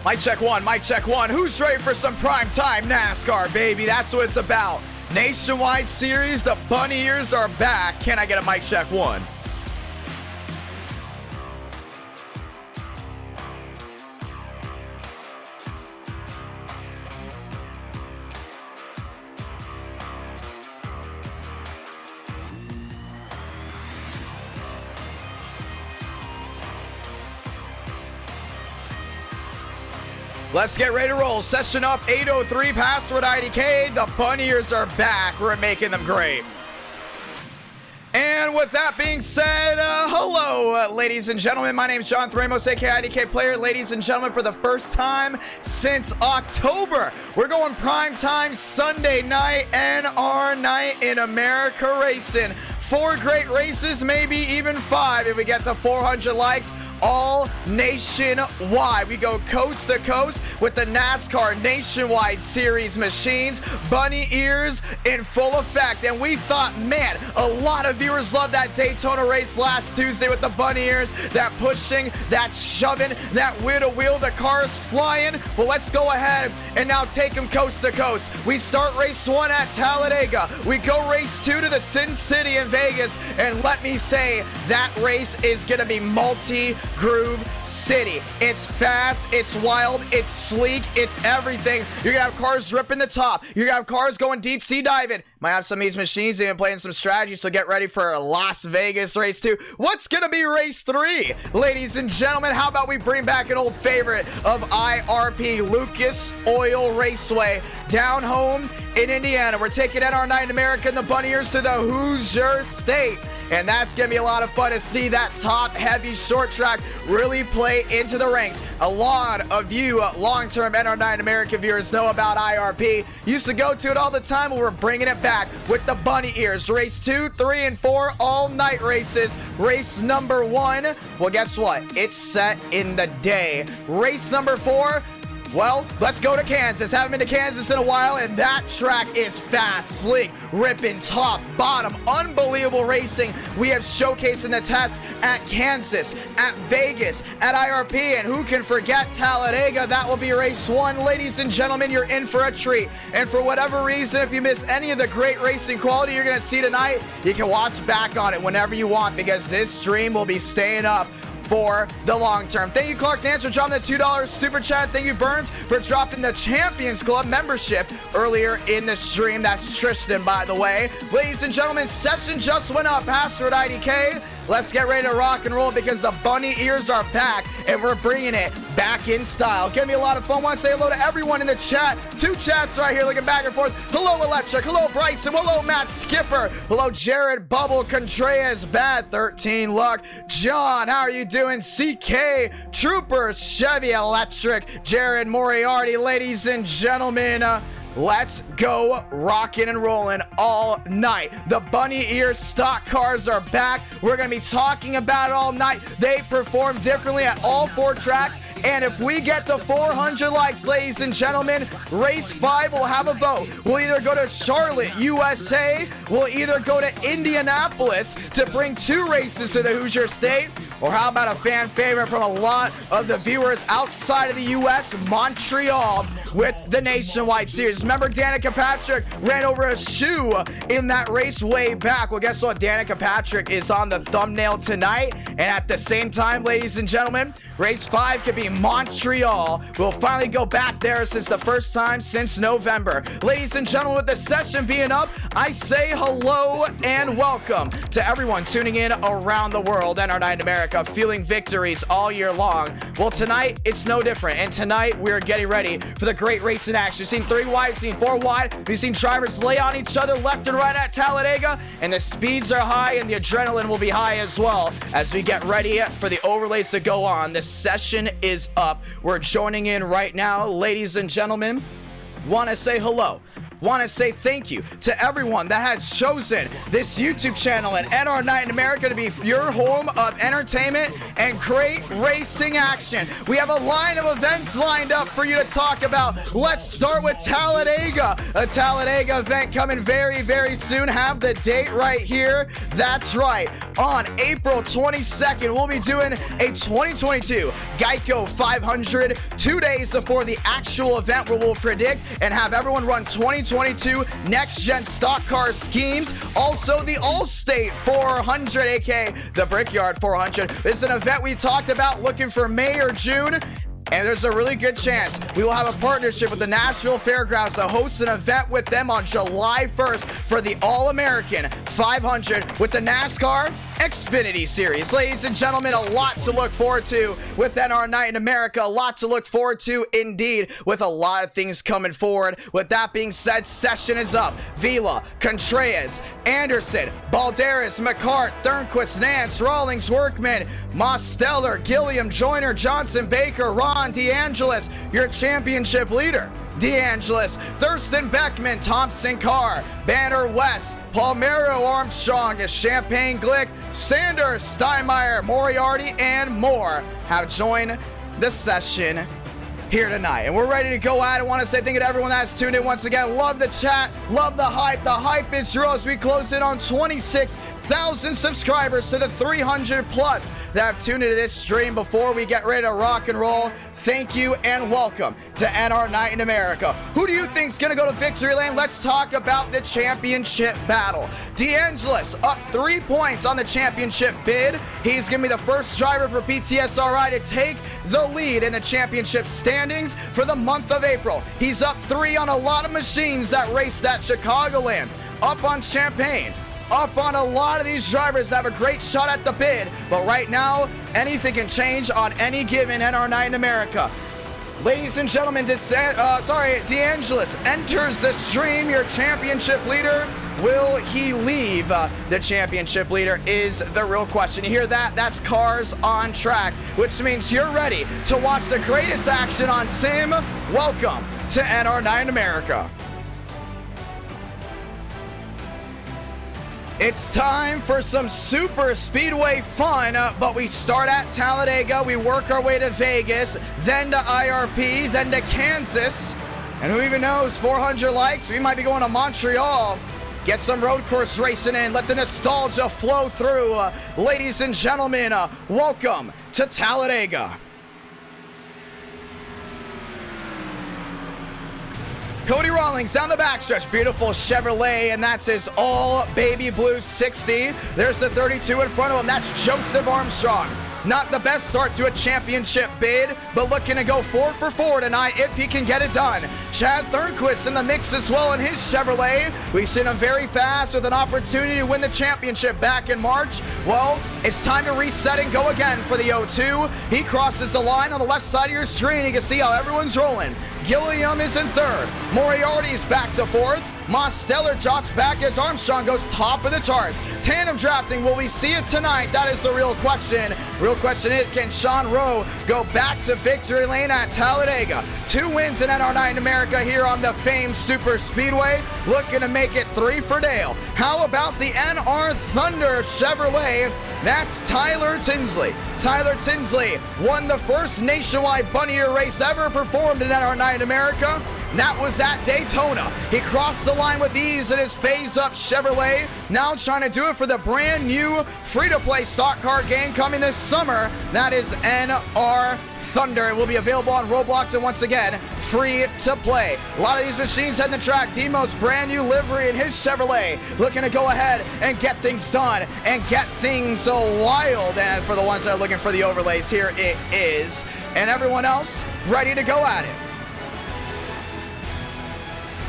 Mic check one, mic check one. Who's ready for some prime time NASCAR, baby? That's what it's about. Nationwide Series, the bunny ears are back. Can I get a mic check one? Let's get ready to roll. Session up, 8:03, password IDK. The bunny ears are back. We're making them great. And with that being said, hello, ladies and gentlemen. My name is John Ramos, aka Idk Player. Ladies and gentlemen, for the first time since October, we're going prime time Sunday night, NR night in America Racing. 4 great races, maybe even 5 if we get to 400 likes, all nationwide. We go coast to coast with the NASCAR Nationwide Series machines, bunny ears in full effect. And we thought, man, a lot of viewers loved that Daytona race last Tuesday with the bunny ears, that pushing, that shoving, that wheel to wheel, the cars flying. Well, let's go ahead and now take them coast to coast. We start race 1 at Talladega. We go race 2 to the Sin City in Vegas, and let me say that race is gonna be multi-groove city. It's fast, it's wild, it's sleek, it's everything. You're gonna have cars ripping the top. You're gonna have cars going deep sea diving. Might have some of these machines even playing some strategy, so get ready for Las Vegas race 2. What's gonna be race 3? Ladies and gentlemen, how about we bring back an old favorite of IRP, Lucas Oil Raceway, down home in Indiana. We're taking NR9 in America and the bunny ears to the Hoosier State. And that's going to be a lot of fun to see that top-heavy short track really play into the ranks. A lot of you long-term NR9 American viewers know about IRP. Used to go to it all the time, but we're bringing it back with the bunny ears. Race 2, 3, and 4, all-night races. Race number 1, well, guess what? It's set in the day. Race number 4, well, let's go to Kansas. Haven't been to Kansas in a while, and that track is fast, sleek, ripping top, bottom, unbelievable racing. We have showcased in the test at Kansas, at Vegas, at IRP, and who can forget Talladega? That will be race 1. Ladies and gentlemen, you're in for a treat. And for whatever reason, if you miss any of the great racing quality you're going to see tonight, you can watch back on it whenever you want, because this stream will be staying up for the long term. Thank you, Clark Nance, for dropping the $2 super chat. Thank you, Burns, for dropping the Champions Club membership earlier in the stream. That's Tristan, by the way. Ladies and gentlemen, session just went up. Password IDK. Let's get ready to rock and roll, because the bunny ears are back and we're bringing it back in style. Gonna be a lot of fun. Want to say hello to everyone in the chat. 2 chats right here looking back and forth. Hello, Electric. Hello, Bryson. Hello, Matt Skipper. Hello, Jared Bubble Contreras. Bad 13 Luck. John, how are you doing? CK Trooper, Chevy Electric, Jared Moriarty. Ladies and gentlemen, let's go rocking and rolling all night. The bunny ear stock cars are back. We're going to be talking about it all night. They perform differently at all 4 tracks. And if we get to 400 likes, ladies and gentlemen, race 5 will have a vote. We'll either go to Charlotte, USA. We'll either go to Indianapolis to bring 2 races to the Hoosier State. Or how about a fan favorite from a lot of the viewers outside of the U.S., Montreal, with the Nationwide Series. Remember, Danica Patrick ran over a shoe in that race way back. Well, guess what? Danica Patrick is on the thumbnail tonight. And at the same time, ladies and gentlemen, race 5 could be Montreal. We'll finally go back there since the first time since November. Ladies and gentlemen, with the session being up, I say hello and welcome to everyone tuning in around the world. NR9 America, feeling victories all year long. Well, tonight, it's no different. And tonight, we're getting ready for the great race in action. We've seen 3 wide, we've seen 4 wide. We've seen drivers lay on each other left and right at Talladega. And the speeds are high and the adrenaline will be high as well as we get ready for the overlays to go on. The session is up. We're joining in right now, ladies and gentlemen. Want to say hello want to say thank you to everyone that has chosen this YouTube channel and NR Night in America to be your home of entertainment and great racing action. We have a line of events lined up for you to talk about. Let's start with Talladega. A Talladega event coming very, very soon. Have the date right here. That's right. On April 22nd, we'll be doing a 2022 Geico 500 2 days before the actual event, where we'll predict and have everyone run 2022 next-gen stock car schemes. Also, the Allstate 400, aka the Brickyard 400, is an event we talked about looking for May or June. And there's a really good chance we will have a partnership with the Nashville Fairgrounds to host an event with them on July 1st for the All-American 500 with the NASCAR Xfinity Series. Ladies and gentlemen, a lot to look forward to with NR Night in America. A lot to look forward to indeed, with a lot of things coming forward. With that being said, session is up. Vila, Contreras, Anderson, Balderas, McCart, Thornquist, Nance, Rawlings, Workman, Mosteller, Gilliam, Joyner, Johnson, Baker, Ron, DeAngelis, your championship leader. DeAngelis, Thurston Beckman, Thompson Carr, Banner West, Palmero Armstrong, Champagne Glick, Sanders, Steinmeier, Moriarty, and more have joined the session here tonight. And we're ready to go at it. I want to say thank you to everyone that's tuned in once again. Love the chat, love the hype. The hype is real as we close in on 26,000 subscribers to the 300 plus that have tuned into this stream. Before we get ready to rock and roll, thank you and welcome to NR Night in America. Who do you think is going to go to victory lane? Let's talk about the championship battle. DeAngelis up 3 points on the championship bid. He's going to be the first driver for PTSRI to take the lead in the championship standings for the month of April. He's up 3 on a lot of machines that raced at Chicagoland. Up on Champagne. Up on a lot of these drivers that have a great shot at the bid, but right now anything can change on any given NR Night in America. Ladies and gentlemen, DeAngelis enters the stream, your championship leader. Will he leave the championship leader is the real question. You hear that? That's cars on track, which means you're ready to watch the greatest action on sim. Welcome to NR Night in America. It's time for some super speedway fun, but we start at Talladega, we work our way to Vegas, then to IRP, then to Kansas, and who even knows, 400 likes, we might be going to Montreal. Get some road course racing in, let the nostalgia flow through. Ladies and gentlemen, welcome to Talladega. Cody Rawlings down the backstretch, beautiful Chevrolet, and that's his all baby blue 60. There's the 32 in front of him, that's Joseph Armstrong. Not the best start to a championship bid, but looking to go 4 for 4 tonight if he can get it done. Chad Thornquist in the mix as well in his Chevrolet. We've seen him very fast with an opportunity to win the championship back in March. Well, it's time to reset and go again for the 0-2. He crosses the line on the left side of your screen. You can see how everyone's rolling. Gilliam is in third. Moriarty's back to fourth. Mosteller drops back as Armstrong goes top of the charts. Tandem drafting, will we see it tonight? That is the real question. Real question is, can Sean Rowe go back to victory lane at Talladega? 2 wins in NR Night in America here on the famed Super Speedway. Looking to make it 3 for Dale. How about the NR Thunder Chevrolet? That's Tyler Tinsley. Tyler Tinsley won the first nationwide bunny ear race ever performed in NR Night in America. That was at Daytona. He crossed the line with ease in his phase-up Chevrolet. Now trying to do it for the brand new free-to-play stock car game coming this summer. That is NR Thunder. It will be available on Roblox and once again, free to play. A lot of these machines heading the track. Demo's brand new livery in his Chevrolet. Looking to go ahead and get things done and get things so wild. And for the ones that are looking for the overlays, here it is. And everyone else ready to go at it.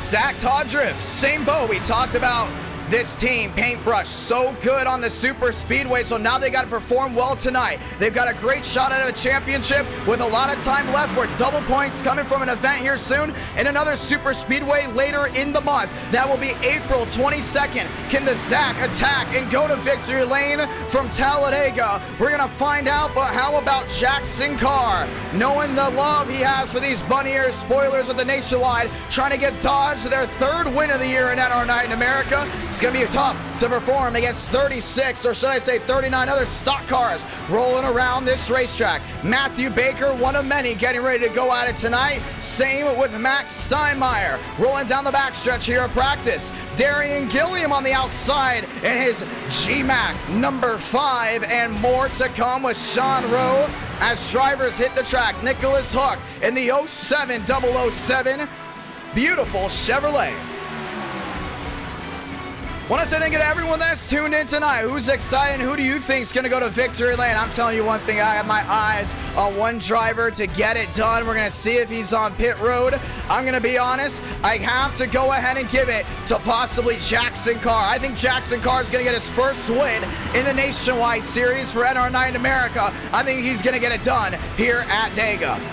Zach Todriff, same boat. We talked about This team, Paintbrush, so good on the super speedway, so now they got to perform well tonight. They've got a great shot at a championship with a lot of time left. We're double points coming from an event here soon and another super speedway later in the month. That will be April 22nd. Can the Zach attack and go to victory lane from Talladega? We're going to find out, but how about Jackson Carr? Knowing the love he has for these bunny ear spoilers of the Nationwide, trying to get Dodge their third win of the year in NR Night in America. It's going to be tough to perform against 36, or should I say 39 other stock cars rolling around this racetrack. Matthew Baker, one of many, getting ready to go at it tonight. Same with Max Steinmeier, rolling down the backstretch here at practice. Darian Gilliam on the outside in his G-Mac number 5, and more to come with Sean Rowe as drivers hit the track. Nicholas Hook in the 07007 beautiful Chevrolet. Want to say thank you to everyone that's tuned in tonight. Who's excited? Who do you think is going to go to victory lane? I'm telling you one thing. I have my eyes on one driver to get it done. We're going to see if he's on pit road. I'm going to be honest. I have to go ahead and give it to possibly Jackson Carr. I think Jackson Carr is going to get his first win in the Nationwide Series for NR Night in America. I think he's going to get it done here at Daytona.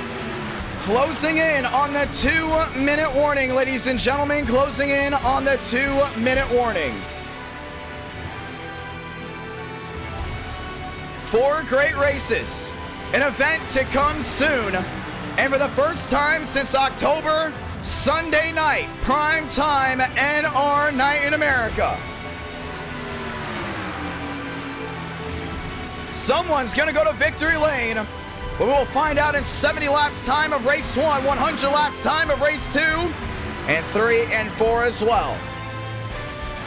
Closing in on the 2-minute warning, ladies and gentlemen. Closing in on the 2-minute warning. 4 great races. An event to come soon. And for the first time since October, Sunday night, prime time NR Night in America. Someone's going to go to victory lane. But we will find out in 70 laps time of race 1, 100 laps time of race 2, and 3 and 4 as well.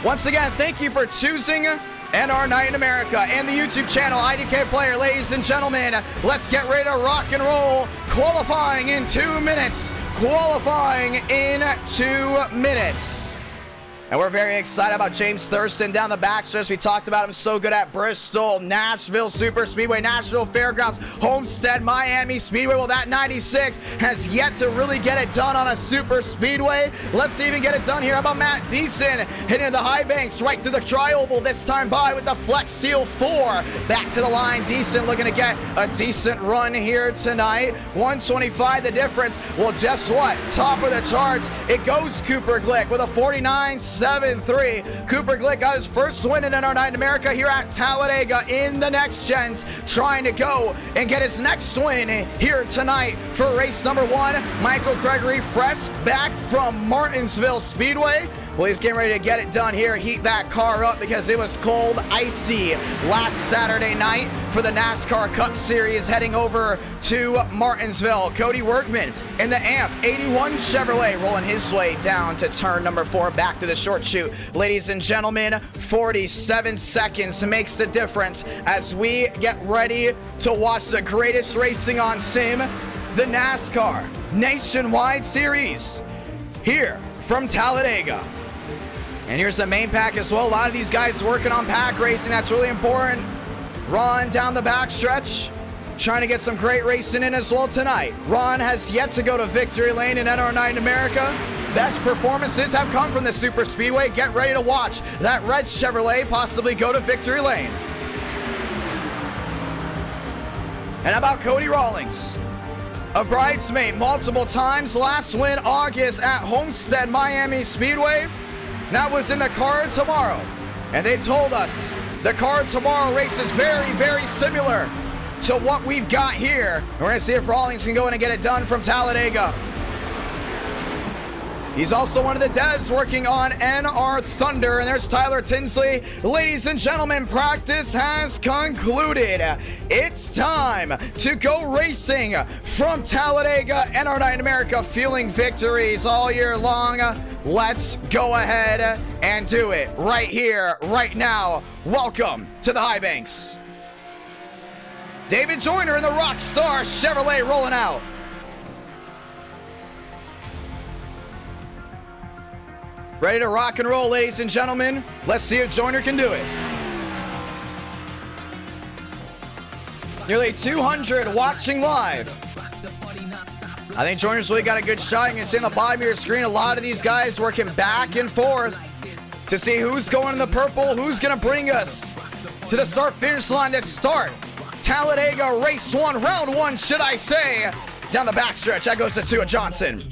Once again, thank you for choosing NR Night in America and the YouTube channel, IDK Player. Ladies and gentlemen, let's get ready to rock and roll. Qualifying in 2 minutes. Qualifying in 2 minutes. And we're very excited about James Thurston down the backstretch. We talked about him, so good at Bristol, Nashville Super Speedway, Nashville Fairgrounds, Homestead, Miami Speedway. Well, that 96 has yet to really get it done on a super speedway. Let's even get it done here. How about Matt Deason hitting the high banks right through the tri-oval, this time by with the Flex Seal 4. Back to the line. Deason looking to get a decent run here tonight. 125 the difference. Well, guess what? Top of the charts, it goes Cooper Glick with a 49.73. Cooper Glick got his first win in NR Night in America here at Talladega in the next gens, trying to go and get his next win here tonight for race number 1. Michael Gregory, fresh back from Martinsville Speedway. Well, he's getting ready to get it done here, heat that car up, because it was cold, icy last Saturday night for the NASCAR Cup Series heading over to Martinsville. Cody Workman in the AMP 81 Chevrolet rolling his way down to turn number 4, back to the short chute. Ladies and gentlemen, 47 seconds makes the difference as we get ready to watch the greatest racing on sim, the NASCAR Nationwide Series, here from Talladega. And here's the main pack as well. A lot of these guys working on pack racing. That's really important. Ron down the backstretch, trying to get some great racing in as well tonight. Ron has yet to go to victory lane in NR Night in America. Best performances have come from the super speedway. Get ready to watch that red Chevrolet possibly go to victory lane. And how about Cody Rawlings? A bridesmaid multiple times. Last win August at Homestead Miami Speedway. That was in the car tomorrow. And they told us the car tomorrow race is very, very similar to what we've got here. And we're going to see if Rawlings can go in and get it done from Talladega. He's also one of the devs working on NR Thunder. And there's Tyler Tinsley. Ladies and gentlemen, practice has concluded. It's time to go racing from Talladega. NR Night in America, feeling victories all year long. Let's go ahead and do it right here, right now. Welcome to the High Banks. David Joyner in the Rockstar Chevrolet rolling out. Ready to rock and roll, ladies and gentlemen. Let's see if Joyner can do it. Nearly 200 watching live. I think Joyner's really got a good shot. You can see on the bottom of your screen, a lot of these guys working back and forth to see who's going in the purple, who's going to bring us to the start-finish line. Let's start Talladega Race 1, Round 1, should I say. Down the backstretch, that goes to Tua Johnson.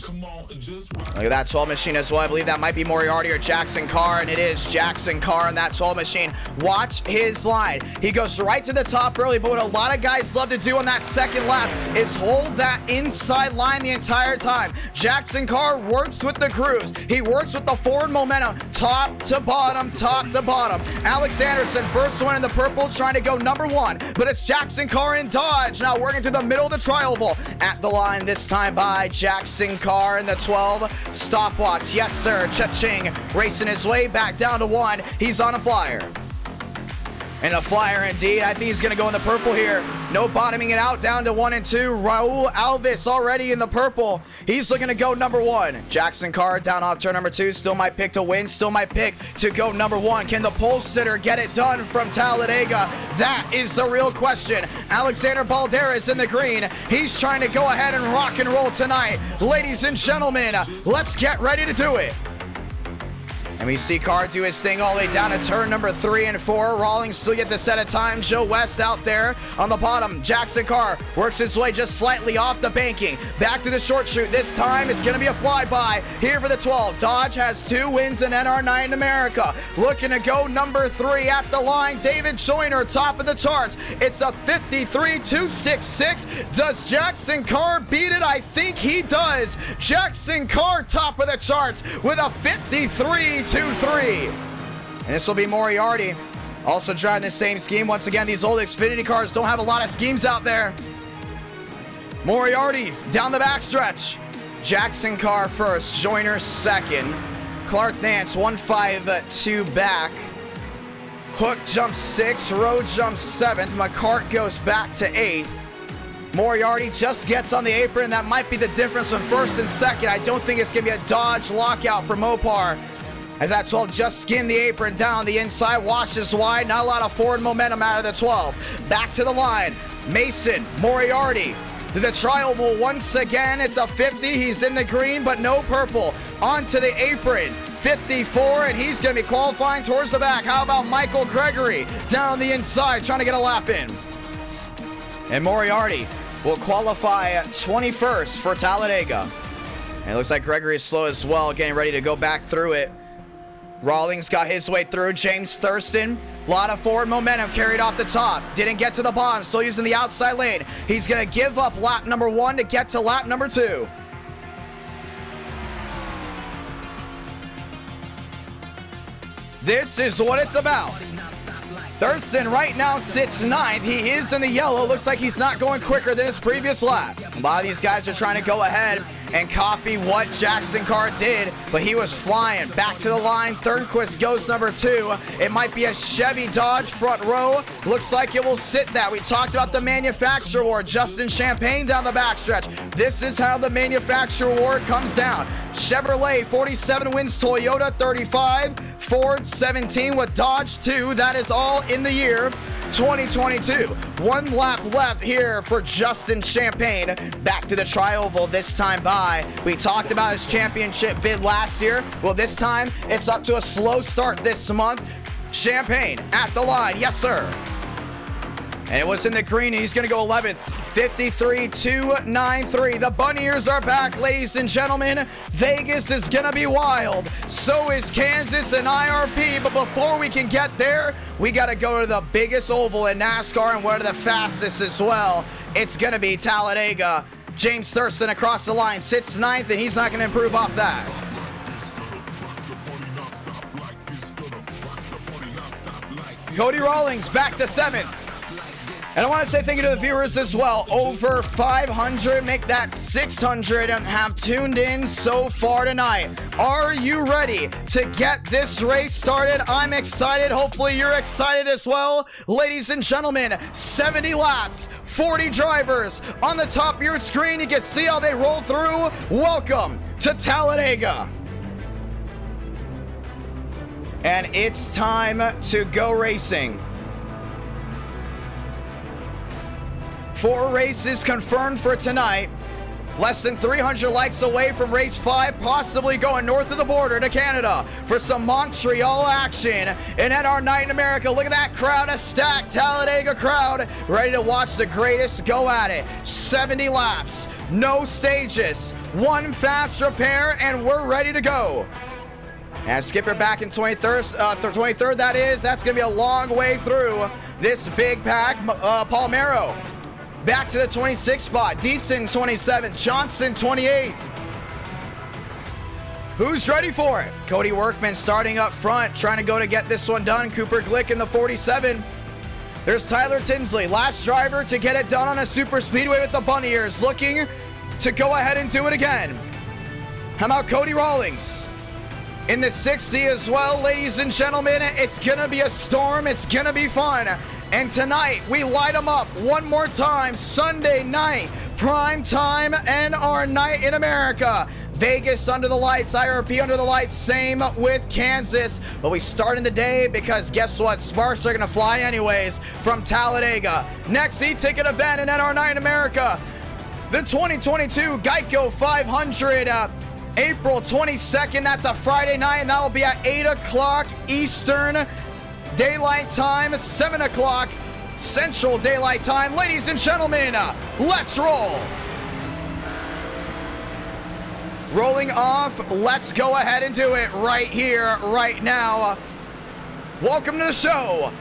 Look at that 12 machine as well. I believe that might be Moriarty or Jackson Carr, and it is Jackson Carr in that 12 machine. Watch his line. He goes right to the top early, but what a lot of guys love to do on that second lap is hold that inside line the entire time. Jackson Carr works with the cruise. He works with the forward momentum, top to bottom, top to bottom. Alex Anderson, first one in the purple, trying to go number 1, but it's Jackson Carr in Dodge. Now working through the middle of the tri-oval. At the line this time by Jackson Carr in the 12. Stopwatch, yes sir. Cha-ching, racing his way back down to 1. He's on a flyer. And a flyer indeed. I think he's going to go in the purple here. No bottoming it out, down to 1 and 2. Raul Alves already in the purple. He's looking to go number 1. Jackson Carr down off turn number 2. Still might pick to win. Still might pick to go number 1. Can the pole sitter get it done from Talladega? That is the real question. Alexander Balderas in the green. He's trying to go ahead and rock and roll tonight. Ladies and gentlemen, let's get ready to do it. And we see Carr do his thing all the way down to turn number 3 and 4. Rawlings still get to set a time. Joe West out there on the bottom. Jackson Carr works his way just slightly off the banking. Back to the short chute. This time it's going to be a flyby here for the 12. Dodge has 2 wins in NR9 in America. Looking to go number 3 at the line. David Joyner, top of the charts. It's a 53.266. Does Jackson Carr beat it? I think he does. Jackson Carr, top of the charts with a 53.23. And this will be Moriarty, also driving the same scheme. Once again, these old Xfinity cars don't have a lot of schemes out there. Moriarty down the backstretch. Jackson Carr first, Joyner second. Clark Nance 152 back. Hook jumps 6, Rowe jumps 7th. McCart goes back to 8th. Moriarty just gets on the apron. That might be the difference from first and second. I don't think it's going to be a Dodge lockout for Mopar, as that 12 just skinned the apron down the inside, washes wide. Not a lot of forward momentum out of the 12. Back to the line. Mason, Moriarty to the tri-oval once again. It's a 50. He's in the green, but no purple. Onto the apron. 54, and he's going to be qualifying towards the back. How about Michael Gregory down the inside, trying to get a lap in? And Moriarty will qualify 21st for Talladega. And it looks like Gregory is slow as well, getting ready to go back through it. Rawlings got his way through. James Thurston, a lot of forward momentum carried off the top. Didn't get to the bottom, still using the outside lane. He's going to give up lap number 1 to get to lap number 2. This is what it's about. Thurston right now sits 9th. He is in the yellow. Looks like he's not going quicker than his previous lap. A lot of these guys are trying to go ahead and copy what Jackson Carr did, but he was flying. Back to the line. Thornquist goes number 2. It might be a Chevy Dodge front row. Looks like it will sit that. We talked about the manufacturer award. Justin Champagne down the backstretch. This is how the manufacturer award comes down. Chevrolet 47 wins, Toyota 35, Ford 17 with Dodge 2. That is all in the year 2022. 1 lap left here for Justin Champagne. Back to the tri-oval this time by. We talked about his championship bid last year. Well, this time it's up to a slow start this month. Champagne at the line. Yes, sir. And it was in the green. He's going to go 11th. 53.293. The Bunny Ears are back, ladies and gentlemen. Vegas is going to be wild. So is Kansas and IRP. But before we can get there, we got to go to the biggest oval in NASCAR and one of the fastest as well. It's going to be Talladega. James Thurston across the line sits 9th, and he's not going to improve off that. Cody Rawlings back to 7th. And I want to say thank you to the viewers as well. Over 500, make that 600, and have tuned in so far tonight. Are you ready to get this race started? I'm excited. Hopefully you're excited as well. Ladies and gentlemen, 70 laps, 40 drivers. On the top of your screen, you can see how they roll through. Welcome to Talladega. And it's time to go racing. 4 races confirmed for tonight. Less than 300 likes away from race 5, possibly going north of the border to Canada for some Montreal action. And at our night in America, look at that crowd, a stacked Talladega crowd, ready to watch the greatest go at it. 70 laps, no stages, one fast repair, and we're ready to go. And Skipper back in 23rd, that is. That's going to be a long way through this big pack. Palmero back to the 26th spot. Deason 27th. Johnson 28th. Who's ready for it? Cody Workman starting up front, trying to go to get this one done. Cooper Glick in the 47. There's Tyler Tinsley, last driver to get it done on a super speedway with the bunny ears, looking to go ahead and do it again. How about Cody Rawlings in the 60 as well? Ladies and gentlemen, it's gonna be a storm. It's gonna be fun. And tonight, we light them up one more time. Sunday night, prime time, and our night in America. Vegas under the lights, IRP under the lights, same with Kansas. But we start in the day because guess what? Sparks are going to fly anyways from Talladega. Next eTicket event and at our night in America, the 2022 Geico 500. April 22nd, that's a Friday night, and that will be at 8 o'clock Eastern Daylight Time, 7 o'clock Central Daylight Time. Ladies and gentlemen, let's roll. Rolling off, let's go ahead and do it right here, right now. Welcome to the show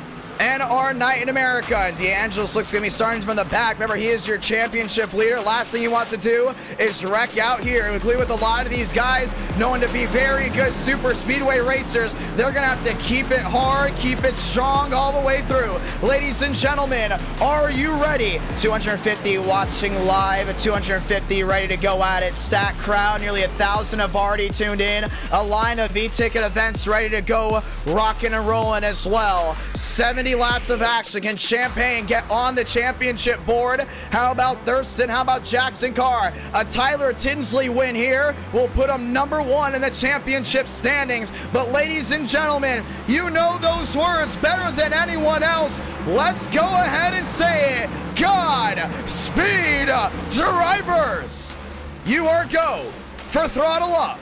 and our night in America. And DeAngelis looks going to be starting from the back. Remember, he is your championship leader. Last thing he wants to do is wreck out here. Including with a lot of these guys known to be very good super speedway racers, they're going to have to keep it hard, keep it strong all the way through. Ladies and gentlemen, are you ready? 250 watching live, 250 ready to go at it. Stacked crowd, nearly 1,000 have already tuned in. A line of e-ticket events ready to go, rocking and rolling as well. 70 laps of action. Can Champagne get on the championship board? How about Thurston? How about Jackson Carr? A Tyler Tinsley win here will put him number 1 in the championship standings. But ladies and gentlemen, you know those words better than anyone else. Let's go ahead and say it. God speed drivers. You are go for throttle up.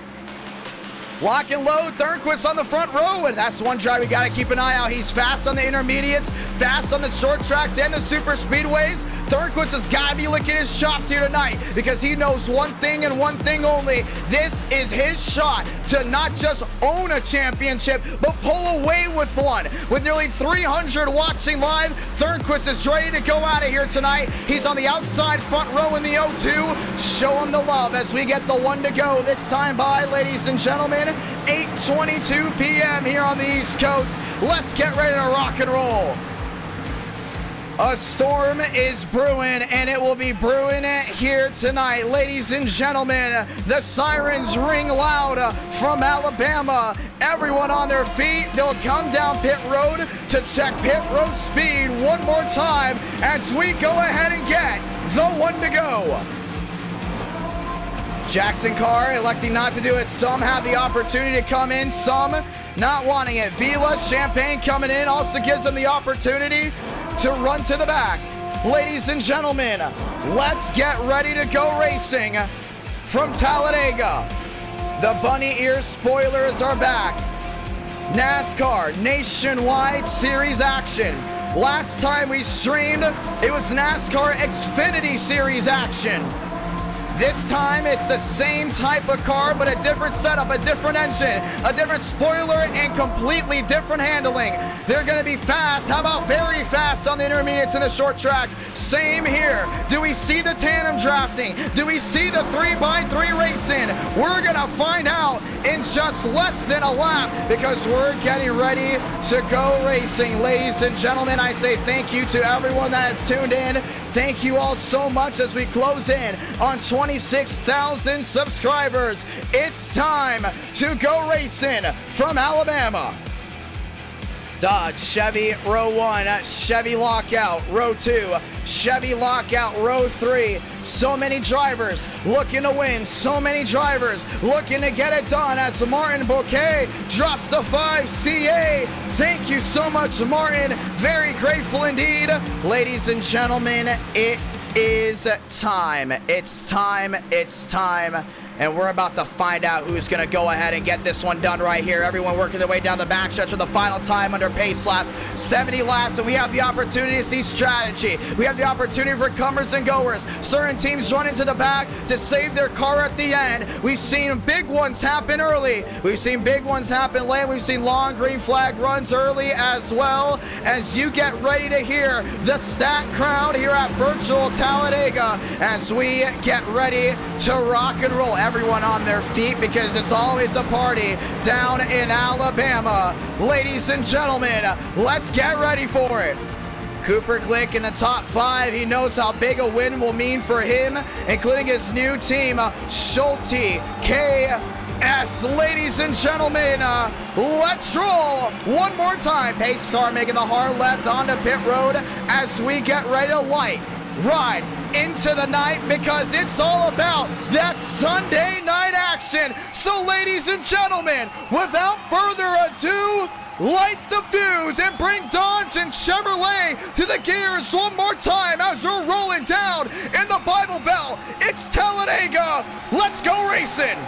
Lock and load, Thornquist on the front row, and that's one driver we got to keep an eye out. He's fast on the intermediates, fast on the short tracks and the super speedways. Thornquist has got to be licking his chops here tonight because he knows one thing and one thing only. This is his shot to not just own a championship, but pull away with one. With nearly 300 watching live, Thornquist is ready to go out of here tonight. He's on the outside front row in the O2. Show him the love as we get the one to go. This time by, ladies and gentlemen, 8:22 p.m. here on the East Coast. Let's get ready to rock and roll. A storm is brewing, and it will be brewing here tonight. Ladies and gentlemen, the sirens ring loud from Alabama. Everyone on their feet. They'll come down pit road to check pit road speed one more time as we go ahead and get the one to go. Jackson Carr electing not to do it. Some have the opportunity to come in, some not wanting it. Vila, Champagne coming in also gives them the opportunity to run to the back. Ladies and gentlemen, let's get ready to go racing from Talladega. The bunny ear spoilers are back. NASCAR Nationwide Series action. Last time we streamed, it was NASCAR Xfinity Series action. This time, it's the same type of car, but a different setup, a different engine, a different spoiler, and completely different handling. They're going to be fast. How about very fast on the intermediates and the short tracks? Same here. Do we see the tandem drafting? Do we see the 3x3 racing? We're going to find out in just less than a lap because we're getting ready to go racing. Ladies and gentlemen, I say thank you to everyone that has tuned in. Thank you all so much as we close in on 26,000 subscribers. It's time to go racing from Alabama. Dodge, Chevy, row 1, Chevy lockout, row 2, Chevy lockout, row 3. So many drivers looking to win, so many drivers looking to get it done as Martin Bouquet drops the 5 CA. Thank you so much, Martin. Very grateful indeed. Ladies and gentlemen, it is time. It's time. It's time. And we're about to find out who's going to go ahead and get this one done right here. Everyone working their way down the backstretch for the final time under pace laps. 70 laps, and we have the opportunity to see strategy. We have the opportunity for comers and goers. Certain teams run into the back to save their car at the end. We've seen big ones happen early. We've seen big ones happen late. We've seen long green flag runs early as well. As you get ready to hear the stat crowd here at Virtual Talladega as we get ready to rock and roll. Everyone on their feet because it's always a party down in Alabama. Ladies and gentlemen, let's get ready for it. Cooper Glick in the top 5. He knows how big a win will mean for him, including his new team, Schulte KS. Ladies and gentlemen, let's roll one more time. Pace car making the hard left onto pit road as we get ready to ride into the night because it's all about that Sunday night action. So ladies and gentlemen, without further ado, light the fuse and bring Dodge and Chevrolet to the gears one more time as we're rolling down in the Bible Belt. It's Talladega. Let's go racing.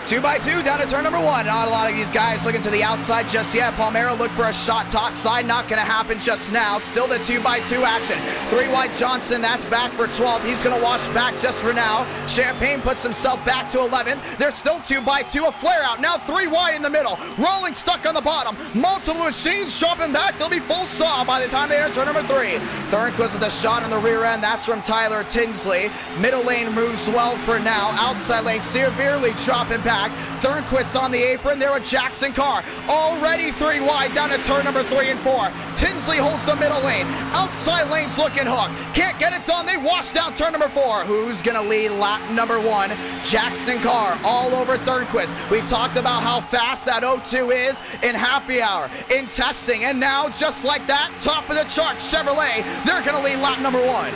2x2 down to turn number 1. Not a lot of these guys looking to the outside just yet. Palmero looked for a shot top side. Not going to happen just now. Still the 2x2 action. 3 wide Johnson. That's back for 12th. He's going to wash back just for now. Champagne puts himself back to 11th. There's still 2x2. A flare out. Now 3 wide in the middle. Rolling stuck on the bottom. Multiple machines dropping back. They'll be full saw by the time they enter turn number 3. Thornquist with a shot in the rear end. That's from Tyler Tinsley. Middle lane moves well for now. Outside lane severely dropping back. Thornquist on the apron there with Jackson Carr. Already 3 wide down to turn number 3 and 4. Tinsley holds the middle lane. Outside lane's looking hooked. Can't get it done. They wash down turn number 4. Who's going to lead lap number 1? Jackson Carr all over Thornquist. We talked about how fast that 0-2 is in happy hour, in testing, and now just like that, top of the chart, Chevrolet, they're going to lead lap number 1.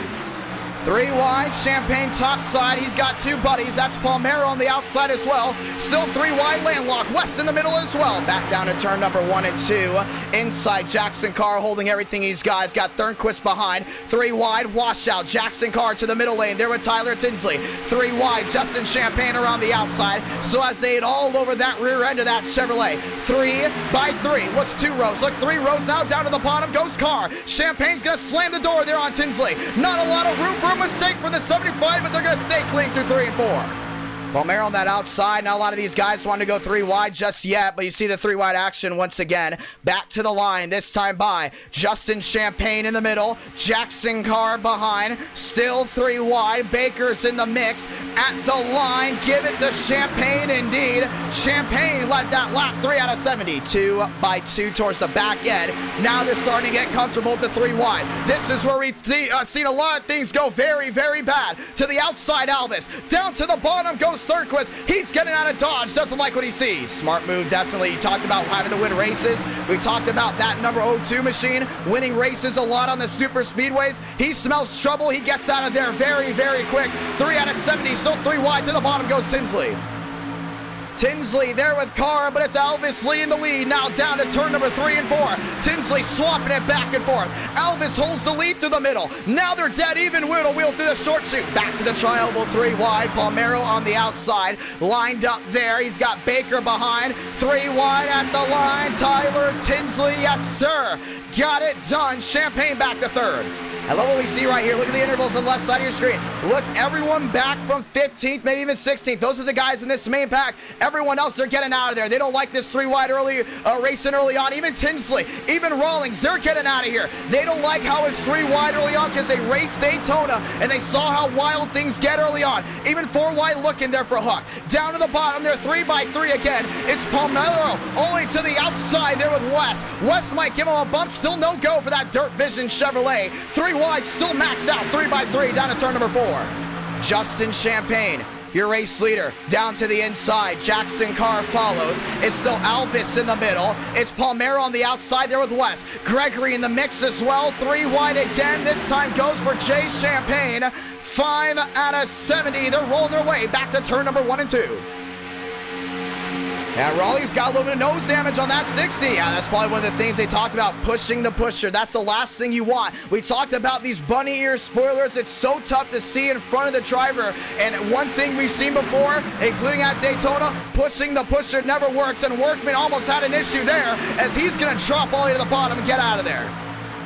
3 wide, Champagne top side. He's got 2 buddies. That's Palmero on the outside as well. Still 3 wide, Landlock. West in the middle as well. Back down to turn number 1 and 2. Inside, Jackson Carr holding everything he's got. He's got Thornquist behind. 3 wide, washout. Jackson Carr to the middle lane. There with Tyler Tinsley. 3 wide, Justin Champagne around the outside. So as they all over that rear end of that Chevrolet. 3 by 3. Looks 2 rows. Look, 3 rows now. Down to the bottom goes Carr. Champagne's going to slam the door there on Tinsley. Not a lot of room for a mistake for the 75, but they're going to stay clean through 3 and 4. Palmero on that outside. Not a lot of these guys want to go 3 wide just yet, but you see the 3 wide action once again. Back to the line, this time by Justin Champagne in the middle. Jackson Carr behind. Still 3 wide. Baker's in the mix. At the line, give it to Champagne indeed. Champagne led that lap 3 out of 70. 2 by 2 towards the back end. Now they're starting to get comfortable at the 3 wide. This is where we've seen a lot of things go very, very bad. To the outside, Alvis. Down to the bottom goes Thornquist. He's getting out of Dodge. Doesn't like what he sees. Smart move, definitely. You talked about having to win races. We talked about that number 02 machine winning races a lot on the super speedways. He smells trouble. He gets out of there very, very quick. 3 out of 70. Still 3 wide. To the bottom goes Tinsley. Tinsley there with Carr, but it's Alvis leading the lead. Now down to turn number 3 and 4. Tinsley swapping it back and forth. Alvis holds the lead through the middle. Now they're dead even wheel through the short chute. Back to the triangle 3 wide. Palmero on the outside. Lined up there. He's got Baker behind. 3 wide at the line. Tyler Tinsley, yes sir. Got it done. Champagne back to 3rd. I love what we see right here. Look at the intervals on the left side of your screen. Look, everyone back from 15th, maybe even 16th. Those are the guys in this main pack. Everyone else, they're getting out of there. They don't like this 3 wide early racing early on. Even Tinsley, even Rawlings, they're getting out of here. They don't like how it's 3 wide early on because they raced Daytona and they saw how wild things get early on. Even 4 wide looking there for Huck. Down to the bottom, they're 3 by 3 again. It's Palmero only to the outside there with West. West might give him a bump. Still no go for that Dirt Vision Chevrolet. 3 wide, still maxed out. 3 by 3 down to turn number 4. Justin Champagne, your race leader, down to the inside. Jackson Carr follows. It's still Alvis in the middle. It's Palmero on the outside there with West. Gregory in the mix as well. 3 wide again. This time goes for Jay Champagne. 5 out of 70. They're rolling their way back to turn number 1 and 2. Yeah, Rawlings got a little bit of nose damage on that 60. Yeah, that's probably one of the things they talked about, pushing the pusher. That's the last thing you want. We talked about these bunny ear spoilers. It's so tough to see in front of the driver. And one thing we've seen before, including at Daytona, pushing the pusher never works. And Workman almost had an issue there as he's going to drop all the way to the bottom and get out of there.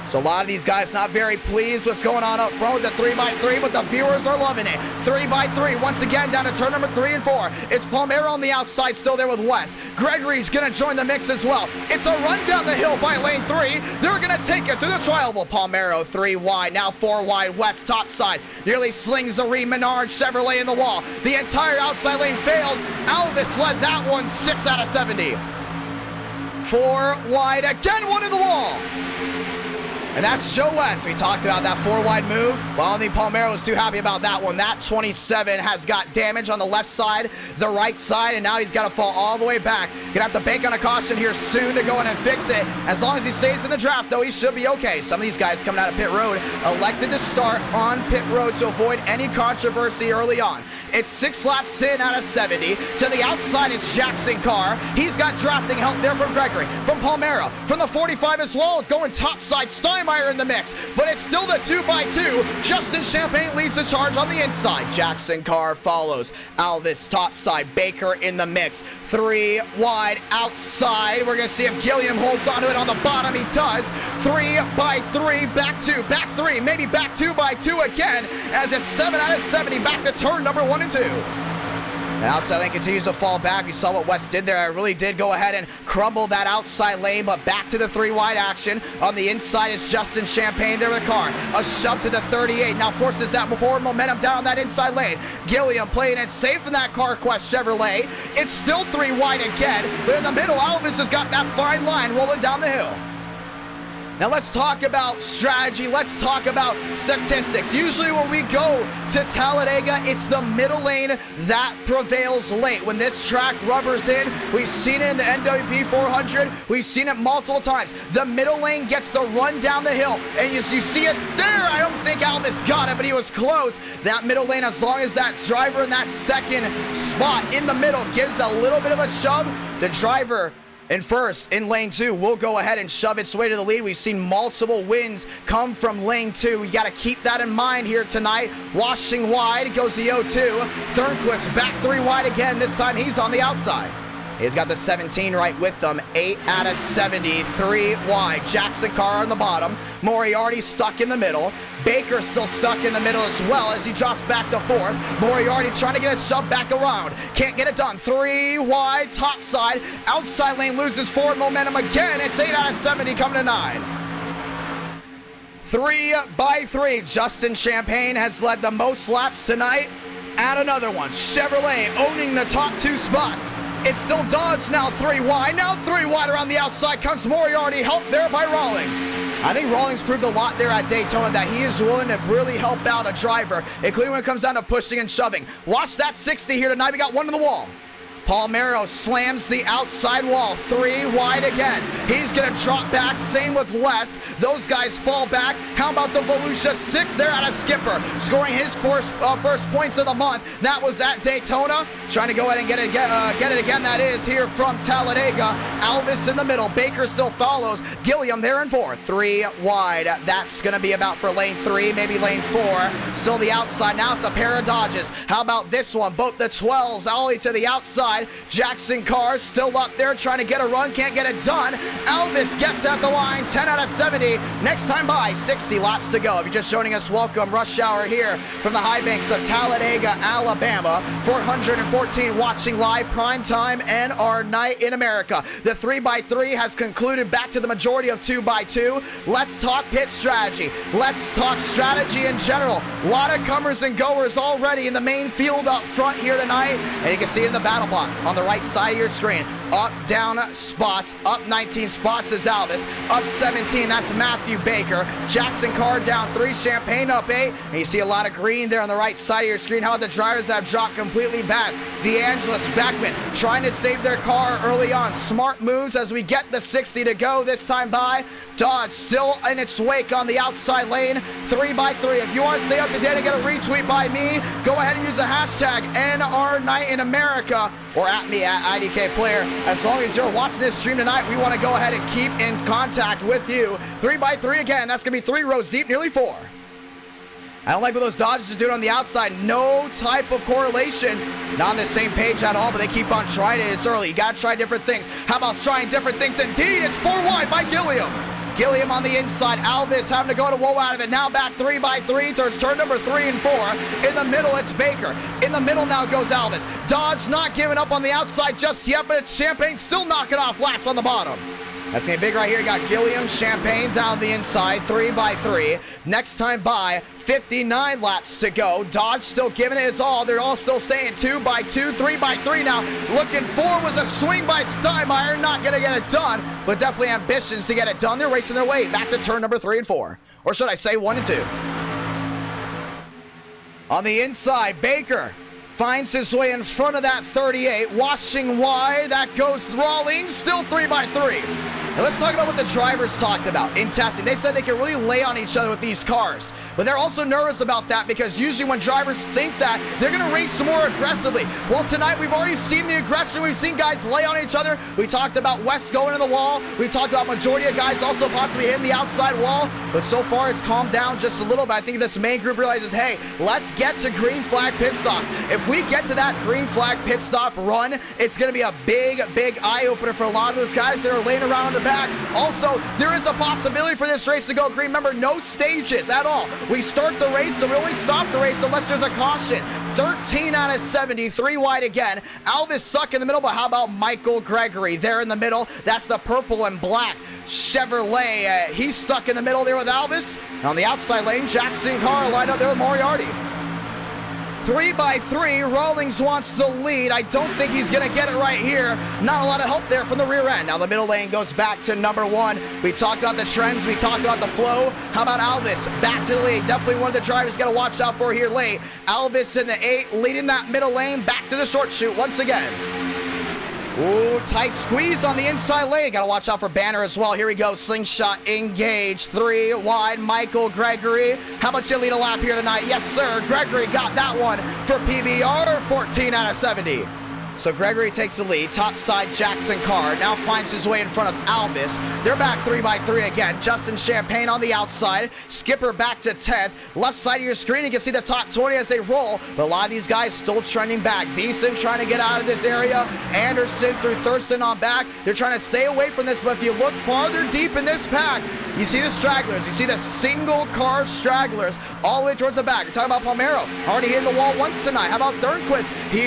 So a lot of these guys not very pleased what's going on up front with the 3x3, but the viewers are loving it. 3x3 once again down to turn number 3 and 4. It's Palmero on the outside still there with West. Gregory's going to join the mix as well. It's a run down the hill by lane 3. They're going to take it to the tri-oval. Palmero 3 wide, now 4 wide. West top side nearly slings the Reed Menard Chevrolet in the wall. The entire outside lane fails. Alvis led that one 6 out of 70. 4 wide again, one in the wall. And that's Joe West. We talked about that 4 wide move. Well, I think Palmero was too happy about that one. That 27 has got damage on the left side, the right side, and now he's got to fall all the way back. Gonna have to bank on a caution here soon to go in and fix it. As long as he stays in the draft, though, he should be okay. Some of these guys coming out of pit road elected to start on pit road to avoid any controversy early on. It's 6 laps in out of 70. To the outside, it's Jackson Carr. He's got drafting help there from Gregory, from Palmero, from the 45 as well, going topside. Steinmeier in the mix, but it's still the 2x2. Justin Champagne leads the charge on the inside. Jackson Carr follows. Alvis topside. Baker in the mix. 3 wide outside. We're going to see if Gilliam holds onto it on the bottom. He does. 3x3, back 2, back 3, maybe back 2x2 again, as it's 7 out of 70, back to turn number 1 and 2. The outside lane continues to fall back. You saw what West did there. I really did go ahead and crumble that outside lane, but back to the 3 wide action. On the inside is Justin Champagne there with the car. A shove to the 38. Now forces that forward momentum down that inside lane. Gilliam playing it safe in that CarQuest Chevrolet. It's still 3 wide again, but in the middle, Alvis has got that fine line rolling down the hill. Now let's talk about strategy. Let's talk about statistics. Usually when we go to Talladega, it's the middle lane that prevails late. When this track rubbers in, we've seen it in the NWP 400. We've seen it multiple times. The middle lane gets the run down the hill. And as you see it there, I don't think Alvis got it, but he was close. That middle lane, as long as that driver in that second spot in the middle gives a little bit of a shove, the driver in first in lane 2 will go ahead and shove its way to the lead. We've seen multiple wins come from lane 2. We got to keep that in mind here tonight. Washing wide goes the 0-2. Thornquist back 3 wide again. This time he's on the outside. He's got the 17 right with them. 8 out of 70. 3 wide. Jackson Carr on the bottom. Moriarty stuck in the middle. Baker still stuck in the middle as well as he drops back to 4th. Moriarty trying to get a shove back around. Can't get it done. 3 wide, top side. Outside lane loses forward momentum again. It's 8 out of 70 coming to 9. 3x3. Justin Champagne has led the most laps tonight. Add another one. Chevrolet owning the top 2 spots. It's still Dodge now 3 wide. Now 3 wide around the outside comes Moriarty, helped there by Rawlings. I think Rawlings proved a lot there at Daytona that he is willing to really help out a driver, including when it comes down to pushing and shoving. Watch that 60 here tonight. We got one to the wall. Palmero slams the outside wall. 3 wide again. He's going to drop back. Same with Wes. Those guys fall back. How about the Volusia 6 there out of Skipper, scoring his first points of the month. That was at Daytona. Trying to go ahead and get it again. That is here from Talladega. Alvis in the middle. Baker still follows. Gilliam there in 4th. 3 wide. That's going to be about for lane 3, maybe lane 4. Still the outside. Now it's a pair of Dodges. How about this one? Both the 12s all the way to the outside. Jackson Carr still up there trying to get a run, can't get it done. Alvis gets at the line. 10 out of 70. Next time by, 60 laps to go. If you're just joining us, welcome. Rush hour here from the high banks of Talladega, Alabama. 414 watching live, prime time, and our night in America. The 3x3 has concluded back to the majority of 2x2. Let's talk pit strategy. Let's talk strategy in general. A lot of comers and goers already in the main field up front here tonight, and you can see it in the battle block. On the right side of your screen. Up, down spots. Up 19 spots is Alvis. Up 17, that's Matthew Baker. Jackson Carr down 3. Champagne up 8. And you see a lot of green there on the right side of your screen. How the drivers have dropped completely back. DeAngelis, Beckman trying to save their car early on. Smart moves as we get the 60 to go this time by. Dodge still in its wake on the outside lane. 3x3. If you want to stay up to date and get a retweet by me, go ahead and use the hashtag NR Night in America. or at me at IDK Player. As long as you're watching this stream tonight, we want to go ahead and keep in contact with you. 3x3 again. That's going to be 3 rows deep, nearly 4. I don't like what those Dodgers are doing on the outside. No type of correlation. Not on the same page at all, but they keep on trying it. It's early. You got to try different things. How about trying different things? Indeed, it's 4 wide by Gilliam. Gilliam on the inside. Alvis having to go to whoa out of it. Now back 3x3 towards turn number 3 and 4. In the middle, it's Baker. In the middle now goes Alvis. Dodge not giving up on the outside just yet, but it's Champagne still knocking off laps on the bottom. That's going to be big right here. You got Gilliam, Champagne down the inside, 3x3. Next time by, 59 laps to go. Dodge still giving it his all. They're all still staying 2x2, 3x3 now. Looking for was a swing by Steinmeier. Not going to get it done, but definitely ambitions to get it done. They're racing their way back to turn number 3 and 4. Or should I say 1 and 2. On the inside, Baker finds his way in front of that 38, washing wide. That goes Rawlings, still 3x3. Now let's talk about what the drivers talked about in testing. They said they can really lay on each other with these cars, but they're also nervous about that because usually when drivers think that, they're going to race more aggressively. Well, tonight we've already seen the aggression. We've seen guys lay on each other. We talked about West going to the wall. We talked about majority of guys also possibly hitting the outside wall, but so far it's calmed down just a little bit. I think this main group realizes, hey, let's get to green flag pit stops. If we get to that green flag pit stop run, it's going to be a big eye-opener for a lot of those guys that are laying around in the back. Also, there is a possibility for this race to go green. Remember, no stages at all. We start the race, so we only stop the race unless there's a caution. 13 out of 70, 3 wide again. Alvis stuck in the middle, but how about Michael Gregory there in the middle? That's the purple and black Chevrolet. He's stuck in the middle there with Alvis. And on the outside lane, Jackson Carr lined up there with Moriarty. 3x3, Rawlings wants the lead. I don't think he's going to get it right here. Not a lot of help there from the rear end. Now the middle lane goes back to number 1. We talked about the trends. We talked about the flow. How about Alvis? Back to the lead. Definitely one of the drivers got to watch out for here late. Alvis in the 8, leading that middle lane. Back to the short chute once again. Ooh, tight squeeze on the inside lane. Got to watch out for Banner as well. Here we go. Slingshot engaged. 3 wide. Michael Gregory. How about you lead a lap here tonight? Yes, sir. Gregory got that one for PBR. 14 out of 70. So Gregory takes the lead. Top side, Jackson Carr now finds his way in front of Alvis. They're back 3x3 again. Justin Champagne on the outside. Skipper back to 10th. Left side of your screen, you can see the top 20 as they roll. But a lot of these guys still trending back. Decent trying to get out of this area. Anderson through Thurston on back. They're trying to stay away from this, but if you look farther deep in this pack, you see the stragglers. You see the single car stragglers all the way towards the back. You're talking about Palmero. Already hitting the wall once tonight. How about Thornquist? He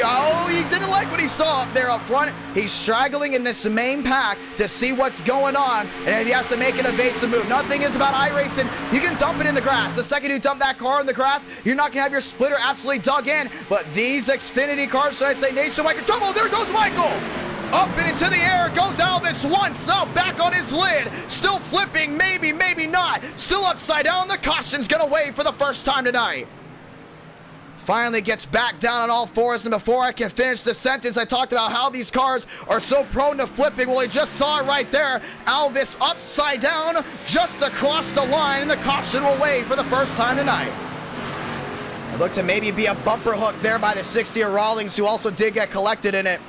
didn't like what he saw up there up front. He's straggling in this main pack to see what's going on, and he has to make an evasive move. Nothing is about iRacing. You can dump it in the grass. The second you dump that car in the grass, you're not gonna have your splitter absolutely dug in. But these Xfinity cars, should I say nationwide, trouble. There goes Michael. Up and into the air goes Alvis once. Now back on his lid. Still flipping. Maybe, maybe not. Still upside down. The caution's gonna wave for the first time tonight. Finally gets back down on all fours, and before I can finish the sentence, I talked about how these cars are so prone to flipping. Well, he just saw it right there. Alvis upside down just across the line, and the caution will wave for the first time tonight. It looked to maybe be a bumper hook there by the 60 of Rawlings, who also did get collected in it.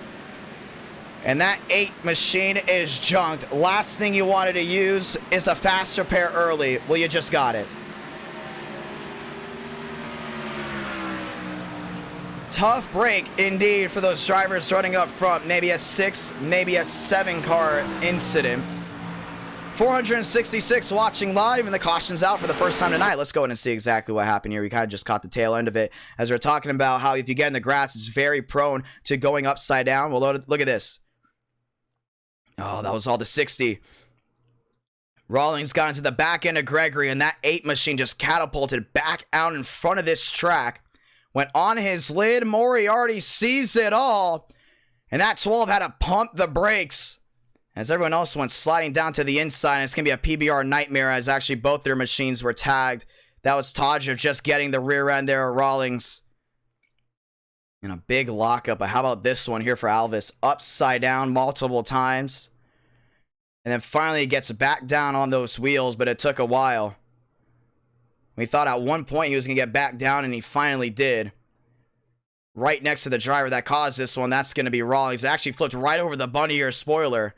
And that 8 machine is junked. Last thing you wanted to use is a fast repair early. Well, you just got it. Tough break indeed for those drivers running up front. Maybe a 6, maybe a 7 car incident. 466 watching live, and the caution's out for the first time tonight. Let's go in and see exactly what happened here. We kind of just caught the tail end of it as we're talking about how if you get in the grass, it's very prone to going upside down. Well, look at this. Oh, that was all the 60. Rawlings got into the back end of Gregory, and that 8 machine just catapulted back out in front of this track. Went on his lid. Moriarty sees it all. And that 12 had to pump the brakes as everyone else went sliding down to the inside. And it's going to be a PBR nightmare as actually both their machines were tagged. That was Todger just getting the rear end there of Rawlings. And a big lockup. But how about this one here for Alvis? Upside down multiple times. And then finally he gets back down on those wheels, but it took a while. We thought at one point he was going to get back down, and he finally did. right next to the driver that caused this one. That's going to be Rawlings. It actually flipped right over the bunny ear spoiler.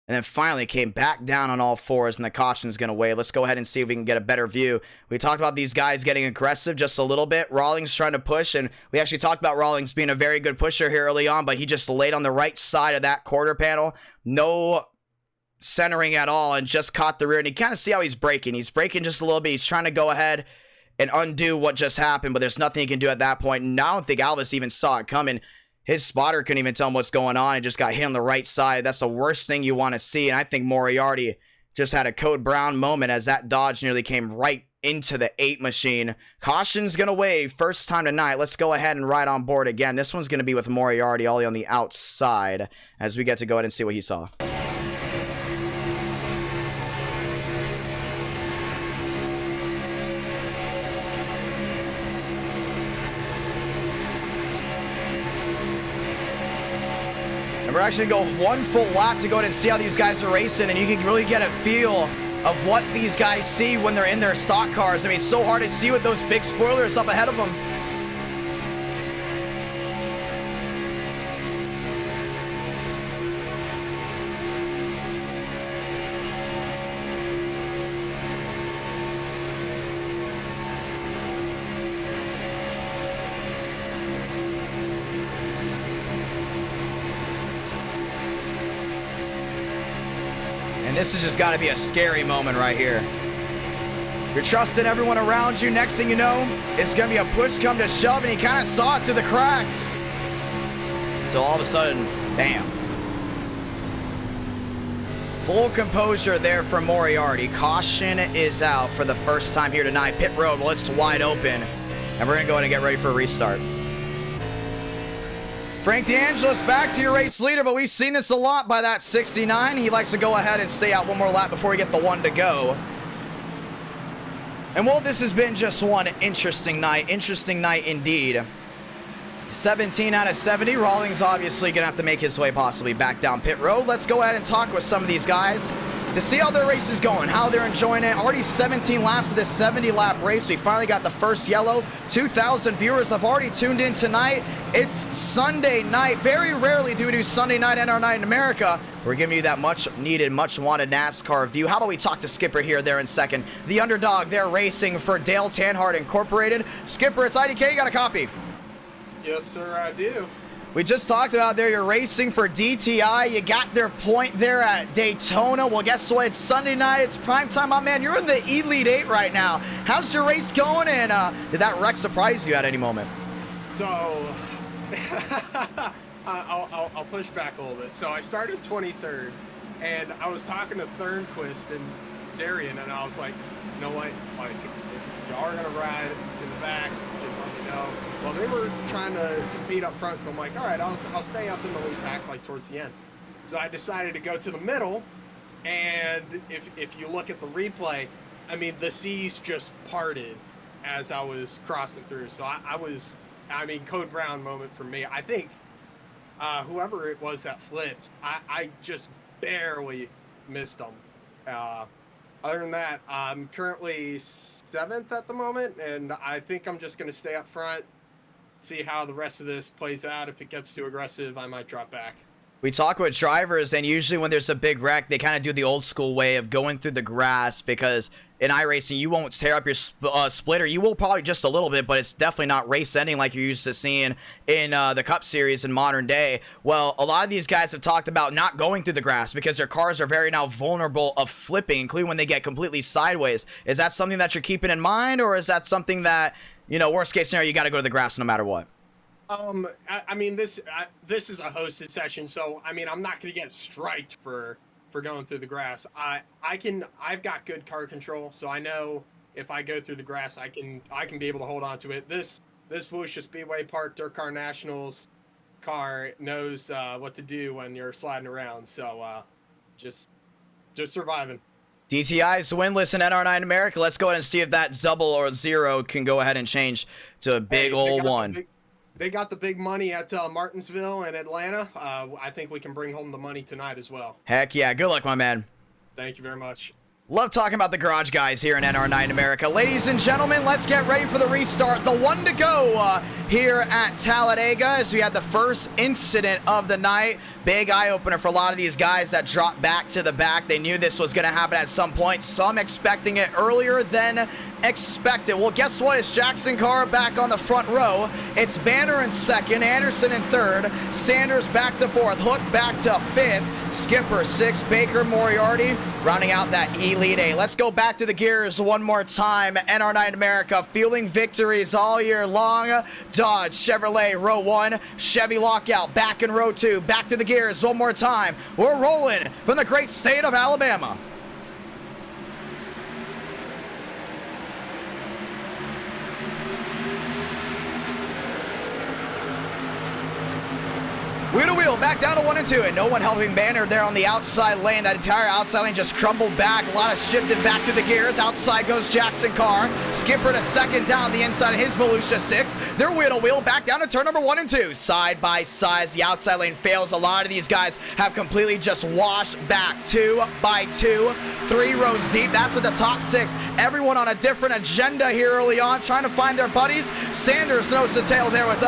And then finally came back down on all fours, and the caution's going to wave. Let's go ahead and see if we can get a better view. We talked about these guys getting aggressive just a little bit. Rawlings trying to push, and we actually talked about Rawlings being a very good pusher here early on, but he just laid on the right side of that quarter panel. No centering at all, and just caught the rear. And you kind of see how he's braking. He's braking just a little bit. He's trying to go ahead and undo what just happened, but there's nothing he can do at that point. And I don't think Alvis even saw it coming. His spotter couldn't even tell him what's going on. He just got hit on the right side. That's the worst thing you want to see. And I think Moriarty just had a Code Brown moment as that Dodge nearly came right into the 8 machine. Caution's going to wave. First time tonight. Let's go ahead and ride on board again. This one's going to be with Moriarty all on the outside as we get to go ahead and see what he saw. And we're actually going to go one full lap to go ahead and see how these guys are racing, and you can really get a feel of what these guys see when they're in their stock cars. I mean, it's so hard to see with those big spoilers up ahead of them. And this has just got to be a scary moment right here. You're trusting everyone around you. Next thing you know, it's going to be a push come to shove, and he kind of saw it through the cracks. So all of a sudden, bam. Full composure there from Moriarty. Caution is out for the first time here tonight. Pit road, well, it's wide open. And we're going to go ahead and get ready for a restart. Frank DeAngelis back to your race leader, but we've seen this a lot by that 69. He likes to go ahead and stay out one more lap before we get the one to go. And well, this has been just one interesting night indeed. 17 out of 70. Rawlings obviously gonna have to make his way possibly back down pit road. Let's go ahead and talk with some of these guys to see how their race is going, how they're enjoying it. Already 17 laps of this 70-lap race. We finally got the first yellow. 2,000 viewers have already tuned in tonight. It's Sunday night. Very rarely do we do Sunday night NR Night in America. We're giving you that much-needed, much-wanted NASCAR view. How about we talk to Skipper here there in second? The underdog, they're racing for Dale Tanhart Incorporated. Skipper, it's IDK. You got a copy? Yes, sir, I do. We just talked about there, you're racing for DTI. You got their point there at Daytona. Well, guess what? It's Sunday night. It's prime time, my man. You're in the Elite 8 right now. How's your race going? And did that wreck surprise you at any moment? No. I'll push back a little bit. So I started 23rd, and I was talking to Thornquist and Darian, and I was like, you know what? Like, if y'all are going to ride in the back, just let me know. Well, they were trying to compete up front, so I'm like, all right, I'll stay up in the lead pack, like, towards the end. So I decided to go to the middle, and if you look at the replay, I mean, the seas just parted as I was crossing through. So I mean, Code Brown moment for me. I think whoever it was that flipped, I just barely missed them. Other than that, I'm currently 7th at the moment, and I think I'm just going to stay up front, see how the rest of this plays out. If it gets too aggressive, I might drop back. We talk with drivers, and usually when there's a big wreck, they kind of do the old school way of going through the grass, because in iRacing, you won't tear up your splitter. You will probably just a little bit, but it's definitely not race ending like you're used to seeing in the Cup Series in modern day. Well, a lot of these guys have talked about not going through the grass because their cars are very now vulnerable of flipping, including when they get completely sideways. Is that something that you're keeping in mind, or is that something that, you know, worst case scenario, you got to go to the grass no matter what? I mean, this is a hosted session, so I mean, I'm not going to get striked for going through the grass. I've got good car control, so I know if I go through the grass, I can be able to hold on to it. This Volusia Speedway Park Dirt Car Nationals car knows what to do when you're sliding around. So just surviving. DTI's winless in NR9 America. Let's go ahead and see if that double or zero can go ahead and change to a big old one. They got the big money at Martinsville and Atlanta. I think we can bring home the money tonight as well. Heck yeah. Good luck, my man. Thank you very much. Love talking about the garage guys here in NR9 America. Ladies and gentlemen, let's get ready for the restart. The one to go. here at Talladega as we had the first incident of the night. Big eye-opener for a lot of these guys that dropped back to the back. They knew this was going to happen at some point. Some expecting it earlier than expected. Well, guess what? It's Jackson Carr back on the front row. It's Banner in second, Anderson in third, Sanders back to fourth, Hook back to fifth, Skipper sixth, Baker, Moriarty rounding out that Elite Eight. Let's go back to the gears one more time. NR9 America fueling victories all year long. Dodge, Chevrolet, row one, Chevy lockout, back in row two, back to the gears one more time. We're rolling from the great state of Alabama. Wheel to wheel, back down to 1 and 2, and no one helping Banner there on the outside lane. That entire outside lane just crumbled back. A lot of shifted back through the gears. Outside goes Jackson Carr. Skipper to second down the inside of his Volusia 6. They're wheel to wheel, back down to turn number 1 and 2. Side by side as the outside lane fails. A lot of these guys have completely just washed back. 2 by 2, 3 rows deep. That's with the top 6. Everyone on a different agenda here early on, trying to find their buddies. Sanders nose to tail there with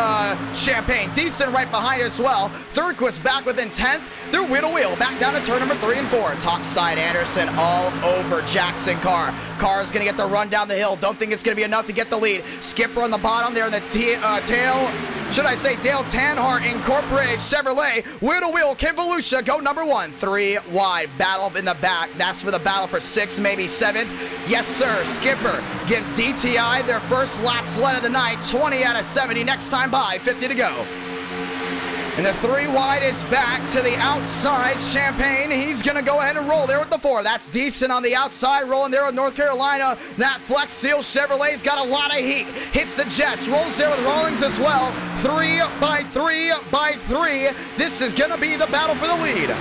Champagne. Decent right behind as well. Third-Quist back within 10th. They're wheel to wheel, back down to turn number 3 and 4. Top side, Anderson all over Jackson Carr. Carr's going to get the run down the hill. Don't think it's going to be enough to get the lead. Skipper on the bottom there in the tail. Should I say Dale Tanhart Incorporated Chevrolet. Wheel to wheel, Kim Volusia go number 1. 3 wide, battle in the back. That's for the battle for 6, maybe 7. Yes, sir. Skipper gives DTI their first lap sled of the night. 20 out of 70. Next time by, 50 to go. And the 3 wide is back to the outside. Champagne, he's going to go ahead and roll there with the 4. That's decent on the outside, rolling there with North Carolina. That Flex Seal Chevrolet's got a lot of heat. Hits the Jets, rolls there with Rawlings as well. 3 by 3 by 3. This is going to be the battle for the lead.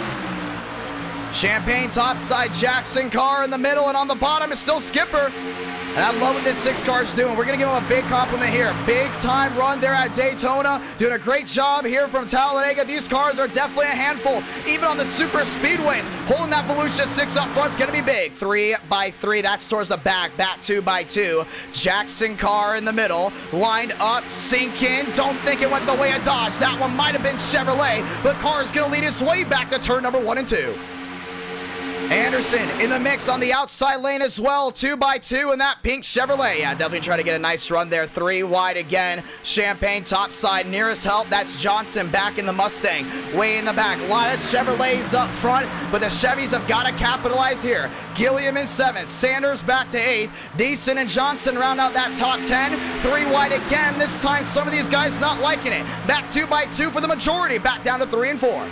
Champagne topside, Jackson Carr in the middle, and on the bottom is still Skipper. And I love what this 6 car's doing. We're going to give him a big compliment here. Big time run there at Daytona. Doing a great job here from Talladega. These cars are definitely a handful, even on the super speedways. Holding that Volusia 6 up front is going to be big. 3 by 3, that's towards the back. Back 2 by 2. Jackson Carr in the middle. Lined up, sink in. Don't think it went the way of Dodge. That one might have been Chevrolet, but Carr is going to lead his way back to turn number 1 and 2. Anderson in the mix on the outside lane as well. 2 by 2 in that pink Chevrolet. Yeah, definitely try to get a nice run there. 3 wide again. Champagne topside, nearest help. That's Johnson back in the Mustang. Way in the back. A lot of Chevrolets up front, but the Chevys have got to capitalize here. Gilliam in 7th. Sanders back to 8th. Deason and Johnson round out that top 10. 3 wide again. This time some of these guys not liking it. Back 2 by 2 for the majority. Back down to 3 and 4.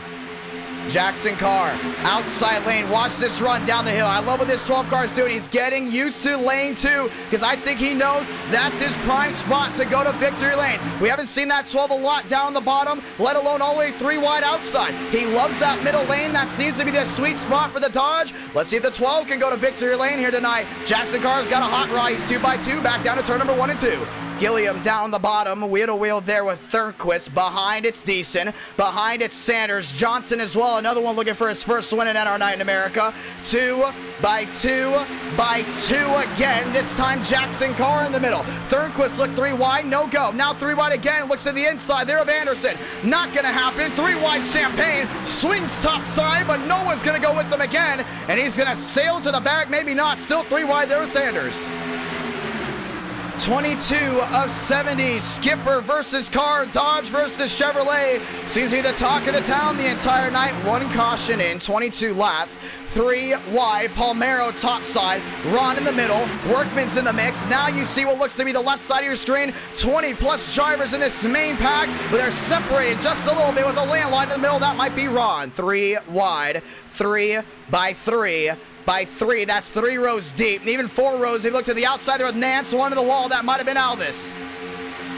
Jackson Carr, outside lane. Watch this run down the hill. I love what this 12 car is doing. He's getting used to lane 2 because I think he knows that's his prime spot to go to victory lane. We haven't seen that 12 a lot down the bottom, let alone all the way 3 wide outside. He loves that middle lane. That seems to be the sweet spot for the Dodge. Let's see if the 12 can go to victory lane here tonight. Jackson Carr's got a hot rod. He's 2 by 2, back down to turn number 1 and 2. Gilliam down the bottom, wheel to wheel there with Thurnquist. Behind it's Deason. Behind it's Sanders. Johnson as well, another one looking for his first win in NR9 in America. 2 by 2 by 2 again. This time Jackson Carr in the middle. Thurnquist look 3 wide, no go. Now 3 wide again, looks to the inside there of Anderson. Not gonna happen. 3 wide Champagne. Swings top side, but no one's gonna go with them again. And he's gonna sail to the back, maybe not. Still 3 wide there with Sanders. 22 of 70, Skipper versus Carr, Dodge versus Chevrolet. Seems to be the talk of the town the entire night. 1 caution in, 22 laps. 3 wide, Palmero topside, Ron in the middle, Workman's in the mix. Now you see what looks to be the left side of your screen. 20 plus drivers in this main pack, but they're separated just a little bit with a landline in the middle. That might be Ron. 3 wide, 3 by 3 by 3. That's 3 rows deep, and even 4 rows. If you look to the outside there with Nance, one to the wall, that might have been Alvis.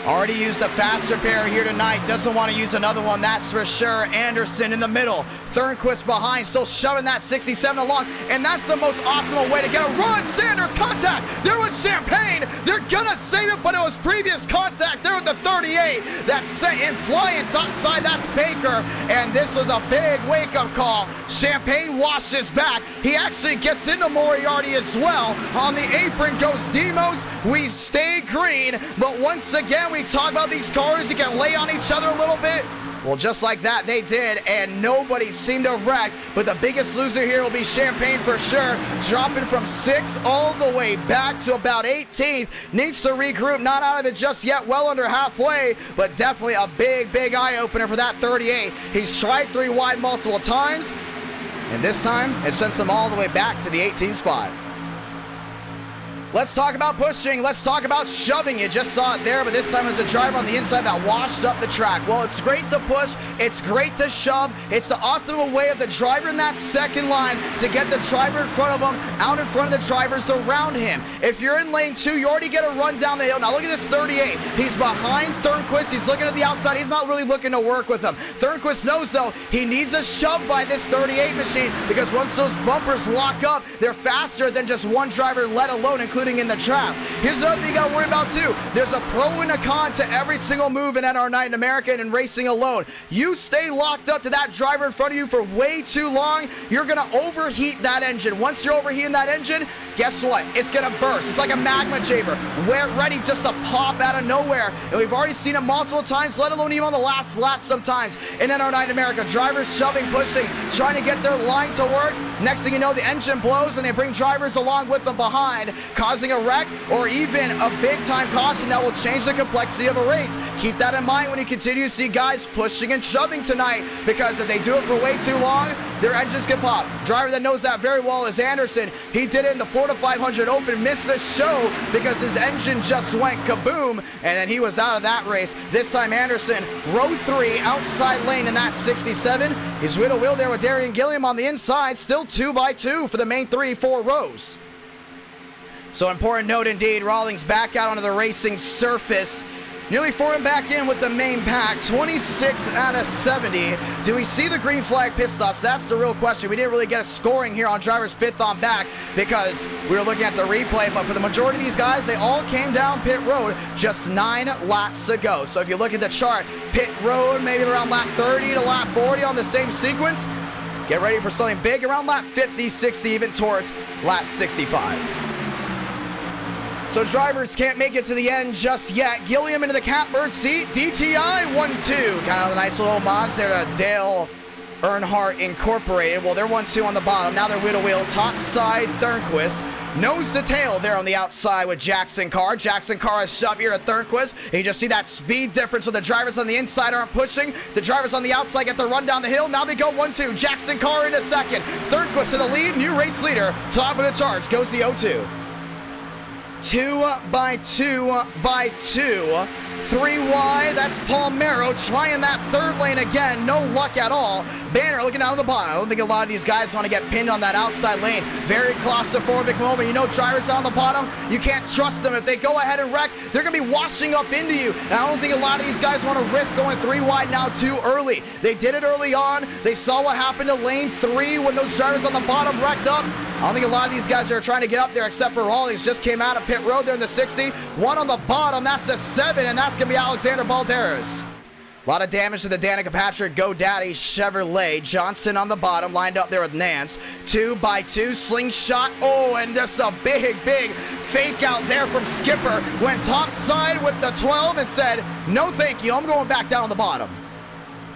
Already used a faster pair here tonight. Doesn't want to use another one, that's for sure. Anderson in the middle. Thurnquist behind, still shoving that 67 along. And that's the most optimal way to get a run. Sanders contact. There was Champagne. They're gonna save it, but it was previous contact there with the 38 that sent in flying topside. That's Baker, and this was a big wake-up call. Champagne washes back. He actually gets into Moriarty as well. On the apron goes Demos. We stay green, but once again, we talk about these cars. You can lay on each other a little bit. Well, just like that, they did, and nobody seemed to wreck. But the biggest loser here will be Champagne for sure, dropping from 6th all the way back to about 18th. Needs to regroup, not out of it just yet, well under halfway, but definitely a big eye-opener for that 38. He's tried 3 wide multiple times, and this time, it sends him all the way back to the 18th spot. Let's talk about pushing. Let's talk about shoving. You just saw it there, but this time it was a driver on the inside that washed up the track. Well, it's great to push. It's great to shove. It's the optimal way of the driver in that second line to get the driver in front of him, out in front of the drivers around him. If you're in lane 2, you already get a run down the hill. Now look at this 38. He's behind Thornquist. He's looking at the outside. He's not really looking to work with him. Thornquist knows, though, he needs a shove by this 38 machine because once those bumpers lock up, they're faster than just one driver, let alone including in the trap. Here's another thing you gotta worry about too. There's a pro and a con to every single move in NR Night in America and in racing alone. You stay locked up to that driver in front of you for way too long, you're gonna overheat that engine. Once you're overheating that engine, guess what? It's gonna burst. It's like a magma chamber. We're ready just to pop out of nowhere. And we've already seen it multiple times, let alone even on the last lap sometimes in NR Night in America. Drivers shoving, pushing, trying to get their line to work. Next thing you know, the engine blows and they bring drivers along with them behind, causing a wreck or even a big-time caution that will change the complexity of a race. Keep that in mind when you continue to see guys pushing and shoving tonight, because if they do it for way too long, their engines can pop. Driver that knows that very well is Anderson. He did it in the Florida 500 Open, missed the show because his engine just went kaboom, and then he was out of that race. This time Anderson, row 3, outside lane in that 67. He's wheel to wheel there with Darian Gilliam on the inside, still 2x2 for the main 3-4 rows. So important note indeed, Rawlings back out onto the racing surface. Nearly forming back in with the main pack, 26 out of 70. Do we see the green flag pit stops? That's the real question. We didn't really get a scoring here on drivers 5th on back because we were looking at the replay, but for the majority of these guys, they all came down pit road just 9 laps ago. So if you look at the chart, pit road maybe around lap 30 to lap 40 on the same sequence. Get ready for something big around lap 50, 60, even towards lap 65. So drivers can't make it to the end just yet. Gilliam into the catbird seat. DTI 1-2. Kind of a nice little homage there to Dale Earnhardt Incorporated. Well, they're 1-2 on the bottom. Now they're wheel to wheel. Top side, Thornquist. Nose to tail there on the outside with Jackson Carr. Jackson Carr is shoved here to Thornquist. And you just see that speed difference. So the drivers on the inside aren't pushing. The drivers on the outside get the run down the hill. Now they go 1-2. Jackson Carr into second. Thornquist in the lead. New race leader. Top of the charts goes the 0-2. 2x2x2. 3 wide, that's Palmero trying that third lane again. No luck at all. Banner looking down the bottom. I don't think a lot of these guys want to get pinned on that outside lane. Very claustrophobic moment. You know, drivers on the bottom, you can't trust them. If they go ahead and wreck, they're going to be washing up into you. And I don't think a lot of these guys want to risk going 3 wide now too early. They did it early on. They saw what happened to lane 3 when those drivers on the bottom wrecked up. I don't think a lot of these guys are trying to get up there except for Rawlings. Just came out of pit road there in the 60. One on the bottom, that's the 7, and that's going to be Alexander Balderas. A lot of damage to the Danica Patrick GoDaddy Chevrolet. Johnson on the bottom, lined up there with Nance. 2x2, slingshot. Oh, and just a big fake out there from Skipper. Went topside with the 12 and said, no thank you, I'm going back down on the bottom.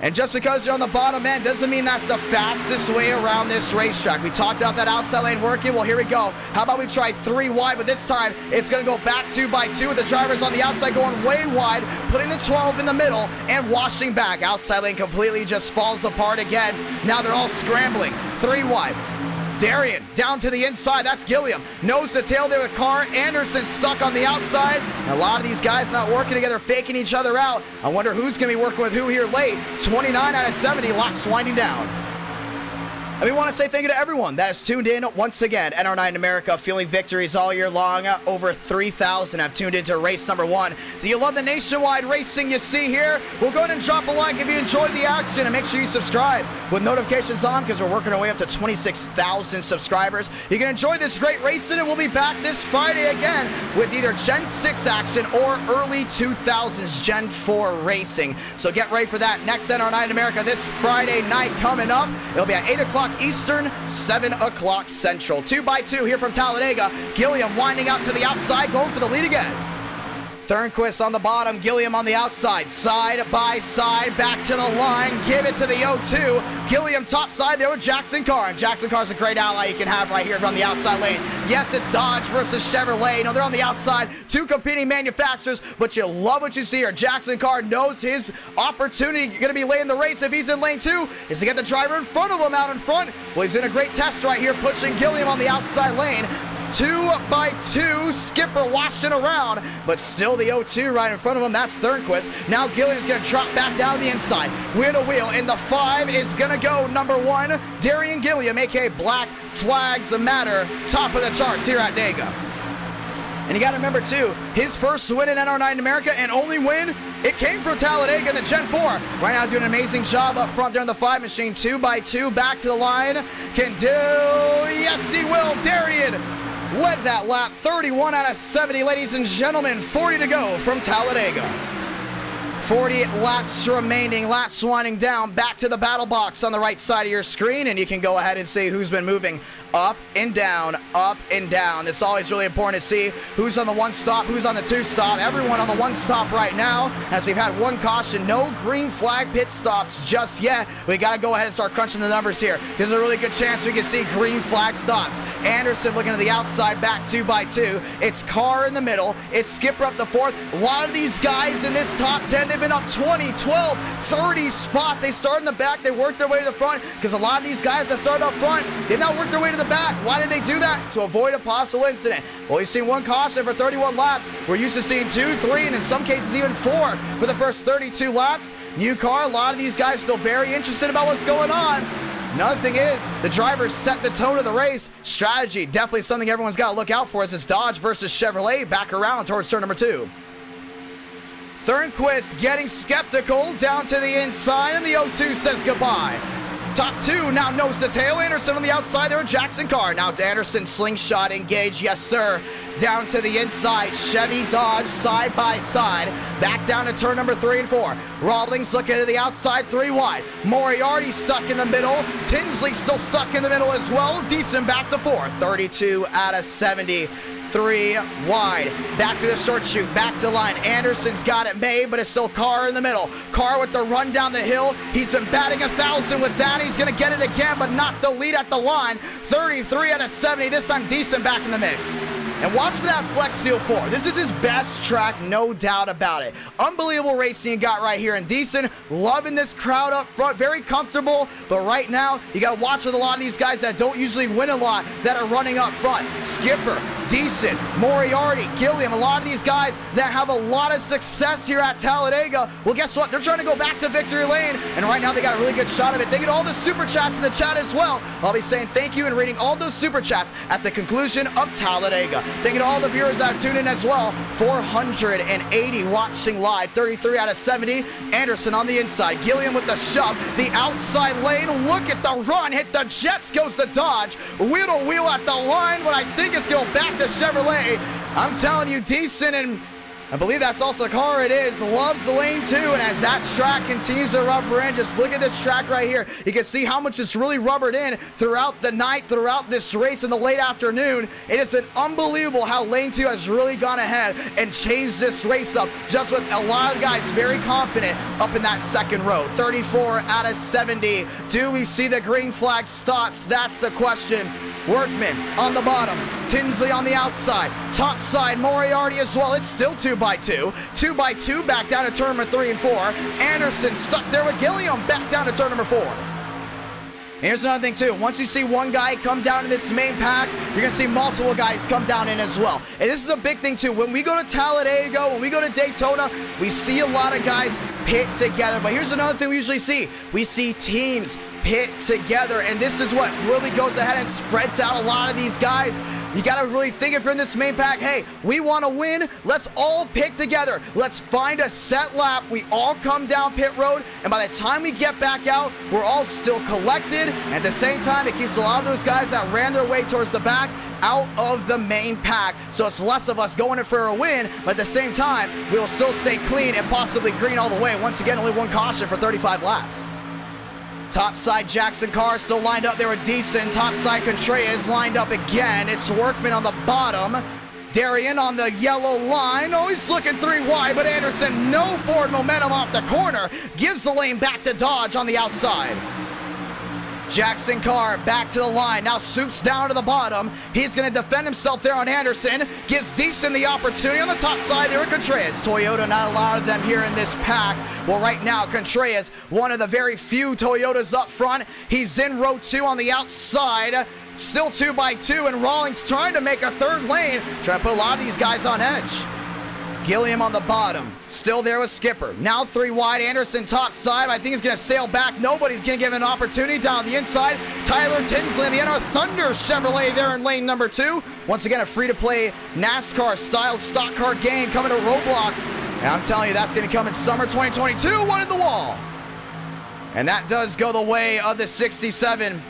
And just because you're on the bottom end doesn't mean that's the fastest way around this racetrack. We talked about that outside lane working. Well, here we go. How about we try 3 wide, but this time it's going to go back 2x2 with the drivers on the outside going way wide, putting the 12 in the middle and washing back. Outside lane completely just falls apart again. Now they're all scrambling. 3 wide. Darian down to the inside. That's Gilliam. Nose to tail there with Carr. Anderson stuck on the outside. And a lot of these guys not working together, faking each other out. I wonder who's going to be working with who here late. 29 out of 70. Laps winding down. And we want to say thank you to everyone that has tuned in once again. NR9 in America, feeling victories all year long. Over 3,000 have tuned into race number 1. Do you love the nationwide racing you see here? Well, go ahead and drop a like if you enjoyed the action, and make sure you subscribe with notifications on, because we're working our way up to 26,000 subscribers. You can enjoy this great racing, and we'll be back this Friday again with either Gen 6 action or early 2000s Gen 4 racing. So get ready for that next NR9 in America this Friday night coming up. It'll be at 8 o'clock Eastern, 7 o'clock Central. 2x2 here from Talladega. Gilliam winding out to the outside, going for the lead again. Thornquist on the bottom, Gilliam on the outside, side by side, back to the line, give it to the 0-2. Gilliam top side there with Jackson Carr, and Jackson Carr's a great ally you can have right here from the outside lane. Yes, it's Dodge versus Chevrolet. No, they're on the outside, two competing manufacturers, but you love what you see here. Jackson Carr knows his opportunity going to be late in the race if he's in lane 2 is to get the driver in front of him out in front. Well, he's in a great test right here, pushing Gilliam on the outside lane. 2x2, Skipper washing around, but still the 0-2 right in front of him. That's Thornquist. Now Gilliam's going to drop back down the inside. Wheel to wheel, and the 5 is going to go number 1, Darian Gilliam, a.k.a. Black Flags Matter, top of the charts here at Daytona. And you got to remember, too, his first win in NR9 in America and only win, it came from Talladega in the Gen 4. Right now doing an amazing job up front there in the 5 machine. 2x2, back to the line. Can do, yes he will, Darian led that lap, 31 out of 70, ladies and gentlemen, 40 to go from Talladega. 40 laps remaining, laps winding down, back to the battle box on the right side of your screen, and you can go ahead and see who's been moving up and down, up and down. It's always really important to see who's on the 1 stop, who's on the 2 stop. Everyone on the 1 stop right now, as we've had 1 caution, no green flag pit stops just yet. We got to go ahead and start crunching the numbers here. There's a really good chance we can see green flag stops. Anderson looking to the outside, back 2x2. It's Carr in the middle. It's Skipper up the 4th. A lot of these guys in this top 10, they've been up 20, 12, 30 spots. They start in the back, they work their way to the front, because a lot of these guys that started up front, they've now worked their way to the back. Why did they do that? To avoid a possible incident. Well, we've seen 1 caution for 31 laps. We're used to seeing 2, 3, and in some cases even 4 for the first 32 laps. New car, a lot of these guys still very interested about what's going on. Another thing is, the drivers set the tone of the race. Strategy, definitely something everyone's got to look out for as it's Dodge versus Chevrolet back around towards turn number 2. Thornquist getting skeptical down to the inside, and the 0-2 says goodbye. Top 2 now nose to tail. Anderson on the outside there with Jackson Carr. Now Anderson slingshot engaged, yes sir. Down to the inside, Chevy Dodge side by side. Back down to turn number 3 and 4. Rawlings looking to the outside, 3 wide. Moriarty stuck in the middle. Tinsley still stuck in the middle as well. Decent back to 4. 32 out of 70. 3 wide. Back to the short shoot, back to the line. Anderson's got it made, but it's still Carr in the middle. Carr with the run down the hill. He's been batting 1,000 with that. He's going to get it again, but not the lead at the line. 33 out of 70. This time Decent back in the mix. And watch for that Flex Seal 4. This is his best track, no doubt about it. Unbelievable racing you got right here. And Decent, loving this crowd up front. Very comfortable. But right now, you got to watch with a lot of these guys that don't usually win a lot that are running up front. Skipper, Decent, Moriarty, Gilliam, a lot of these guys that have a lot of success here at Talladega. Well, guess what? They're trying to go back to victory lane. And right now, they got a really good shot of it. They get all the super chats in the chat as well. I'll be saying thank you and reading all those super chats at the conclusion of Talladega. Thank you to all the viewers that have tuned in as well. 480 watching live, 33 out of 70. Anderson on the inside, Gilliam with the shove, the outside lane. Look at the run, hit the jets, goes to Dodge. Wheel to wheel at the line, but I think it's going back to Chevrolet. I'm telling you, Decent, and I believe that's also Carr. It is. Loves lane 2, and as that track continues to rubber in, just look at this track right here. You can see how much it's really rubbered in throughout the night, throughout this race in the late afternoon. It has been unbelievable how lane 2 has really gone ahead and changed this race up, just with a lot of guys very confident up in that second row. 34 out of 70. Do we see the green flag stops? That's the question. Workman on the bottom, Tinsley on the outside, top side, Moriarty as well. It's still 2x2. 2x2 back down to turn number 3 and 4. Anderson stuck there with Gilliam back down to turn number 4. And here's another thing too. Once you see one guy come down in this main pack, you're going to see multiple guys come down in as well. And this is a big thing too. When we go to Talladega, when we go to Daytona, we see a lot of guys pit together. But here's another thing we usually see. We see teams pit together. And this is what really goes ahead and spreads out a lot of these guys. You got to really think if you're in this main pack, hey, we want to win. Let's all pit together. Let's find a set lap. We all come down pit road. And by the time we get back out, we're all still collected. And at the same time, it keeps a lot of those guys that ran their way towards the back out of the main pack. So it's less of us going in for a win. But at the same time, we will still stay clean and possibly green all the way. Once again, only one caution for 35 laps. Top side Jackson Carr still lined up there with Deason. Top side Contreras lined up again. It's Workman on the bottom. Darian on the yellow line. Oh, he's looking 3 wide, but Anderson, no forward momentum off the corner. Gives the lane back to Dodge on the outside. Jackson Carr back to the line. Now Suits down to the bottom. He's going to defend himself there on Anderson. Gives Deason the opportunity on the top side there with Contreras. Toyota, not a lot of them here in this pack. Well, right now, Contreras, one of the very few Toyotas up front. He's in row 2 on the outside. Still 2 by 2, and Rawlings trying to make a third lane. Trying to put a lot of these guys on edge. Gilliam on the bottom, still there with Skipper. Now 3 wide, Anderson top side. I think he's going to sail back. Nobody's going to give an opportunity down the inside. Tyler Tinsley in the NR Thunder Chevrolet there in lane number 2. Once again, a free-to-play NASCAR-style stock car game coming to Roblox. And I'm telling you, that's going to be coming summer 2022. One in the wall. And that does go the way of the 67.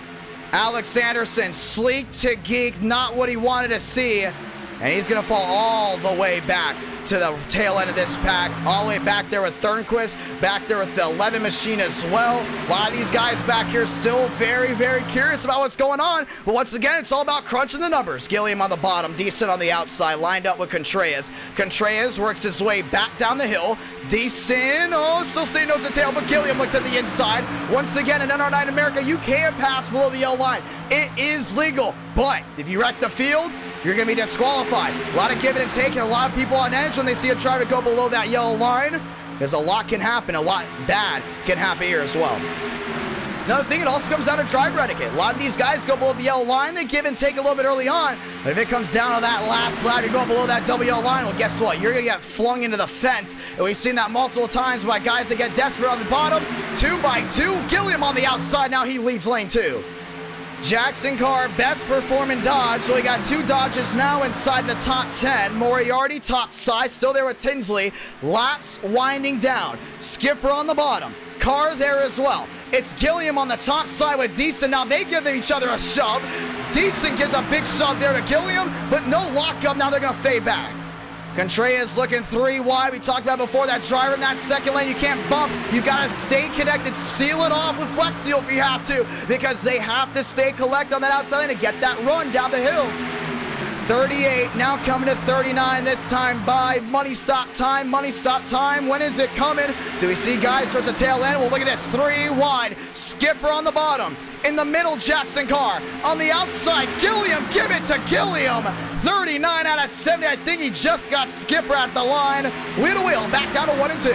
Alex Anderson, sleek to geek, not what he wanted to see. And he's going to fall all the way back to the tail end of this pack. All the way back there with Thornquist, back there with the 11 machine as well. A lot of these guys back here still very, very curious about what's going on. But once again, it's all about crunching the numbers. Gilliam on the bottom, Decent on the outside, lined up with Contreras. Contreras works his way back down the hill. Decent, oh, still staying nose to tail, but Gilliam looked at the inside. Once again, in NR9 America, you can pass below the yellow line. It is legal, but if you wreck the field, you're going to be disqualified. A lot of giving and taking, a lot of people on edge when they see a driver go below that yellow line, because a lot can happen, a lot bad can happen here as well. Another thing, it also comes down to driver etiquette. A lot of these guys go below the yellow line, they give and take a little bit early on, but if it comes down to that last lap, you're going below that double yellow line, well, guess what? You're going to get flung into the fence, and we've seen that multiple times by guys that get desperate on the bottom. 2 by 2, Gilliam on the outside, now he leads lane 2. Jackson Carr, best performing Dodge. So we got 2 Dodges now inside the top 10. Moriarty top side, still there with Tinsley. Laps winding down. Skipper on the bottom. Carr there as well. It's Gilliam on the top side with Deason. Now they give each other a shove. Deason gives a big shove there to Gilliam, but no lockup. Now they're going to fade back. Contreras looking 3 wide. We talked about before, that driver in that second lane, you can't bump. You got to stay connected. Seal it off with Flex Seal if you have to, because they have to stay collect on that outside lane to get that run down the hill. 38, now coming to 39 this time by Money Stop Time. Money Stop Time, when is it coming? Do we see guys towards the tail end? Well, look at this, 3 wide. Skipper on the bottom. In the middle, Jackson Carr. On the outside, Gilliam, give it to Gilliam. 39 out of 70. I think he just got Skipper at the line. Wheel to wheel, back down to 1 and 2.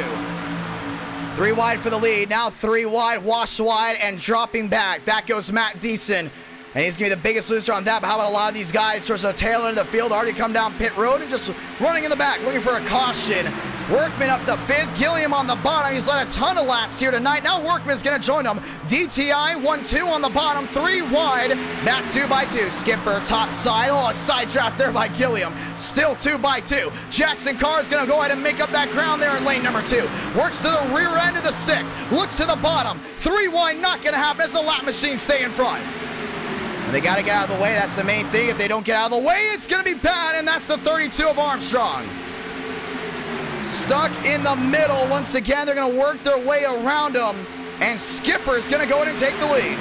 3 wide for the lead. Now 3 wide, wash wide, and dropping back. Back goes Matt Deason. And he's going to be the biggest loser on that. But how about a lot of these guys towards the tail end of the field already come down pit road and just running in the back, looking for a caution. Workman up to 5th. Gilliam on the bottom. He's led a ton of laps here tonight. Now Workman's going to join him. DTI 1-2 on the bottom. 3 wide. Back 2 by 2. Skipper top side. Oh, a side draft there by Gilliam. Still 2 by 2. Jackson Carr is going to go ahead and make up that ground there in lane number 2. Works to the rear end of the 6. Looks to the bottom. 3 wide. Not going to happen as the lap machine stay in front. And they got to get out of the way. That's the main thing. If they don't get out of the way, it's going to be bad. And that's the 32 of Armstrong. Stuck in the middle. Once again, they're going to work their way around them. And Skipper's going to go in and take the lead.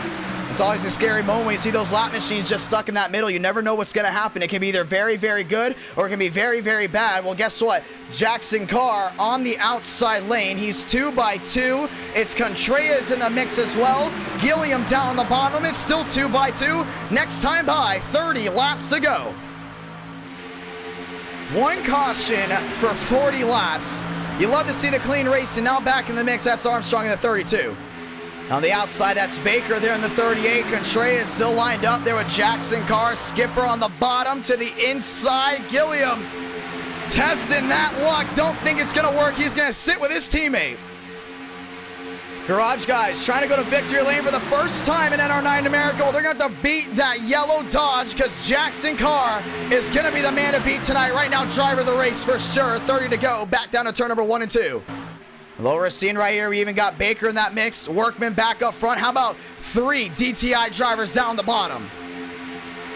It's always a scary moment when you see those lap machines just stuck in that middle. You never know what's going to happen. It can be either very, very good or it can be very, very bad. Well, guess what? Jackson Carr on the outside lane. He's 2 by 2. It's Contreras in the mix as well. Gilliam down on the bottom. It's still 2 by 2. Next time by, 30 laps to go. 1 caution for 40 laps. You love to see the clean race, and now back in the mix, that's Armstrong in the 32. On the outside, that's Baker there in the 38. Contreras still lined up there with Jackson Carr. Skipper on the bottom to the inside. Gilliam testing that luck. Don't think it's going to work. He's going to sit with his teammate. Garage guys trying to go to victory lane for the first time in NR9 America. Well, they're going to have to beat that yellow Dodge because Jackson Carr is going to be the man to beat tonight. Right now, driver of the race for sure. 30 to go. Back down to turn number 1 and 2. Lower scene right here. We even got Baker in that mix. Workman back up front. How about 3 DTI drivers down the bottom?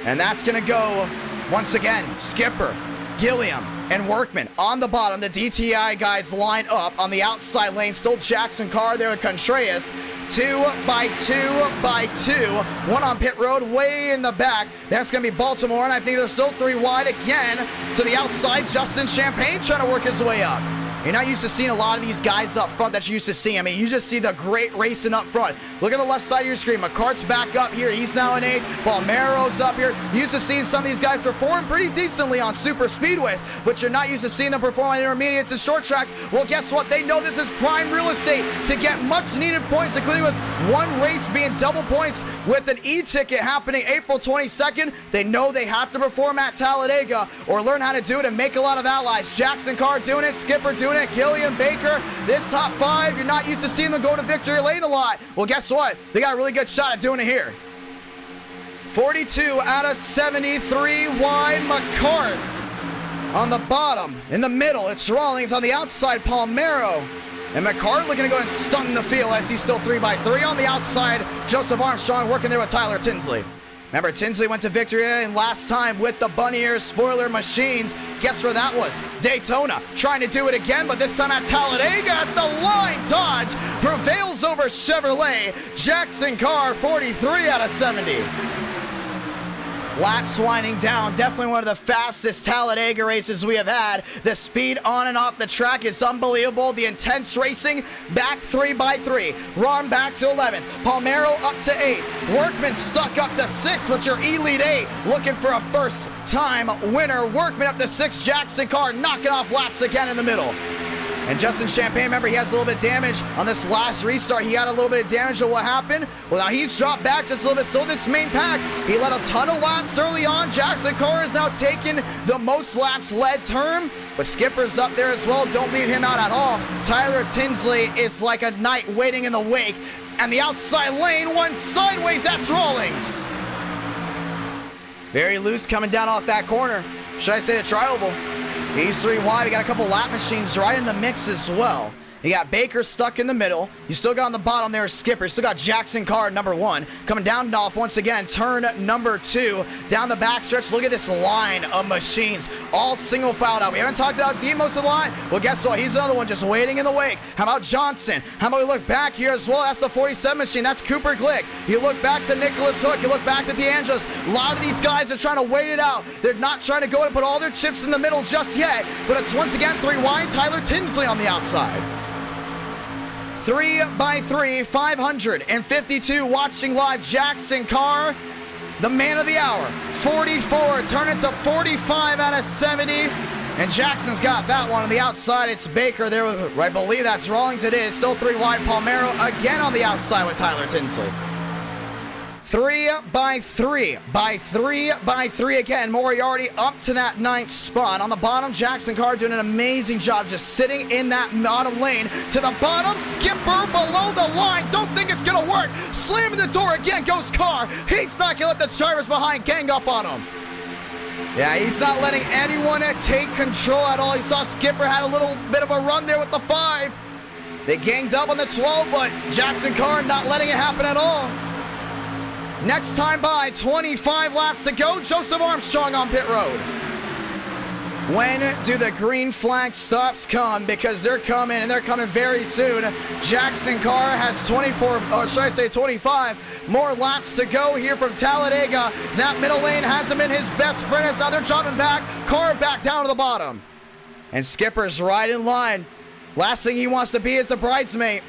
And that's going to go once again. Skipper, Gilliam, and Workman on the bottom. The DTI guys line up on the outside lane. Still Jackson Carr there with Contreras. 2 by 2 by 2. One on pit road way in the back. That's going to be Baltimore, and I think they're still 3 wide again. To the outside, Justin Champagne trying to work his way up. You're not used to seeing a lot of these guys up front that you used to see. I mean, you just see the great racing up front. Look at the left side of your screen. McCart's back up here. He's now in 8th. Palmero's up here. You used to seeing some of these guys perform pretty decently on super speedways, but you're not used to seeing them perform on intermediates and short tracks. Well, guess what? They know this is prime real estate to get much needed points, including with one race being double points with an e-ticket happening April 22nd. They know they have to perform at Talladega or learn how to do it and make a lot of allies. Jackson Carr doing it. Skipper doing it. Gilliam, Baker, this top 5, you're not used to seeing them go to victory lane a lot. Well, guess what? They got a really good shot at doing it here. 42 out of 73 wide. McCart on the bottom. In the middle, it's Rawlings. On the outside, Palmero. And McCart looking to go and stun the field as he's still 3 by 3. On the outside, Joseph Armstrong working there with Tyler Tinsley. Remember, Tinsley went to victory lane last time with the Bunny Ear spoiler machines. Guess where that was? Daytona. Trying to do it again, but this time at Talladega at the line. Dodge prevails over Chevrolet. Jackson Carr, 43 out of 70. Laps winding down. Definitely one of the fastest Talladega races we have had. The speed on and off the track is unbelievable. The intense racing back 3 by 3. Ron back to 11th. Palmero up to 8th. Workman stuck up to 6th, but your Elite 8 looking for a first time winner. Workman up to 6th. Jackson Carr knocking off laps again in the middle. And Justin Champagne, remember, he has a little bit of damage on this last restart. He had a little bit of damage. What happened? Well, now he's dropped back just a little bit. So this main pack, he led a ton of laps early on. Jackson Carr is now taking the most laps led term. But Skipper's up there as well. Don't leave him out at all. Tyler Tinsley is like a knight waiting in the wake. And the outside lane went sideways. That's Rawlings. Very loose coming down off that corner. Should I say the tri-oval? He's 3 wide. We got a couple lap machines right in the mix as well. You got Baker stuck in the middle. You still got on the bottom there Skipper. You still got Jackson Carr, number 1. Coming down off once again, turn number 2. Down the backstretch, look at this line of machines. All single filed out. We haven't talked about Demos a lot. Well, guess what? He's another one just waiting in the wake. How about Johnson? How about we look back here as well? That's the 47 machine. That's Cooper Glick. You look back to Nicholas Hook. You look back to DeAngelis. A lot of these guys are trying to wait it out. They're not trying to go and put all their chips in the middle just yet. But it's once again 3 wide. Tyler Tinsley on the outside. 3 by 3, 552 watching live. Jackson Carr, the man of the hour. 44, turn it to 45 out of 70. And Jackson's got that one on the outside. It's Baker there with, I believe that's Rawlings. It is. Still 3 wide. Palmero again on the outside with Tyler Tinsley. 3 by 3 by 3 by 3 again. Moriarty up to that 9th spot. On the bottom, Jackson Carr doing an amazing job just sitting in that bottom lane. To the bottom, Skipper below the line. Don't think it's going to work. Slamming the door again goes Carr. He's not going to let the drivers behind gang up on him. Yeah, he's not letting anyone take control at all. You saw Skipper had a little bit of a run there with the 5. They ganged up on the 12, but Jackson Carr not letting it happen at all. Next time by, 25 laps to go. Joseph Armstrong on pit road. When do the green flag stops come? Because they're coming, and they're coming very soon. Jackson Carr has 24, or should I say 25, more laps to go here from Talladega. That middle lane hasn't been his best friend. As now they're dropping back. Carr back down to the bottom. And Skipper's right in line. Last thing he wants to be is a bridesmaid.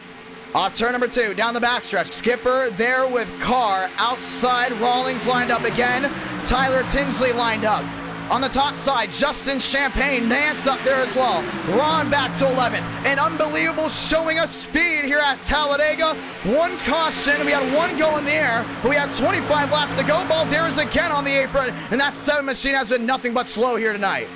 Off turn number 2, down the backstretch. Skipper there with Carr. Outside, Rawlings lined up again. Tyler Tinsley lined up. On the top side, Justin Champagne, Nance up there as well. Ron back to 11th. An unbelievable showing of speed here at Talladega. One caution, we had one go in the air, but we have 25 laps to go. Balderas again on the apron, and that 7 machine has been nothing but slow here tonight.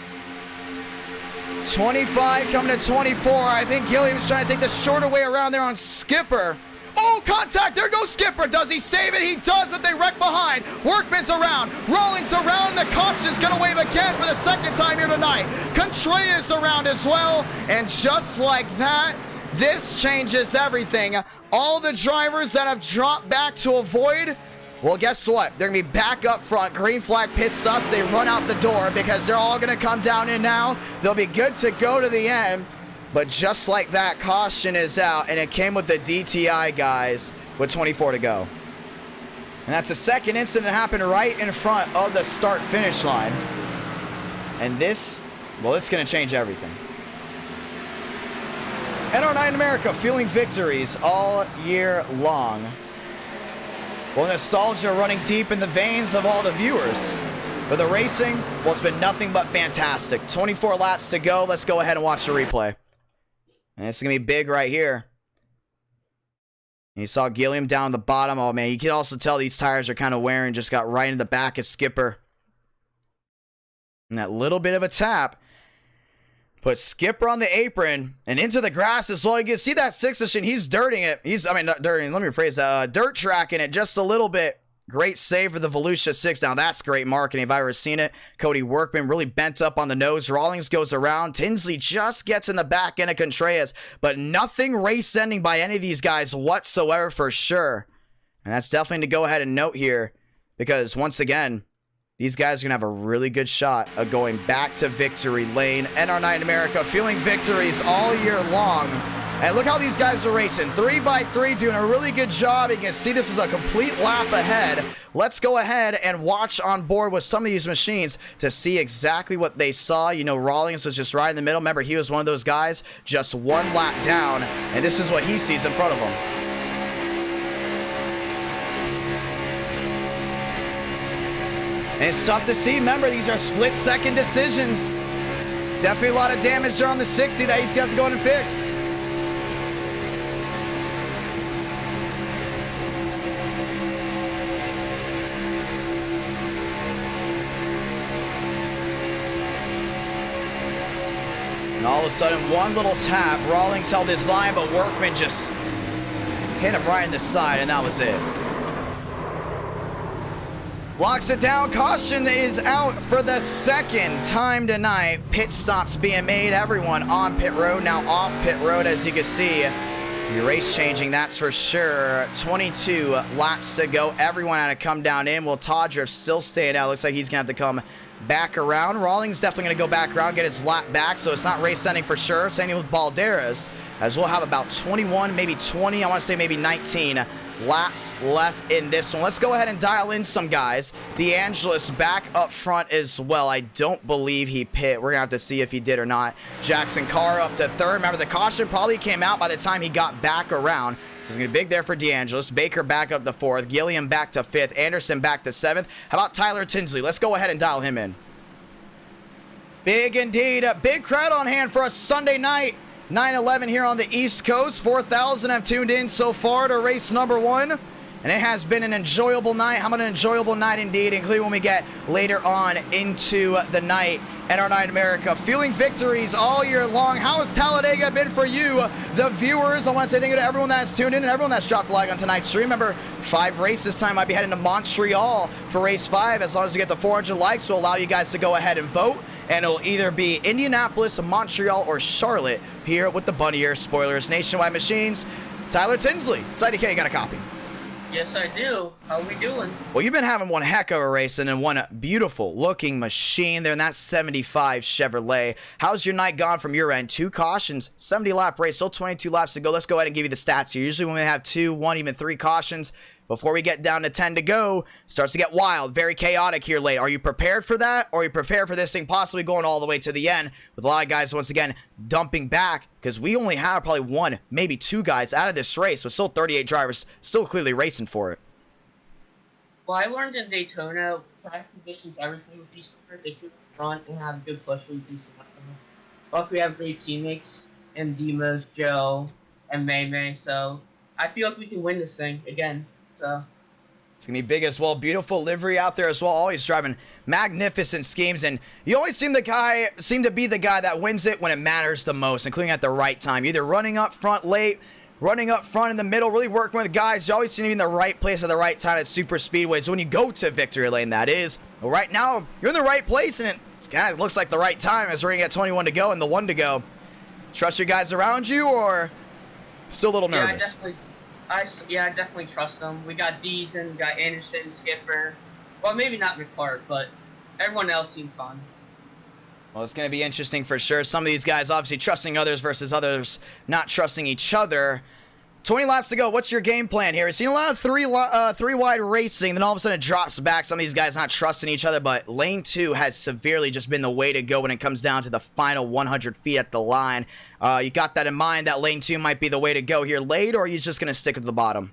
25 coming to 24. I think Gilliam's trying to take the shorter way around there on Skipper. Oh, contact! There goes Skipper. Does he save it? He does, but they wreck behind. Workman's around. Rawlings around. The caution's going to wave again for the second time here tonight. Contreras around as well. And just like that, this changes everything. All the drivers that have dropped back to avoid, well, guess what? They're going to be back up front. Green flag pit stops. They run out the door because they're all going to come down in now. They'll be good to go to the end. But just like that, caution is out, and it came with the DTI, guys, with 24 to go. And that's the second incident that happened right in front of the start-finish line. And this, well, it's going to change everything. NR9 America feeling victories all year long. Well, nostalgia running deep in the veins of all the viewers. For the racing, well, it's been nothing but fantastic. 24 laps to go. Let's go ahead and watch the replay. And it's going to be big right here. And you saw Gilliam down the bottom. Oh, man, you can also tell these tires are kind of wearing. Just got right in the back of Skipper. And that little bit of a tap put Skipper on the apron and into the grass as well. You can see that 6 machine. He's dirting it. Not dirting. Let me rephrase that. Dirt tracking it just a little bit. Great save for the Volusia 6. Now, that's great marketing if I've ever seen it. Cody Workman really bent up on the nose. Rawlings goes around. Tinsley just gets in the back end of Contreras. But nothing race-ending by any of these guys whatsoever for sure. And that's definitely to go ahead and note here. Because, once again, these guys are going to have a really good shot of going back to victory lane. NR9 America feeling victories all year long. And look how these guys are racing. 3x3 doing a really good job. You can see this is a complete lap ahead. Let's go ahead and watch on board with some of these machines to see exactly what they saw. You know, Rawlings was just right in the middle. Remember, he was one of those guys just one lap down. And this is what he sees in front of him. And it's tough to see. Remember, these are split-second decisions. Definitely a lot of damage there on the 60 that he's going to have to go in and fix. And all of a sudden, one little tap. Rawlings held his line, but Workman just hit him right in the side, and that was it. Locks it down. Caution is out for the second time tonight. Pit stops being made. Everyone on pit road, now off pit road, as you can see. Your race changing, that's for sure. 22 laps to go. Everyone had to come down in. Well, Todriff still staying out. Looks like he's going to have to come back around. Rawlings definitely going to go back around, get his lap back, so it's not race ending for sure. Same thing with Balderas, as we'll have about 21, maybe 20, I want to say maybe 19 laps left in this one. Let's go ahead and dial in some guys. DeAngelis back up front as well. I don't believe he pit. We're going to have to see if he did or not. Jackson Carr up to third. Remember, the caution probably came out by the time he got back around. So it's going to be big there for DeAngelis. Baker back up to fourth. Gilliam back to fifth. Anderson back to seventh. How about Tyler Tinsley? Let's go ahead and dial him in. Big indeed. A big crowd on hand for a Sunday night. 9/11 here on the East Coast. 4,000 have tuned in so far to race number 1. And it has been an enjoyable night. How about an enjoyable night indeed, including when we get later on into the night. NR9 America feeling victories all year long. How has Talladega been for you, the viewers? I want to say thank you to everyone that's tuned in and everyone that's dropped a like on tonight's stream. Remember, 5 races this time. I'll be heading to Montreal for race 5. As long as we get to 400 likes, we'll allow you guys to go ahead and vote. And it'll either be Indianapolis, Montreal, or Charlotte here with the Bunny Ear Spoilers Nationwide Machines. Tyler Tinsley, Idk, you got a copy? Yes, I do. How we doing? Well, you've been having one heck of a race and one beautiful looking machine there in that 75 Chevrolet. How's your night gone from your end? 2 cautions, 70 lap race, still 22 laps to go. Let's go ahead and give you the stats here. Usually when we have 2, 1, even 3 cautions, before we get down to 10 to go, starts to get wild, very chaotic here late. Are you prepared for that? Or are you prepared for this thing possibly going all the way to the end with a lot of guys, once again, dumping back? Because we only have probably 1, maybe 2 guys out of this race with still 38 drivers still clearly racing for it. Well, I learned in Daytona, track conditions, everything with these cars, they should run and have a good push with these. Plus, we have great teammates in Dimas, Joe, and May, so I feel like we can win this thing again. So. It's going to be big as well. Beautiful livery out there as well. Always driving magnificent schemes. And you always seem to be the guy that wins it when it matters the most, including at the right time. Either running up front late, running up front in the middle, really working with guys. You always seem to be in the right place at the right time at super speedways. So when you go to victory lane, that is. Well, right now, you're in the right place, and it kind of looks like the right time as we're going to get 21 to go and the 1 to go. Trust your guys around you, or still a little nervous? I definitely trust them. We got Deason, we got Anderson, Skipper. Well, maybe not McCart, but everyone else seems fun. Well, it's going to be interesting for sure. Some of these guys obviously trusting others versus others not trusting each other. 20 laps to go. What's your game plan here? We've seen a lot of three wide racing, then all of a sudden it drops back. Some of these guys not trusting each other, but lane 2 has severely just been the way to go when it comes down to the final 100 feet at the line. You got that in mind, that lane 2 might be the way to go here late, or are you just going to stick to the bottom?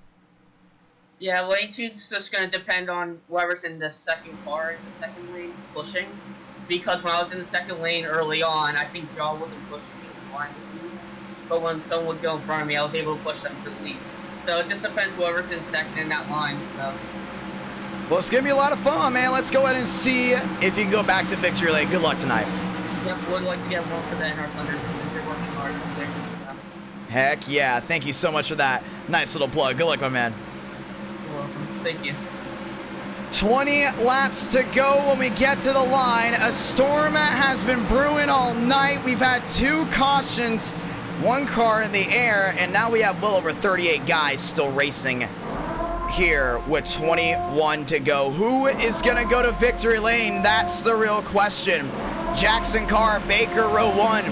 Yeah, lane 2's just going to depend on whoever's in the second car in the second lane pushing. Because when I was in the second lane early on, I think Jaw wasn't pushing me in the line. But when someone would go in front of me, I was able to push them to the lead. So it just depends whoever's in second in that line. So. Well, it's going to be a lot of fun, man. Let's go ahead and see if you can go back to victory lane. Good luck tonight. Yep, would like to get one for that in our Thunder. They're working hard there. Heck yeah. Thank you so much for that. Nice little plug. Good luck, my man. You're welcome. Thank you. 20 laps to go when we get to the line. A storm has been brewing all night. We've had 2 cautions, 1 car in the air, and now we have well over 38 guys still racing here with 21 to go. Who is going to go to victory lane? That's the real question. Jackson Carr, Baker, row 1.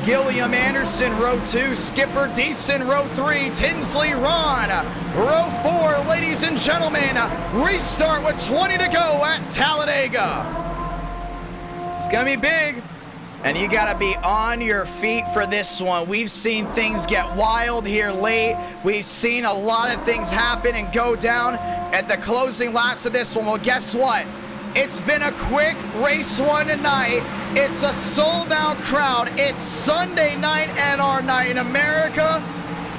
Gilliam Anderson, row 2. Skipper Deason, row 3. Tinsley Ron, row 4. Ladies and gentlemen, restart with 20 to go at Talladega. It's going to be big, and you got to be on your feet for this one. We've seen things get wild here late. We've seen a lot of things happen and go down at the closing laps of this one. Well, guess what? It's been a quick race one tonight. It's a sold-out crowd. It's Sunday night and our night in America,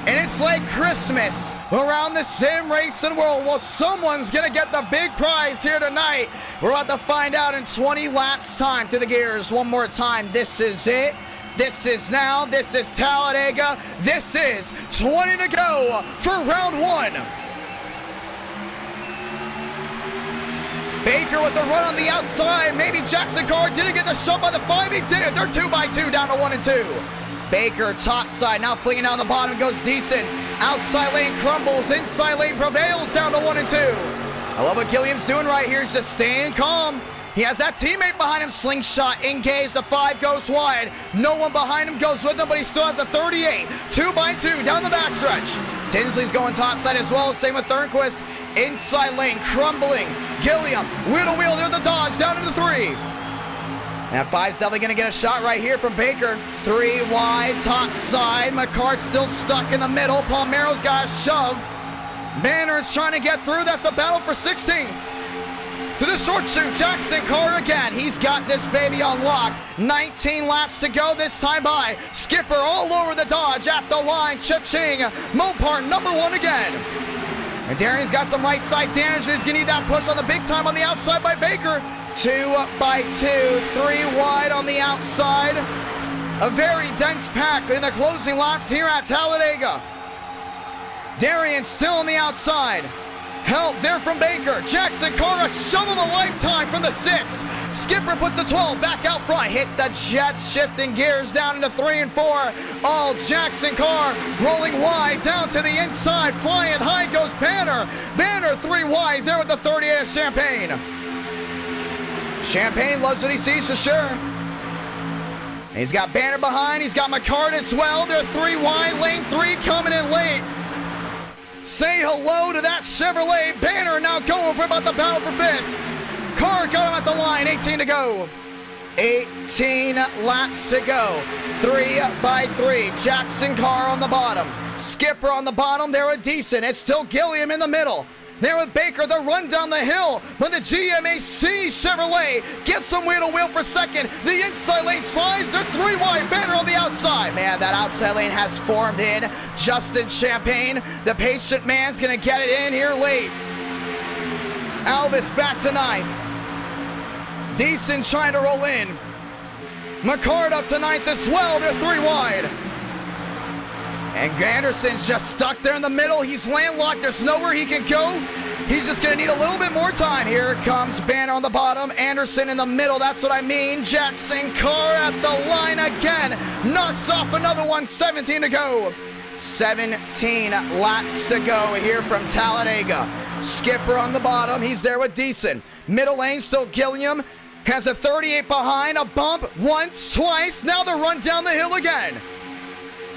and it's like Christmas around the sim racing world. Well, someone's gonna get the big prize here tonight. We're about to find out in 20 laps time. To the gears one more time. This is it. This is now. This is Talladega. This is 20 to go for round 1. Baker with a run on the outside. Maybe Jackson Carr didn't get the shove by the 5. He did it. They're 2 by 2 down to 1 and 2. Baker top side. Now flinging down the bottom goes Deason. Outside lane crumbles. Inside lane prevails down to 1 and 2. I love what Gilliam's doing right here. He's just staying calm. He has that teammate behind him. Slingshot engaged. The 5 goes wide. No one behind him goes with him, but he still has a 38. 2 by 2 down the backstretch. Tinsley's going topside as well. Same with Thornquist. Inside lane crumbling. Gilliam, wheel to wheel, they're the Dodge, down into 3. And 5's definitely going to get a shot right here from Baker. 3 wide, top side. McCart's still stuck in the middle. Palmero's got a shove. Banner's trying to get through. That's the battle for 16th. To the short shoot, Jackson Carr again. He's got this baby on lock. 19 laps to go this time by. Skipper all over the Dodge at the line. Cha-ching. Mopar number 1 again. And Darian's got some right side damage. He's going to need that push on the big time on the outside by Baker. 2 by 2, 3 wide on the outside. A very dense pack in the closing laps here at Talladega. Darian still on the outside. Help there from Baker. Jackson Carr, a shove of a lifetime from the 6. Skipper puts the 12 back out front. Hit the jets, shifting gears down into 3 and 4. All Jackson Carr rolling wide down to the inside. Flying high goes Banner. Banner 3 wide there with the 38 of Champagne. Champagne loves what he sees for sure. He's got Banner behind. He's got McCart as well. They're 3 wide. Lane 3 coming in late. Say hello to that Chevrolet. Banner now going for about the battle for 5th. Carr got him at the line. 18 to go. 18 laps to go. 3 by 3. Jackson Carr on the bottom. Skipper on the bottom. They're a decent. It's still Gilliam in the middle. there with Baker, the run down the hill, but the GMAC Chevrolet gets some wheel to wheel for second. The inside lane slides to 3 wide, Banner on the outside. Man, that outside lane has formed in. Justin Champagne, the patient man's gonna get it in here late. Alvis back to 9th. Deason trying to roll in. McCard up to 9th as well, they're 3 wide. And Anderson's just stuck there in the middle. He's landlocked. There's nowhere he can go. He's just going to need a little bit more time. Here comes Banner on the bottom. Anderson in the middle. That's what I mean. Jackson Carr at the line again. Knocks off another one. 17 to go. 17 laps to go here from Talladega. Skipper on the bottom. He's there with Deason. Middle lane still Gilliam. Has a 38 behind. A bump once, twice. Now the run down the hill again.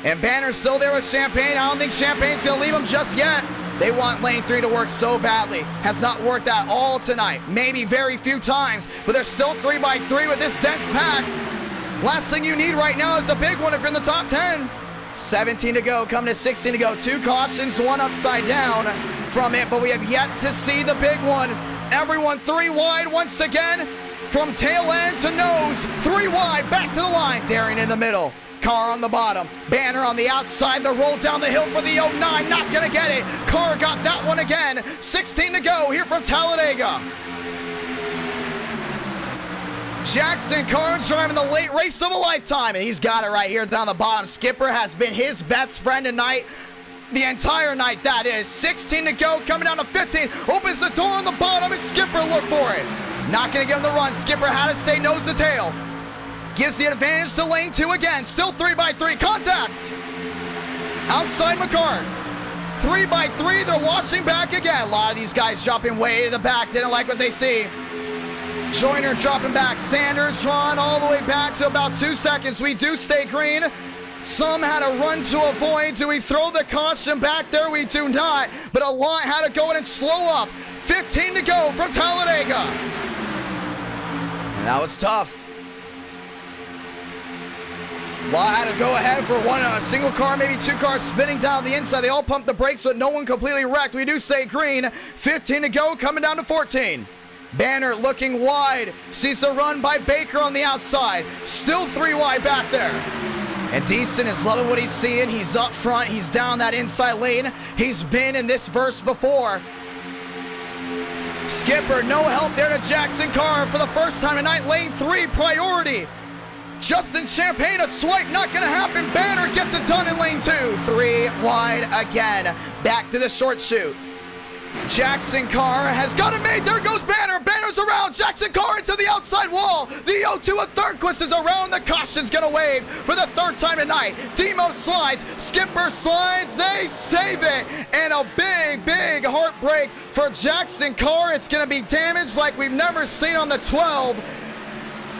And Banner's still there with Champagne. I don't think Champagne's going to leave him just yet. They want lane 3 to work so badly. Has not worked at all tonight. Maybe very few times, but they're still 3x3 with this dense pack. Last thing you need right now is a big one if you're in the top 10. 17 to go, coming to 16 to go. 2 cautions, 1 upside down from it, but we have yet to see the big one. Everyone 3 wide once again. From tail end to nose, 3 wide, back to the line. Darian in the middle. Carr on the bottom, Banner on the outside, the roll down the hill for the 09, not gonna get it. Carr got that one again. 16 to go here from Talladega. Jackson Carr driving the late race of a lifetime, and he's got it right here down the bottom. Skipper has been his best friend tonight. The entire night, that is. 16 to go, coming down to 15. Opens the door on the bottom, and Skipper look for it. Not gonna give him the run. Skipper had to stay nose to tail. Gives the advantage to lane 2 again. Still 3x3. Contact. Outside McCart. 3x3. They're washing back again. A lot of these guys dropping way to the back. Didn't like what they see. Joyner dropping back. Sanders drawn all the way back to about 2 seconds. We do stay green. Some had a run to avoid. Do we throw the caution back there? We do not. But a lot had to go in and slow up. 15 to go from Talladega. And that was tough. Law had to go ahead for a single car, maybe 2 cars spinning down the inside. They all pumped the brakes, but no one completely wrecked. We do say green. 15 to go, coming down to 14. Banner looking wide. Sees a run by Baker on the outside. Still 3 wide back there. And Deason is loving what he's seeing. He's up front. He's down that inside lane. He's been in this verse before. Skipper, no help there to Jackson Carr for the first time tonight. Lane 3 priority. Justin Champagne, a swipe, not gonna happen. Banner gets it done in lane 2. 3 wide again. Back to the short shoot. Jackson Carr has got it made. There goes Banner. Banner's around. Jackson Carr into the outside wall. The 0-2 of Thornquist is around. The caution's gonna wave for the 3rd time tonight. Demo slides. Skipper slides. They save it. And a big, big heartbreak for Jackson Carr. It's gonna be damage like we've never seen on the 12.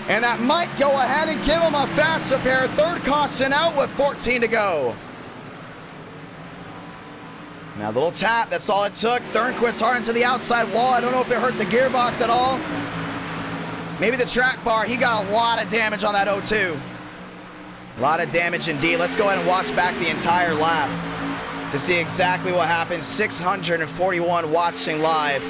And that might go ahead and give him a fast repair. 3rd caution out with 14 to go. Now, the little tap, that's all it took. Thornquist hard into the outside wall. I don't know if it hurt the gearbox at all. Maybe the track bar. He got a lot of damage on that 0-2. A lot of damage indeed. Let's go ahead and watch back the entire lap to see exactly what happened. 641 watching live.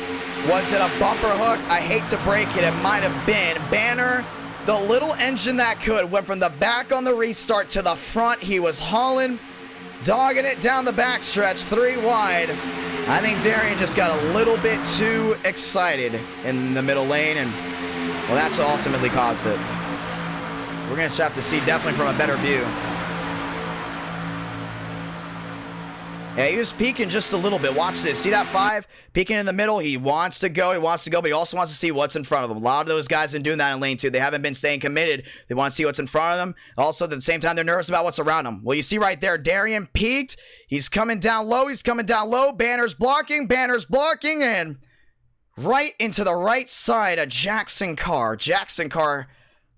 Was it a bumper hook? I hate to break it. It might have been. Banner, the little engine that could, went from the back on the restart to the front. He was hauling, dogging it down the backstretch, 3 wide. I think Darian just got a little bit too excited in the middle lane, and well, that's what ultimately caused it. We're going to have to see definitely from a better view. Yeah, he was peeking just a little bit. Watch this. See that 5? Peeking in the middle. He wants to go, but he also wants to see what's in front of him. A lot of those guys have been doing that in lane 2. They haven't been staying committed. They want to see what's in front of them. Also, at the same time, they're nervous about what's around them. Well, you see right there, Darian peaked. He's coming down low. Banner's blocking, and right into the right side of Jackson Carr. Jackson Carr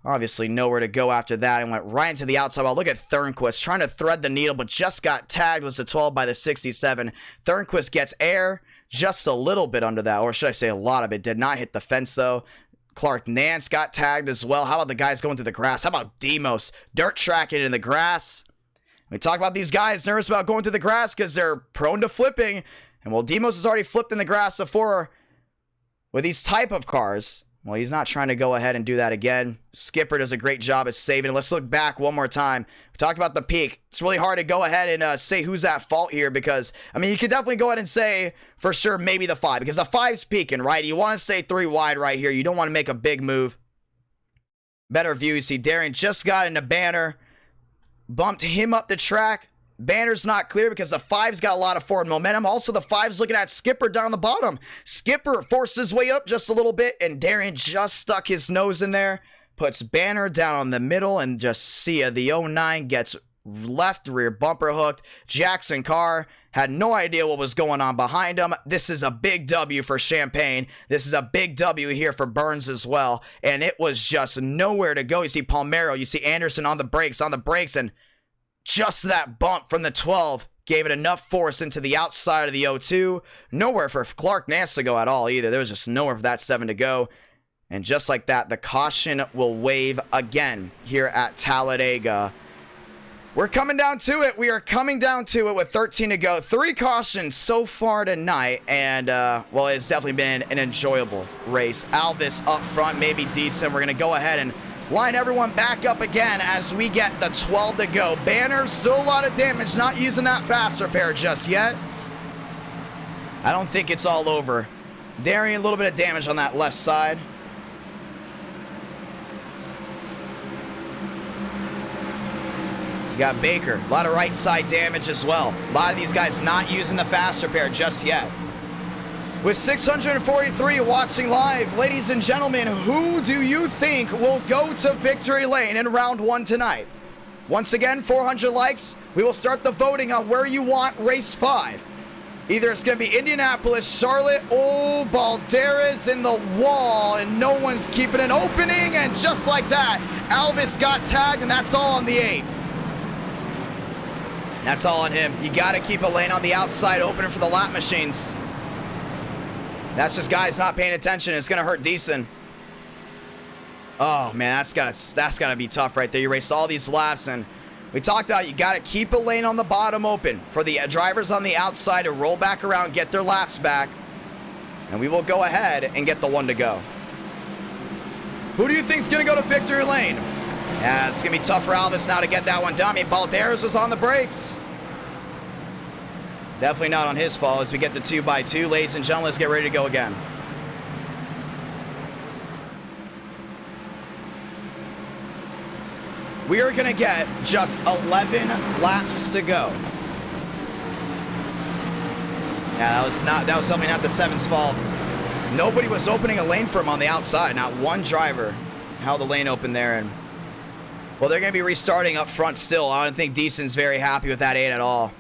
obviously nowhere to go after that and went right into the outside wall. Look at Thornquist trying to thread the needle, but just got tagged. Was the 12 by the 67. Thornquist gets air just a little bit under that, or should I say a lot of it. Did not hit the fence though. Clark Nance got tagged as well. How about the guys going through the grass? How about Demos dirt tracking in the grass? We talk about these guys nervous about going through the grass because they're prone to flipping. And while Demos has already flipped in the grass before with these type of cars, well, he's not trying to go ahead and do that again. Skipper does a great job at saving it. Let's look back one more time. We talked about the peak. It's really hard to go ahead and say who's at fault here because, I mean, you could definitely go ahead and say for sure maybe the 5 because the 5's peaking, right? You want to stay 3 wide right here. You don't want to make a big move. Better view. You see Darian just got into Banner. Bumped him up the track. Banner's not clear because the 5's got a lot of forward momentum. Also, the 5's looking at Skipper down the bottom. Skipper forced his way up just a little bit, and Darian just stuck his nose in there. Puts Banner down on the middle, and just see ya. The 09 gets left rear bumper hooked. Jackson Carr had no idea what was going on behind him. This is a big W for Champagne. This is a big W here for Burns as well. And it was just nowhere to go. You see Palmero, you see Anderson on the brakes, and just that bump from the 12 gave it enough force into the outside of the 02. Nowhere for Clark Nance to go at all either. There was just nowhere for that 7 to go. And just like that, the caution will wave again here at Talladega. We're coming down to it. We are coming down to it with 13 to go. 3 cautions so far tonight. And, well, it's definitely been an enjoyable race. Alvis up front, maybe decent. We're going to go ahead and line everyone back up again as we get the 12 to go. Banner, still a lot of damage. Not using that fast repair just yet. I don't think it's all over. Darian, a little bit of damage on that left side. You got Baker. A lot of right side damage as well. A lot of these guys not using the fast repair just yet. With 643 watching live, ladies and gentlemen, who do you think will go to victory lane in round 1 tonight? Once again, 400 likes. We will start the voting on where you want race 5. Either it's going to be Indianapolis, Charlotte, oh, Balderas in the wall, and no one's keeping an opening, and just like that, Alvis got tagged, and that's all on the 8. That's all on him. You got to keep a lane on the outside opening for the lap machines. That's just guys not paying attention. It's gonna hurt Deason. Oh man, that's gotta be tough right there. You race all these laps, and we talked about you gotta keep a lane on the bottom open for the drivers on the outside to roll back around, get their laps back, and we will go ahead and get the 1 to go. Who do you think's gonna go to victory lane? Yeah, it's gonna be tough for Alvis now to get that one done. I mean, Balderas was on the brakes. Definitely not on his fault as we get the 2x2. Ladies and gentlemen, let's get ready to go again. We are going to get just 11 laps to go. Yeah, that was definitely not the 7's fault. Nobody was opening a lane for him on the outside. Not one driver held the lane open there. And well, they're going to be restarting up front still. I don't think Deason's very happy with that 8 at all.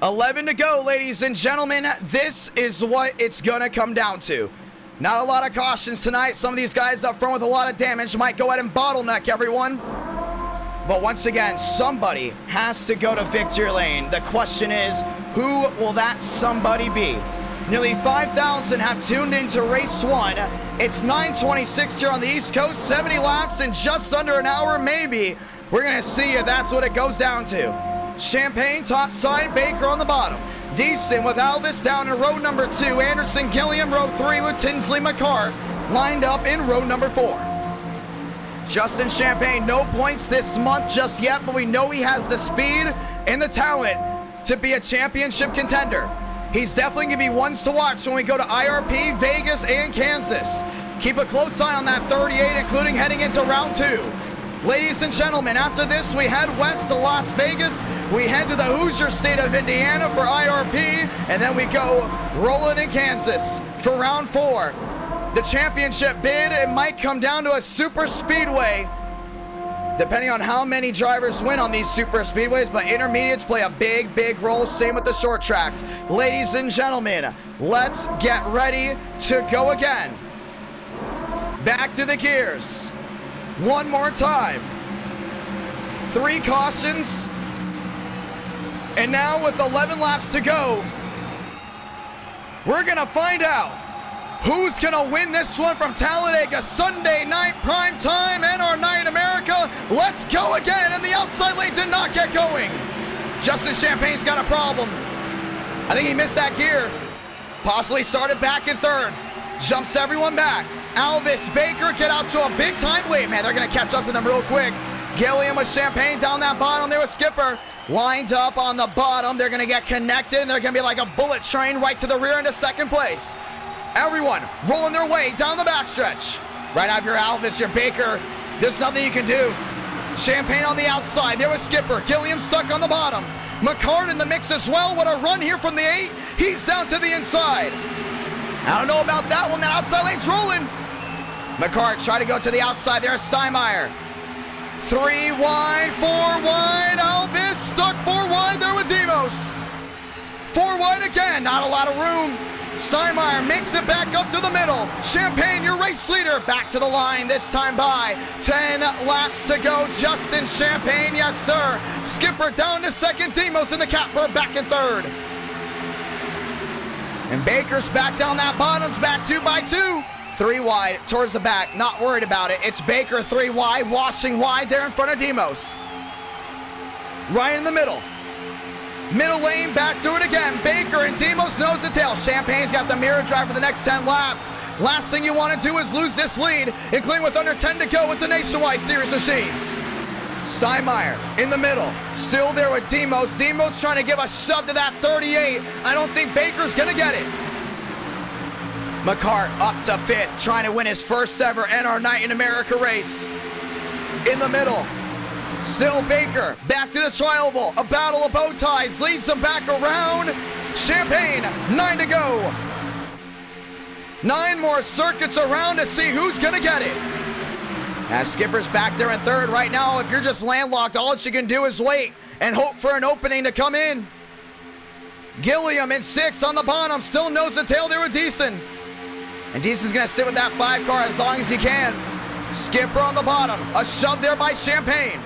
11 to go, ladies and gentlemen. This is what it's going to come down to. Not a lot of cautions tonight. Some of these guys up front with a lot of damage might go ahead and bottleneck everyone. But once again, somebody has to go to victory lane. The question is, who will that somebody be? Nearly 5,000 have tuned into race 1. It's 9:26 here on the East Coast. 70 laps in just under an hour, maybe. We're going to see if that's what it goes down to. Champagne top side, Baker on the bottom. Deason with Alvis down in row number 2. Anderson Gilliam, row 3 with Tinsley McCart lined up in row number 4. Justin Champagne, no points this month just yet, but we know he has the speed and the talent to be a championship contender. He's definitely going to be ones to watch when we go to IRP, Vegas, and Kansas. Keep a close eye on that 38, including heading into round 2. Ladies and gentlemen, after this, we head west to Las Vegas. We head to the Hoosier state of Indiana for IRP, and then we go rolling in Kansas for round 4. The championship bid, it might come down to a super speedway, depending on how many drivers win on these super speedways, but intermediates play a big, big role. Same with the short tracks. Ladies and gentlemen, let's get ready to go again. Back to the gears. One more time. 3 cautions. And now with 11 laps to go, we're going to find out who's going to win this one from Talladega Sunday night prime time and our night in America. Let's go again. And the outside lane did not get going. Justin Champagne's got a problem. I think he missed that gear. Possibly started back in third. Jumps everyone back. Alvis, Baker get out to a big time lead. Man, they're going to catch up to them real quick. Gilliam with Champagne down that bottom there with Skipper. Lined up on the bottom. They're going to get connected, and they're going to be like a bullet train right to the rear into second place. Everyone rolling their way down the backstretch. Right out of your Alvis, your Baker. There's nothing you can do. Champagne on the outside. There was Skipper. Gilliam stuck on the bottom. McCart in the mix as well. What a run here from the 8. He's down to the inside. I don't know about that one. That outside lane's rolling. McCart try to go to the outside. There's Steinmeier. 3 wide, 4 wide. Alvis stuck 4 wide there with Demos. 4 wide again. Not a lot of room. Steinmeier makes it back up to the middle. Champagne, your race leader, back to the line, this time by 10 laps to go. Justin Champagne, yes sir. Skipper down to second. Demos in the capper, back in third. And Baker's back down that bottom's back 2 by 2. 3 wide towards the back, not worried about it. It's Baker 3 wide, washing wide there in front of Demos. Right in the middle. Middle lane, back through it again. Baker and Demos nose to tail. Champagne's got the mirror drive for the next 10 laps. Last thing you want to do is lose this lead, including with under 10 to go with the Nationwide Series machines. Steinmeier in the middle, still there with Demos. Demos trying to give a shove to that 38. I don't think Baker's gonna get it. McCart up to 5th, trying to win his first ever NR Night in America race. In the middle. Still Baker, back to the tri-oval, a battle of bow ties, leads them back around. Champagne, 9 to go. 9 more circuits around to see who's gonna get it. As Skipper's back there in third right now, if you're just landlocked, all that you can do is wait and hope for an opening to come in. Gilliam in 6 on the bottom, still nose to tail there with Deason. And Deason's gonna sit with that 5 car as long as he can. Skipper on the bottom, a shove there by Champagne.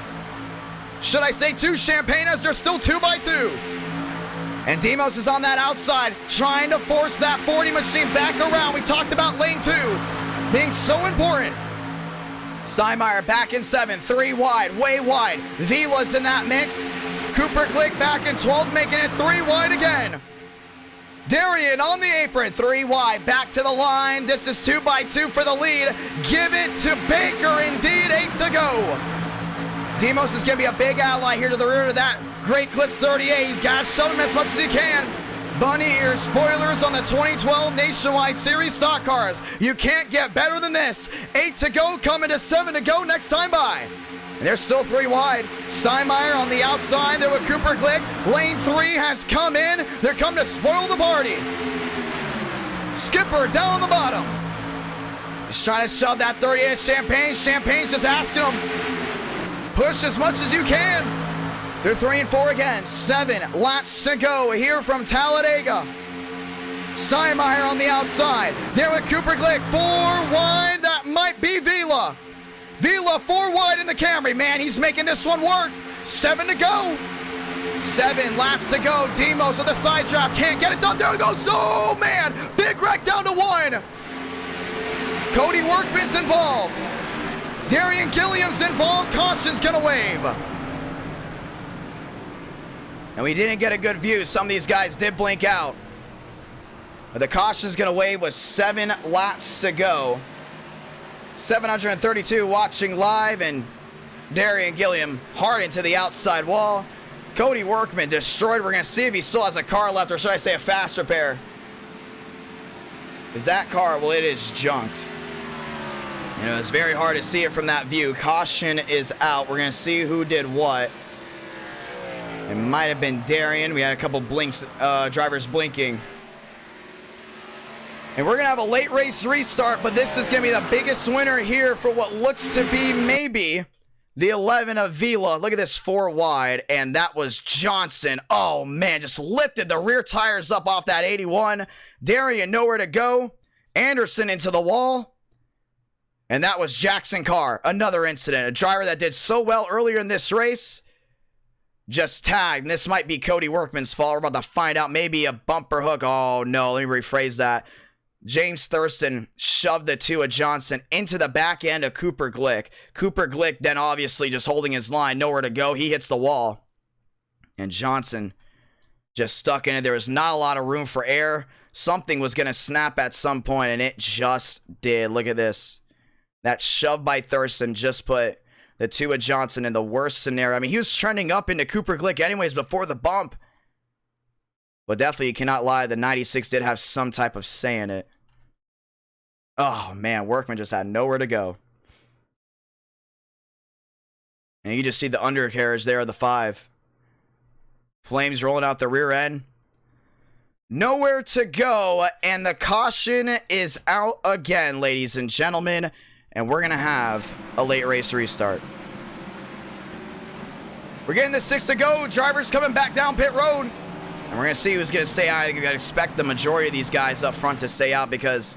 Should I say 2 Champagne as they're still 2 by 2. And Demos is on that outside, trying to force that 40 machine back around. We talked about lane 2 being so important. Steinmeier back in 7th, 3 wide, way wide. Vila's in that mix. Cooper Click back in 12th, making it 3 wide again. Darian on the apron, 3 wide, back to the line. This is 2 by 2 for the lead. Give it to Baker, indeed, 8 to go. Demos is going to be a big ally here to the rear of that Great Clips 38. He's got to shove him as much as he can. Bunny ear spoilers on the 2012 Nationwide Series stock cars. You can't get better than this. 8 to go, coming to 7 to go next time by. And there's still 3 wide. Steinmeier on the outside there with Cooper Glick. Lane 3 has come in. They're coming to spoil the party. Skipper down on the bottom. He's trying to shove that 38 at Champagne. Champagne's just asking him, push as much as you can. They're 3 and 4 again. 7 laps to go here from Talladega. Steinmeier on the outside. There with Cooper Glick. 4 wide. That might be Vila. Vila 4 wide in the Camry. Man, he's making this one work. 7 to go. 7 laps to go. Demos with the side drop. Can't get it done. There it goes. Oh, man. Big wreck down to 1. Cody Workman's involved. Darian Gilliam's involved. Caution's going to wave. And we didn't get a good view. Some of these guys did blink out. But the caution's going to wave with 7 laps to go. 732 watching live, and Darian Gilliam hard into the outside wall. Cody Workman destroyed. We're going to see if he still has a car left, or should I say a fast repair. Is that car? Well, it is junked. You know, it's very hard to see it from that view. Caution is out. We're going to see who did what. It might have been Darian. We had a couple blinks, drivers blinking. And we're going to have a late race restart, but this is going to be the biggest winner here for what looks to be maybe the 11 of Vila. Look at this 4 wide, and that was Johnson. Oh, man, just lifted the rear tires up off that 81. Darian nowhere to go. Anderson into the wall. And that was Jackson Carr. Another incident. A driver that did so well earlier in this race just tagged. And this might be Cody Workman's fault. We're about to find out. Maybe a bumper hook. Oh, no. Let me rephrase that. James Thurston shoved the 2 of Johnson into the back end of Cooper Glick. Cooper Glick then obviously just holding his line, nowhere to go. He hits the wall. And Johnson just stuck in it. There was not a lot of room for air. Something was going to snap at some point, and it just did. Look at this. That shove by Thurston just put the Tua Johnson in the worst scenario. I mean, he was trending up into Cooper Glick anyways before the bump. But definitely, you cannot lie, the 96 did have some type of say in it. Oh, man, Workman just had nowhere to go. And you just see the undercarriage there of the 5. Flames rolling out the rear end. Nowhere to go, and the caution is out again, ladies and gentlemen. And we're going to have a late race restart. We're getting the 6 to go. Drivers coming back down pit road. And we're going to see who's going to stay out. I expect the majority of these guys up front to stay out because,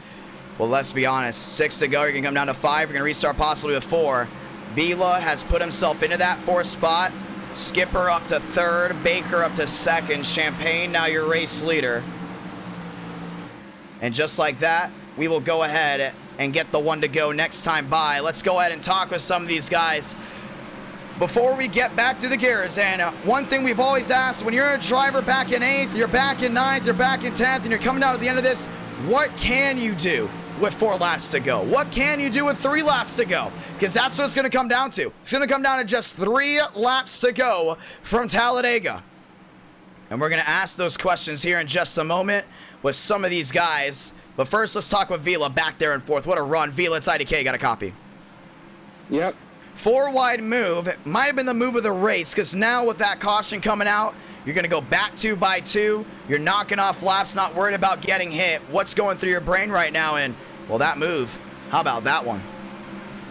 well, let's be honest. 6 to go. You're going to come down to 5. You're going to restart possibly with 4. Vila has put himself into that 4th spot. Skipper up to 3rd. Baker up to 2nd. Champagne now your race leader. And just like that, we will go ahead and get the 1 to go next time by. Let's go ahead and talk with some of these guys before we get back to the gears. And one thing we've always asked, when you're a driver back in 8th, you're back in 9th, you're back in 10th, and you're coming out at the end of this, what can you do with 4 laps to go? What can you do with 3 laps to go? Because that's what it's going to come down to. It's going to come down to just 3 laps to go from Talladega. And we're going to ask those questions here in just a moment with some of these guys. But first, let's talk with Vila back there in 4th. What a run. Vila, it's IDK. Got a copy. Yep. 4 wide move. It might have been the move of the race because now with that caution coming out, you're going to go back 2 by 2. You're knocking off laps, not worried about getting hit. What's going through your brain right now? And, well, that move. How about that one?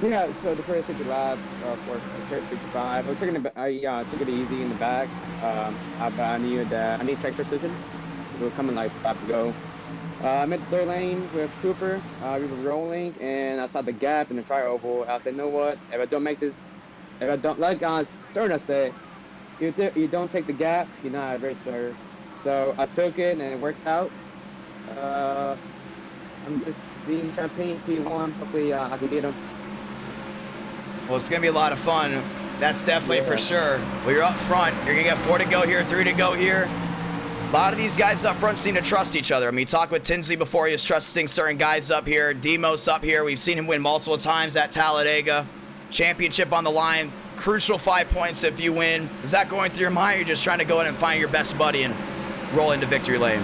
Yeah, so the first 50 laps, for the first 55, I took it easy in the back. I knew that I need track precision. We were coming like 5 to go. I'm at the 3rd lane with Cooper. We were rolling, and I saw the gap in the tri-oval. I said, you know what? If I don't make this, if I don't, like Serna said, you don't take the gap, you're not a racer. So I took it, and it worked out. I'm just seeing Champagne P1. Hopefully, I can get him. Well, it's going to be a lot of fun. That's definitely for sure. Well, you're up front. You're going to get 4 to go here, 3 to go here. A lot of these guys up front seem to trust each other. I mean, we talked with Tinsley before. He was trusting certain guys up here. Demos up here. We've seen him win multiple times at Talladega. Championship on the line. Crucial 5 points if you win. Is that going through your mind? Or you're just trying to go in and find your best buddy and roll into victory lane?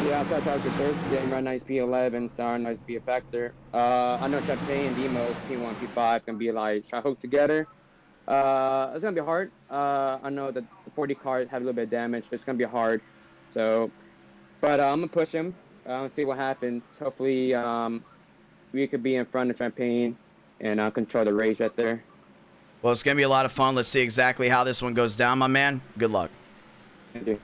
Yeah, I talked to Thursday, getting right nice P11, Star nice be a factor. I know Champagne and Demo, P1, P5 can be like try hook together. It's gonna be hard. I know that the 40 cars have a little bit of damage, but it's gonna be hard. So, but I'm gonna push him, see what happens. Hopefully, we could be in front of Champagne and control the race right there. Well, it's gonna be a lot of fun. Let's see exactly how this one goes down, my man. Good luck. Thank you.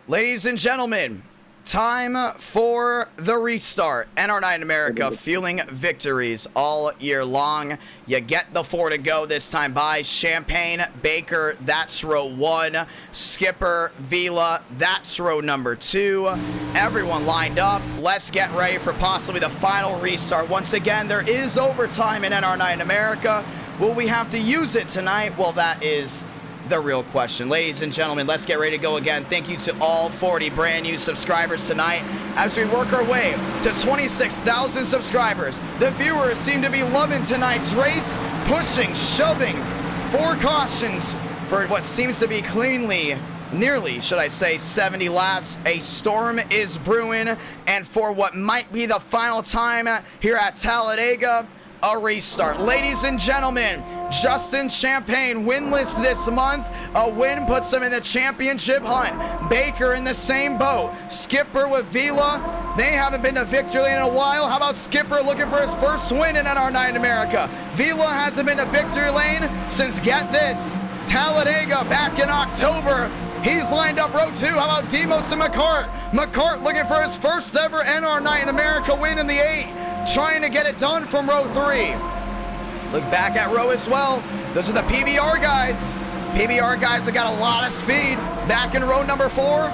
Ladies and gentlemen, time for the restart. NR9 America fueling victories all year long. You get the 4 to go this time by. Champagne, Baker, that's row 1. Skipper, Vila, that's row number 2. Everyone lined up. Let's get ready for possibly the final restart. Once again, there is overtime in NR9 America. Will we have to use it tonight? Well, that is the real question. Ladies and gentlemen, let's get ready to go again. Thank you to all 40 brand new subscribers tonight as we work our way to 26,000 subscribers. The viewers seem to be loving tonight's race, pushing, shoving, 4 cautions for what seems to be nearly, should I say, 70 laps. A storm is brewing, and for what might be the final time here at Talladega, a restart. Ladies and gentlemen, Justin Champagne winless this month. A win puts him in the championship hunt. Baker in the same boat. Skipper with Vila. They haven't been to victory lane in a while. How about Skipper looking for his first win in NR9 America? Vila hasn't been to victory lane since, get this, Talladega back in October. He's lined up row 2. How about Demos and McCart? McCart looking for his first ever NR9 America win in the 8. Trying to get it done from row 3. Look back at row as well. Those are the PBR guys. PBR guys have got a lot of speed. Back in row number 4.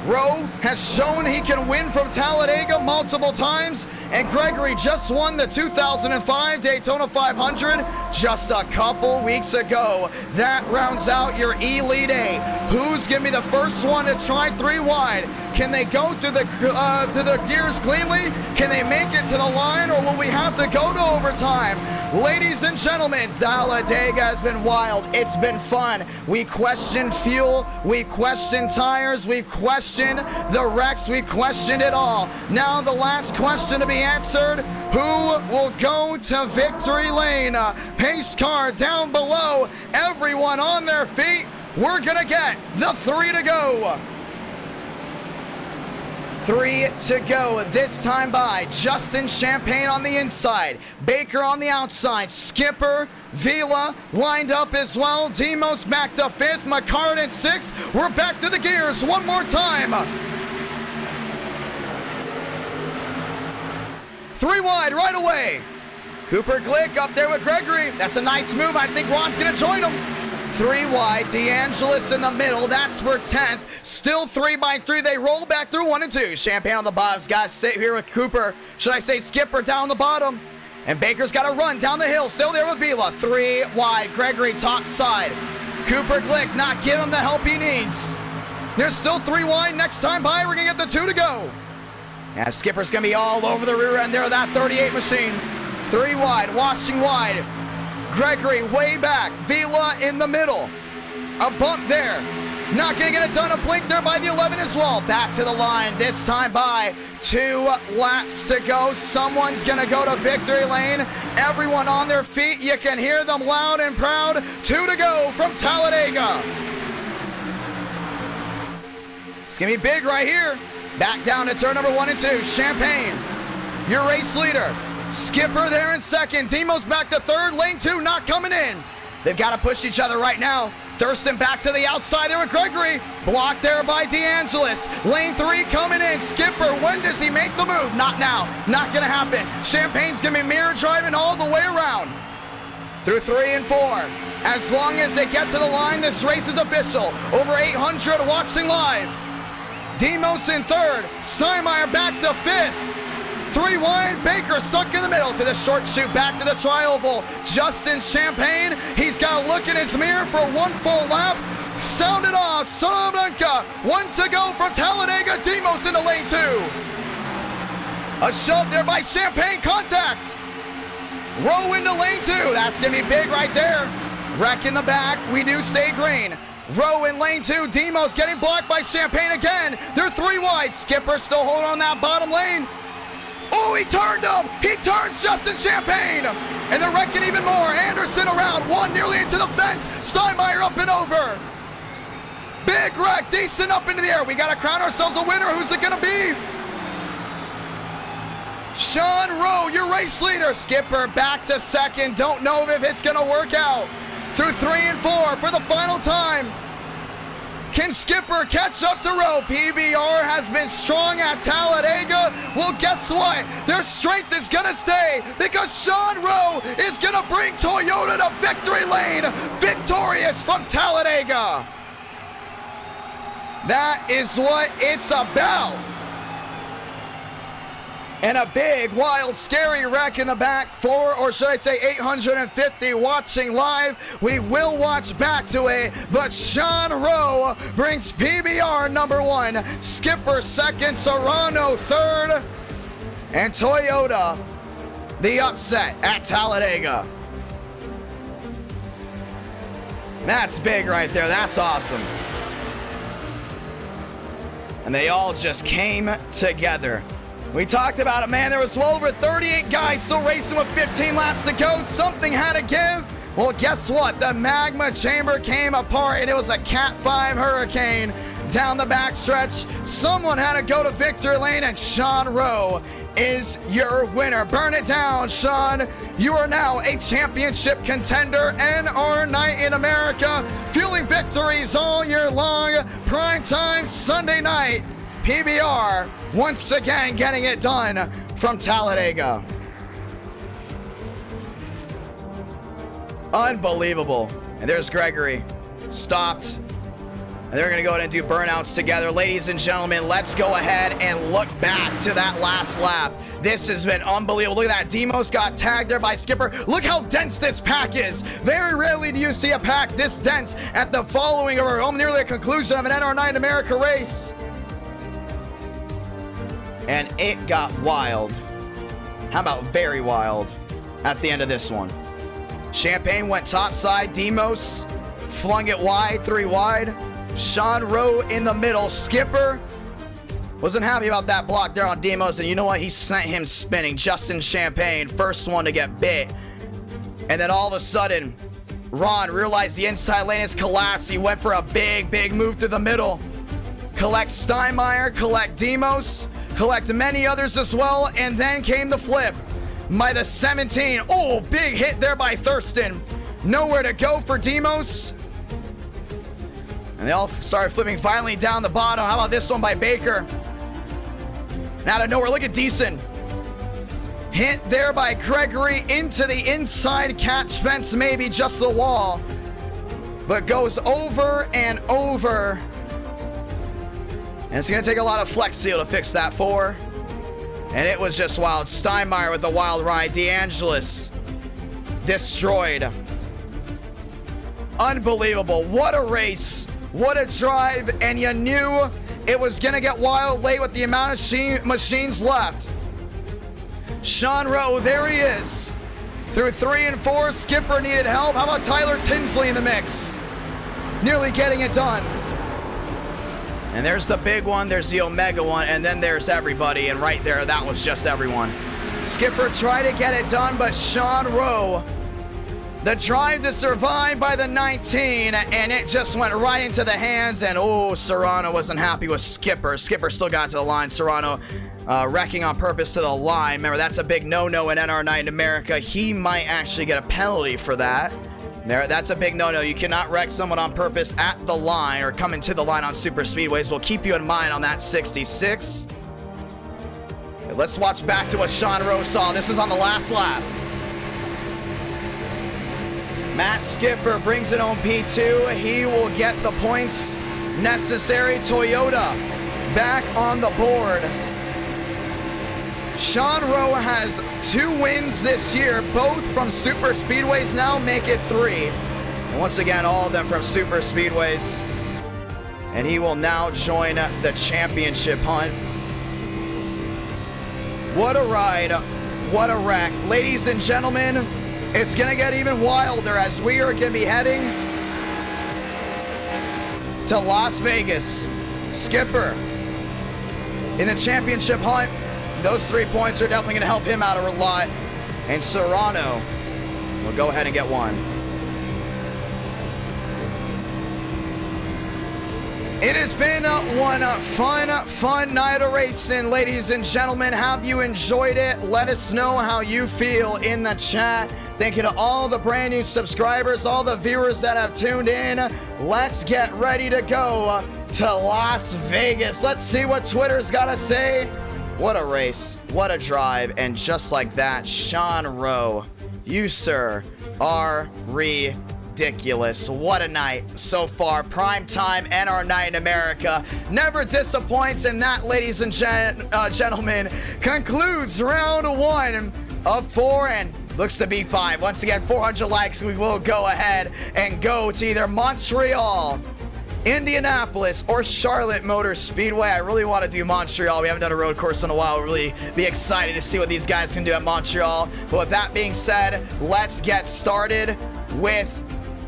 Rowe has shown he can win from Talladega multiple times, and Gregory just won the 2005 Daytona 500 just a couple weeks ago. That rounds out your Elite 8. Who's going to be the first one to try 3 wide? Can they go through the gears cleanly? Can they make it to the line, or will we have to go to overtime? Ladies and gentlemen, Talladega has been wild. It's been fun. We questioned fuel. We questioned tires. We questioned the wrecks. We questioned it all. Now the last question to be answered: who will go to victory lane? Pace car down below. Everyone on their feet. We're gonna get the 3 to go. 3 to go, this time by Justin Champagne on the inside, Baker on the outside, Skipper, Vila lined up as well, Demos back to 5th, McCartan in 6th. We're back to the gears one more time. 3 wide right away. Cooper Glick up there with Gregory. That's a nice move. I think Ron's gonna join him. 3 wide, DeAngelis in the middle, that's for 10th. Still 3 by 3, they roll back through 1 and 2. Champagne on the bottom's got to sit here with Cooper. Should I say Skipper down the bottom? And Baker's got to run down the hill, still there with Vila. 3 wide, Gregory top side. Cooper Glick not giving him the help he needs. There's still 3 wide, next time by, we're gonna get the 2 to go. Yeah, Skipper's gonna be all over the rear end there of that 38 machine. 3 wide, washing wide. Gregory way back, Vila in the middle. A bump there. Not gonna get it done, a blink there by the 11 as well. Back to the line, this time by 2 laps to go. Someone's gonna go to victory lane. Everyone on their feet, you can hear them loud and proud. 2 to go from Talladega. It's gonna be big right here. Back down to turn number 1 and 2, Champagne, your race leader. Skipper there in 2nd, Demos back to 3rd, lane 2 not coming in. They've got to push each other right now. Thurston back to the outside there with Gregory. Blocked there by DeAngelis. Lane 3 coming in. Skipper, when does he make the move? Not now. Not going to happen. Champagne's going to be mirror driving all the way around. Through 3 and 4. As long as they get to the line, this race is official. Over 800 watching live. Demos in 3rd. Steinmeier back to 5th. 3 wide, Baker stuck in the middle to the short chute, back to the tri-oval. Justin Champagne, he's got to look in his mirror for 1 full lap. Sounded off, Salamanca, 1 to go from Talladega, Demos into lane 2. A shove there by Champagne, contact. Rowe into lane 2, that's going to be big right there. Wreck in the back, we do stay green. Rowe in lane 2, Demos getting blocked by Champagne again. They're 3 wide, Skipper still holding on that bottom lane. Oh, he turned him! He turns Justin Champagne! And they're wrecking even more. Anderson around, 1 nearly into the fence. Steinmeier up and over. Big wreck, decent up into the air. We got to crown ourselves a winner. Who's it going to be? Sean Rowe, your race leader. Skipper back to 2nd. Don't know if it's going to work out. Through 3 and 4 for the final time. Can Skipper catch up to Rowe? PBR has been strong at Talladega. Well, guess what? Their strength is going to stay because Sean Rowe is going to bring Toyota to victory lane. Victorious from Talladega. That is what it's about. And a big, wild, scary wreck in the back. 850 watching live. We will watch back to it, but Sean Rowe brings PBR number 1, Skipper 2nd, Serrano 3rd, and Toyota the upset at Talladega. That's big right there. That's awesome. And they all just came together. We talked about it, man. There was well over 38 guys still racing with 15 laps to go. Something had to give. Well, guess what? The magma chamber came apart, and it was a Cat 5 hurricane down the backstretch. Someone had to go to victory lane, and Sean Rowe is your winner. Burn it down, Sean. You are now a championship contender and our night in America. Fueling victories all year long. Primetime Sunday night. PBR once again getting it done from Talladega. Unbelievable. And there's Gregory. Stopped. And they're going to go ahead and do burnouts together. Ladies and gentlemen, let's go ahead and look back to that last lap. This has been unbelievable. Look at that. Demos got tagged there by Skipper. Look how dense this pack is. Very rarely do you see a pack this dense at the following or nearly a conclusion of an NR9 America race. And it got wild. How about very wild at the end of this one? Champagne went topside. Demos flung it wide, 3 wide. Sean Rowe in the middle. Skipper wasn't happy about that block there on Demos, and you know what? He sent him spinning. Justin Champagne, first one to get bit. And then all of a sudden, Ron realized the inside lane is collapsed. He went for a big move to the middle. Collect Steinmeier, collect Demos, collect many others as well, and then came the flip by the 17. Oh, big hit there by Thurston. Nowhere to go for Demos. And they all started flipping violently down the bottom. How about this one by Baker? And out of nowhere, look at Deason. Hit there by Gregory into the inside catch fence, maybe just the wall. But goes over and over. And it's going to take a lot of flex seal to fix that 4. And it was just wild. Steinmeier with the wild ride. DeAngelis destroyed. Unbelievable. What a race. What a drive. And you knew it was going to get wild late with the amount of machines left. Sean Rowe, there he is. Through 3 and 4, Skipper needed help. How about Tyler Tinsley in the mix? Nearly getting it done. And there's the big one, there's the Omega one, and then there's everybody. And right there, that was just everyone. Skipper tried to get it done, but Sean Rowe, the drive to survive by the 19, and it just went right into the hands. And oh, Serrano wasn't happy with Skipper. Skipper still got to the line. Serrano wrecking on purpose to the line. Remember, that's a big no-no in NR9 in America. He might actually get a penalty for that. That's a big no-no. You cannot wreck someone on purpose at the line or coming to the line on super speedways. We'll keep you in mind on that 66. Let's watch back to what Sean Rowe saw. This is on the last lap. Matt Skipper brings it home P2. He will get the points necessary. Toyota back on the board. Sean Rowe has 2 wins this year, both from super speedways, now make it 3. And once again, all of them from super speedways. And he will now join the championship hunt. What a ride, what a wreck. Ladies and gentlemen, it's gonna get even wilder as we are gonna be heading to Las Vegas. Skipper in the championship hunt. Those 3 points are definitely going to help him out a lot. And Serrano will go ahead and get 1. It has been one fun night of racing, ladies and gentlemen. Have you enjoyed it? Let us know how you feel in the chat. Thank you to all the brand new subscribers, all the viewers that have tuned in. Let's get ready to go to Las Vegas. Let's see what Twitter's got to say. What a race, what a drive, and just like that, Sean Rowe, you, sir, are ridiculous. What a night so far. Primetime NR9 in America never disappoints, and that, ladies and gentlemen, concludes round 1 of 4 and looks to be 5. Once again, 400 likes. We will go ahead and go to either Montreal, Indianapolis, or Charlotte Motor Speedway. I really want to do Montreal. We haven't done a road course in a while. We'll really be excited to see what these guys can do at Montreal. But with that being said, let's get started with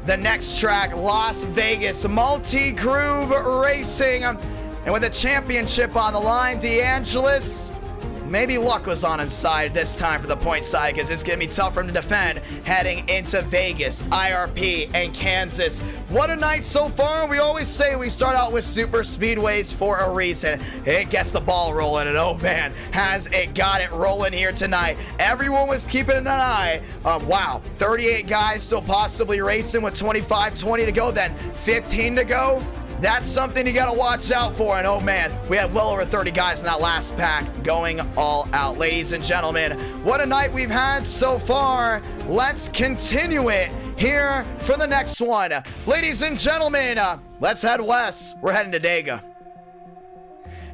the next track, Las Vegas Multi-Groove Racing. And with the championship on the line, DeAngelis, maybe luck was on his side this time for the point side, because it's going to be tough for him to defend heading into Vegas, IRP, and Kansas. What a night so far. We always say we start out with super speedways for a reason. It gets the ball rolling, and oh man, has it got it rolling here tonight. Everyone was keeping an eye. Wow, 38 guys still possibly racing with 25-20 to go, then 15 to go. That's something you gotta watch out for. And oh man, we had well over 30 guys in that last pack going all out. Ladies and gentlemen, what a night we've had so far. Let's continue it here for the next one. Ladies and gentlemen, let's head west. We're heading to Daytona.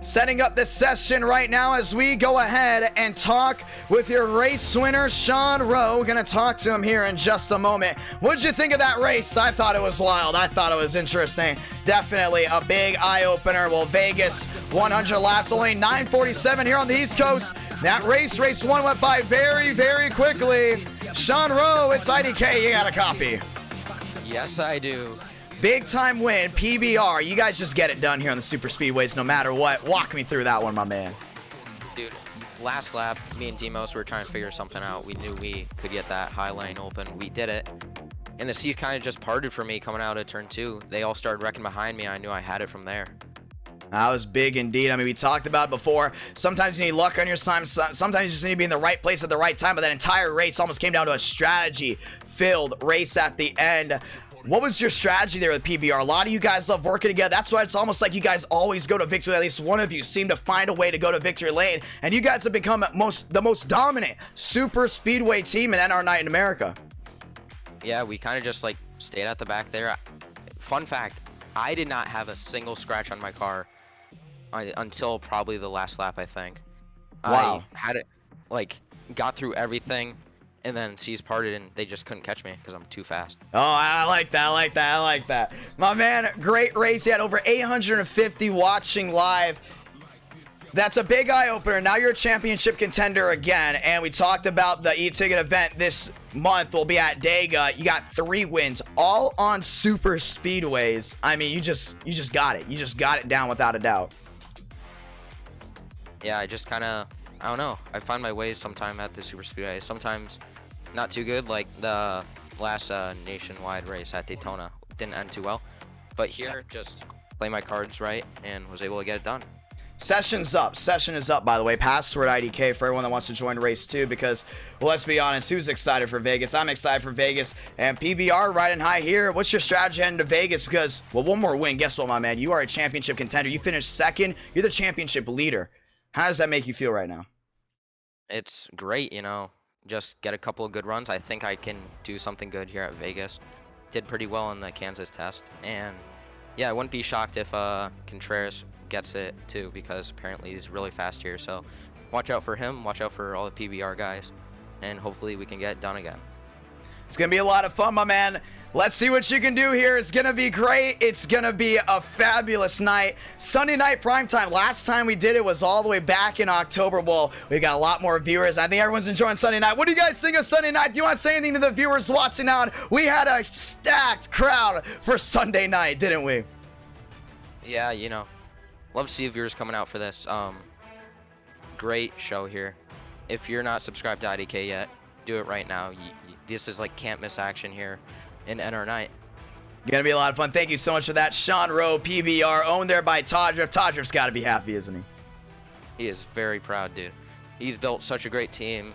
Setting up this session right now as we go ahead and talk with your race winner, Sean Rowe. We're going to talk to him here in just a moment. What'd you think of that race? I thought it was wild. I thought it was interesting. Definitely a big eye-opener. Well, Vegas, 100 laps, only 9:47 here on the East Coast. That race one, went by very, very quickly. Sean Rowe, it's IDK. You got a copy. Yes, I do. Big time win, PBR. You guys just get it done here on the super speedways no matter what. Walk me through that one, my man. Dude, last lap, me and Demos were trying to figure something out. We knew we could get that high lane open. We did it. And the seas kind of just parted for me coming out of turn 2. They all started wrecking behind me. I knew I had it from there. That was big indeed. I mean, we talked about it before. Sometimes you need luck on your side. Sometimes you just need to be in the right place at the right time. But that entire race almost came down to a strategy-filled race at the end. What was your strategy there with PBR? A lot of you guys love working together. That's why it's almost like you guys always go to victory. At least one of you seem to find a way to go to victory lane. And you guys have become the most dominant super speedway team in NR Night in America. Yeah, we kind of just like stayed at the back there. Fun fact, I did not have a single scratch on my car until probably the last lap, I think. Wow. I had it, like, got through everything. And then seas parted and they just couldn't catch me because I'm too fast. Oh, I like that. I like that. I like that. My man, great race. He had over 850 watching live. That's a big eye opener. Now you're a championship contender again. And we talked about the eTicket event this month will be at Daytona. You got 3 wins, all on super speedways. I mean, you just got it. You just got it down without a doubt. Yeah, I just kind of, I don't know. I find my ways sometime at the super speedway. Sometimes not too good, like the last nationwide race at Daytona. Didn't end too well. But here, just play my cards right and was able to get it done. Session's up. Session is up, by the way. Password IDK for everyone that wants to join race 2 because, well, let's be honest, who's excited for Vegas? I'm excited for Vegas. And PBR riding high here. What's your strategy heading to Vegas? Because, well, one more win. Guess what, my man? You are a championship contender. You finished 2nd. You're the championship leader. How does that make you feel right now? It's great, you know. Just get a couple of good runs. I think I can do something good here at Vegas. Did pretty well in the Kansas test. And, yeah, I wouldn't be shocked if Contreras gets it too, because apparently he's really fast here. So watch out for him, watch out for all the PBR guys, and hopefully we can get it done again. It's gonna be a lot of fun, my man. Let's see what you can do here. It's gonna be great. It's gonna be a fabulous night. Sunday night primetime. Last time we did it was all the way back in October. Well, we got a lot more viewers. I think everyone's enjoying Sunday night. What do you guys think of Sunday night? Do you want to say anything to the viewers watching on? We had a stacked crowd for Sunday night, didn't we? Yeah, you know, love to see viewers coming out for this. Great show here. If you're not subscribed to IDK yet, do it right now. This is like can't miss action here in NR Night. Gonna be a lot of fun. Thank you so much for that. Sean Rowe, PBR, owned there by Todriff. Todriff's got to be happy, isn't he? He is very proud, dude. He's built such a great team,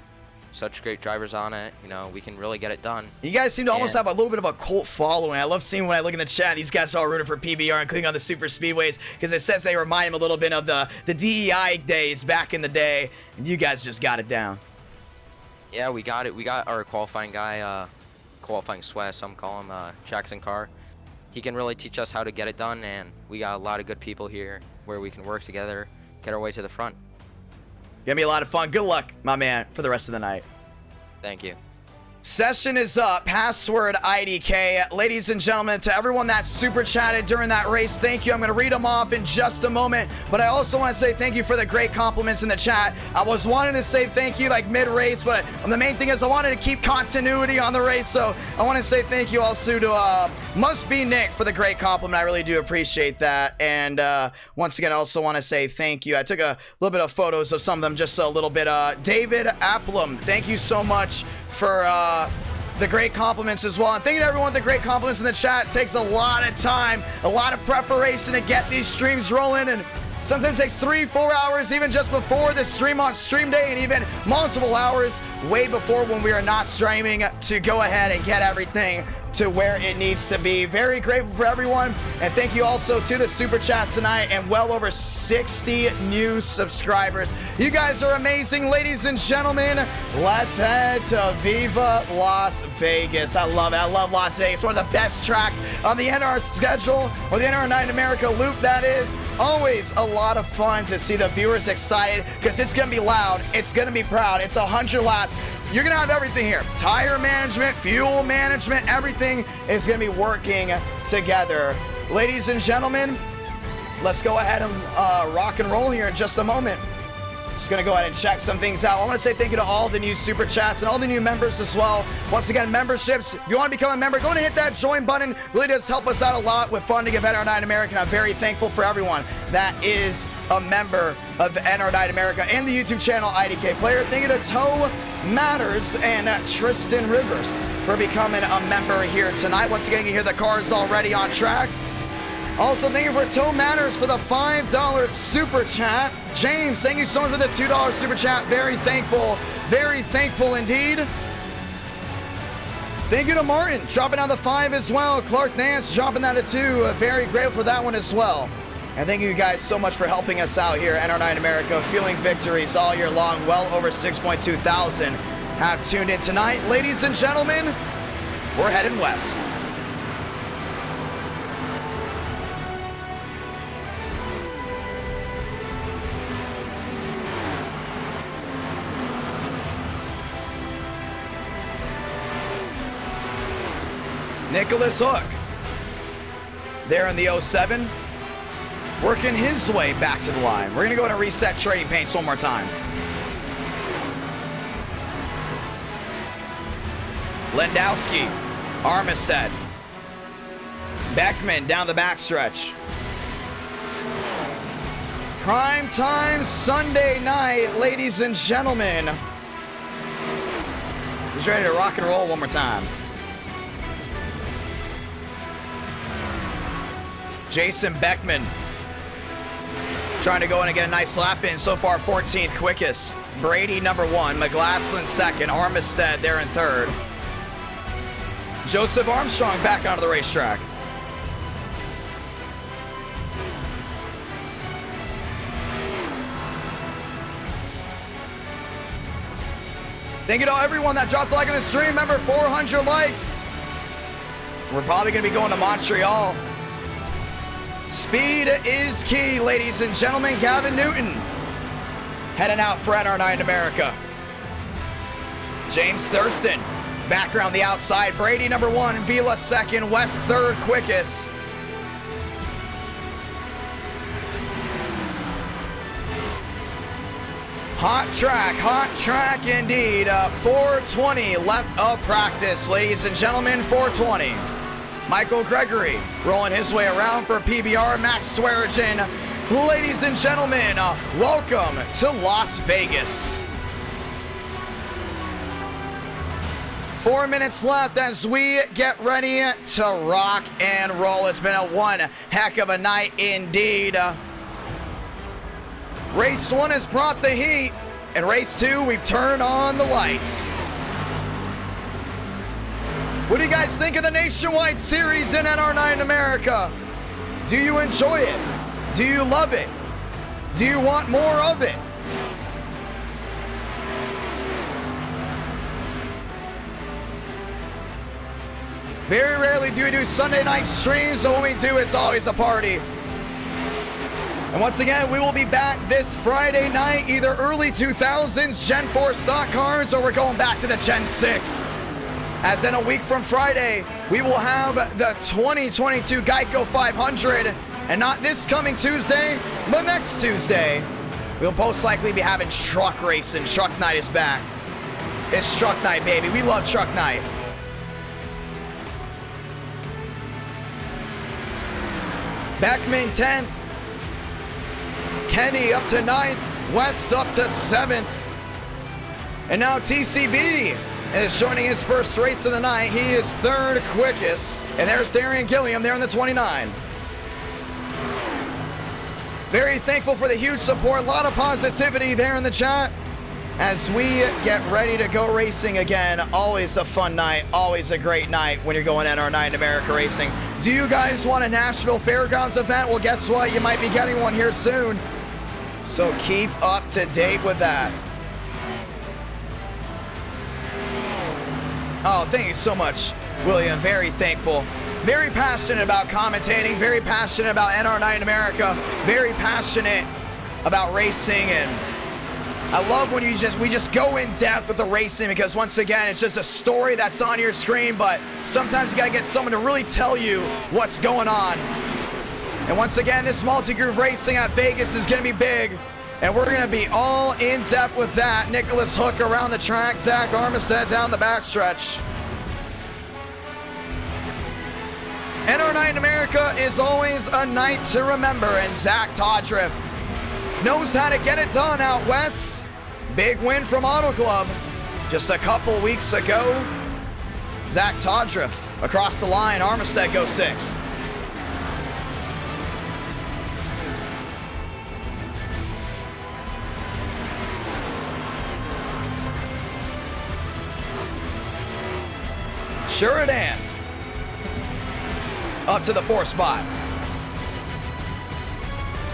such great drivers on it. You know, we can really get it done. You guys seem to almost have a little bit of a cult following. I love seeing when I look in the chat, these guys are all rooting for PBR, including on the super speedways, because it says they remind him a little bit of the DEI days back in the day, and you guys just got it down. Yeah, we got it. We got our qualifying guy, qualifying sweat, some call him Jackson Carr. He can really teach us how to get it done, and we got a lot of good people here where we can work together, get our way to the front. Gonna be a lot of fun. Good luck, my man, for the rest of the night. Thank you. Session is up. Password IDK. Ladies and gentlemen, to everyone that super chatted during that race, thank you. I'm going to read them off in just a moment, but I also want to say thank you for the great compliments in the chat. I was wanting to say thank you like mid-race, but the main thing is I wanted to keep continuity on the race, so I want to say thank you also to Must Be Nick for the great compliment. I really do appreciate that. And once again, I also want to say thank you. I took a little bit of photos of some of them, just a little bit. David Applum, thank you so much for the great compliments as well. And thank you to everyone with the great compliments in the chat. It takes a lot of time, a lot of preparation to get these streams rolling, and sometimes it takes 3-4 hours even just before the stream on stream day, and even multiple hours way before when we are not streaming to go ahead and get everything to where it needs to be. Very grateful for everyone, and thank you also to the super chats tonight and well over 60 new subscribers. You guys are amazing, ladies and gentlemen. Let's head to Viva Las Vegas. I love it. I love Las Vegas. One of the best tracks on the NR schedule, or the NR Night in America loop, that is. Always a lot of fun to see the viewers excited, because it's going to be loud. It's going to be proud. It's 100 laps. You're going to have everything here. Tire management, fuel management, everything is going to be working together. Ladies and gentlemen, let's go ahead and rock and roll here in just a moment. Just going to go ahead and check some things out. I want to say thank you to all the new super chats and all the new members as well. Once again, memberships. If you want to become a member, go ahead and hit that join button. Really does help us out a lot with funding of NR Night America. I'm very thankful for everyone that is a member of NR Night America and the YouTube channel IDK Player. Thank you to Toe Matters and Tristan Rivers for becoming a member here tonight. Once again, you hear the cars already on track. Also, thank you for Toe Matters for the $5 super chat. James, thank you so much for the $2 super chat. Very thankful indeed. Thank you to Martin, dropping down the 5 as well. Clark Nance, dropping that at 2. Very grateful for that one as well. And thank you guys so much for helping us out here at NR Night America, fueling victories all year long. Well over 6.2 thousand have tuned in tonight. Ladies and gentlemen, we're heading west. Nicholas Hook, there in the 07, working his way back to the line. We're going to go ahead and reset trading paints one more time. Lendowski, Armistead, Beckman down the backstretch. Prime time Sunday night, ladies and gentlemen. He's ready to rock and roll one more time. Jason Beckman trying to go in and get a nice lap in. So far, 14th quickest. Brady, number 1. McGlaslin, 2nd. Armistead there in 3rd. Joseph Armstrong back onto the racetrack. Thank you to everyone that dropped a like on the stream. Remember, 400 likes. We're probably going to be going to Montreal. Speed is key, ladies and gentlemen. Gavin Newton heading out for NR Night in America. James Thurston back around the outside. Brady, number 1. Vila, 2nd. West, 3rd quickest. Hot track indeed. 420 left of practice, ladies and gentlemen. 420. Michael Gregory rolling his way around for PBR. Max Swearigan. Ladies and gentlemen, welcome to Las Vegas. 4 minutes left as we get ready to rock and roll. It's been one heck of a night indeed. Race 1 has brought the heat, and race 2, we've turned on the lights. What do you guys think of the Nationwide Series in NR Night in America? Do you enjoy it? Do you love it? Do you want more of it? Very rarely do we do Sunday night streams, so when we do, it's always a party. And once again, we will be back this Friday night, either early 2000s Gen 4 stock cars, or we're going back to the Gen 6. As in a week from Friday, we will have the 2022 Geico 500, and not this coming Tuesday, but next Tuesday. We'll most likely be having truck racing. Truck night is back. It's truck night, baby. We love truck night. Beckman 10th. Kenny up to 9th. West up to 7th. And now TCB is joining his first race of the night. He is 3rd quickest. And there's Darian Gilliam there in the 29. Very thankful for the huge support. A lot of positivity there in the chat. as we get ready to go racing again. Always a fun night, always a great night when you're going NR Night in America Racing. Do you guys want a National Fairgrounds event? Well, guess what? You might be getting one here soon. So keep up to date with that. Oh, thank you so much, William. Very thankful. Very passionate about commentating, very passionate about NR Night in America, very passionate about racing, and I love when we just go in depth with the racing, because once again, it's just a story that's on your screen, but sometimes you gotta get someone to really tell you what's going on. And once again, this multi-groove racing at Vegas is gonna be big, and we're gonna be all in depth with that. Nicholas Hook around the track, Zach Armistead down the backstretch. NR Night in America is always a night to remember, and Zach Todriff knows how to get it done out west. Big win from Auto Club just a couple weeks ago. Zach Todriff across the line. Armistead goes 6th. Sheridan up to the 4th spot.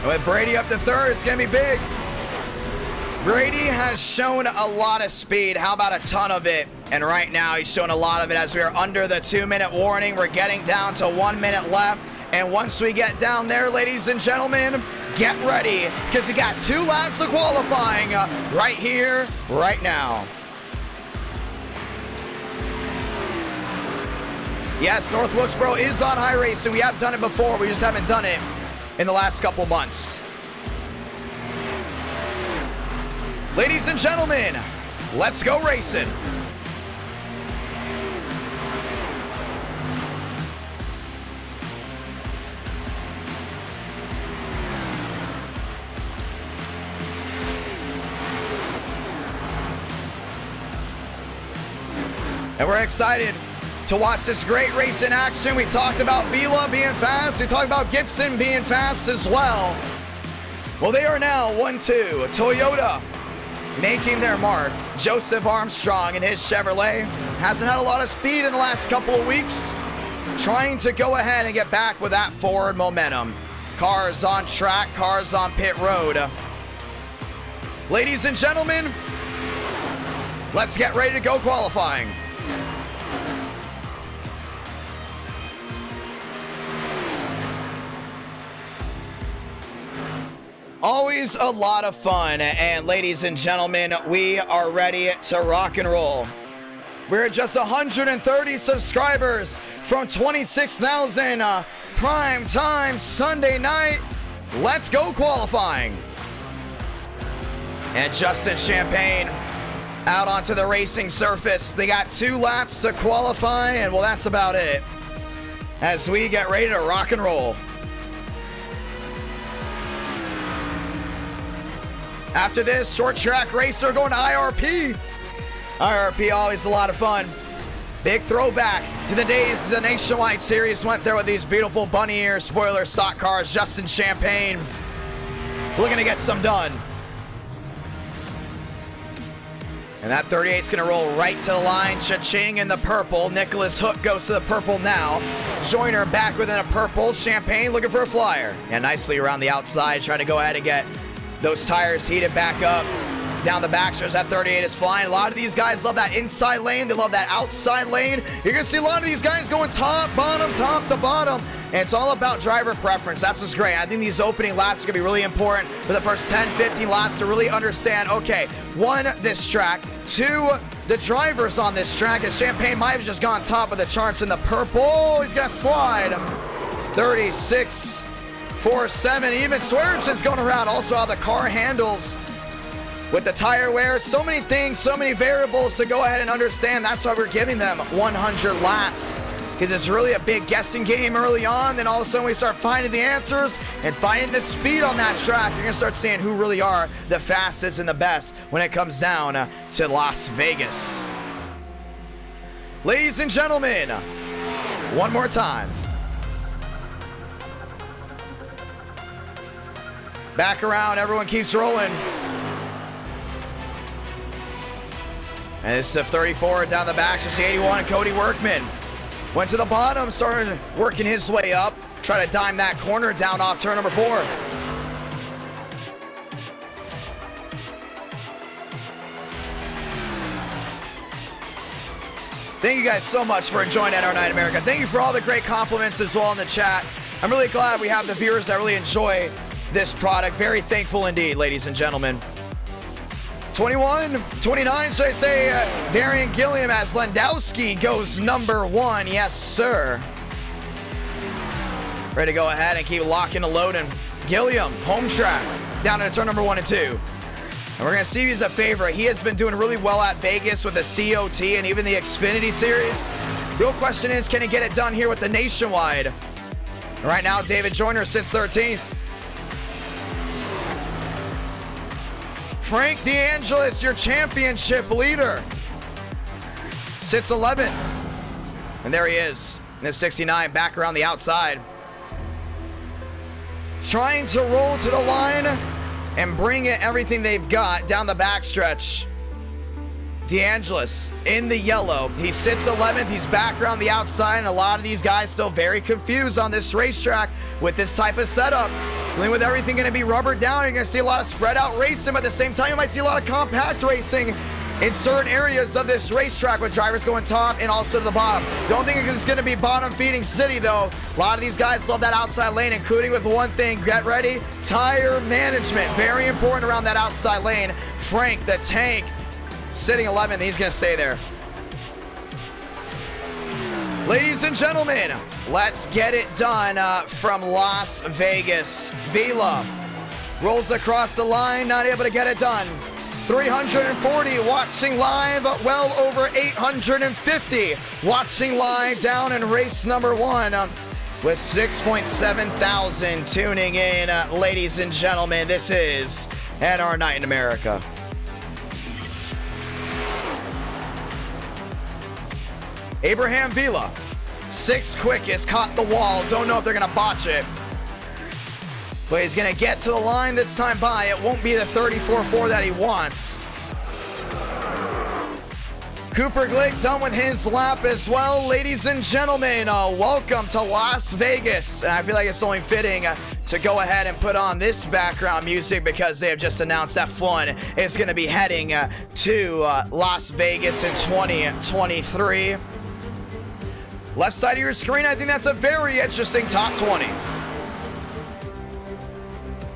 With Brady up to 3rd, it's going to be big. Brady has shown a lot of speed. How about a ton of it? And right now, he's shown a lot of it as we are under the 2-minute warning. We're getting down to 1 minute left. And once we get down there, ladies and gentlemen, get ready, because you got 2 laps of qualifying right here, right now. Yes, North Wilkesboro is on iRacing. We have done it before. We just haven't done it in the last couple months. Ladies and gentlemen, let's go racing. And we're excited to watch this great race in action. We talked about Vila being fast. We talked about Gibson being fast as well. Well, they are now 1-2. Toyota making their mark. Joseph Armstrong in his Chevrolet hasn't had a lot of speed in the last couple of weeks. Trying to go ahead and get back with that forward momentum. Cars on track, cars on pit road. Ladies and gentlemen, let's get ready to go qualifying. Always a lot of fun, and ladies and gentlemen, we are ready to rock and roll. We're at just 130 subscribers from 26,000 prime time Sunday night. Let's go qualifying. And Justin Champagne out onto the racing surface. They got 2 laps to qualify, and well, that's about it as we get ready to rock and roll. After this, short track racer going to IRP. IRP, always a lot of fun. Big throwback to the days the Nationwide Series went there with these beautiful bunny ear spoiler stock cars. Justin Champagne looking to get some done. And that 38's going to roll right to the line. Cha-ching in the purple. Nicholas Hook goes to the purple now. Joyner back within a purple. Champagne looking for a flyer. And nicely around the outside, trying to go ahead and get those tires heated back up. Down the backstretch, that 38 is flying. A lot of these guys love that inside lane. They love that outside lane. You're going to see a lot of these guys going top to bottom. And it's all about driver preference. That's what's great. I think these opening laps are going to be really important for the first 10, 15 laps to really understand, okay, 1, this track, 2, the drivers on this track. And Champagne might have just gone top of the charts in the purple. He's going to slide. 36. 4-7, even Swearengen's going around. Also how the car handles with the tire wear. So many things, so many variables to go ahead and understand. That's why we're giving them 100 laps, because it's really a big guessing game early on. Then all of a sudden we start finding the answers and finding the speed on that track. You're going to start seeing who really are the fastest and the best when it comes down to Las Vegas. Ladies and gentlemen, one more time. Back around, everyone keeps rolling. And it's the 34 down the back. So it's the 81, Cody Workman. Went to the bottom, started working his way up. Try to dime that corner down off turn number 4. Thank you guys so much for enjoying NR Night America. Thank you for all the great compliments as well in the chat. I'm really glad we have the viewers that really enjoy this product. Very thankful indeed, ladies and gentlemen. 21, 29, should I say, Darian Gilliam as Landowski goes number 1. Yes, sir. Ready to go ahead and keep locking and loading. Gilliam, home track, down into turn number 1 and 2. And we're going to see if he's a favorite. He has been doing really well at Vegas with the COT and even the Xfinity Series. Real question is, can he get it done here with the Nationwide? Right now, David Joyner sits 13th. Frank DeAngelis, your championship leader, sits 11th. And there he is in the 69, back around the outside. Trying to roll to the line and bring it everything they've got down the backstretch. DeAngelis in the yellow. He sits 11th. He's back around the outside, and a lot of these guys still very confused on this racetrack with this type of setup. With everything going to be rubbered down, you're going to see a lot of spread out racing, but at the same time, you might see a lot of compact racing in certain areas of this racetrack with drivers going top and also to the bottom. Don't think it's going to be bottom feeding city though. A lot of these guys love that outside lane, including with one thing, get ready, tire management. Very important around that outside lane. Frank the Tank sitting 11th. He's going to stay there. Ladies and gentlemen, let's get it done from Las Vegas. Vila rolls across the line, not able to get it done. 340 watching live, well over 850 watching live down in race number 1 with 6.7 thousand tuning in. Ladies and gentlemen, this is NR Night in America. Abraham Vila, 6th quickest, caught the wall. Don't know if they're gonna botch it, but he's gonna get to the line this time by. It won't be the 34.4 that he wants. Cooper Glick done with his lap as well. Ladies and gentlemen, welcome to Las Vegas. And I feel like it's only fitting to go ahead and put on this background music because they have just announced F1 is gonna be heading to Las Vegas in 2023. Left side of your screen, I think that's a very interesting top 20.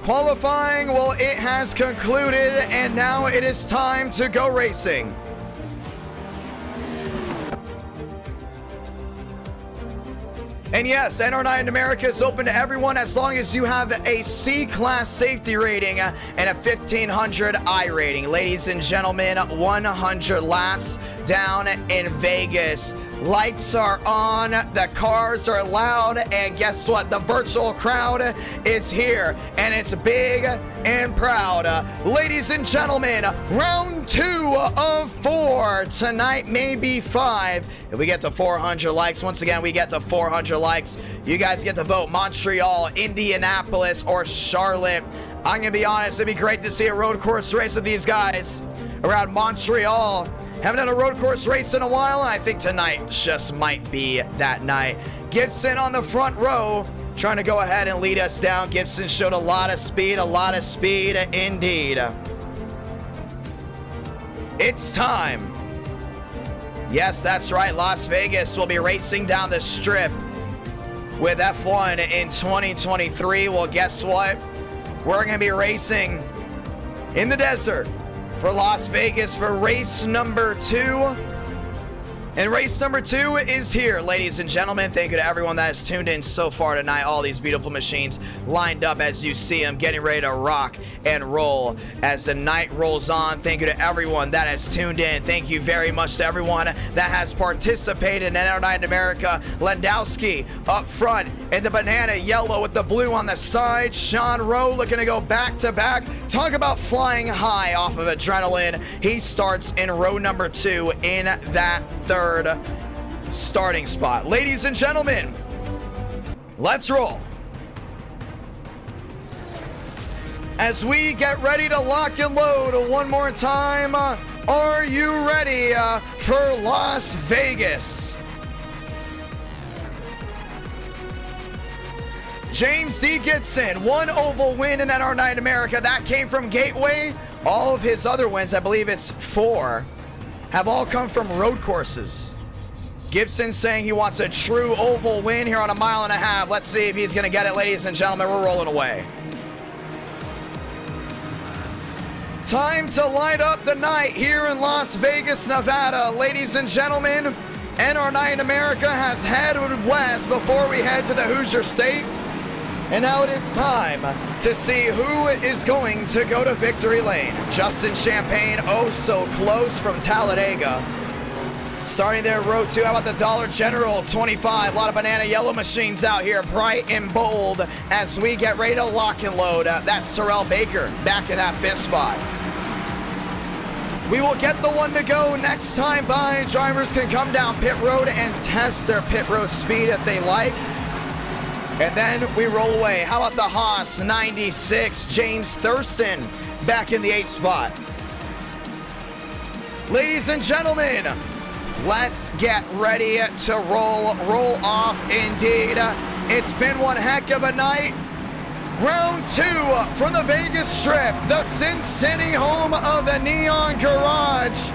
Qualifying, well, it has concluded, and now it is time to go racing. And yes, NR Night in America is open to everyone as long as you have a C-Class safety rating and a 1500 I rating. Ladies and gentlemen, 100 laps down in Vegas. Lights are on, the cars are loud, and guess what? The virtual crowd is here, and it's big and proud. Ladies and gentlemen, round 2 of 4. Tonight may be 5. If we get to 400 likes, once again, we get to 400 likes. You guys get to vote Montreal, Indianapolis, or Charlotte. I'm going to be honest, it'd be great to see a road course race with these guys around Montreal. Haven't done a road course race in a while, and I think tonight just might be that night. Gibson on the front row, trying to go ahead and lead us down. Gibson showed a lot of speed indeed. It's time. Yes, that's right. Las Vegas will be racing down the strip with F1 in 2023. Well, guess what? We're going to be racing in the desert for Las Vegas for race number 2. And race number 2 is here, ladies and gentlemen. Thank you to everyone that has tuned in so far tonight. All these beautiful machines lined up as you see them, getting ready to rock and roll as the night rolls on. Thank you to everyone that has tuned in. Thank you very much to everyone that has participated in NR Night in America. Landowski up front in the banana yellow with the blue on the side. Sean Rowe looking to go back to back. Talk about flying high off of adrenaline. He starts in row number 2 in that third starting spot. Ladies and gentlemen, let's roll. as we get ready to lock and load one more time. Are you ready for Las Vegas? James D. Gibson, 1 oval win in NR Night America. That came from Gateway. All of his other wins, I believe it's 4, have all come from road courses. Gibson saying he wants a true oval win here on a 1.5 miles. Let's see if he's going to get it, ladies and gentlemen. We're rolling away. Time to light up the night here in Las Vegas, Nevada. Ladies and gentlemen, NR Night America has headed west before we head to the Hoosier State. And now it is time to see who is going to go to victory lane. Justin Champagne, oh so close from Talladega. Starting there, row 2. How about the Dollar General 25? A lot of banana yellow machines out here, bright and bold, as we get ready to lock and load. That's Terrell Baker back in that 5th spot. We will get the one to go next time by. Drivers can come down pit road and test their pit road speed if they like. And then we roll away. How about the Haas 96, James Thurston back in the 8th spot. Ladies and gentlemen, let's get ready to roll off indeed. It's been one heck of a night. Round 2 from the Vegas Strip, the Sin City home of the Neon Garage.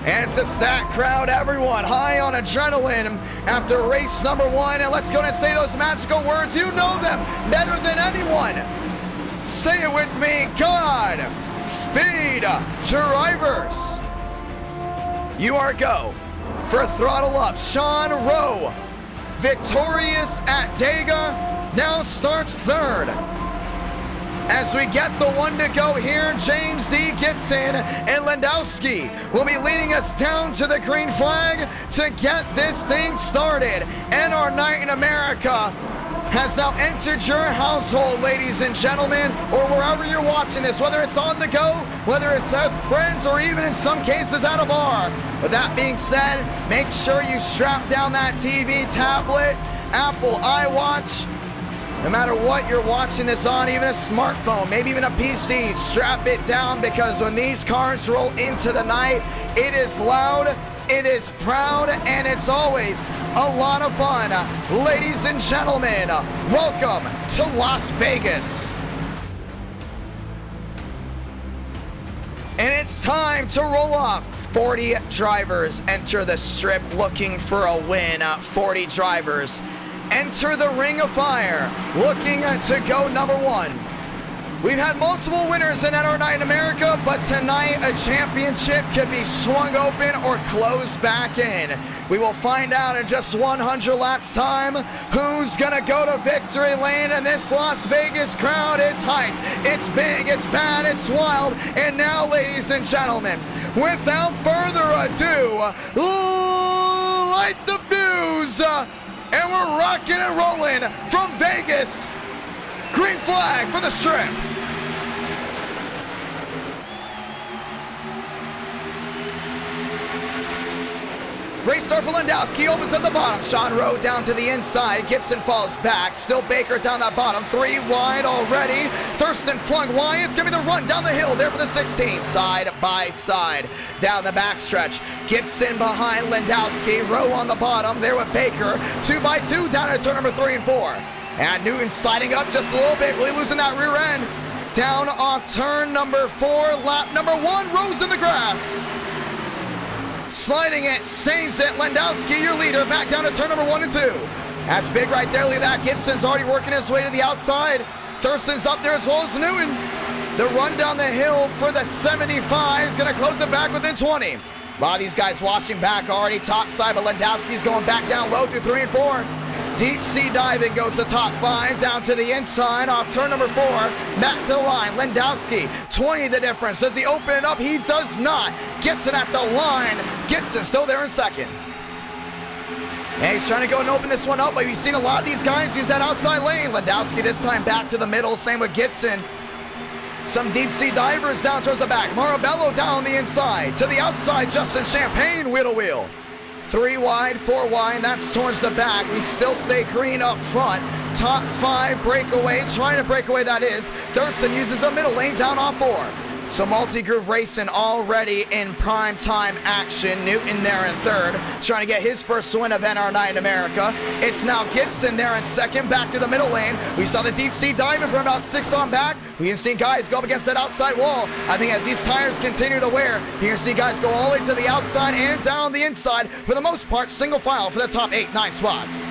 And it's a stacked crowd, everyone high on adrenaline after race number 1. And let's go and say those magical words. You know them better than anyone. Say it with me. God speed drivers. You are go for throttle up. Sean Rowe, victorious at Daytona, now starts 3rd. As we get the one to go here, James D. Gibson and Landowski will be leading us down to the green flag to get this thing started. NR Night in America has now entered your household, ladies and gentlemen, or wherever you're watching this, whether it's on the go, whether it's with friends, or even in some cases at a bar. With that being said, make sure you strap down that TV, tablet, Apple iWatch. No matter what you're watching this on, even a smartphone, maybe even a PC, strap it down, because when these cars roll into the night, it is loud, it is proud, and it's always a lot of fun. Ladies and gentlemen, welcome to Las Vegas. And it's time to roll off. 40 drivers enter the strip looking for a win. 40 drivers enter the Ring of Fire, looking to go number 1. We've had multiple winners in NR Night in America, but tonight a championship could be swung open or closed back in. We will find out in just 100 laps time who's gonna go to victory lane, and this Las Vegas crowd is hyped. It's big, it's bad, it's wild, and now, ladies and gentlemen, without further ado, light the fuse. And we're rocking and rolling from Vegas. Green flag for the strip. Great start for Landowski, opens at the bottom. Sean Rowe down to the inside. Gibson falls back. Still Baker down that bottom. 3 wide already. Thurston flung wide. It's going to be the run down the hill there for the 16. Side by side. Down the backstretch. Gibson behind Landowski. Rowe on the bottom there with Baker. 2x2 down at turn number 3 and 4. And Newton sliding up just a little bit. Really losing that rear end. Down off turn number 4. Lap number 1. Rowe's in the grass. Sliding it, saves it. Landowski, your leader, back down to turn number 1 and 2. That's big right there. Look at that. Gibson's already working his way to the outside. Thurston's up there as well as Newton. The run down the hill for the 75 is going to close it back within 20. A lot of these guys washing back already top side, but Landowski's going back down low through 3 and 4. Deep sea diving goes to top 5, down to the inside off turn number 4, back to the line. Landowski, 20 the difference. Does he open it up? He does not. Gets it at the line. Gibson still there in second. And he's trying to go and open this one up, but we've seen a lot of these guys use that outside lane. Landowski this time back to the middle, same with Gibson. Some deep sea divers down towards the back. Marabello down on the inside. To the outside, Justin Champagne, wheel to wheel. 3 wide, 4 wide, that's towards the back. We still stay green up front. top 5 breakaway, trying to break away that is. Thurston uses a middle lane down off 4. So multi-groove racing already in prime time action. Newton there in 3rd, trying to get his first win of NR9 in America. It's now Gibson there in 2nd, back to the middle lane. We saw the deep sea diamond from about 6 on back. We can see guys go up against that outside wall. I think as these tires continue to wear, you can see guys go all the way to the outside and down the inside. For the most part, single file for the top 8, 9 spots.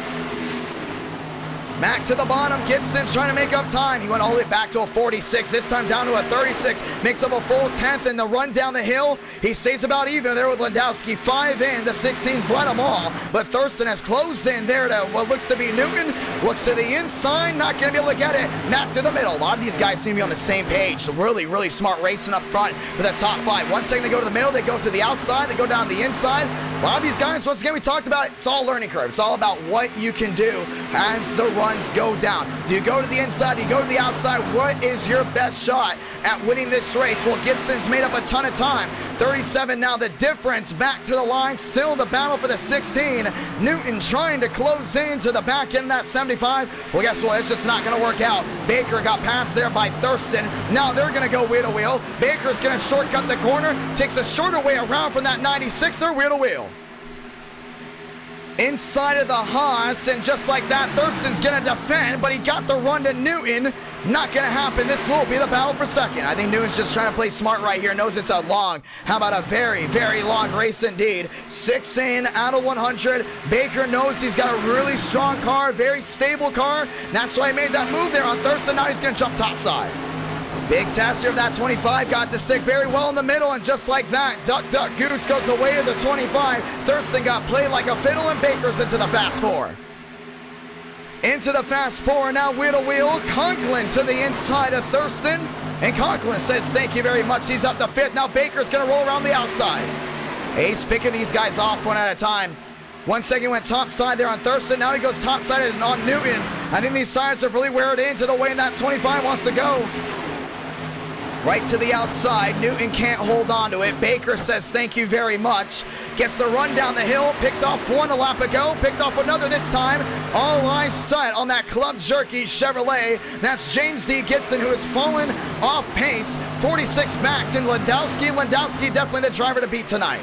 Back to the bottom, Gibson trying to make up time. He went all the way back to a 46, this time down to a 36. Makes up a full 10th in the run down the hill. He stays about even there with Landowski. 5 in, the 16s let them all. But Thurston has closed in there to what looks to be Newton. Looks to the inside, not going to be able to get it. Matt through the middle. A lot of these guys seem to be on the same page. So really, really smart racing up front for the top 5. 1 second they go to the middle, they go to the outside, they go down the inside. A lot of these guys, once again, we talked about it, it's all learning curve. It's all about what you can do as the runs go down. Do you go to the inside? Do you go to the outside? What is your best shot at winning this race? Well, Gibson's made up a ton of time. 37 now the difference. Back to the line. Still the battle for the 16. Newton trying to close into the back end of that 75. Well, guess what? It's just not going to work out. Baker got passed there by Thurston. Now they're going to go wheel to wheel. Baker's going to shortcut the corner. Takes a shorter way around from that 96. They're wheel to wheel. Inside of the Haas, and just like that, Thurston's going to defend, but he got the run to Newton. Not going to happen. This will be the battle for 2nd. I think Newton's just trying to play smart right here. Knows it's a long, how about a very, very long race indeed. 6 in out of 100. Baker knows he's got a really strong car, very stable car. That's why he made that move there on Thurston. Now he's going to jump topside. Big test here of that 25, got to stick very well in the middle, and just like that, duck, duck, goose goes away to the 25. Thurston got played like a fiddle, and Baker's into the fast 4. Into the fast 4, now wheel to wheel. Conklin to the inside of Thurston, and Conklin says thank you very much. He's up to 5th. Now Baker's going to roll around the outside. Ace picking these guys off one at a time. 1 second went top side there on Thurston. Now he goes top side on Newton. I think these sides have really wear it into the way that 25 wants to go. Right to the outside. Newton can't hold on to it. Baker says thank you very much. Gets the run down the hill. Picked off one a lap ago. Picked off another this time. All eyes set on that Club Jerky Chevrolet. That's James D. Gibson, who has fallen off pace. 46 backed in Landowski. Landowski definitely the driver to beat tonight.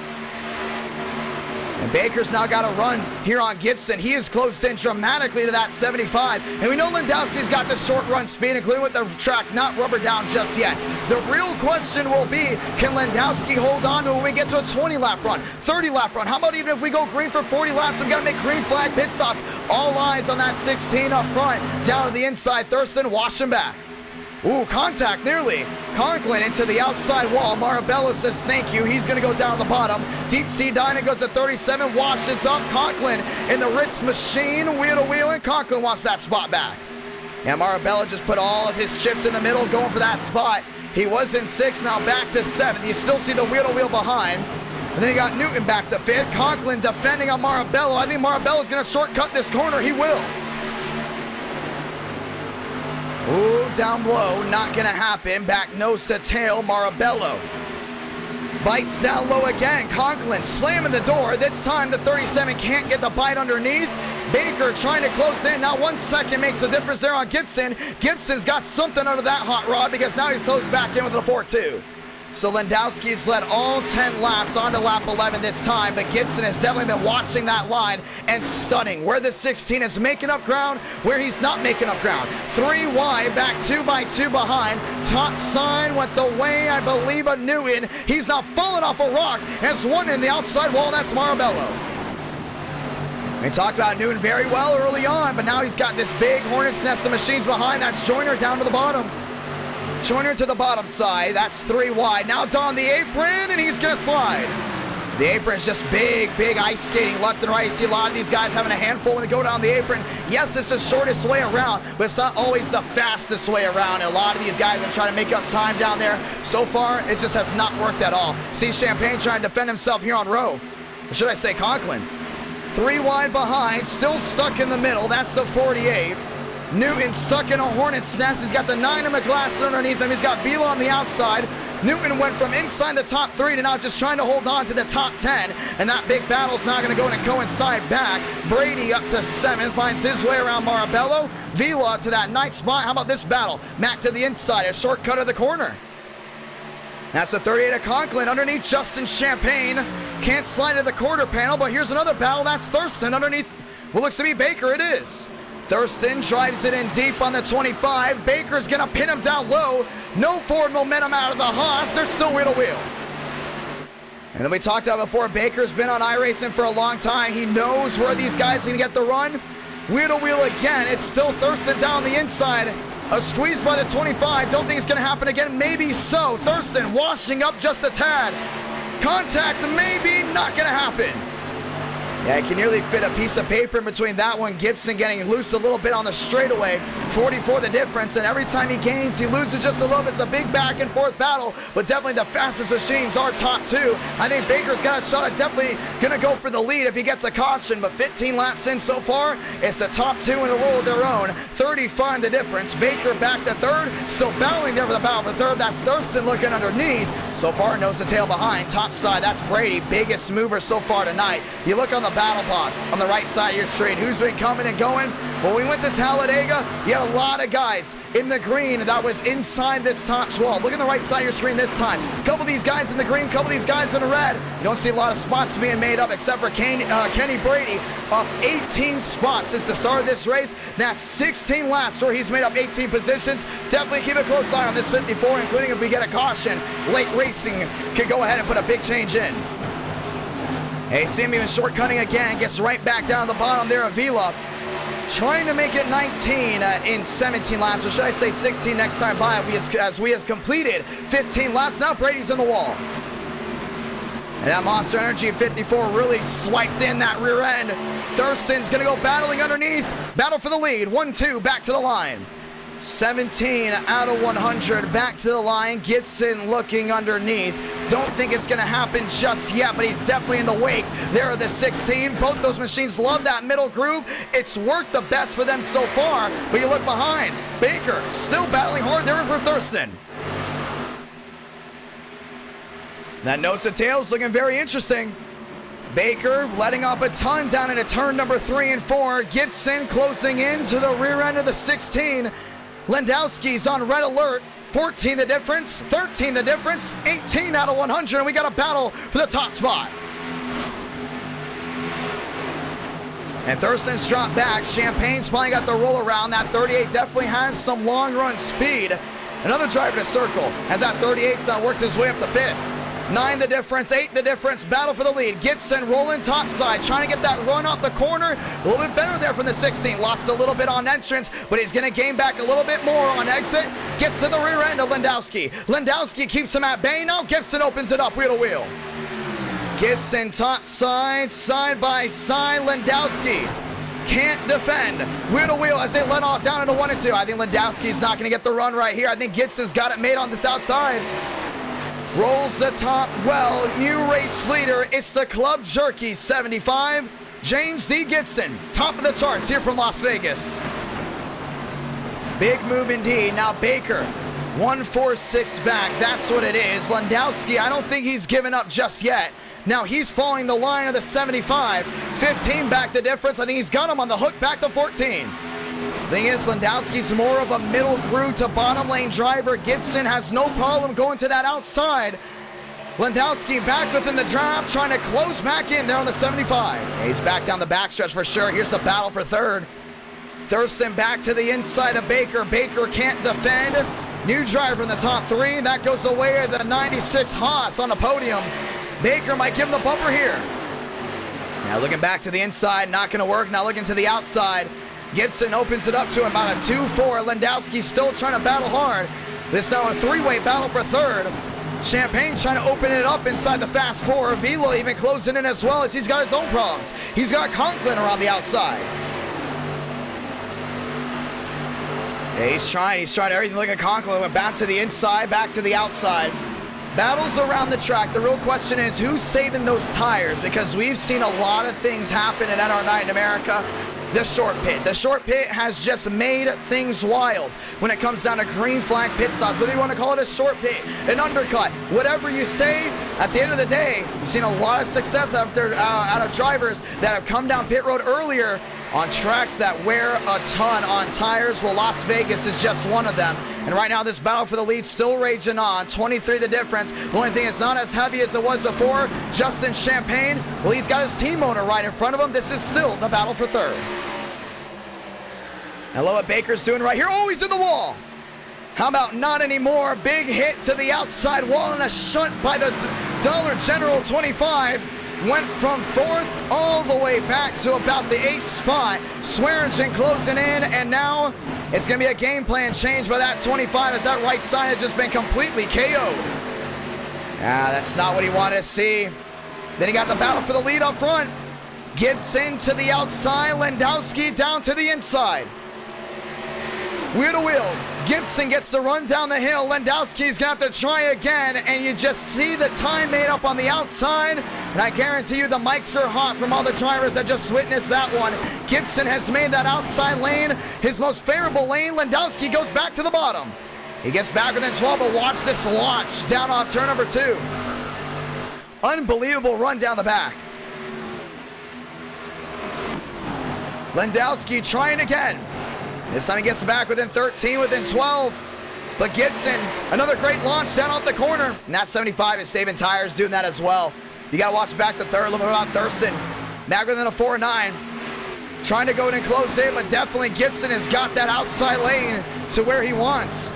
And Baker's now got a run here on Gibson. He is closed in dramatically to that 75. And we know Landowski's got the short run speed, including with the track not rubber down just yet. The real question will be, can Landowski hold on to it when we get to a 20-lap run, 30-lap run? How about even if we go green for 40 laps, we've got to make green flag pit stops. All eyes on that 16 up front. Down to the inside, Thurston washing back. Ooh, contact nearly. Conklin into the outside wall. Marabella says thank you. He's going to go down to the bottom. Deep Sea Diamond goes to 37, washes up. Conklin in the Ritz machine, wheel to wheel, and Conklin wants that spot back. And Marabella just put all of his chips in the middle, going for that spot. He was in 6th, now back to 7th. You still see the wheel to wheel behind. And then you got Newton back to 5th. Conklin defending on Marabella. I think Marabella's going to shortcut this corner. He will. Ooh, down low, not gonna happen. Back nose to tail, Marabello. Bites down low again. Conklin slamming the door. This time the 37 can't get the bite underneath. Baker trying to close in. Now 1 second makes a difference there on Gibson. Gibson's got something out of that hot rod because now he's closed back in with a 4-2. So Landowski's led all 10 laps on to lap 11 this time, but Gibson has definitely been watching that line and studying where the 16 is making up ground, where he's not making up ground. 3 wide, back 2 by 2 behind. Top side went the way, I believe, of Newton. He's now fallen off a rock, has one in the outside wall. That's Marabello. We talked about Newton very well early on, but now he's got this big hornet's nest of machines behind. That's Joyner down to the bottom. Joyner to the bottom side. That's 3 wide. Now down the apron, and he's going to slide. The apron's just big, big ice skating left and right. You see a lot of these guys having a handful when they go down the apron. Yes, it's the shortest way around, but it's not always the fastest way around. And a lot of these guys are trying to make up time down there. So far, it just has not worked at all. See Champagne trying to defend himself here on row. Or should I say Conklin? 3 wide behind, still stuck in the middle. That's the 48. Newton stuck in a hornet's nest. He's got the 9 of McGlass underneath him. He's got Vila on the outside. Newton went from inside the top 3 to now just trying to hold on to the top 10. And that big battle's now going to go and coincide back. Brady up to 7th, finds his way around Marabello. Vila to that 9th spot. How about this battle? Matt to the inside, a shortcut of the corner. That's the 38 of Conklin underneath Justin Champagne. Can't slide to the quarter panel, but here's another battle. That's Thurston underneath what looks to be Baker. It is. Thurston drives it in deep on the 25. Baker's going to pin him down low. No forward momentum out of the Haas. They're still wheel to wheel. And then we talked about before, Baker's been on iRacing for a long time. He knows where these guys are going to get the run. Wheel to wheel again. It's still Thurston down the inside. A squeeze by the 25. Don't think it's going to happen again. Maybe so. Thurston washing up just a tad. Contact, maybe not going to happen. Yeah, I can nearly fit a piece of paper in between that one. Gibson getting loose a little bit on the straightaway. 44 the difference, and every time he gains, he loses just a little bit. It's a big back and forth battle, but definitely the fastest machines are top 2. I think Baker's got a shot at definitely going to go for the lead if he gets a caution, but 15 laps in so far, it's the top 2 in a roll of their own. 35 the difference. Baker back to 3rd, still battling there for the battle for 3rd. That's Thurston looking underneath. So far, nose to tail behind. Top side, that's Brady, biggest mover so far tonight. You look on the battle box on the right side of your screen. Who's been coming and going? When we went to Talladega, you had a lot of guys in the green that was inside this top 12. Look at the right side of your screen this time. A couple of these guys in the green, a couple of these guys in the red. You don't see a lot of spots being made up except for Kenny Brady, up 18 spots since the start of this race. That's 16 laps where he's made up 18 positions. Definitely keep a close eye on this 54, including if we get a caution. Late Racing could go ahead and put a big change in. Hey, see him even shortcutting again. Gets right back down to the bottom there of Vila. Trying to make it 19 in 17 laps, or should I say 16 next time by as we have completed 15 laps. Now Brady's in the wall. And that Monster Energy 54 really swiped in that rear end. Thurston's going to go battling underneath. Battle for the lead. 1-2, back to the line. 17 out of 100, back to the line. Gibson looking underneath. Don't think it's going to happen just yet, but he's definitely in the wake. There are the 16. Both those machines love that middle groove. It's worked the best for them so far, but you look behind. Baker still battling hard there for Thurston. That nose to tail's looking very interesting. Baker letting off a ton down into turn number 3 and 4. Gibson closing in to the rear end of the 16. Landowski's on red alert. 14 the difference, 13 the difference, 18 out of 100, and we got a battle for the top spot. And Thurston's dropped back. Champagne's finally got the roll around. That 38 definitely has some long run speed. Another driver to circle as that 38's now worked his way up to 5th. 9 the difference, 8 the difference, battle for the lead. Gibson rolling topside, trying to get that run off the corner. A little bit better there from the 16. Lost a little bit on entrance, but he's going to gain back a little bit more on exit. Gets to the rear end of Landowski. Landowski keeps him at bay. Now Gibson opens it up wheel to wheel. Gibson topside, side by side. Landowski can't defend. Wheel to wheel as they let off down into 1 and 2. I think Landowski's not going to get the run right here. I think Gibson's got it made on this outside. Rolls the top well. New race leader. It's the Club Jerky 75. James D. Gibson, top of the charts here from Las Vegas. Big move indeed. Now Baker, 146 back. That's what it is. Landowski, I don't think he's given up just yet. Now he's following the line of the 75. 15 back the difference. I think he's got him on the hook back to 14. Thing is, Landowski's more of a middle groove to bottom lane driver. Gibson has no problem going to that outside. Landowski back within the draft, trying to close back in there on the 75. He's back down the backstretch for sure. Here's the battle for 3rd. Thurston back to the inside of Baker. Baker can't defend. New driver in the top 3. That goes away to the 96 Haas on the podium. Baker might give him the bumper here. Now looking back to the inside, not going to work. Now looking to the outside. Gibson opens it up to about a 2-4. Landowski still trying to battle hard. This now a 3-way battle for 3rd. Champagne trying to open it up inside the fast 4. Vila even closing in as well as he's got his own problems. He's got Conklin around the outside. Yeah, he's trying everything. Look at Conklin. Went back to the inside, back to the outside. Battles around the track. The real question is who's saving those tires, because we've seen a lot of things happen in NR9 in America. the short pit. The short pit has just made things wild when it comes down to green flag pit stops. Whether you want to call it a short pit, an undercut, whatever you say, at the end of the day, you've seen a lot of success out of drivers that have come down pit road earlier on tracks that wear a ton on tires. Well, Las Vegas is just one of them. And right now, this battle for the lead still raging on. 23 the difference. The only thing is not as heavy as it was before. Justin Champagne, well, he's got his team owner right in front of him. This is still the battle for third. And look what Baker's doing right here. Oh, he's in the wall. How about not anymore? Big hit to the outside wall and a shunt by the Dollar General 25. Went from 4th all the way back to about the 8th spot. Swearingen closing in, and now it's going to be a game plan change by that 25 as that right side has just been completely KO'd. Yeah, that's not what he wanted to see. Then he got the battle for the lead up front. Gibson to the outside, Landowski down to the inside. Wheel to wheel. Gibson gets the run down the hill. Landowski's got to try again, and you just see the time made up on the outside. And I guarantee you the mics are hot from all the drivers that just witnessed that one. Gibson has made that outside lane his most favorable lane. Landowski goes back to the bottom. He gets back within 12, but watch this launch down off turn number 2. Unbelievable run down the back. Landowski trying again. This time he gets back within 13, within 12. But Gibson, another great launch down off the corner. And that 75 is saving tires, doing that as well. You got to watch back the third. A little bit about Thurston. Back within a 4-9. Trying to go in and close in, but definitely Gibson has got that outside lane to where he wants.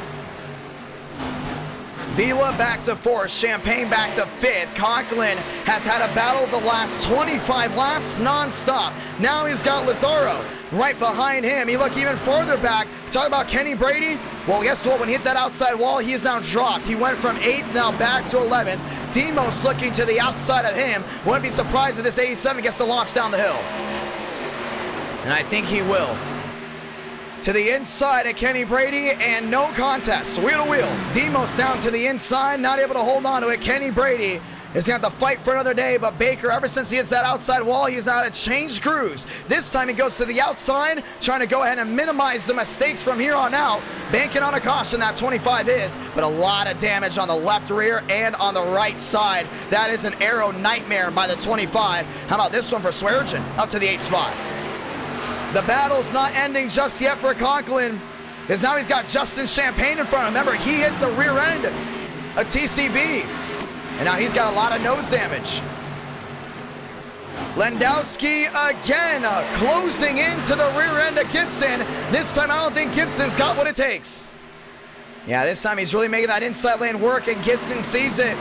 Vila back to 4th, Champagne back to 5th. Conklin has had a battle the last 25 laps non-stop. Now he's got Lazaro right behind him. He look even farther back. Talk about Kenny Brady. Well, guess what? When he hit that outside wall, he is now dropped. He went from 8th now back to 11th. Demos looking to the outside of him. Wouldn't be surprised if this 87 gets to launch down the hill. And I think he will. To the inside of Kenny Brady, and no contest. Wheel to wheel. Demos down to the inside, not able to hold on to it. Kenny Brady is going to have to fight for another day, but Baker, ever since he hits that outside wall, he's now had to change grooves. This time he goes to the outside, trying to go ahead and minimize the mistakes from here on out. Banking on a caution, that 25 is, but a lot of damage on the left rear and on the right side. That is an aero nightmare by the 25. How about this one for Swearingen, up to the 8th spot. The battle's not ending just yet for Conklin, because now he's got Justin Champagne in front of him. Remember, he hit the rear end of TCB, and now he's got a lot of nose damage. Landowski again closing into the rear end of Gibson. This time I don't think Gibson's got what it takes. Yeah, this time he's really making that inside lane work, and Gibson sees it.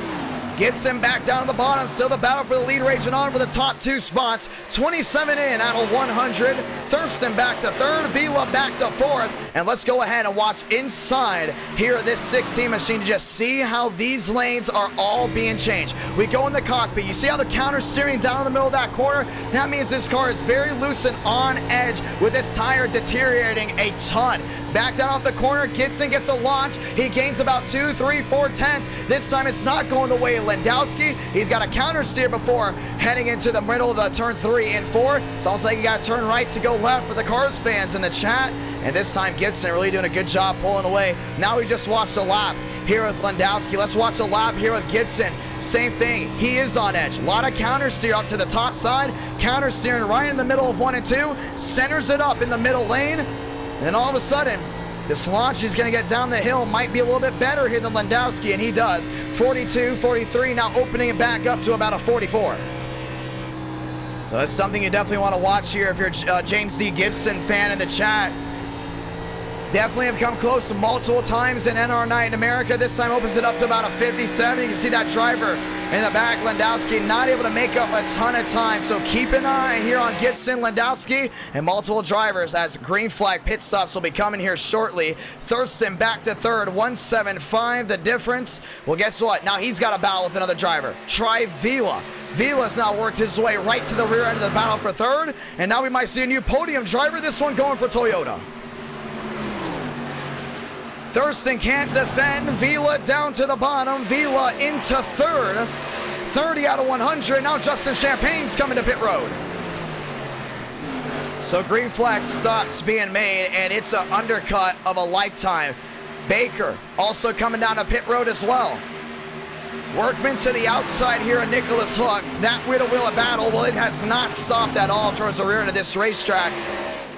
Gibson back down to the bottom. Still the battle for the lead raging on for the top 2 spots. 27 in out of 100. Thurston back to 3rd. Vila back to 4th. And let's go ahead and watch inside here at this 16 machine to just see how these lanes are all being changed. We go in the cockpit. You see how the counter steering down in the middle of that corner? That means this car is very loose and on edge with this tire deteriorating a ton. Back down off the corner, Gibson gets a launch. He gains about 2, 3, 4 tenths. This time it's not going the way of Landowski. He's got a counter steer before heading into the middle of the turn 3 and 4. It's almost like you got to turn right to go left for the Cars fans in the chat. And this time Gibson really doing a good job pulling away. Now we just watched a lap here with Landowski. Let's watch a lap here with Gibson. Same thing. He is on edge. A lot of counter steer up to the top side. Counter steering right in the middle of 1 and 2. Centers it up in the middle lane. And then all of a sudden, this launch is going to get down the hill. Might be a little bit better here than Landowski, and he does. 42, 43, now opening it back up to about a 44. So that's something you definitely want to watch here if you're a James D. Gibson fan in the chat. Definitely have come close multiple times in NR Night in America. This time opens it up to about a 57. You can see that driver in the back, Landowski, not able to make up a ton of time. So keep an eye here on Gibson, Landowski, and multiple drivers as green flag pit stops will be coming here shortly. Thurston back to 3rd, 175 the difference. Well, guess what? Now he's got a battle with another driver. Try Vila. Vila's now worked his way right to the rear end of the battle for 3rd. And now we might see a new podium driver. This one going for Toyota. Thurston can't defend. Vila down to the bottom. Vila into 3rd. 30 out of 100. Now Justin Champagne's coming to pit road. So green flag stops being made, and it's an undercut of a lifetime. Baker also coming down to pit road as well. Workman to the outside here, Nicholas Hook. That wheel-to-wheel battle, well, it has not stopped at all towards the rear end of this racetrack.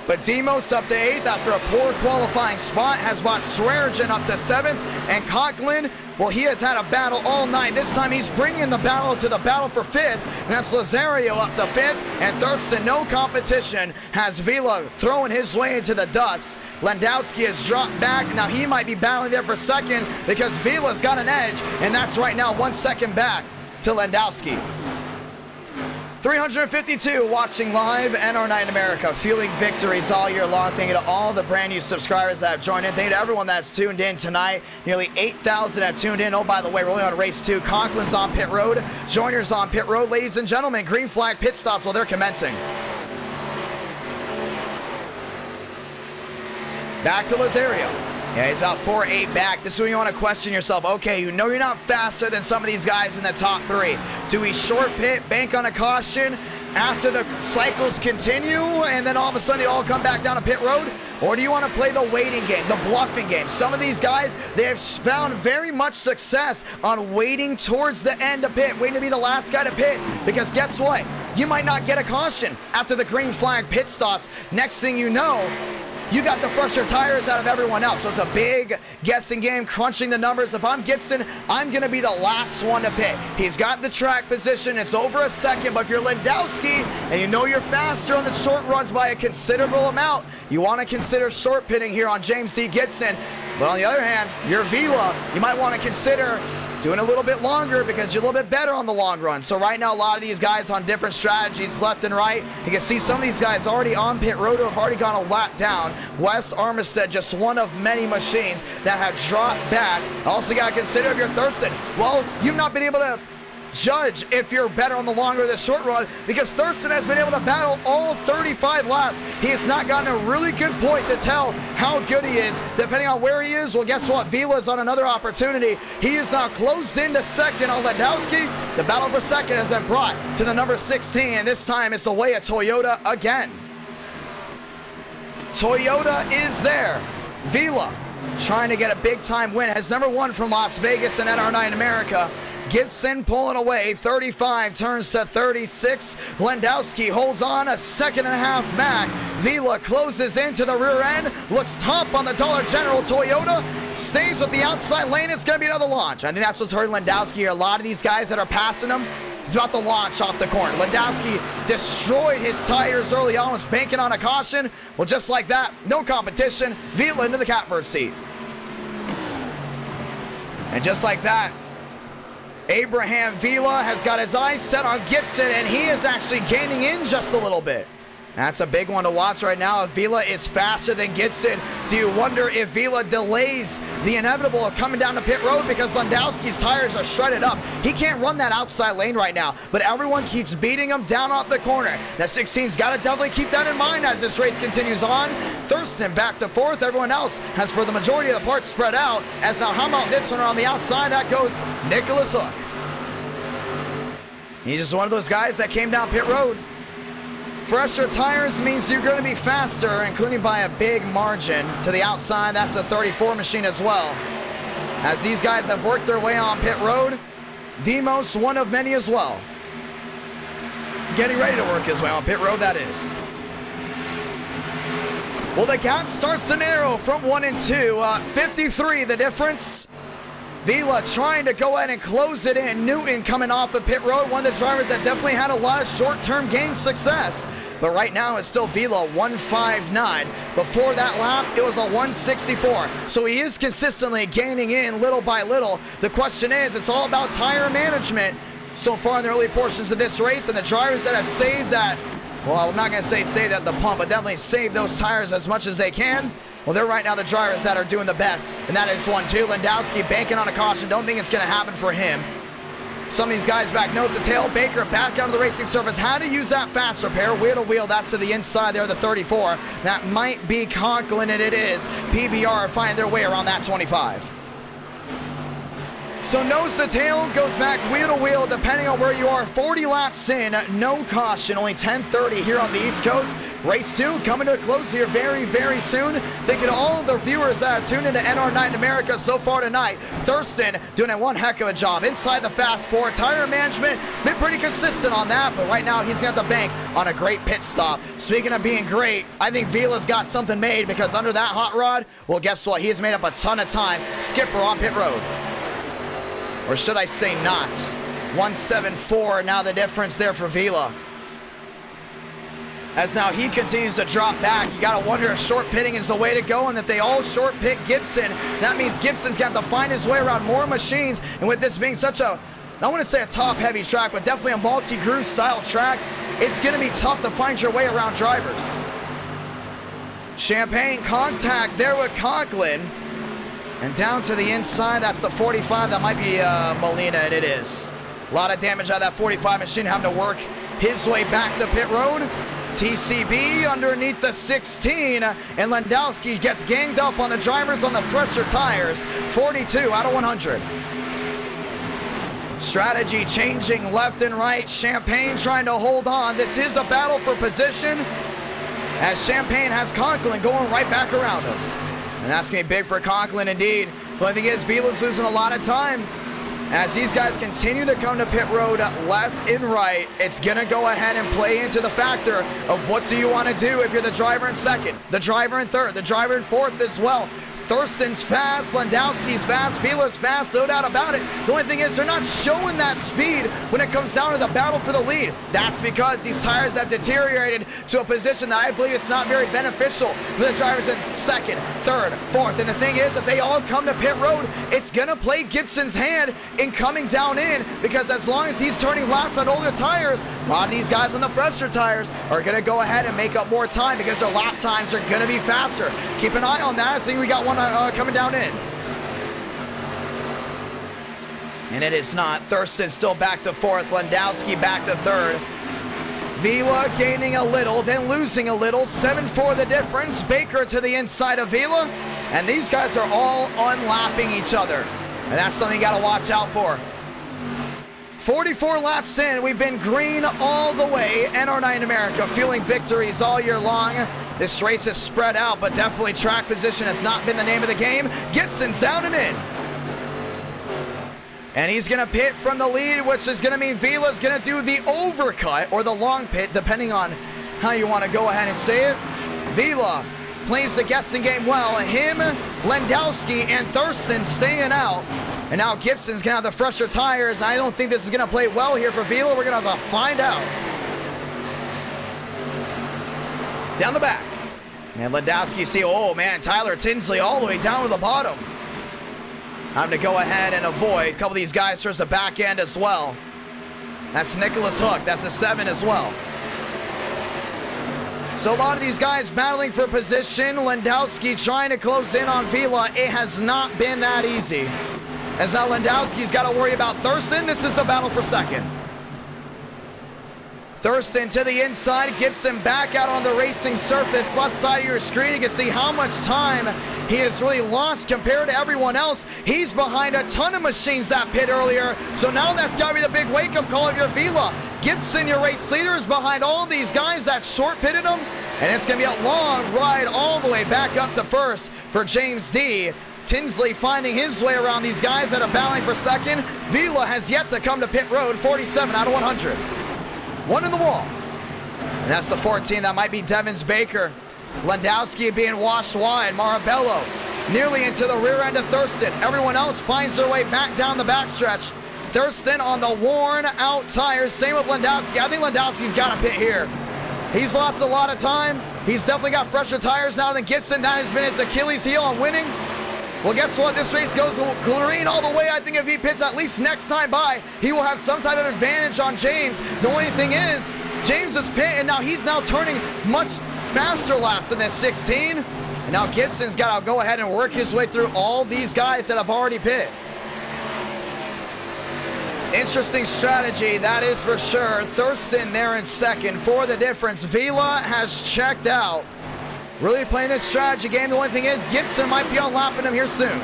But Demos up to 8th after a poor qualifying spot, has brought Swearinger up to 7th, and Conklin, well, he has had a battle all night. This time he's bringing the battle to the battle for 5th, and that's Lazario up to 5th, and Thurston, no competition, has Vila throwing his way into the dust. Landowski has dropped back. Now he might be battling there for 2nd because Vila's got an edge, and that's right now 1 second back to Landowski. 352 watching live NR9 America, fueling victories all year long. Thank you to all the brand new subscribers that have joined in. Thank you to everyone that's tuned in tonight. Nearly 8,000 have tuned in. Oh, by the way, we're only on race 2. Conklin's on pit road. Joiner's on pit road. Ladies and gentlemen, green flag pit stops while they're commencing. Back to Lazario. Yeah, he's about 4-8 back. This is when you want to question yourself. Okay, you know you're not faster than some of these guys in the top 3. Do we short pit, bank on a caution after the cycles continue, and then all of a sudden you all come back down to pit road? Or do you want to play the waiting game, the bluffing game? Some of these guys, they have found very much success on waiting towards the end of pit, waiting to be the last guy to pit, because guess what? You might not get a caution after the green flag pit stops. Next thing you know, you got the fresher tires out of everyone else. So it's a big guessing game, crunching the numbers. If I'm Gibson, I'm going to be the last one to pit. He's got the track position. It's over a second. But if you're Landowski and you know you're faster on the short runs by a considerable amount, you want to consider short pitting here on James D. Gibson. But on the other hand, you're Vila. You might want to consider doing a little bit longer because you're a little bit better on the long run. So right now, a lot of these guys on different strategies left and right. You can see some of these guys already on pit road who have already gone a lap down. Wes Armistead, just one of many machines that have dropped back. Also got to consider if you're Thurston. Well, you've not been able to judge if you're better on the long or the short run because Thurston has been able to battle all 35 laps. He has not gotten a really good point to tell how good he is depending on where he is. Well, guess what? Vila's on another opportunity. He is now closed into 2nd on Landowski. The battle for 2nd has been brought to the number 16, and this time it's away at Toyota again. Toyota is there. Vila trying to get a big time win as number 1 from Las Vegas and NR9 America. Gibson pulling away, 35 turns to 36. Landowski holds on a 2.5 back. Vila closes into the rear end, looks top on the Dollar General Toyota, stays with the outside lane. It's going to be another launch. I think that's what's hurting Landowski here. A lot of these guys that are passing him, it's about the launch off the corner. Landowski destroyed his tires early on, was banking on a caution. Well, just like that, no competition. Vila into the catbird seat. And just like that, Abraham Vila has got his eyes set on Gibson, and he is actually gaining in just a little bit. That's a big one to watch right now. If Vila is faster than Gibson, do you wonder if Vila delays the inevitable of coming down to pit road because Landowski's tires are shredded up? He can't run that outside lane right now, but everyone keeps beating him down off the corner. That 16's got to definitely keep that in mind as this race continues on. Thurston back to 4th. Everyone else has, for the majority of the parts, spread out. As now, how about this one on the outside? That goes Nicholas Hook. He's just one of those guys that came down pit road. Fresher tires means you're going to be faster, including by a big margin. To the outside, that's the 34 machine as well. As these guys have worked their way on pit road, Demos, one of many as well. Getting ready to work his way on pit road, that is. Well, the gap starts to narrow from 1 and 2. 53 the difference. Vila trying to go ahead and close it in. Newton coming off the pit road, one of the drivers that definitely had a lot of short-term gain success. But right now it's still Vila 159. Before that lap, it was a 164. So he is consistently gaining in little by little. The question is, it's all about tire management so far in the early portions of this race, and the drivers that have saved that, well, I'm not going to say saved at the pump, but definitely saved those tires as much as they can. Well, they're right now the drivers that are doing the best, and that is 1-2. Landowski banking on a caution. Don't think it's going to happen for him. Some of these guys back nose to tail. Baker back out of the racing surface. How to use that fast repair. Wheel to wheel. That's to the inside there, the 34. That might be Conklin, and it is. PBR find their way around that 25. So nose to tail, goes back wheel to wheel, depending on where you are. 40 laps in, no caution, only 10:30 here on the East Coast. Race 2 coming to a close here very, very soon. Thank you to all of the viewers that have tuned into NR9 America so far tonight. Thurston doing a one heck of a job inside the Fast Four. Tire management, been pretty consistent on that, but right now he's got the bank on a great pit stop. Speaking of being great, I think Vila's got something made, because under that hot rod, well, guess what? He has made up a ton of time. Skipper on pit road. Or should I say not? 174, now the difference there for Vila. As now he continues to drop back. You gotta wonder if short pitting is the way to go, and if they all short pit Gibson, that means Gibson's got to find his way around more machines. And with this being such a, I want to say a top heavy track, but definitely a multi-cruise style track, it's gonna be tough to find your way around drivers. Champagne contact there with Conklin. And down to the inside, that's the 45. That might be Molina, and it is. A lot of damage out of that 45 machine, having to work his way back to pit road. TCB underneath the 16, and Landowski gets ganged up on the drivers on the fresher tires. 42 out of 100. Strategy changing left and right. Champagne trying to hold on. This is a battle for position, as Champagne has Conklin going right back around him. And that's going to be big for Conklin indeed. The only thing is, Vila's losing a lot of time. As these guys continue to come to pit road left and right, it's going to go ahead and play into the factor of what do you want to do if you're the driver in second, the driver in third, the driver in fourth as well. Thurston's fast, Landowski's fast, Vila's fast, no doubt about it. The only thing is, they're not showing that speed when it comes down to the battle for the lead. That's because these tires have deteriorated to a position that I believe it's not very beneficial for the drivers in second, third, fourth. And the thing is, if they all come to pit road, it's going to play Gibson's hand in coming down in, because as long as he's turning laps on older tires, a lot of these guys on the fresher tires are going to go ahead and make up more time, because their lap times are going to be faster. Keep an eye on that. I think we got one coming down in. And it is not. Thurston still back to fourth. Landowski back to third. Vila gaining a little, then losing a little. 7-4 the difference. Baker to the inside of Vila. And these guys are all unlapping each other. And that's something you got to watch out for. 44 laps in, we've been green all the way. NR9 America fueling victories all year long. This race is spread out, but definitely track position has not been the name of the game. Gibson's down and in. And he's going to pit from the lead, which is going to mean Vila's going to do the overcut or the long pit, depending on how you want to go ahead and say it. Vila plays the guessing game well. Him, Landowski, and Thurston staying out. And now Gibson's going to have the fresher tires. I don't think this is going to play well here for Vila. We're going to have to find out. Down the back. And Landowski, see, oh man, Tyler Tinsley all the way down to the bottom. Having to go ahead and avoid. A couple of these guys towards the back end as well. That's Nicholas Hook. That's a 7 as well. So a lot of these guys battling for position. Landowski trying to close in on Vila. It has not been that easy. As now Landowski's got to worry about Thurston. This is a battle for second. Thurston to the inside. Gibson back out on the racing surface. Left side of your screen, you can see how much time he has really lost compared to everyone else. He's behind a ton of machines that pit earlier. So now that's got to be the big wake-up call if you're Vila. Gibson, your race leader, is behind all these guys that short pitted him. And it's going to be a long ride all the way back up to first for James D. Tinsley finding his way around these guys that are battling for second. Vila has yet to come to pit road. 47 out of 100. One in the wall. And that's the 14. That might be Devins Baker. Landowski being washed wide. Marabello nearly into the rear end of Thurston. Everyone else finds their way back down the backstretch. Thurston on the worn out tires. Same with Landowski. I think Landowski's got to pit here. He's lost a lot of time. He's definitely got fresher tires now than Gibson. That has been his Achilles heel on winning. Well, guess what? This race goes green all the way. I think if he pits at least next time by, he will have some type of advantage on James. The only thing is, James is pit, and now he's now turning much faster laps than this 16. And now Gibson's got to go ahead and work his way through all these guys that have already pit. Interesting strategy, that is for sure. Thurston there in second for the difference. Vila has checked out. Really playing this strategy game. The only thing is, Gibson might be unlapping him here soon.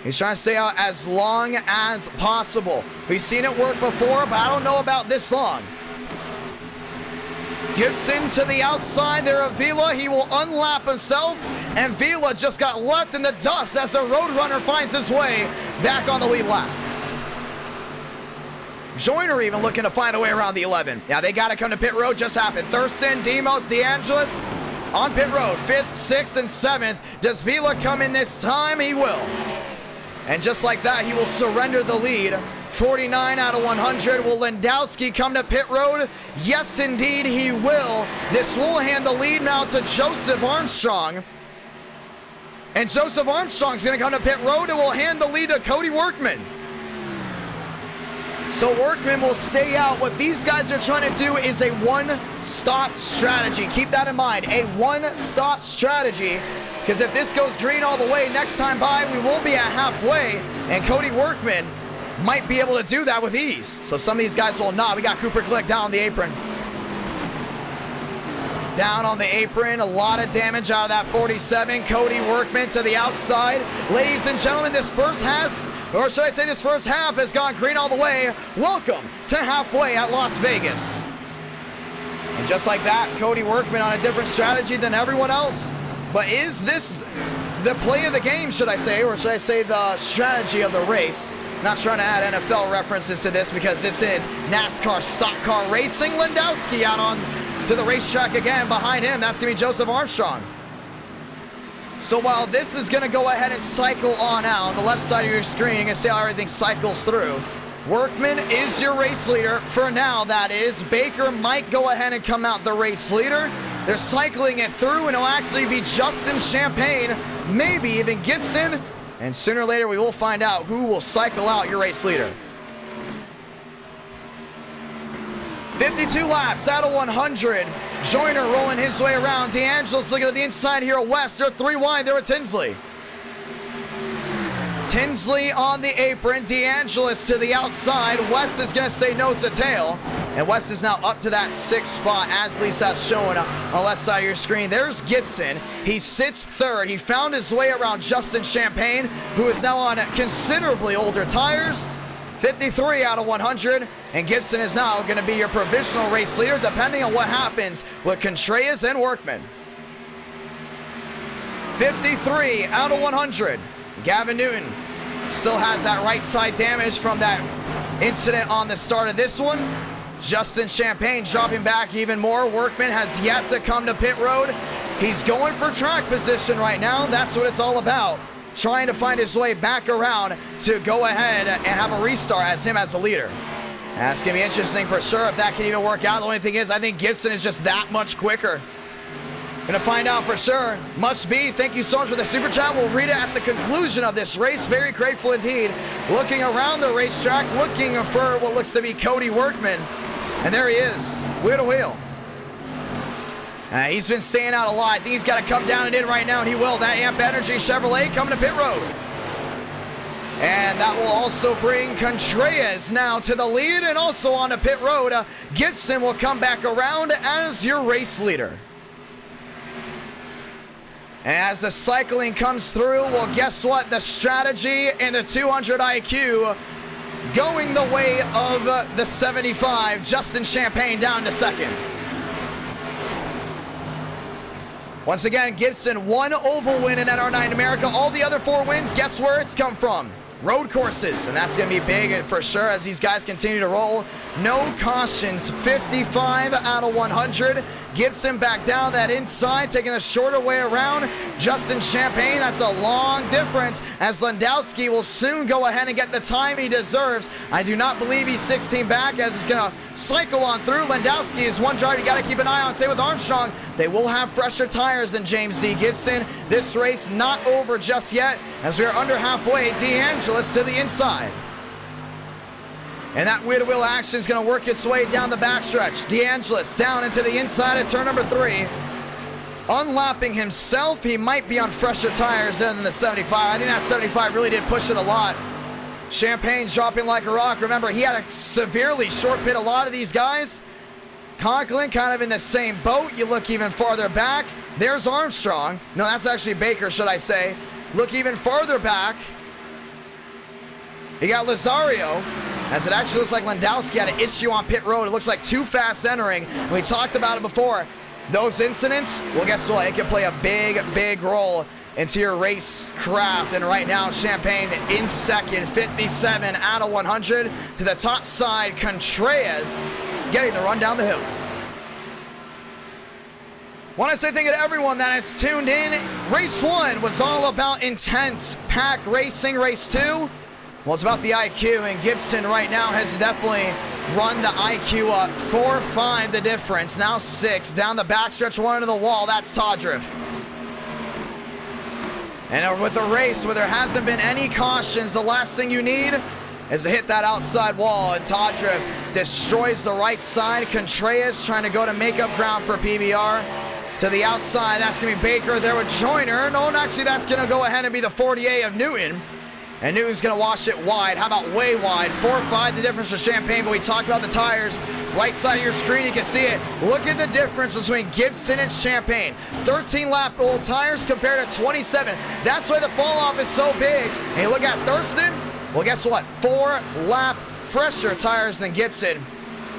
He's trying to stay out as long as possible. We've seen it work before, but I don't know about this long. Gibson to the outside there of Vila. He will unlap himself, and Vila just got left in the dust as the Roadrunner finds his way back on the lead lap. Joyner even looking to find a way around the 11. Yeah, they got to come to pit road. Just happened. Thurston, Demos, DeAngelis on pit road. 5th, 6th, and 7th. Does Vila come in this time? He will. And just like that, he will surrender the lead. 49 out of 100. Will Landowski come to pit road? Yes, indeed, he will. This will hand the lead now to Joseph Armstrong. And Joseph Armstrong's going to come to pit road and will hand the lead to Cody Workman. So Workman will stay out. What these guys are trying to do is a one-stop strategy. Keep that in mind, a one-stop strategy. Because if this goes green all the way, next time by, we will be at halfway. And Cody Workman might be able to do that with ease. So some of these guys will not. We got Cooper Glick down on the apron. Down on the apron. A lot of damage out of that 47. Cody Workman to the outside. Ladies and gentlemen, this first half, or should I say this first half, has gone green all the way. Welcome to halfway at Las Vegas. And just like that, Cody Workman on a different strategy than everyone else. But is this the play of the game, should I say, or should I say the strategy of the race? Not trying to add NFL references to this because this is NASCAR Stock Car Racing. Landowski out on to the racetrack again. Behind him, that's going to be Joseph Armstrong. So while this is going to go ahead and cycle on out, on the left side of your screen, you can see how everything cycles through. Workman is your race leader for now, that is. Baker might go ahead and come out the race leader. They're cycling it through, and it'll actually be Justin Champagne, maybe even Gibson. And sooner or later, we will find out who will cycle out your race leader. 52 laps out of 100. Joyner rolling his way around. DeAngelis looking at the inside here at West. They're 3 wide there at Tinsley. Tinsley on the apron. DeAngelis to the outside. West is going to stay nose to tail. And West is now up to that 6th spot, as at least that's showing on the left side of your screen. There's Gibson. He sits 3rd. He found his way around Justin Champagne, who is now on considerably older tires. 53 out of 100. And Gibson is now going to be your provisional race leader, depending on what happens with Contreras and Workman. 53 out of 100. Gavin Newton still has that right side damage from that incident on the start of this one. Justin Champagne dropping back even more. Workman has yet to come to pit road. He's going for track position right now. That's what it's all about. Trying to find his way back around to go ahead and have a restart as him as the leader. That's going to be interesting for sure if that can even work out. The only thing is, I think Gibson is just that much quicker. Gonna find out for sure. Must be. Thank you so much for the super chat. We'll read it at the conclusion of this race. Very grateful indeed. Looking around the racetrack, looking for what looks to be Cody Workman. And there he is, wheel to wheel. He's been staying out a lot. I think he's got to come down and in right now, and he will. That Amp Energy Chevrolet coming to pit road. And that will also bring Contreras now to the lead and also on to pit road. Gibson will come back around as your race leader. And as the cycling comes through, well, guess what? The strategy and the 200 IQ going the way of the 75. Justin Champagne down to 2nd. Once again, Gibson, 1 oval win in NR9 America. All the other 4 wins, guess where it's come from? Road courses, and that's going to be big for sure as these guys continue to roll. No cautions, 55 out of 100. Gibson back down that inside, taking the shorter way around. Justin Champagne, that's a long difference as Landowski will soon go ahead and get the time he deserves. I do not believe he's 16 back as it's going to cycle on through. Landowski is one driver you got to keep an eye on. Same with Armstrong. They will have fresher tires than James D. Gibson. This race not over just yet as we are under halfway. DeAngelis to the inside. And that wheel-to-wheel action is going to work its way down the backstretch. DeAngelis down into the inside at turn number 3. Unlapping himself. He might be on fresher tires than the 75. I think that 75 really did push it a lot. Champagne's dropping like a rock. Remember, he had a severely short pit. A lot of these guys. Conklin kind of in the same boat. You look even farther back. There's Armstrong. No, that's actually Baker, should I say. Look even farther back. You got Lazario, as it actually looks like Landowski had an issue on pit road. It looks like too fast entering. We talked about it before. Those incidents, well, guess what? It can play a big role into your race craft. And right now, Champagne in second, 57 out of 100. To the top side, Contreras getting the run down the hill. Want to say thank you to everyone that has tuned in. Race 1 was all about intense pack racing. Race 2, well, it's about the IQ, and Gibson right now has definitely run the IQ up. 4-5 the difference, now 6. Down the backstretch, 1 into the wall, that's Todriff. And with a race where there hasn't been any cautions, the last thing you need is to hit that outside wall, and Todriff destroys the right side. Contreras trying to go to make up ground for PBR. To the outside, that's going to be Baker there with Joyner. No, actually, that's going to go ahead and be the 48 of Newton. And Newton's going to wash it wide. How about way wide? 4-5 the difference for Champagne, but we talked about the tires. Right side of your screen, you can see it. Look at the difference between Gibson and Champagne. 13-lap old tires compared to 27. That's why the fall off is so big. And you look at Thurston, well, guess what? 4-lap fresher tires than Gibson.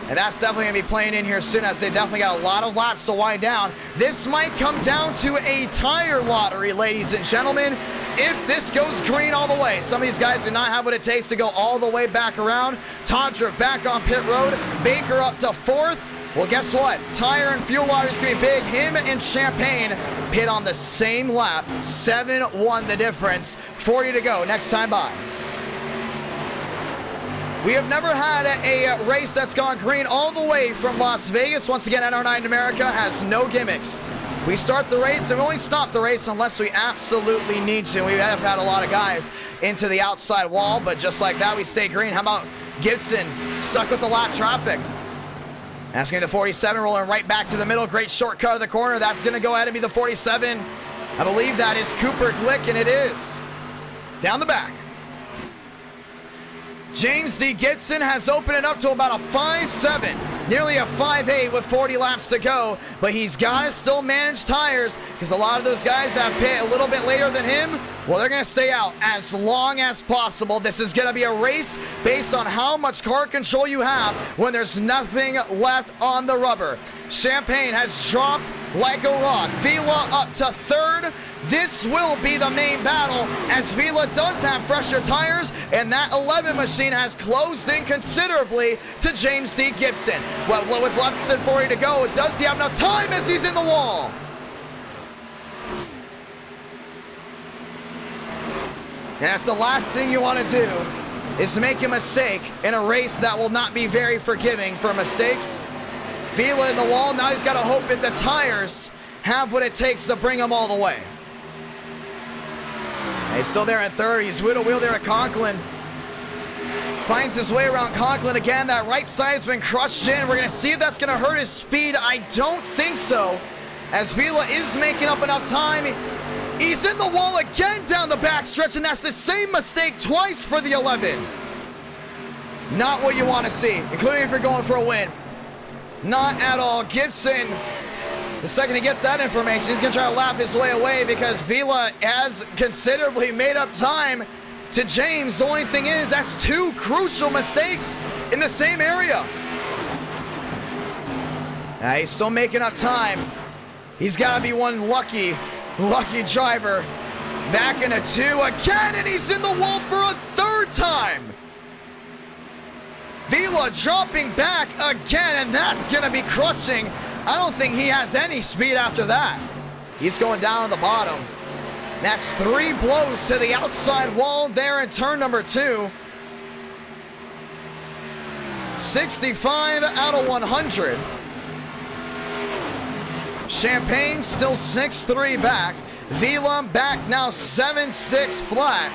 And that's definitely going to be playing in here soon, as they definitely got a lot of laps to wind down. This might come down to a tire lottery, ladies and gentlemen, if this goes green all the way. Some of these guys do not have what it takes to go all the way back around. Todriff back on pit road. Baker up to 4th. Well, guess what? Tire and fuel lottery is going to be big. Him and Champagne pit on the same lap. 7-1 the difference. 40 to go. Next time by. We have never had a race that's gone green all the way from Las Vegas. Once again, NR9 America has no gimmicks. We start the race and we only stop the race unless we absolutely need to. We have had a lot of guys into the outside wall, but just like that, we stay green. How about Gibson stuck with the lap traffic? That's going to be the 47, rolling right back to the middle. Great shortcut of the corner. That's going to go ahead and be the 47. I believe that is Cooper Glick, and it is. Down the back. James D. Gibson has opened it up to about a 5-7, nearly a 5-8 with 40 laps to go, but he's got to still manage tires because a lot of those guys that pit a little bit later than him, well, they're going to stay out as long as possible. This is going to be a race based on how much car control you have when there's nothing left on the rubber. Champagne has dropped like a rock. Vila up to 3rd. This will be the main battle, as Vila does have fresher tires, and that 11 machine has closed in considerably to James D. Gibson. Well, with less than 40 to go, does he have enough time as he's in the wall? And that's the last thing you want to do, is make a mistake in a race that will not be very forgiving for mistakes. Vila in the wall, now he's got to hope that the tires have what it takes to bring him all the way. He's still there in 3rd. He's wheel to wheel there at Conklin. Finds his way around Conklin again. That right side has been crushed in. We're going to see if that's going to hurt his speed. I don't think so, as Vila is making up enough time. He's in the wall again down the backstretch, and that's the same mistake twice for the 11. Not what you want to see, including if you're going for a win. Not at all. Gibson, the second he gets that information, he's going to try to laugh his way away because Vila has considerably made up time to James. The only thing is, that's 2 crucial mistakes in the same area. Now he's still making up time. He's got to be one lucky driver. Back into 2 again, and he's in the wall for a 3rd time. Vila dropping back again, and that's going to be crushing. I don't think he has any speed after that. He's going down to the bottom. That's 3 blows to the outside wall there in turn number 2. 65 out of 100. Champagne still 6-3 back. Vila back now 7-6 flat.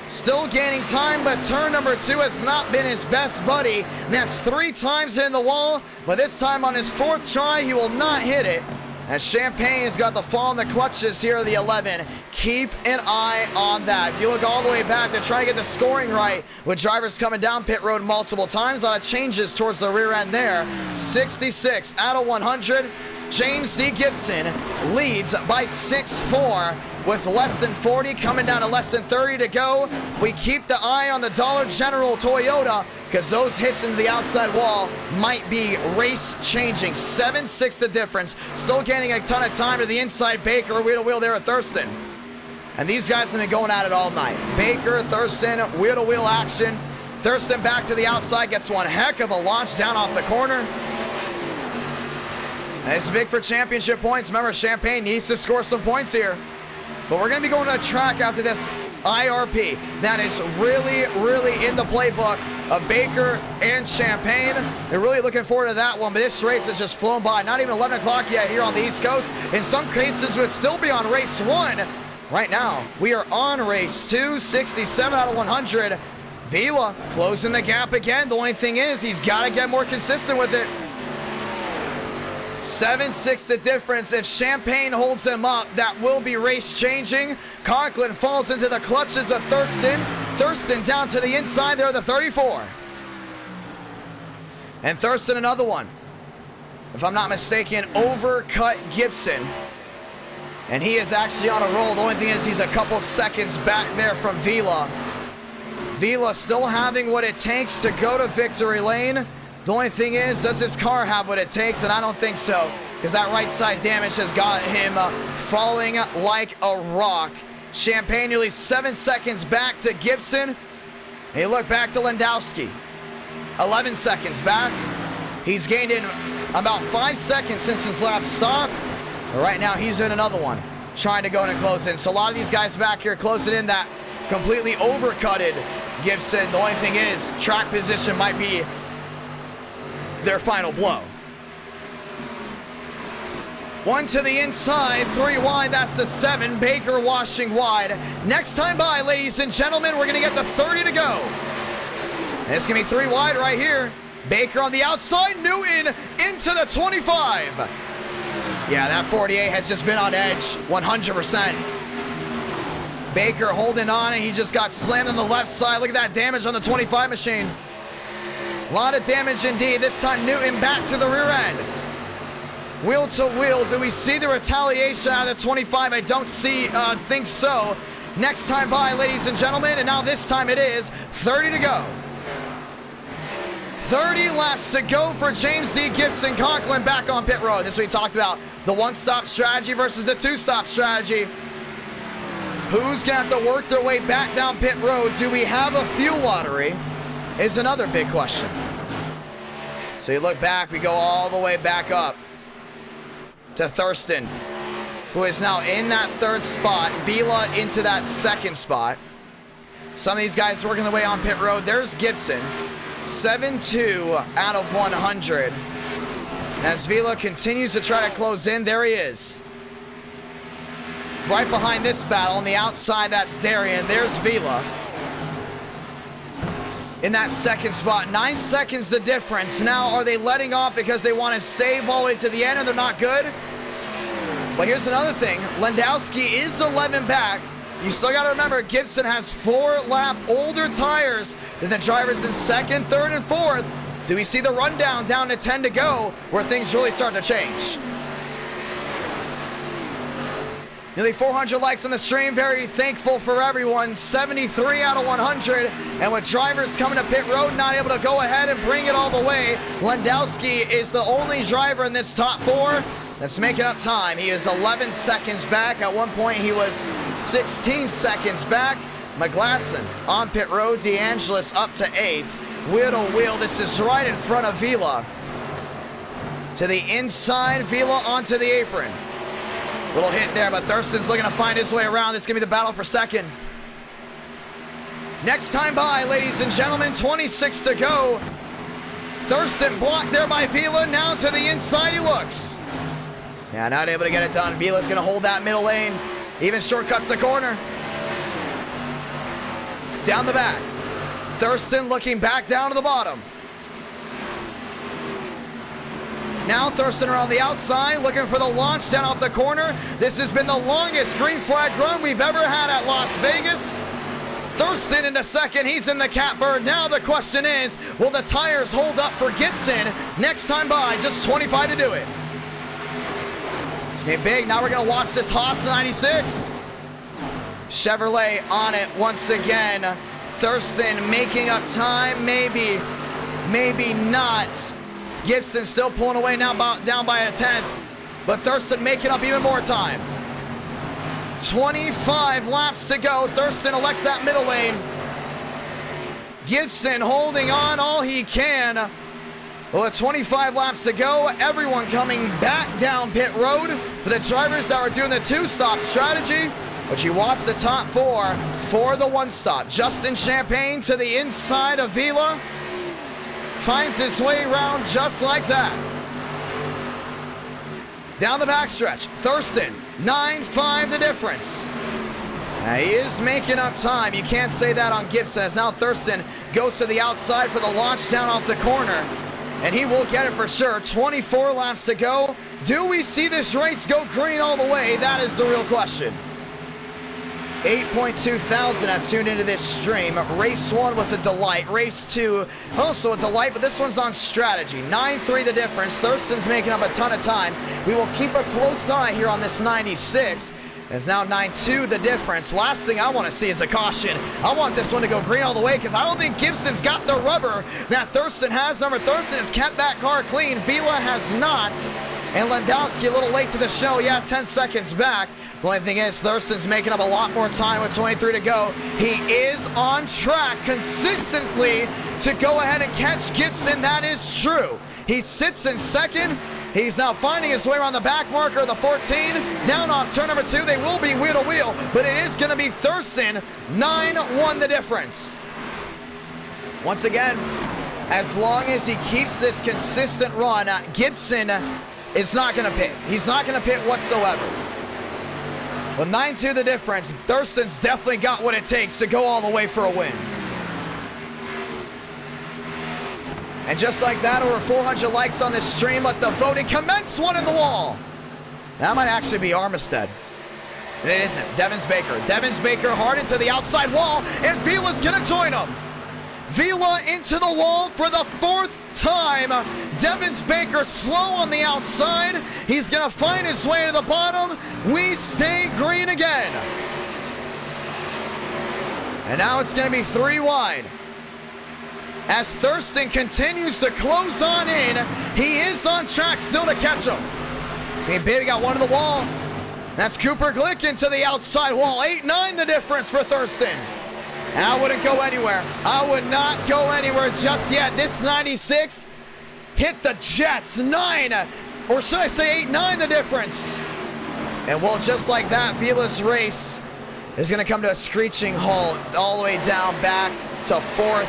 Still gaining time, but turn number 2 has not been his best buddy. And that's 3 times in the wall, but this time on his 4th try, he will not hit it. As Champagne has got the fall in the clutches here of the 11. Keep an eye on that. If you look all the way back, they're trying to get the scoring right with drivers coming down pit road multiple times. A lot of changes towards the rear end there. 66 out of 100. James D. Gibson leads by 6-4 with less than 40, coming down to less than 30 to go. We keep the eye on the Dollar General Toyota because those hits into the outside wall might be race changing. 7-6 the difference. Still gaining a ton of time to the inside. Baker, wheel to wheel there at Thurston. And these guys have been going at it all night. Baker, Thurston, wheel to wheel action. Thurston back to the outside, gets one heck of a launch down off the corner. And it's big for championship points. Remember, Champagne needs to score some points here. But we're going to be going to a track after this IRP that is really, really in the playbook of Baker and Champagne. They're really looking forward to that one, but this race has just flown by. Not even 11 o'clock yet here on the East Coast. In some cases, would still be on race 1. Right now, we are on race 2, 67 out of 100. Vila closing the gap again. The only thing is, he's got to get more consistent with it. 7-6 the difference. If Champagne holds him up, that will be race changing. Conklin falls into the clutches of Thurston. Thurston down to the inside there, the 34. And Thurston another one. If I'm not mistaken, overcut Gibson. And he is actually on a roll. The only thing is he's a couple of seconds back there from Vila. Vila still having what it takes to go to victory lane. The only thing is, does this car have what it takes? And I don't think so, because that right side damage has got him falling like a rock. Champagne nearly 7 seconds back to Gibson. And you look back to Landowski. 11 seconds back. He's gained in about 5 seconds since his lap stop. But right now, he's in another one, trying to go in and close in. So a lot of these guys back here closing in that completely overcutted Gibson. The only thing is, track position might be their final blow. One to the inside, 3 wide, that's the 7. Baker washing wide. Next time by, ladies and gentlemen, we're gonna get the 30 to go. And it's gonna be 3 wide right here. Baker on the outside, Newton into the 25. Yeah, that 48 has just been on edge, 100%. Baker holding on, and he just got slammed on the left side. Look at that damage on the 25 machine. A lot of damage indeed. This time Newton back to the rear end. Wheel to wheel. Do we see the retaliation out of the 25? I don't think so. Next time by, ladies and gentlemen, and now this time it is 30 to go. 30 laps to go for James D. Gibson. Conklin back on pit road. This we talked about, the one-stop strategy versus the two-stop strategy. Who's going to have to work their way back down pit road? Do we have a fuel lottery? Is another big question. So you look back, we go all the way back up to Thurston, who is now in that 3rd spot. Vila into that 2nd spot. Some of these guys working their way on pit road. There's Gibson, 7-2 out of 100. As Vila continues to try to close in, there he is. Right behind this battle, on the outside, that's Darian. There's Vila. In that 2nd spot, 9 seconds the difference. Now, are they letting off because they want to save all the way to the end and they're not good? But here's another thing. Landowski is 11 back. You still got to remember, Gibson has 4-lap older tires than the drivers in 2nd, 3rd, and 4th. Do we see the rundown down to 10 to go where things really start to change? Nearly 400 likes on the stream. Very thankful for everyone. 73 out of 100. And with drivers coming to pit road, not able to go ahead and bring it all the way, Landowski is the only driver in this top 4 that's making up time. He is 11 seconds back. At one point, he was 16 seconds back. McGlasson on pit road. DeAngelis up to 8th. Wheel to wheel. This is right in front of Vila. To the inside, Vila onto the apron. Little hit there, but Thurston's looking to find his way around. This is going to be the battle for 2nd. Next time by, ladies and gentlemen, 26 to go. Thurston blocked there by Vila. Now to the inside he looks. Yeah, not able to get it done. Vila's going to hold that middle lane. Even shortcuts the corner. Down the back. Thurston looking back down to the bottom. Now Thurston around the outside, looking for the launch down off the corner. This has been the longest green flag run we've ever had at Las Vegas. Thurston into 2nd, he's in the catbird. Now the question is, will the tires hold up for Gibson? Next time by, just 25 to do it. It's getting big. Now we're gonna watch this Haas 96. Chevrolet on it once again. Thurston making up time, maybe not. Gibson still pulling away now, down by a 10th, but Thurston making up even more time. 25 laps to go. Thurston elects that middle lane. Gibson holding on all he can. Well, 25 laps to go. Everyone coming back down pit road for the drivers that are doing the two-stop strategy. But you watch the top four for the one-stop. Justin Champagne to the inside of Vila. Finds his way around just like that. Down the backstretch, Thurston, 9.5 the difference. He is making up time. You can't say that on Gibson, as now Thurston goes to the outside for the launch down off the corner. And he will get it for sure. 24 laps to go. Do we see this race go green all the way? That is the real question. 8.2 thousand have tuned into this stream. Race 1 was a delight. Race 2, also a delight, but this one's on strategy. 9.3 the difference. Thurston's making up a ton of time. We will keep a close eye here on this 96. It's now 9.2 the difference. Last thing I want to see is a caution. I want this one to go green all the way because I don't think Gibson's got the rubber that Thurston has. Remember, Thurston has kept that car clean. Vila has not. And Landowski a little late to the show. Yeah, 10 seconds back. The only thing is, Thurston's making up a lot more time with 23 to go. He is on track consistently to go ahead and catch Gibson. That is true. He sits in second. He's now finding his way around the back marker, the 14. Down off turn number 2. They will be wheel to wheel, but it is going to be Thurston. 9-1 the difference. Once again, as long as he keeps this consistent run, Gibson is not going to pit. He's not going to pit whatsoever. With 9-2 the difference, Thurston's definitely got what it takes to go all the way for a win. And just like that, over 400 likes on this stream. Let the voting commence. One in the wall. That might actually be Armistead. And it isn't. Devins Baker. Devins Baker hard into the outside wall, and Vila's going to join him. Vila into the wall for the 4th time. Devins Baker slow on the outside. He's going to find his way to the bottom. We stay green again. And now it's going to be 3 wide. As Thurston continues to close on in, he is on track still to catch him. See, baby got one to the wall. That's Cooper Glick into the outside wall. 8-9 the difference for Thurston. I wouldn't go anywhere. I would not go anywhere just yet. This 96 hit the Jets. 9, or should I say 8-9 the difference. And well, just like that, Vila's race is going to come to a screeching halt all the way down back to 4th.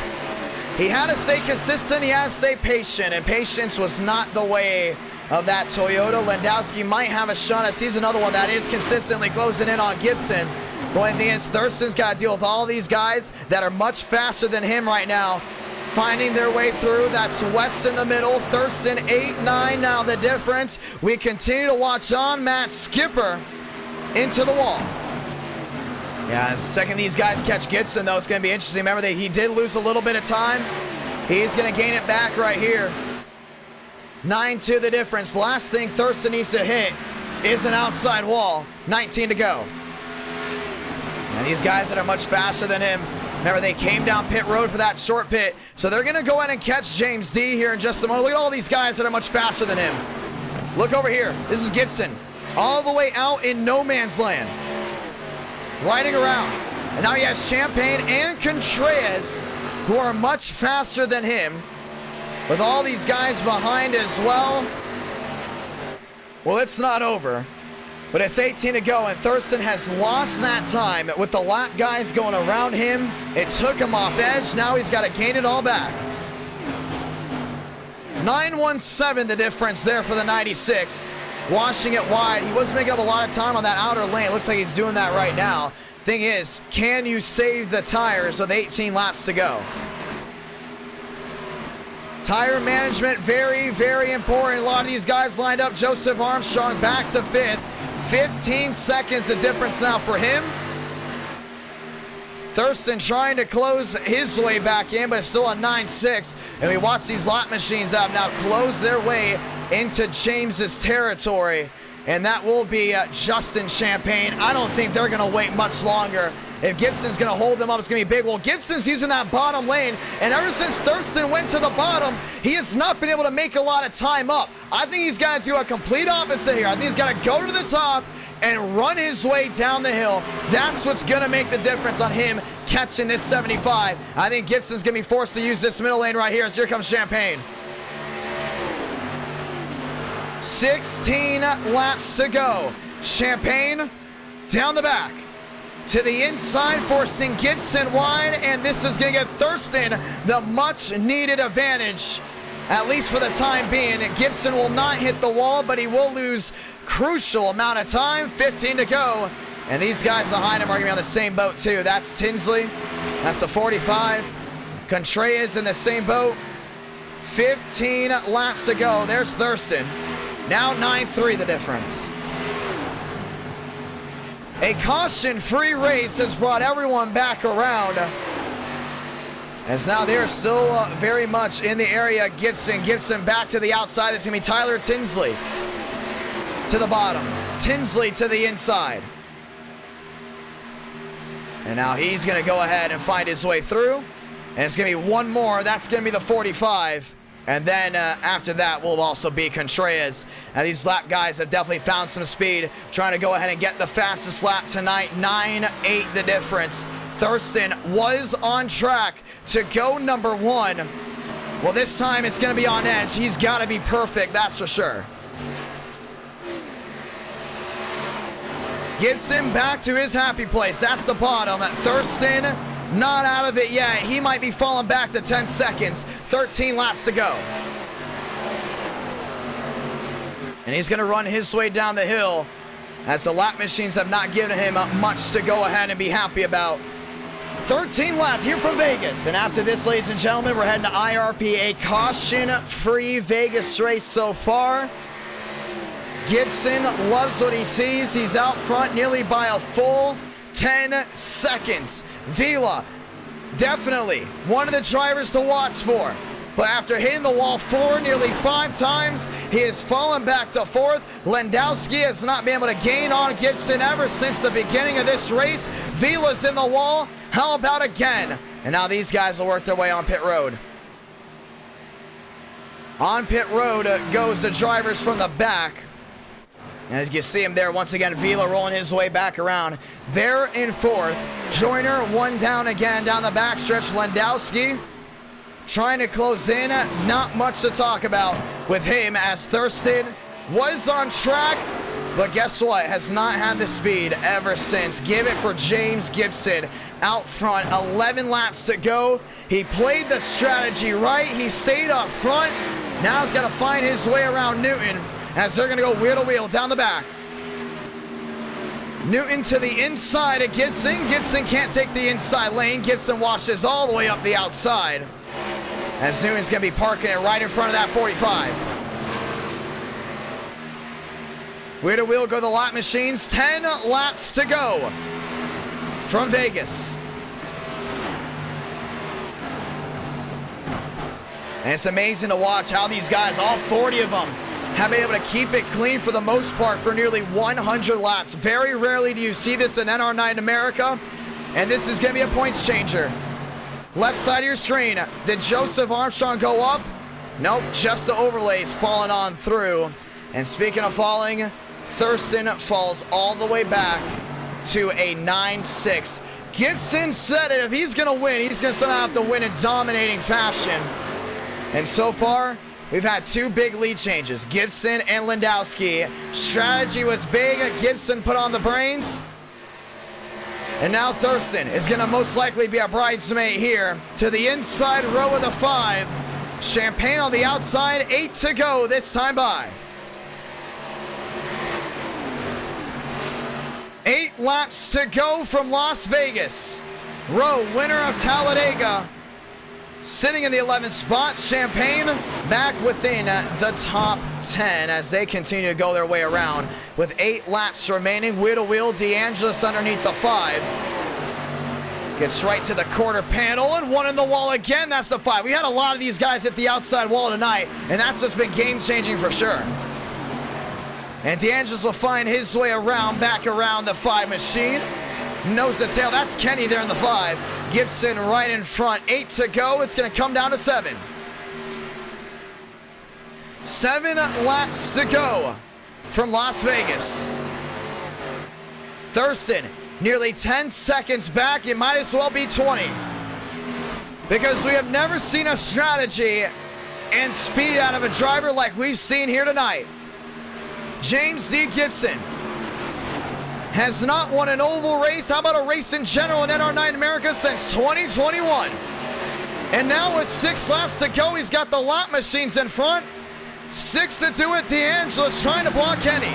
He had to stay consistent. He had to stay patient, and patience was not the way of that Toyota. Landowski might have a shot as he's another one that is consistently closing in on Gibson. The only thing is, Thurston's got to deal with all these guys that are much faster than him right now, finding their way through. That's West in the middle. Thurston 8-9 now the difference. We continue to watch on. Matt Skipper into the wall. Yeah, the second these guys catch Gibson, though, it's going to be interesting. Remember that he did lose a little bit of time. He's going to gain it back right here. 9-2 the difference. Last thing Thurston needs to hit is an outside wall. 19 to go. And these guys that are much faster than him, remember they came down pit road for that short pit, so they're going to go ahead and catch James D here in just a moment. Look at all these guys that are much faster than him. Look over here. This is Gibson, all the way out in no man's land, riding around. And now he has Champagne and Contreras, who are much faster than him, with all these guys behind as well. Well, it's not over, but it's 18 to go, and Thurston has lost that time with the lap guys going around him. It took him off edge. Now he's got to gain it all back. 9-1-7 the difference there for the 96. Washing it wide. He was making up a lot of time on that outer lane. Looks like he's doing that right now. Thing is, can you save the tires with 18 laps to go? Tire management, very, very important. A lot of these guys lined up. Joseph Armstrong back to 5th. 15 seconds the difference now for him. Thurston trying to close his way back in, but it's still a 9-6. And we watch these lap machines have now closed their way into James's territory. and that will be Justin Champagne. I don't think they're going to wait much longer. If Gibson's going to hold them up, it's going to be big. Well, Gibson's using that bottom lane, and ever since Thurston went to the bottom, he has not been able to make a lot of time up. I think he's got to do a complete opposite here. I think he's got to go to the top and run his way down the hill. That's what's going to make the difference on him catching this 75. I think Gibson's going to be forced to use this middle lane right here as here comes Champagne. 16 laps to go. Champagne down the back to the inside, forcing Gibson wide, and this is going to give Thurston the much-needed advantage, at least for the time being. Gibson will not hit the wall, but he will lose crucial amount of time. 15 to go, and these guys behind him are going to be on the same boat too. That's Tinsley. That's the 45. Contreras in the same boat. 15 laps to go. There's Thurston. Now 9-3 the difference. A caution-free race has brought everyone back around, as now they're still very much in the area. Gibson back to the outside. It's going to be Tyler Tinsley to the bottom. Tinsley to the inside. And now he's going to go ahead and find his way through. And it's going to be one more. That's going to be the 45. And then after that will also be Contreras. Now these lap guys have definitely found some speed, trying to go ahead and get the fastest lap tonight. 9-8 the difference. Thurston was on track to go number one. Well, this time it's going to be on edge. He's got to be perfect, that's for sure. Gibson back to his happy place. That's the bottom. Thurston not out of it yet. He might be falling back to 10 seconds. 13 laps to go. And he's going to run his way down the hill, as the lap machines have not given him much to go ahead and be happy about. 13 left here from Vegas. And after this, ladies and gentlemen, we're heading to IRP, a caution-free Vegas race so far. Gibson loves what he sees. He's out front nearly by a full 10 seconds. Vila, definitely one of the drivers to watch for. But after hitting the wall nearly 5 times, he has fallen back to 4th. Landowski has not been able to gain on Gibson ever since the beginning of this race. Vila's in the wall. How about again? And now these guys will work their way on pit road. On pit road goes the drivers from the back. And as you see him there, once again, Vila rolling his way back around. They're in 4th. Joyner, one down again down the backstretch. Landowski trying to close in. Not much to talk about with him, as Thurston was on track, but guess what? Has not had the speed ever since. Give it for James Gibson out front. 11 laps to go. He played the strategy right. He stayed up front. Now he's got to find his way around Newton, as they're going to go wheel to wheel down the back. Newton to the inside of Gibson. Gibson can't take the inside lane. Gibson washes all the way up the outside, as Newton's going to be parking it right in front of that 45. Wheel to wheel go the lap machines. 10 laps to go from Vegas. And it's amazing to watch how these guys, all 40 of them, have been able to keep it clean for the most part for nearly 100 laps. Very rarely do you see this in NR9 in America, and this is going to be a points changer. Left side of your screen, did Joseph Armstrong go up? Nope, just the overlays falling on through. And speaking of falling, Thurston falls all the way back to a 9-6. Gibson said it, if he's going to win, he's going to somehow have to win in dominating fashion. And so far, we've had 2 big lead changes, Gibson and Landowski. Strategy was big. Gibson put on the brains. And now Thurston is going to most likely be a bridesmaid here to the inside row of the 5. Champagne on the outside, 8 to go this time by. 8 laps to go from Las Vegas. Rowe, winner of Talladega, sitting in the 11th spot. Champagne back within the top 10 as they continue to go their way around. With 8 laps remaining, wheel to wheel, DeAngelis underneath the 5. Gets right to the quarter panel, and one in the wall again. That's the 5. We had a lot of these guys hit the outside wall tonight, and that's just been game-changing for sure. And DeAngelis will find his way around, back around the 5 machine. Nose to tail, that's Kenny there in the 5. Gibson right in front, 8 to go. It's gonna come down to 7. 7 laps to go from Las Vegas. Thurston, nearly 10 seconds back. It might as well be 20. Because we have never seen a strategy and speed out of a driver like we've seen here tonight. James D. Gibson has not won an oval race, how about a race in general in NR9 America, since 2021. And now with 6 laps to go, he's got the lap machines in front. 6 to do it, DeAngelis trying to block Kenny.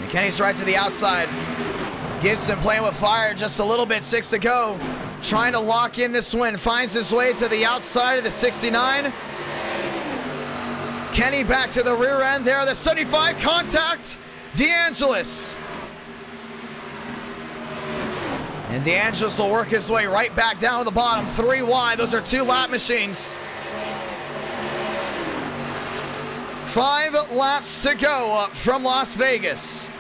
And Kenny's right to the outside. Gibson playing with fire just a little bit, 6 to go. Trying to lock in this win, finds his way to the outside of the 69. Kenny back to the rear end there, the 75 contact, DeAngelis. And DeAngelis will work his way right back down to the bottom, 3 wide, those are 2 lap machines. 5 laps to go from Las Vegas.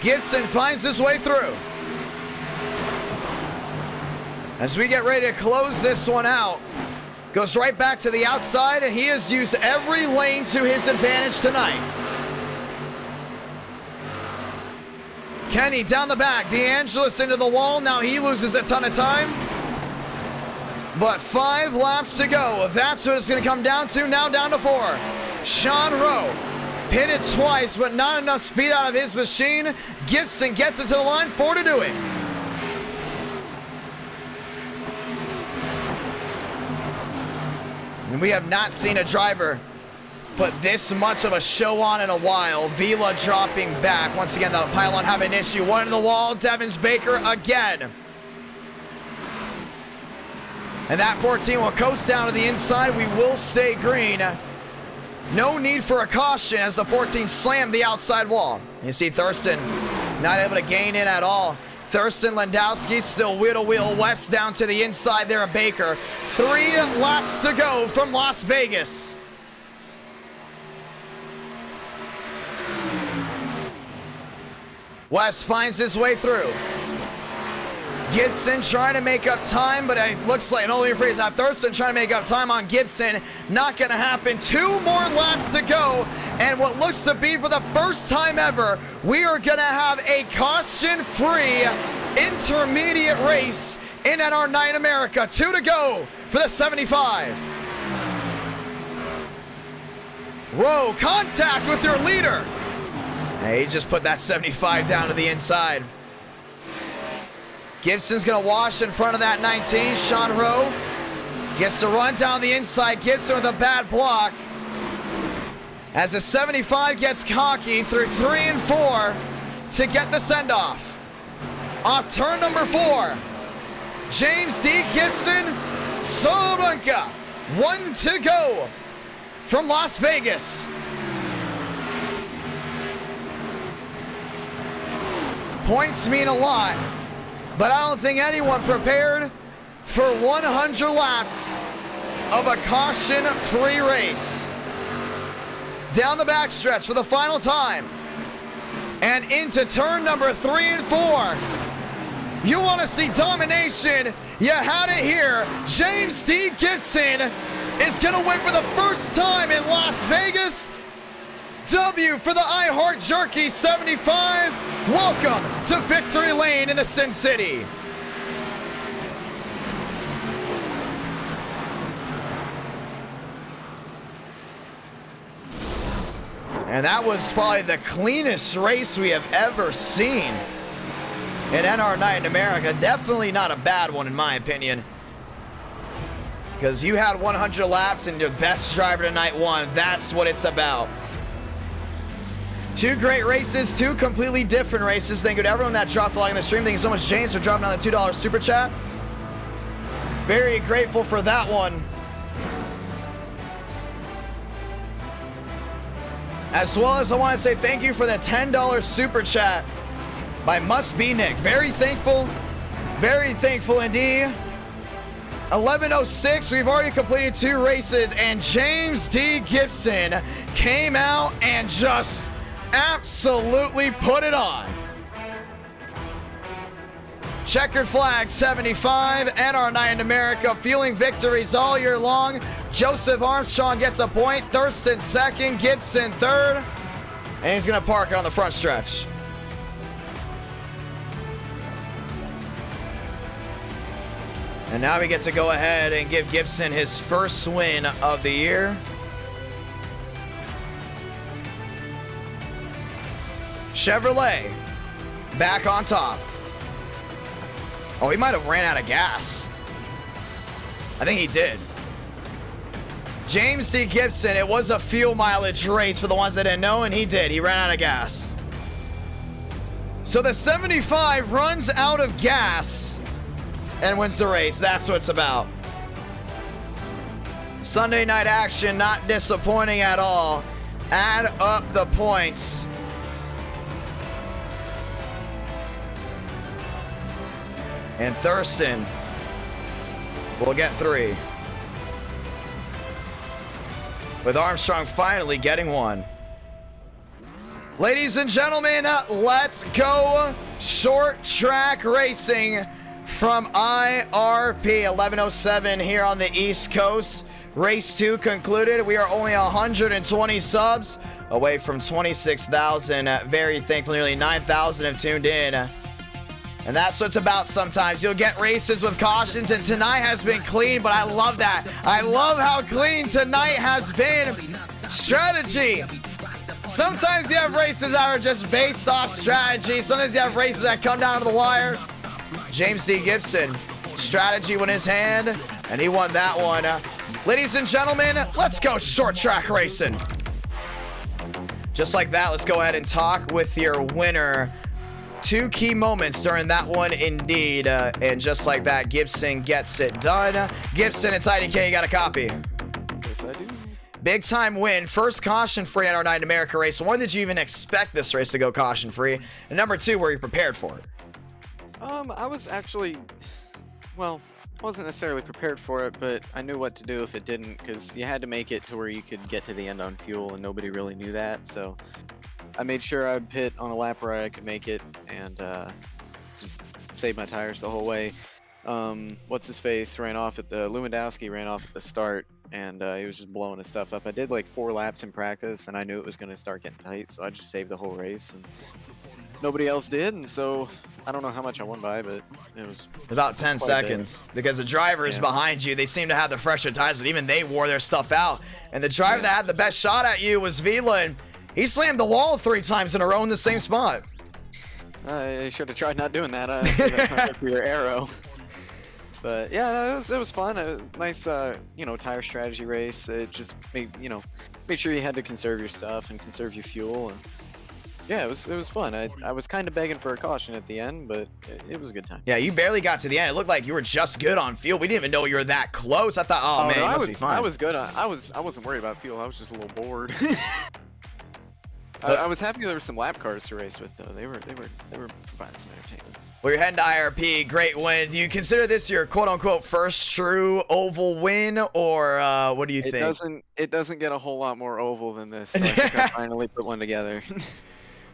Gibson finds his way through. As we get ready to close this one out, goes right back to the outside, and he has used every lane to his advantage tonight. Kenny down the back, DeAngelis into the wall, now he loses a ton of time. But 5 laps to go, that's what it's gonna come down to, now down to 4. Sean Rowe, pitted twice, but not enough speed out of his machine. Gibson gets it to the line, 4 to do it. And we have not seen a driver put this much of a show on in a while. Vila dropping back. Once again, the pylon having an issue. 1 to the wall, Devins Baker again. And that 14 will coast down to the inside. We will stay green. No need for a caution as the 14 slammed the outside wall. You see Thurston not able to gain in at all. Thurston Landowski still wheel to wheel west down to the inside there of Baker. 3 laps to go from Las Vegas. West finds his way through. Gibson trying to make up time, but it looks like, only phrase out, Thurston trying to make up time on Gibson. Not gonna happen. 2 more laps to go, and what looks to be for the first time ever, we are gonna have a caution-free intermediate race in NR9 America. 2 to go for the 75. Rowe, contact with your leader. Hey, he just put that 75 down to the inside. Gibson's gonna wash in front of that 19. Sean Rowe gets to run down the inside. Gibson with a bad block. As the 75 gets cocky through 3 and 4 to get the send-off. Off turn number 4. James D. Gibson, Solo Blanca. 1 to go from Las Vegas. Points mean a lot, but I don't think anyone prepared for 100 laps of a caution-free race. Down the backstretch for the final time. And into turn number 3 and 4. You want to see domination? You had it here. James D. Gibson is going to win for the first time in Las Vegas. W for the iHeart Jerky 75. Welcome to Victory Lane in the Sin City. And that was probably the cleanest race we have ever seen in NR9 America. Definitely not a bad one in my opinion. Because you had 100 laps and your best driver tonight won. That's what it's about. 2 great races, 2 completely different races. Thank you to everyone that dropped a like on the stream. Thank you so much, James, for dropping down the $2 super chat. Very grateful for that one. As well as I want to say thank you for the $10 super chat by Must Be Nick. Very thankful indeed. 11:06. We've already completed 2 races, and James D. Gibson came out and just absolutely put it on. Checkered flag 75, NR Night in America, fueling victories all year long. Joseph Armstrong gets a point, Thurston second, Gibson third, and he's gonna park it on the front stretch. And now we get to go ahead and give Gibson his first win of the year. Chevrolet back on top. Oh, he might have ran out of gas. I think he did. James D. Gibson, it was a fuel mileage race for the ones that didn't know, and he did. He ran out of gas. So the 75 runs out of gas and wins the race. That's what it's about. Sunday night action, not disappointing at all. Add up the points. And Thurston will get 3. With Armstrong finally getting 1. Ladies and gentlemen, let's go short track racing from IRP. 11:07 here on the East Coast. Race 2 concluded. We are only 120 subs away from 26,000. Very thankful, nearly 9,000 have tuned in. And that's what it's about sometimes. You'll get races with cautions, and tonight has been clean, but I love that. I love how clean tonight has been. Strategy. Sometimes you have races that are just based off strategy. Sometimes you have races that come down to the wire. James D. Gibson, strategy won his hand, and he won that one. Ladies and gentlemen, let's go short track racing. Just like that, let's go ahead and talk with your winner. 2 key moments during that one, indeed. And just like that, Gibson gets it done. Gibson, it's IDK. You got a copy? Yes, I do. Big time win. First caution-free NR Night in America race. 1, did you even expect this race to go caution-free? And number 2, were you prepared for it? I was actually, well, I wasn't necessarily prepared for it, but I knew what to do if it didn't, because you had to make it to where you could get to the end on fuel, and nobody really knew that. So I made sure I'd pit on a lap where I could make it, and just save my tires the whole way. What's his face ran off at the Lewandowski ran off at the start, and he was just blowing his stuff up. I did like 4 laps in practice, and I knew it was going to start getting tight, so I just saved the whole race, and nobody else did. And so I don't know how much I won by, but it was about 10 seconds, because the drivers behind you, they seem to have the fresher tires, and even they wore their stuff out. And the driver that had the best shot at you was Vila, and he slammed the wall 3 times in a row in the same spot. I should have tried not doing that. That's not good for your aero. But yeah, no, it was fun. A nice, tire strategy race. It just made sure you had to conserve your stuff and conserve your fuel. And yeah, it was fun. I was kind of begging for a caution at the end, but it was a good time. Yeah, you barely got to the end. It looked like you were just good on fuel. We didn't even know you were that close. I thought, oh man, no, you must be fine. I was good. I wasn't worried about fuel. I was just a little bored. I was happy there were some lap cars to race with, though. They were providing some entertainment. Well, you're heading to IRP. Great win. Do you consider this your quote-unquote first true oval win, or what do you think? It doesn't get a whole lot more oval than this. So I think I finally put one together.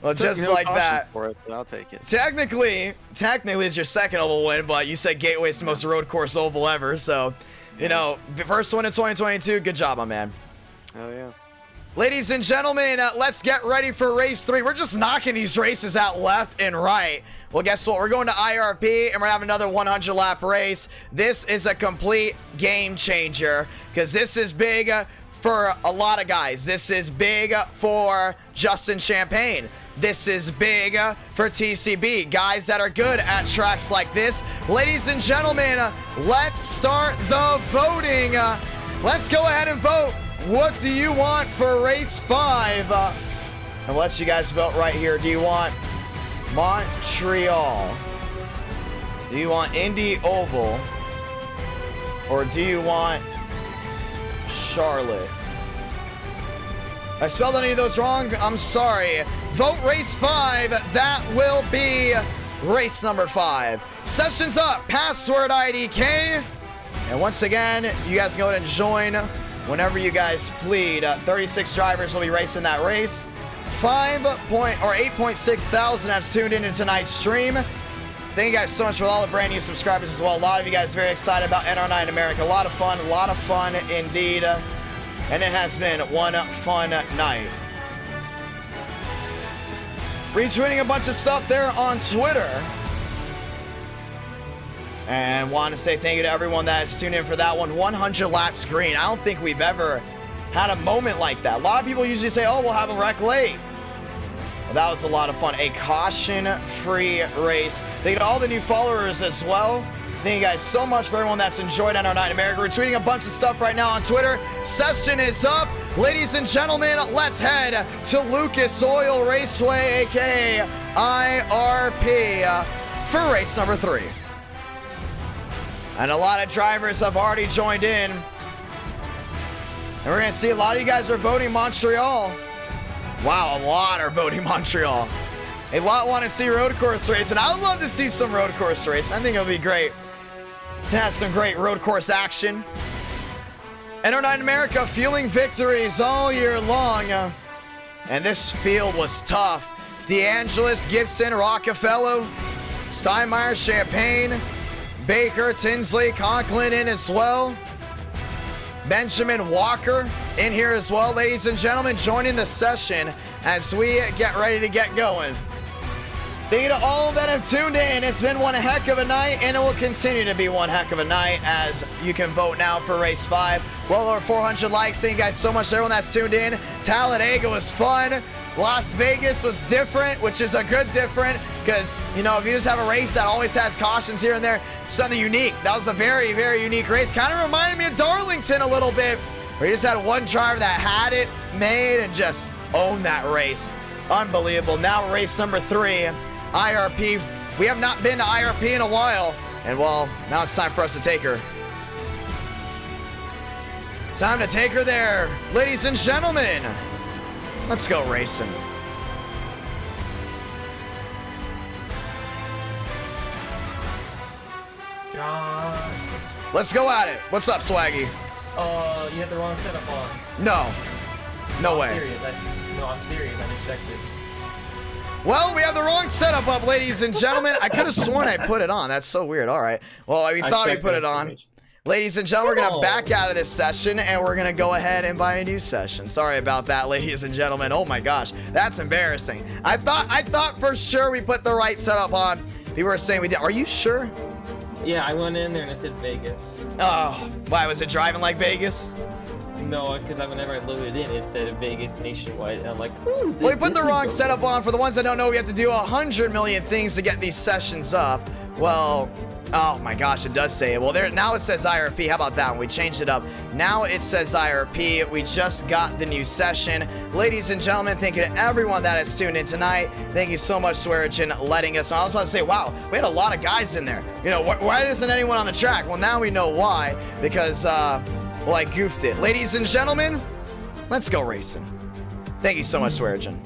Well, just like that. For it, but I'll take it. Technically, it's your second oval win, but you said Gateway's the most road course oval ever. So, first one in 2022. Good job, my man. Oh yeah. Ladies and gentlemen, let's get ready for race 3. We're just knocking these races out left and right. Well, guess what? We're going to IRP, and we're going to have another 100-lap race. This is a complete game changer, because this is big for a lot of guys. This is big for Justin Champagne. This is big for TCB, guys that are good at tracks like this. Ladies and gentlemen, let's start the voting. Let's go ahead and vote. What do you want for race 5? I'll let you guys vote right here. Do you want Montreal? Do you want Indy Oval? Or do you want Charlotte? I spelled any of those wrong. I'm sorry. Vote race 5. That will be race number 5. Session's up. Password IDK. And once again, you guys go ahead and join whenever you guys plead. 36 drivers will be racing that race. 8.6 thousand have tuned into tonight's stream. Thank you guys so much for all the brand new subscribers as well. A lot of you guys very excited about NR9 America. A lot of fun indeed. And it has been one fun night. Retweeting a bunch of stuff there on Twitter. And want to say thank you to everyone that has tuned in for that one. 100 laps green. I don't think we've ever had a moment like that. A lot of people usually say, oh, we'll have a wreck late. Well, that was a lot of fun. A caution-free race. Thank you to all the new followers as well. Thank you guys so much for everyone that's enjoyed NR9 America. We're tweeting a bunch of stuff right now on Twitter. Session is up. Ladies and gentlemen, let's head to Lucas Oil Raceway, aka IRP, for race number 3. And a lot of drivers have already joined in. And we're going to see a lot of you guys are voting Montreal. Wow, a lot are voting Montreal. A lot want to see road course race, and I would love to see some road course race. I think it'll be great to have some great road course action. NR9 America fueling victories all year long. And this field was tough. DeAngelis, Gibson, Rockefeller, Steinmeier, Champagne, Baker, Tinsley, Conklin in as well. Benjamin Walker in here as well. Ladies and gentlemen, joining the session as we get ready to get going. Thank you to all that have tuned in. It's been one heck of a night, and it will continue to be one heck of a night as you can vote now for race 5. Well over 400 likes. Thank you guys so much to everyone that's tuned in. Talladega was fun. Las Vegas was different, which is a good different, because, you know, if you just have a race that always has cautions here and there, something unique. That was a very, very unique race. Kind of reminded me of Darlington a little bit, where you just had one driver that had it made and just owned that race. Unbelievable. Now race number 3, IRP. We have not been to IRP in a while, and well, now it's time for us to take her. Time to take her there, ladies and gentlemen. Let's go racing. John. Let's go at it. What's up, Swaggy? You had the wrong setup on. No way. I'm serious. I'm serious. I just checked it. Well, we have the wrong setup up, ladies and gentlemen. I could have sworn I put it on. That's so weird. All right. Well, we thought we put it on. Ladies and gentlemen, we're going to back out of this session, and we're going to go ahead and buy a new session. Sorry about that, ladies and gentlemen. Oh, my gosh. That's embarrassing. I thought for sure we put the right setup on. People were saying we did. Are you sure? Yeah, I went in there and it said Vegas. Oh, why? Was it driving like Vegas? No, because whenever I loaded in, it said Vegas nationwide. And I'm like, ooh, well, we put the wrong setup on. For the ones that don't know, we have to do 100 million things to get these sessions up. Well, oh my gosh, it does say it. Well, now it says IRP. How about that one? We changed it up. Now it says IRP. We just got the new session. Ladies and gentlemen, thank you to everyone that has tuned in tonight. Thank you so much, Swearigen, letting us know. I was about to say, wow, we had a lot of guys in there. You know, why isn't anyone on the track? Well, now we know why, because, well, I goofed it. Ladies and gentlemen, let's go racing. Thank you so much, Swearigen.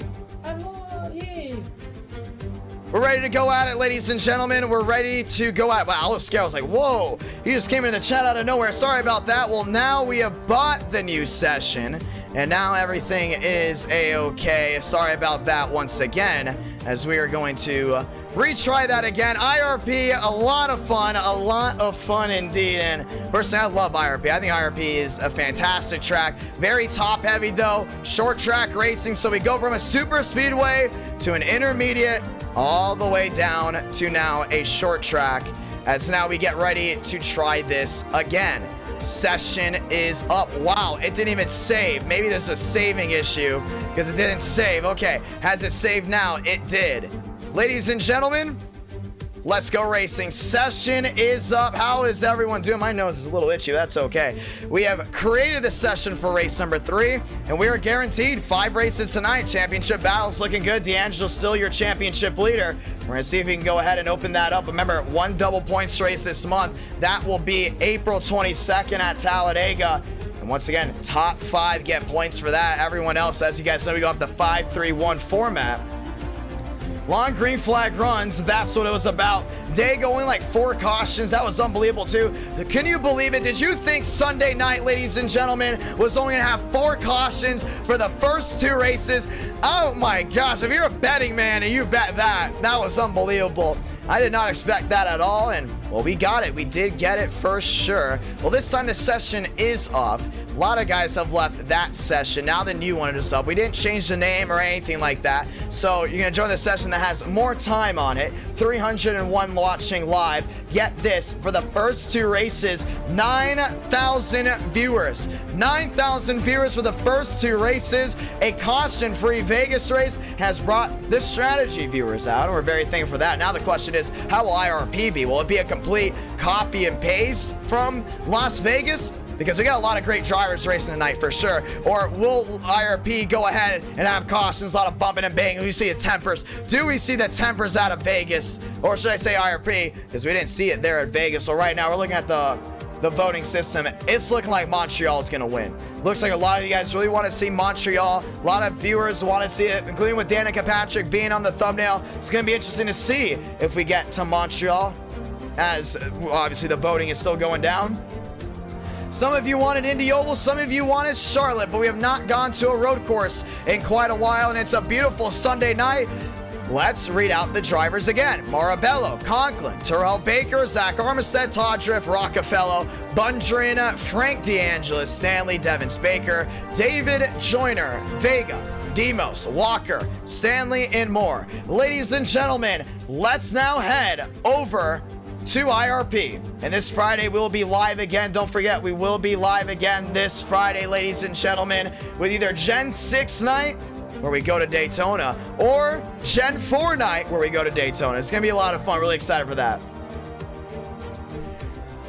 Yay. We're ready to go at it, ladies and gentlemen. We're ready to go at it. Wow, I was scared. I was like, whoa, he just came in the chat out of nowhere. Sorry about that. Well, now we have bought the new session, and now everything is a-okay. Sorry about that once again, as we are going to retry that again. IRP, a lot of fun indeed. And personally, I love IRP. I think IRP is a fantastic track. Very top heavy though, short track racing. So we go from a super speedway to an intermediate, all the way down to now a short track, as now we get ready to try this again. Session is up. Wow, it didn't even save. Maybe there's a saving issue because it didn't save. Okay, has it saved now? It did. Ladies and gentlemen, let's go racing. Session is up. How is everyone doing? My nose is a little itchy. That's okay. We have created the session for race number 3, and we are guaranteed 5 races tonight. Championship battle's looking good. D'Angelo's still your championship leader. We're going to see if we can go ahead and open that up. Remember, 1 double points race this month. That will be April 22nd at Talladega. And once again, top 5 get points for that. Everyone else, as you guys know, we go off the 5-3-1 format. Long green flag runs, that's what it was about. Day going like 4 cautions, that was unbelievable too. Can you believe it? Did you think Sunday night, ladies and gentlemen, was only gonna have 4 cautions for the first 2 races? Oh my gosh, if you're a betting man and you bet that, that was unbelievable. I did not expect that at all, and well, we got it. We did get it for sure. Well, this time the session is up. A lot of guys have left that session. Now the new one is up. We didn't change the name or anything like that. So you're gonna join the session that has more time on it. 301 watching live. Get this, for the first 2 races, 9,000 viewers. 9,000 viewers for the first 2 races. A caution-free Vegas race has brought the strategy viewers out, and we're very thankful for that. Now the question is, how will IRP be? Will it be a complete copy and paste from Las Vegas? Because we got a lot of great drivers racing tonight for sure. Or will IRP go ahead and have cautions, a lot of bumping and banging? We see the tempers. Do we see the tempers out of Vegas? Or should I say IRP? Because we didn't see it there at Vegas. So right now we're looking at the voting system. It's looking like Montreal is going to win. Looks like a lot of you guys really want to see Montreal. A lot of viewers want to see it, including with Danica Patrick being on the thumbnail. It's going to be interesting to see if we get to Montreal, as obviously the voting is still going down. Some of you wanted Indy Oval, some of you wanted Charlotte, but we have not gone to a road course in quite a while, and it's a beautiful Sunday night. Let's read out the drivers again. Marabello, Conklin, Terrell Baker, Zach Armistead, Todd Drift, Rockefeller, Bundrin, Frank DeAngelis, Stanley, Devins Baker, David Joyner, Vega, Demos, Walker, Stanley, and more. Ladies and gentlemen, let's now head over to IRP. And this Friday we will be live again. Don't forget, we will be live again this Friday, ladies and gentlemen, with either Gen 6 night, where we go to Daytona, or Gen 4 night, where we go to Daytona. It's gonna be a lot of fun. Really excited for that.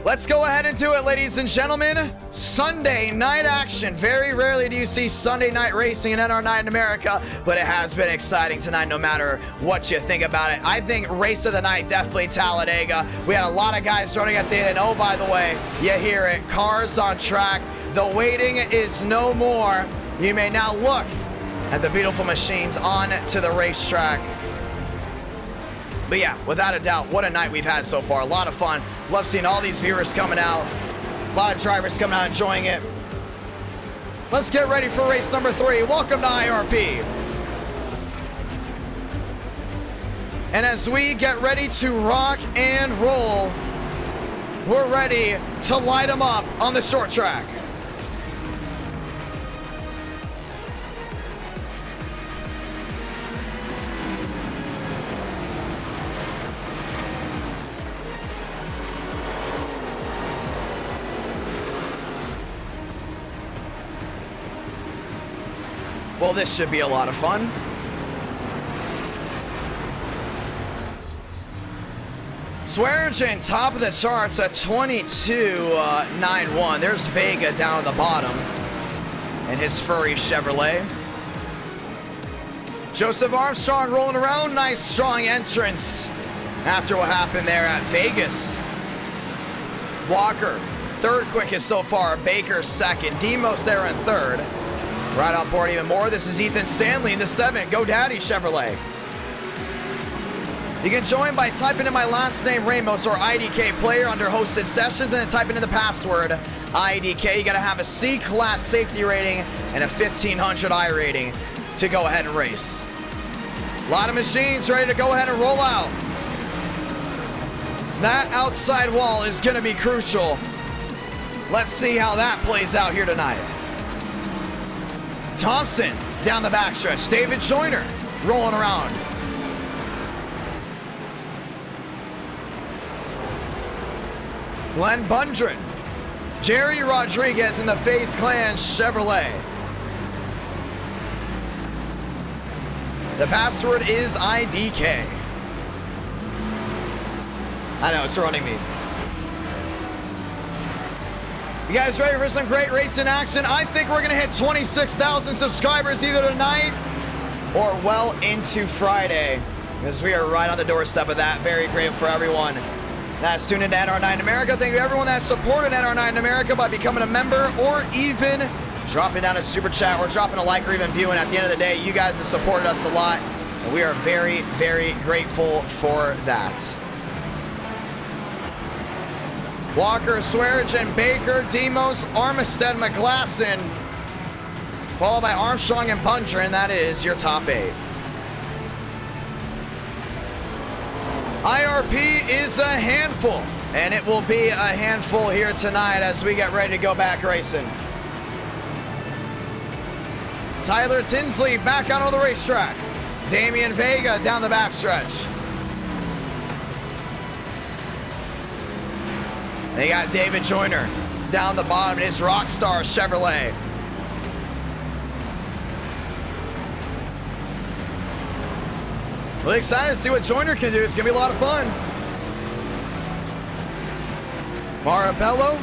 Let's go ahead and do it, ladies and gentlemen. Sunday night action. Very rarely do you see Sunday night racing in NR9 in America, but it has been exciting tonight no matter what you think about it. I think race of the night, definitely Talladega. We had a lot of guys running at the end, and oh, by the way, you hear it, cars on track. The waiting is no more. You may now look at the beautiful machines on to the racetrack. But yeah, without a doubt, what a night we've had so far. A lot of fun. Love seeing all these viewers coming out. A lot of drivers coming out enjoying it. Let's get ready for race number 3. Welcome to IRP. And as we get ready to rock and roll, we're ready to light them up on the short track. Well, this should be a lot of fun. Swearingen, top of the charts at 22.91. There's Vega down at the bottom in his furry Chevrolet. Joseph Armstrong rolling around. Nice, strong entrance after what happened there at Vegas. Walker, third quickest so far. Baker, second. Demos there in third. Right on board even more. This is Ethan Stanley in the 7. Go Daddy Chevrolet. You can join by typing in my last name, Ramos, or IDK Player under hosted sessions, and then typing in the password, IDK. You got to have a C-class safety rating and a 1500 I rating to go ahead and race. A lot of machines ready to go ahead and roll out. That outside wall is going to be crucial. Let's see how that plays out here tonight. Thompson down the backstretch. David Joyner rolling around. Glenn Bundrin. Jerry Rodriguez in the FaZe Clan Chevrolet. The password is IDK. I know, it's running me. You guys ready for some great racing action? I think we're gonna hit 26,000 subscribers either tonight or well into Friday, because we are right on the doorstep of that. Very grateful for everyone that's tuned into NR9 America. Thank you to everyone that supported NR9 America by becoming a member or even dropping down a super chat or dropping a like or even viewing. At the end of the day, you guys have supported us a lot, And we are very, very grateful for that. Walker, Swearigan, Baker, Demos, Armistead, McGlasson, followed by Armstrong and Buncher, and that is your top 8. IRP is a handful, and it will be a handful here tonight as we get ready to go back racing. Tyler Tinsley back out on the racetrack. Damian Vega down the backstretch. They got David Joyner down the bottom in his Rockstar Chevrolet. Really excited to see what Joyner can do. It's gonna be a lot of fun. Marabello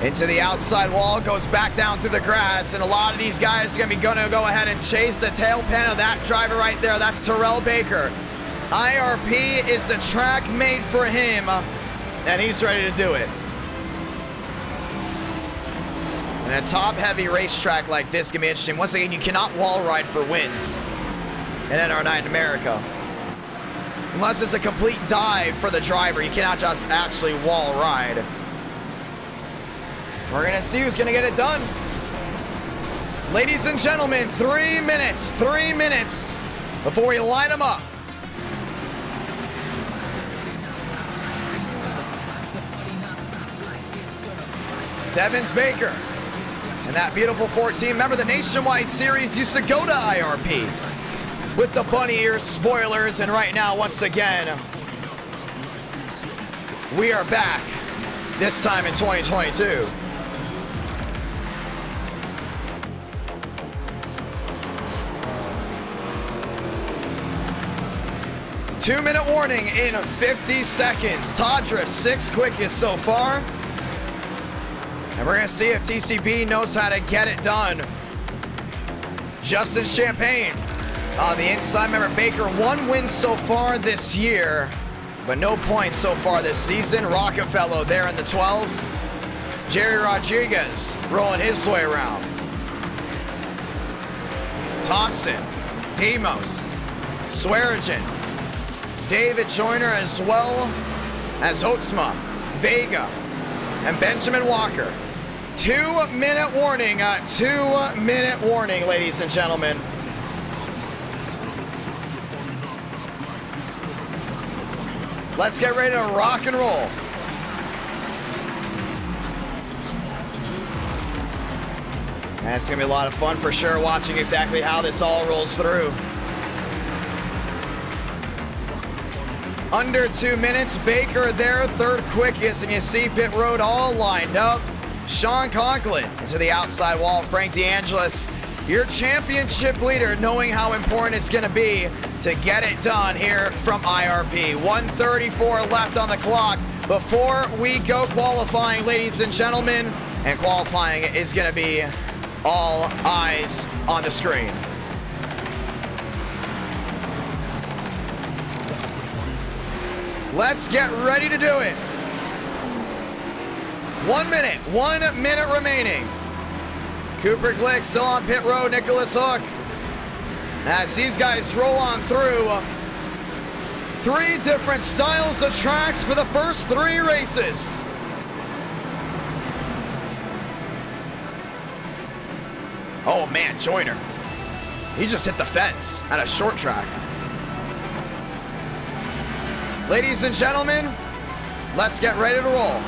into the outside wall, goes back down through the grass, and a lot of these guys are gonna go ahead and chase the tail pen of that driver right there. That's Terrell Baker. IRP is the track made for him, and he's ready to do it. And a top-heavy racetrack like this can be interesting. Once again, you cannot wall ride for wins in NR9 in America. Unless it's a complete dive for the driver, you cannot just actually wall ride. We're gonna see who's gonna get it done. Ladies and gentlemen, 3 minutes before we line them up. Devins Baker and that beautiful 14. Remember, the Nationwide Series used to go to IRP with the bunny ear spoilers, and right now, once again, we are back, this time in 2022. Two-minute warning in 50 seconds. Todra, 6th quickest so far. And we're gonna see if TCB knows how to get it done. Justin Champagne on the inside. Remember, Baker 1 win so far this year, but no points so far this season. Rockefeller there in the 12. Jerry Rodriguez rolling his way around. Thompson, Demos, Swearigan, David Joyner, as well as Hoeksma, Vega, and Benjamin Walker. 2-minute warning, 2-minute warning, ladies and gentlemen. Let's get ready to rock and roll. And it's gonna be a lot of fun for sure, watching exactly how this all rolls through. Under 2 minutes, Baker there, 3rd quickest, and you see pit road all lined up. Sean Conklin into the outside wall. Frank DeAngelis, your championship leader, knowing how important it's gonna be to get it done here from IRP. 1:34 left on the clock before we go qualifying, ladies and gentlemen. And qualifying is gonna be all eyes on the screen. Let's get ready to do it. 1 minute remaining. Cooper Glick still on pit road. Nicholas Hook. As these guys roll on through, 3 different styles of tracks for the first 3 races. Oh man, Joyner. He just hit the fence at a short track. Ladies and gentlemen, let's get ready to roll.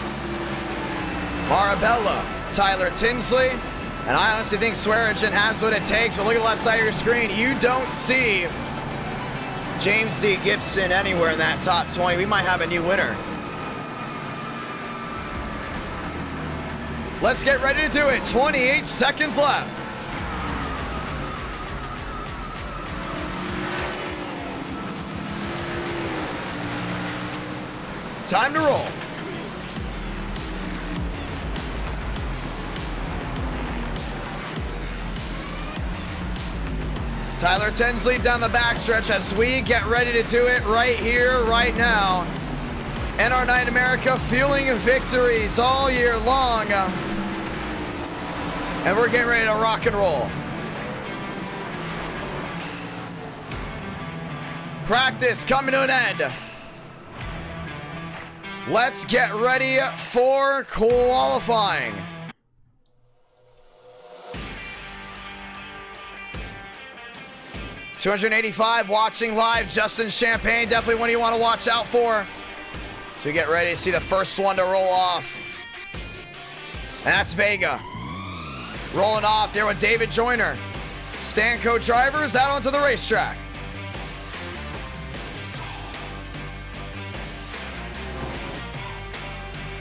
Marabella, Tyler Tinsley, and I honestly think Swearigan has what it takes, but look at the left side of your screen. You don't see James D. Gibson anywhere in that top 20. We might have a new winner. Let's get ready to do it. 28 seconds left. Time to roll. Tyler Tinsley down the backstretch as we get ready to do it right here, right now. NR9 America fueling victories all year long. And we're getting ready to rock and roll. practice coming to an end. Let's get ready for qualifying. $285 watching live. Justin Champagne, definitely one you want to watch out for. So we get ready to see the first one to roll off. And that's Vega. Rolling off there with David Joyner. Stanco drivers out onto the racetrack.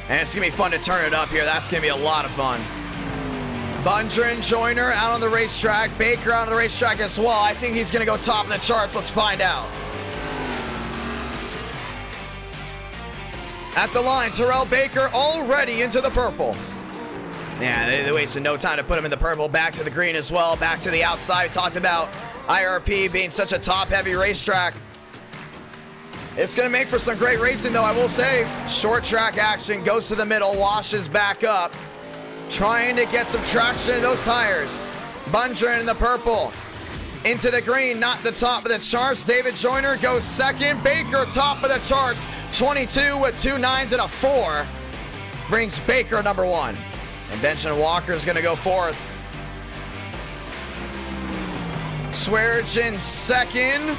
And it's going to be fun to turn it up here. That's going to be a lot of fun. Bundren, Joyner out on the racetrack. Baker out on the racetrack as well. I think he's going to go top of the charts. Let's find out. At the line, Terrell Baker already into the purple. Yeah, they wasted no time to put him in the purple. Back to the green as well. Back to the outside. We talked about IRP being such a top-heavy racetrack. It's going to make for some great racing, though, I will say. Short track action, goes to the middle, washes back up. Trying to get some traction in those tires. Bundren in the purple. Into the green, not the top of the charts. David Joyner goes second. Baker top of the charts. 22 with 2 9s and a 4. Brings Baker number 1. And Benjamin Walker is going to go 4th. Swearigan second.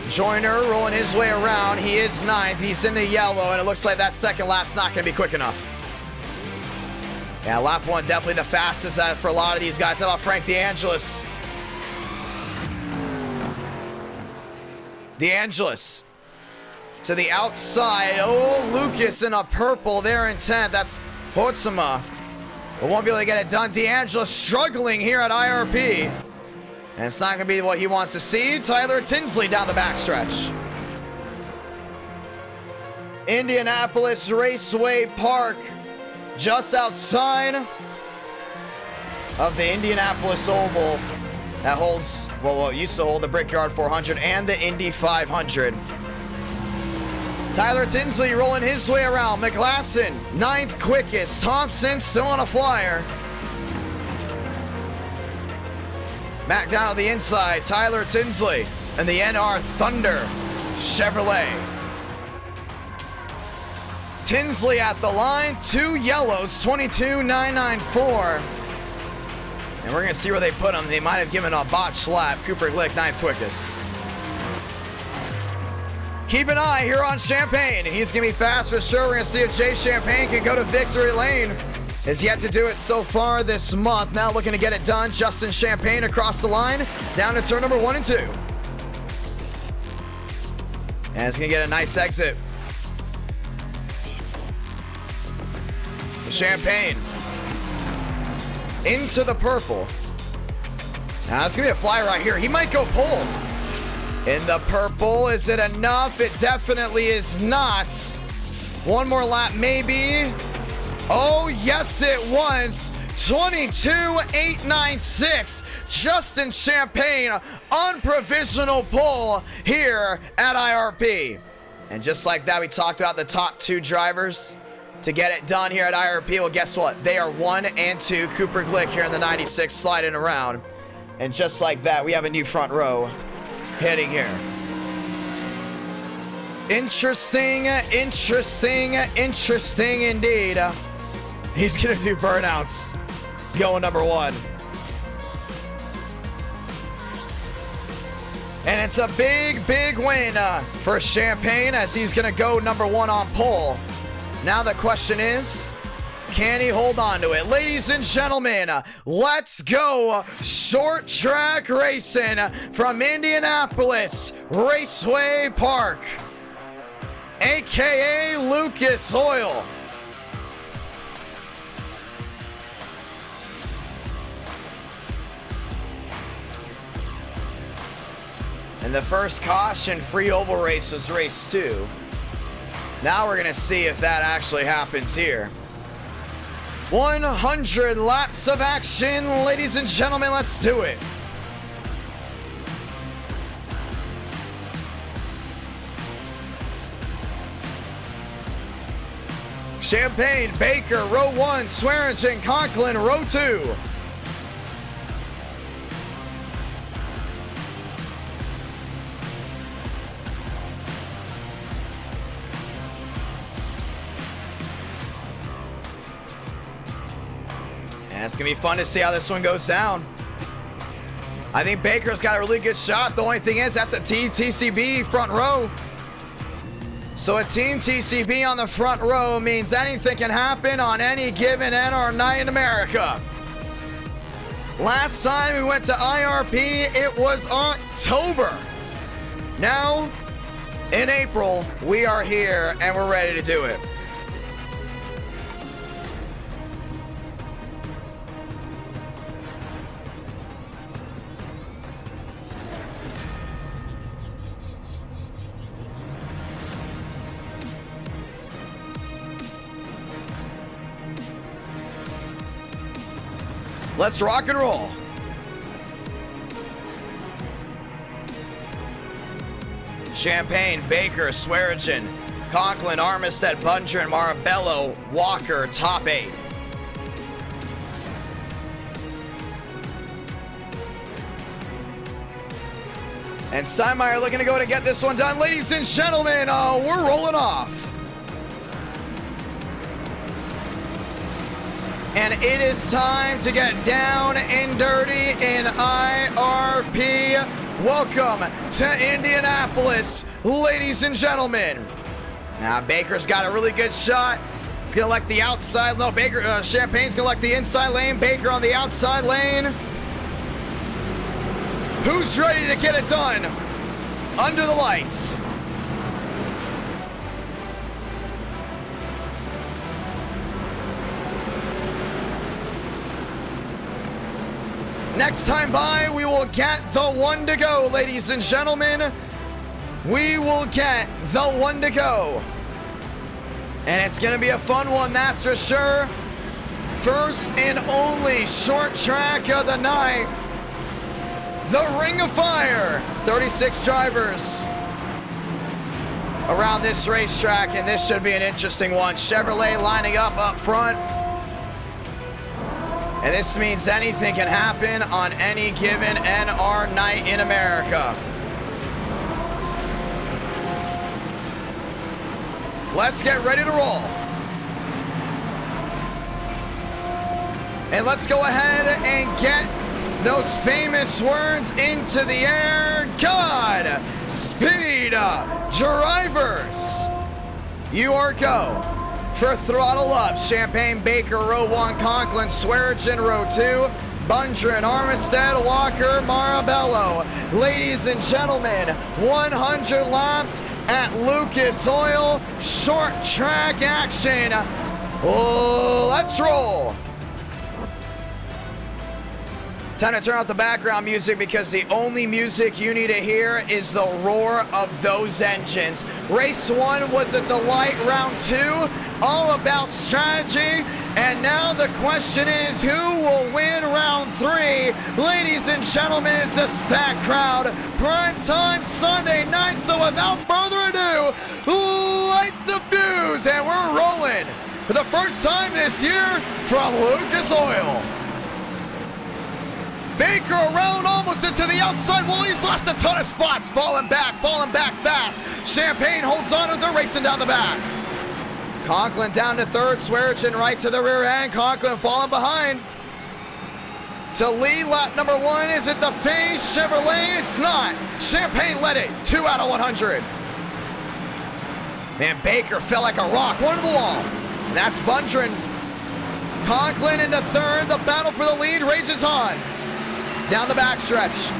Joyner rolling his way around. He is 9th. He's in the yellow, and it looks like that second lap's not going to be quick enough. Yeah, lap 1 definitely the fastest for a lot of these guys. How about Frank DeAngelis? DeAngelis to the outside. Oh, Lucas in a purple there in 10th. That's Hotsuma. But won't be able to get it done. DeAngelis struggling here at IRP. And it's not going to be what he wants to see. Tyler Tinsley down the backstretch. Indianapolis Raceway Park. Just outside of the Indianapolis Oval. That holds, well, it used to hold the Brickyard 400 and the Indy 500. Tyler Tinsley rolling his way around. McLaughlin, 9th quickest. Thompson still on a flyer. Back down to the inside, Tyler Tinsley and the NR Thunder Chevrolet. Tinsley at the line, 2 yellows, 22.994. And we're going to see where they put him. They might have given a botched lap. Cooper Glick, 9th quickest. Keep an eye here on Champagne. He's going to be fast for sure. We're going to see if Jay Champagne can go to victory lane. Has yet to do it so far this month. Now looking to get it done. Justin Champagne across the line, down to turn number 1 and 2. And it's going to get a nice exit. Champagne into the purple. Now it's gonna be a fly right here. He might go pole. In the purple, is it enough? It definitely is not. One more lap maybe. Oh yes it was. 22.896. Justin Champagne on provisional pole here at IRP. And just like that, we talked about the top 2 drivers to get it done here at IRP. Well, guess what? They are 1 and 2. Cooper Glick here in the 96 sliding around. And just like that, we have a new front row heading here. Interesting, interesting, interesting indeed. He's going to do burnouts. Going number 1. And it's a big, big win for Champagne as he's going to go number 1 on pole. Now the question is, can he hold on to it? Ladies and gentlemen, let's go short track racing from Indianapolis Raceway Park, aka Lucas Oil. And the first caution-free oval race was race 2. Now we're going to see if that actually happens here. 100 laps of action, ladies and gentlemen, let's do it. Champagne, Baker, row 1, Swearigan, Conklin, row 2. it's going to be fun to see how this one goes down. I think Baker's got a really good shot. The only thing is, that's a TCB front row. So a Team TCB on the front row means anything can happen on any given NR night in America. Last time we went to IRP, it was October. Now, in April, we are here and we're ready to do it. Let's rock and roll. Champagne, Baker, Swearigan, Conklin, Armistead, Bundren, Marabello, Walker, top 8. And Steinmeier looking to go to get this one done. Ladies and gentlemen, we're rolling off. And it is time to get down and dirty in IRP. Welcome to Indianapolis, ladies and gentlemen. Now Baker's got a really good shot. He's gonna elect the outside. No, Baker. Champagne's gonna elect the inside lane. Baker on the outside lane. Who's ready to get it done? Under the lights. Next time by, we will get the one to go, ladies and gentlemen. We will get the one to go. And it's going to be a fun one, that's for sure. First and only short track of the night. The Ring of Fire. 36 drivers around this racetrack, and this should be an interesting one. Chevrolet lining up front. And this means anything can happen on any given NR night in America. Let's get ready to roll. And let's go ahead and get those famous words into the air. God, speed, drivers. You are go. For throttle up, Champagne, Baker, row 1, Conklin, Swearigan, row 2, Bundren, Armistead, Walker, Marabello. Ladies and gentlemen, 100 laps at Lucas Oil, short track action. Oh, let's roll. Time to turn off the background music because the only music you need to hear is the roar of those engines. Race 1 was a delight. Round 2, all about strategy. And now the question is, who will win round 3? Ladies and gentlemen, it's a stacked crowd. Prime time Sunday night. So without further ado, light the fuse. And we're rolling for the first time this year from Lucas Oil. Baker around almost into the outside. Well, he's lost a ton of spots. Falling back fast. Champagne holds on to the racing down the back. Conklin down to third. Swearigan right to the rear end. Conklin falling behind. To lead lap number 1. Is it the FaZe Chevrolet? It's not. Champagne led it. 2 out of 100. Man, Baker fell like a rock. One to the wall. And that's Bundren. Conklin into third. The battle for the lead rages on. Down the backstretch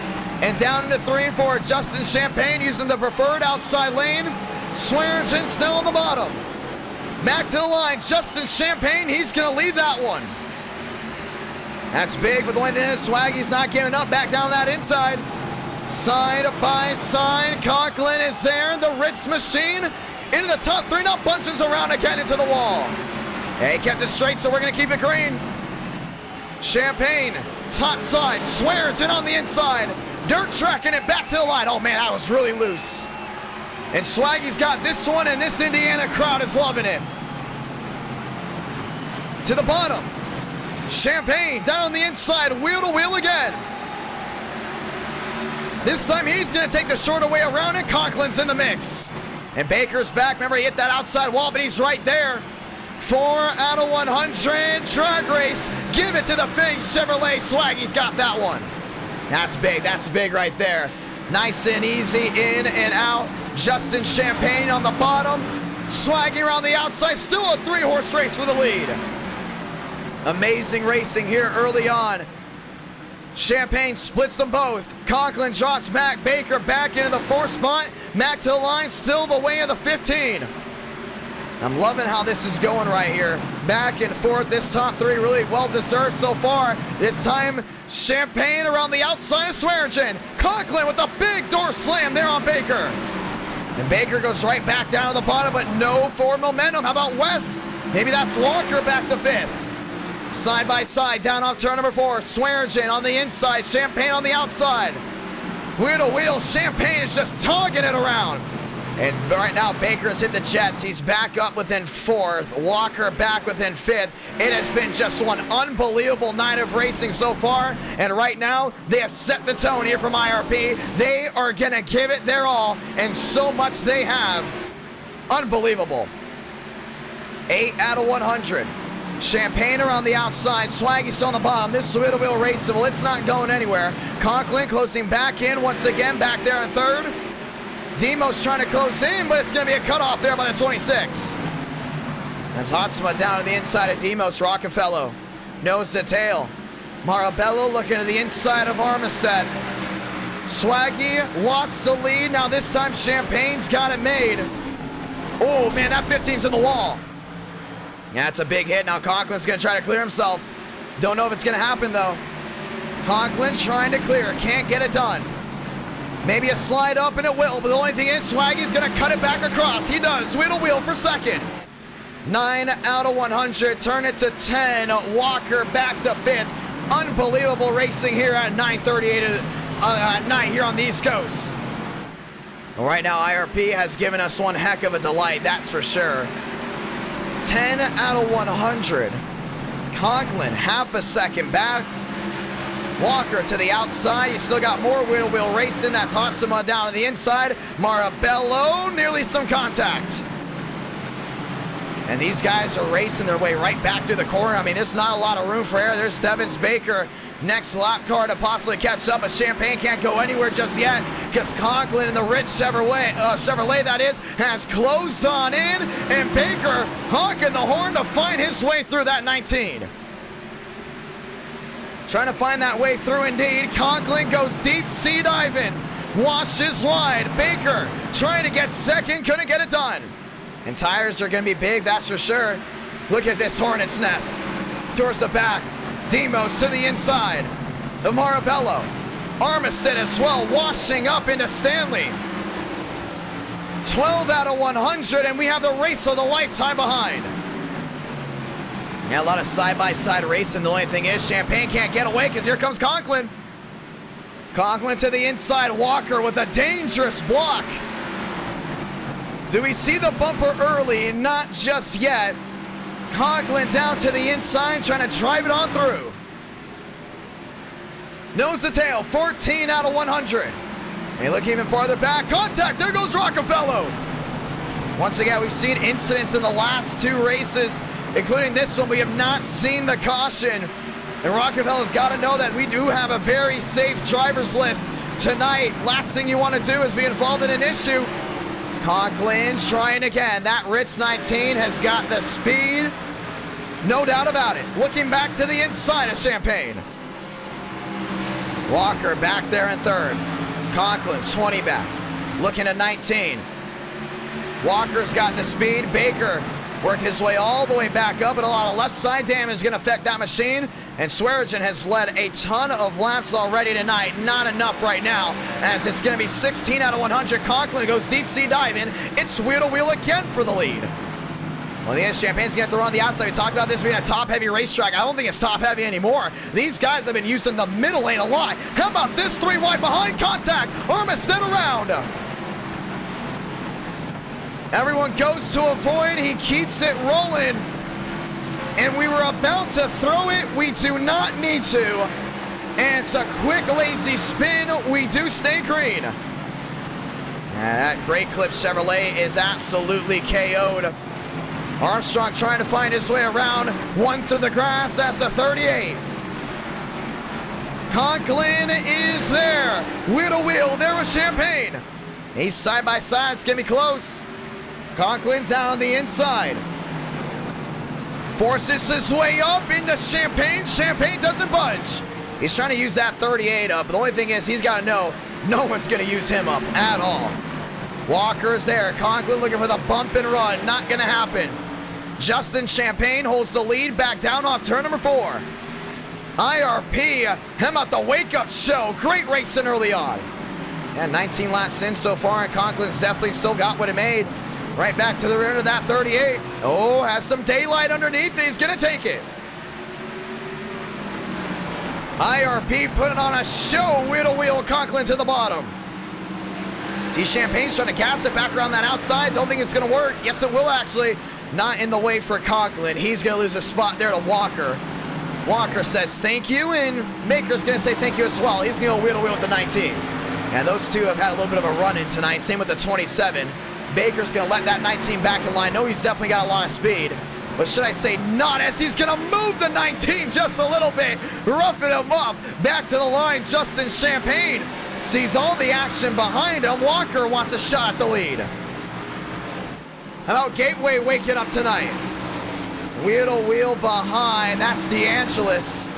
and down into 3 and 4. Justin Champagne using the preferred outside lane. Swearigan still on the bottom. Back to the line. Justin Champagne, he's going to lead that one. That's big, but the only thing is Swaggy's not giving up. Back down that inside. Side by side. Conklin is there. The Ritz machine into the top 3. Now Bungen's around again into the wall. Yeah, he kept it straight, so we're going to keep it green. Champagne. Top side, Swearigan on the inside. Dirt tracking it back to the line. Oh man, that was really loose. And Swaggy's got this one, and this Indiana crowd is loving it. To the bottom. Champagne down on the inside, wheel to wheel again. This time he's gonna take the shorter way around, and Conklin's in the mix. And Baker's back. Remember, he hit that outside wall, but he's right there. 4 out of 100. Drag race. Give it to the Finch Chevrolet. Swaggy's got that one. That's big. That's big right there. Nice and easy in and out. Justin Champagne on the bottom. Swaggy around the outside. Still a 3-horse race for the lead. Amazing racing here early on. Champagne splits them both. Conklin drops Mac Baker back into the 4th spot. Mac to the line, still the way of the 15. I'm loving how this is going right here. Back and forth. This top 3 really well deserved so far. This time, Champagne around the outside of Swearingen. Conklin with a big door slam there on Baker. And Baker goes right back down to the bottom, but no forward momentum. How about West? Maybe that's Walker back to 5th. Side by side, down off turn number 4. Swearingen on the inside, Champagne on the outside. Wheel to wheel, Champagne is just togging it around. And right now, Baker has hit the jets. He's back up within 4th. Walker back within 5th. It has been just one unbelievable night of racing so far. And right now, they have set the tone here from IRP. They are going to give it their all, and so much they have. Unbelievable. 8 out of 100. Champagne around the outside. Swaggy still on the bottom. This is wheel-to-wheel racing. Well, it's not going anywhere. Conklin closing back in once again. Back there in 3rd. Demos trying to close in, but it's going to be a cutoff there by the 26. As Hotsma down to the inside of Demos. Rockefeller nose to tail. Marabello looking to the inside of Armistead. Swaggy lost the lead. Now this time Champagne's got it made. Oh, man, that 15's in the wall. Yeah, it's a big hit. Now Conklin's going to try to clear himself. Don't know if it's going to happen, though. Conklin trying to clear. Can't get it done. Maybe a slide up, and it will. But the only thing is, Swaggy's going to cut it back across. He does. Wheel to wheel for 2nd. 9 out of 100. Turn it to 10. Walker back to 5th. Unbelievable racing here at 9:38 at night here on the East Coast. Well, right now, IRP has given us one heck of a delight, that's for sure. 10 out of 100. Conklin, half a second back. Walker to the outside. You still got more wheel-to-wheel racing. That's Hotsuma down to the inside. Marabello, nearly some contact. And these guys are racing their way right back through the corner. I mean, there's not a lot of room for error. There's Devins Baker. Next lap car to possibly catch up, but Champagne can't go anywhere just yet because Conklin in the Ridge Chevrolet that is, has closed on in, and Baker honking the horn to find his way through that 19. Trying to find that way through indeed. Conklin goes deep sea diving, washes wide. Baker trying to get 2nd, couldn't get it done. And tires are going to be big, that's for sure. Look at this hornet's nest. Towards the back. Demos to the inside. The Marabello. Armistead as well, washing up into Stanley. 12 out of 100, and we have the race of the lifetime behind. Yeah, a lot of side-by-side racing. The only thing is, Champagne can't get away because here comes Conklin. Conklin to the inside. Walker with a dangerous block. Do we see the bumper early? Not just yet. Conklin down to the inside, trying to drive it on through. Nose to tail, 14 out of 100. And look even farther back. Contact, there goes Rockefeller. Once again, we've seen incidents in the last 2 races, including this one. We have not seen the caution. And Rockefeller's got to know that we do have a very safe driver's list tonight. Last thing you want to do is be involved in an issue. Conklin trying again. That Ritz 19 has got the speed. No doubt about it. Looking back to the inside of Champagne. Walker back there in 3rd. Conklin 20 back. Looking at 19. Walker's got the speed. Baker worked his way all the way back up, but a lot of left side damage is going to affect that machine. And Swearingen has led a ton of laps already tonight. Not enough right now, as it's going to be 16 out of 100. Conklin goes deep sea diving. It's wheel to wheel again for the lead. Well, the Champagne's going to have to run the outside. We talked about this being a top-heavy racetrack. I don't think it's top-heavy anymore. These guys have been using the middle lane a lot. How about this 3 wide behind contact? Armistead around. Everyone goes to avoid. He keeps it rolling. And we were about to throw it. We do not need to. And it's a quick, lazy spin. We do stay green. That Great Clip Chevrolet is absolutely KO'd. Armstrong trying to find his way around. One through the grass. That's a 38. Conklin is there. Wheel to wheel. There was Champagne. He's side by side. It's going to be close. Conklin down on the inside. Forces his way up into Champagne. Champagne doesn't budge. He's trying to use that 38 up. But the only thing is he's got to know no one's going to use him up at all. Walker's there. Conklin looking for the bump and run. Not going to happen. Justin Champagne holds the lead back down off turn number 4. IRP, him at the wake-up show. Great racing early on. Yeah, 19 laps in so far, and Conklin's definitely still got what it made. Right back to the rear of that 38. Oh, has some daylight underneath. He's going to take it. IRP putting on a show. Wheel to wheel, Conklin to the bottom. See, Champagne's trying to gas it back around that outside. Don't think it's going to work. Yes, it will actually. Not in the way for Conklin. He's going to lose a spot there to Walker. Walker says thank you, and Baker's going to say thank you as well. He's going to go wheel to wheel with the 19. And those two have had a little bit of a run-in tonight. Same with the 27. Baker's going to let that 19 back in line. No, he's definitely got a lot of speed. But should I say not, as he's going to move the 19 just a little bit. Roughing him up. Back to the line, Justin Champagne sees all the action behind him. Walker wants a shot at the lead. How about Gateway waking up tonight? Wheel to wheel behind. That's DeAngelis.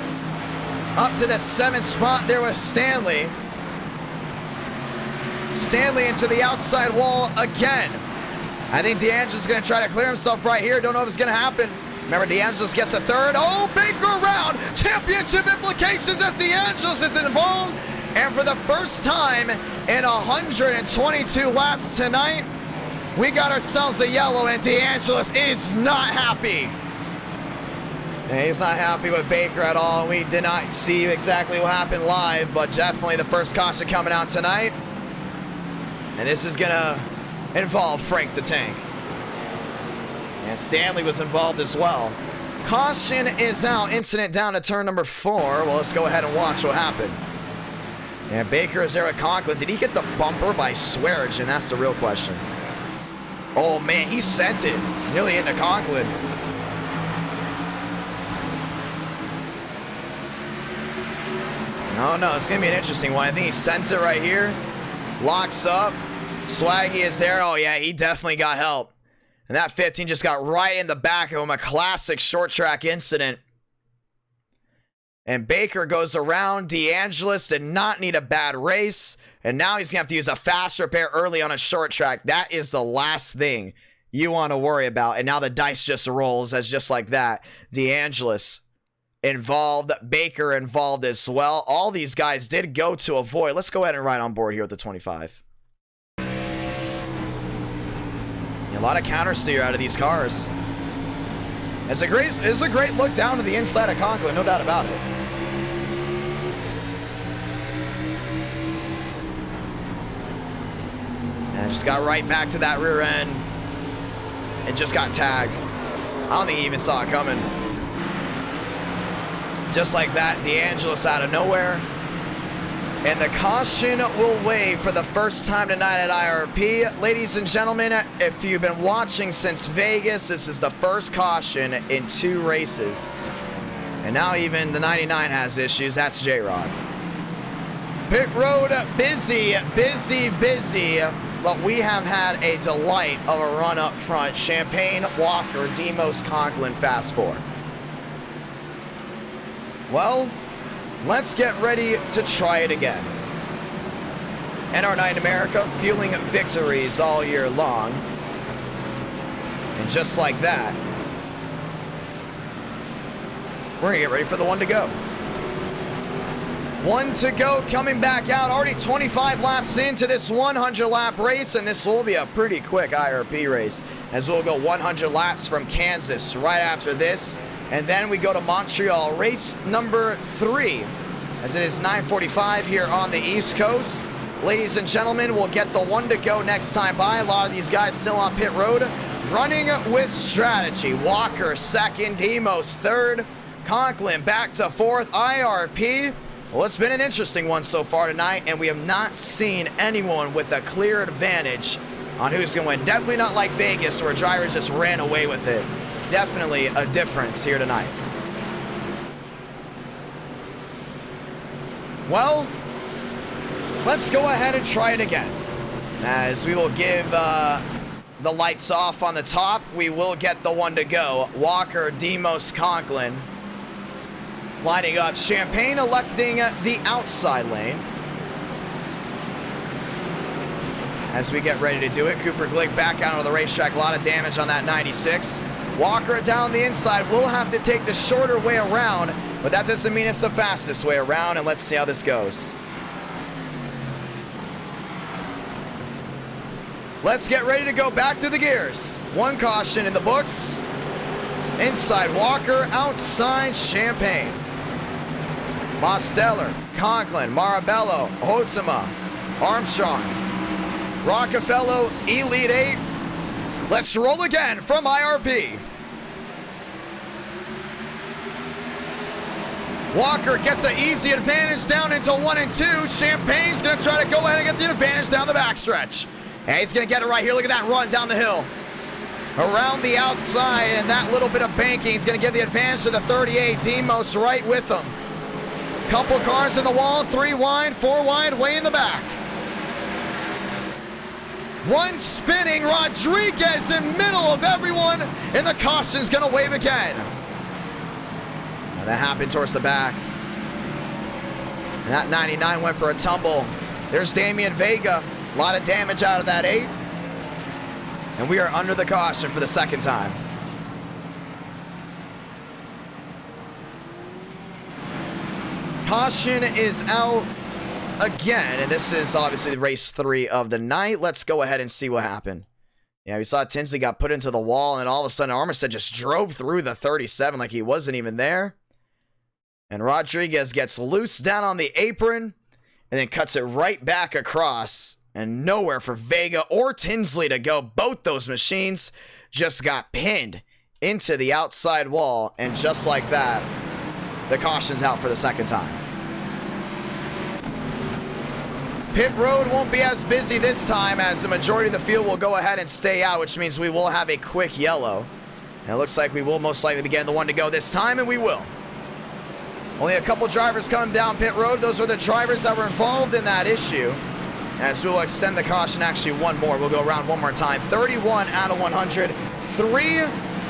Up to the 7th spot there was Stanley. Stanley into the outside wall again. I think DeAngelis is going to try to clear himself right here. Don't know if it's going to happen. Remember, DeAngelis gets a 3rd. Oh, Baker around. Championship implications as DeAngelis is involved. And for the first time in 122 laps tonight, we got ourselves a yellow, and DeAngelis is not happy. And he's not happy with Baker at all. We did not see exactly what happened live, but definitely the first caution coming out tonight. And this is going to involve Frank the Tank. And Stanley was involved as well. Caution is out. Incident down to turn number 4. Well, let's go ahead and watch what happened. And Baker is there at Conklin. Did he get the bumper by Swearingen? And that's the real question. Oh, man, he sent it. Nearly into Conklin. Oh, no, it's going to be an interesting one. I think he sends it right here. Locks up. Swaggy is there. Oh, yeah, he definitely got help. And that 15 just got right in the back of him. A classic short track incident. And Baker goes around. DeAngelis did not need a bad race. And now he's going to have to use a fast repair early on a short track. That is the last thing you want to worry about. And now the dice just rolls as just like that. DeAngelis involved. Baker involved as well. All these guys did go to avoid. Let's go ahead and ride on board here with the 25. A lot of counter steer out of these cars. It's a great look down to the inside of Conklin, no doubt about it. And just got right back to that rear end. And just got tagged. I don't think he even saw it coming. Just like that, DeAngelis out of nowhere. And the caution will wave for the first time tonight at IRP. Ladies and gentlemen, if you've been watching since Vegas, this is the first caution in 2 races. And now even the 99 has issues. That's J-Rod. Pit road busy. But we have had a delight of a run up front. Champagne, Walker, Demos, Conklin, Fast 4. Well, let's get ready to try it again. NR9 America fueling victories all year long. And just like that, we're gonna get ready for the 1 to go. 1 to go coming back out. Already 25 laps into this 100 lap race, and this will be a pretty quick IRP race as we'll go 100 laps from Kansas right after this. And then we go to Montreal, race number 3, as it is 9:45 here on the East Coast. Ladies and gentlemen, we'll get the 1 to go next time by. A lot of these guys still on pit road, running with strategy. Walker 2nd, Demos 3rd, Conklin back to 4th, IRP. Well, it's been an interesting one so far tonight, and we have not seen anyone with a clear advantage on who's going to win. Definitely not like Vegas where drivers just ran away with it. Definitely a difference here tonight. Well, let's go ahead and try it again. As we will give the lights off on the top, we will get the one to go. Walker, Demos, Conklin lining up. Champagne electing the outside lane. As we get ready to do it, Cooper Glick back out of the racetrack. A lot of damage on that 96. Walker down the inside. We'll have to take the shorter way around, but that doesn't mean it's the fastest way around, and let's see how this goes. Let's get ready to go back to the gears. One caution in the books. Inside Walker, outside Champagne. Mosteller, Conklin, Marabello, Hotzema, Armstrong, Rockefeller, Elite 8. Let's roll again from IRP. Walker gets an easy advantage down into 1 and 2. Champagne's going to try to go ahead and get the advantage down the backstretch. And he's going to get it right here. Look at that run down the hill. Around the outside, and that little bit of banking is going to give the advantage to the 38. Demos right with him. Couple cars in the wall, 3 wide, 4 wide, way in the back. One spinning Rodriguez in middle of everyone, and the caution's going to wave again. And that happened towards the back. And that 99 went for a tumble. There's Damian Vega. A lot of damage out of that 8. And we are under the caution for the second time. Caution is out again, and this is obviously race 3 of the night. Let's go ahead and see what happened. Yeah, we saw Tinsley got put into the wall, and all of a sudden Armistead just drove through the 37 like he wasn't even there. And Rodriguez gets loose down on the apron, and then cuts it right back across. And nowhere for Vega or Tinsley to go. Both those machines just got pinned into the outside wall. And just like that, the caution's out for the second time. Pit road won't be as busy this time, as the majority of the field will go ahead and stay out, which means we will have a quick yellow. And it looks like we will most likely be getting the one to go this time, and we will. Only a couple drivers coming down pit road. Those were the drivers that were involved in that issue. As we will extend the caution, actually one more. We'll go around one more time. 31 out of 100. 3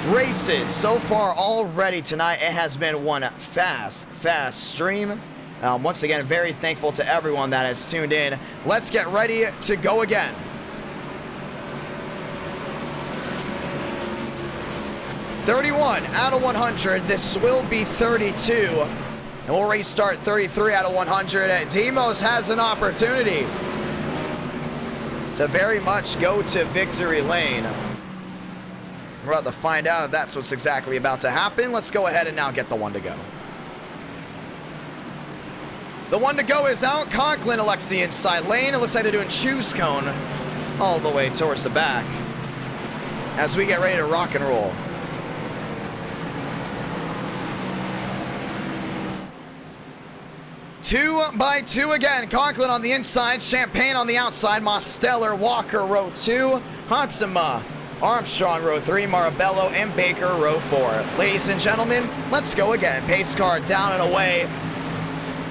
races so far already tonight. It has been one fast stream. Once again, very thankful to everyone that has tuned in. Let's get ready to go again. "31 out of 100. This will be 32. And we'll restart 33 out of 100. Demos has an opportunity to very much go to victory lane. We're about to find out if that's what's exactly about to happen. Let's go ahead and now get the one to go. The one to go is out. Conklin elects the inside lane. It looks like they're doing choose cone all the way towards the back as we get ready to rock and roll. Two by two again. Conklin on the inside, Champagne on the outside, Mosteller, Walker, row 2, Hatsuma, Armstrong, row 3, Marabello, and Baker, row 4. Ladies and gentlemen, let's go again. Pace car down and away.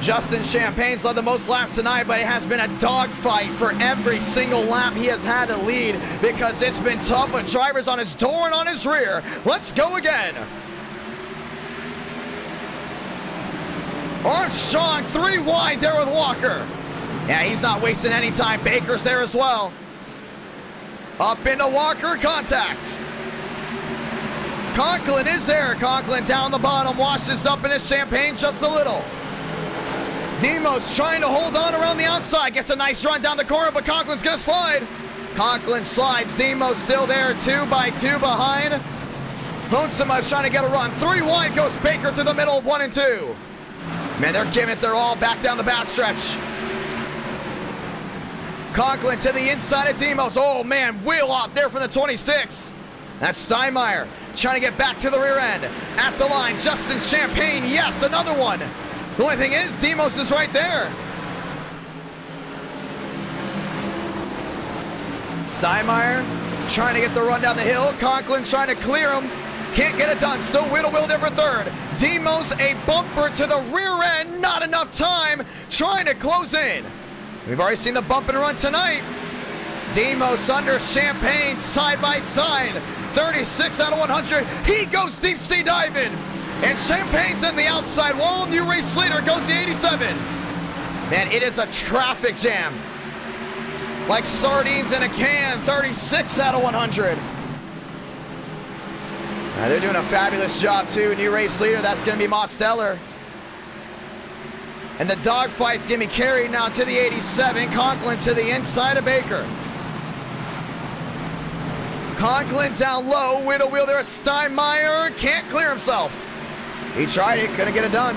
Justin Champagne's led the most laps tonight, but it has been a dogfight for every single lap he has had to lead because it's been tough with drivers on his door and on his rear. Let's go again. Armstrong 3 wide there with Walker. Yeah, he's not wasting any time. Baker's there as well. Up into Walker, contact. Conklin is there. Conklin down the bottom, washes up in his Champagne just a little. Demos trying to hold on around the outside. Gets a nice run down the corner, but Conklin's going to slide. Conklin slides. Demos still there, 2 by 2 behind. Hoonsema's trying to get a run. 3 wide goes Baker through the middle of 1 and 2. Man, they're giving it their all back down the backstretch. Conklin to the inside of Demos. Oh, man, wheel up there for the 26. That's Steinmeier trying to get back to the rear end. At the line, Justin Champagne. Yes, another one. The only thing is, Demos is right there. Steinmeier trying to get the run down the hill. Conklin trying to clear him. Can't get it done. Still Whittle there for third. Demos a bumper to the rear end. Not enough time. Trying to close in. We've already seen the bump and run tonight. Demos under Champagne side by side. 36 out of 100. He goes deep sea diving. And Champagne's in the outside wall. New race leader goes the 87. Man, it is a traffic jam. Like sardines in a can. 36 out of 100. They're doing a fabulous job too. New race leader, that's going to be Mosteller. And the dogfight's going to be carried now to the 87. Conklin to the inside of Baker. Conklin down low. Whittle wheel there. Steinmeier can't clear himself. He tried it, couldn't get it done.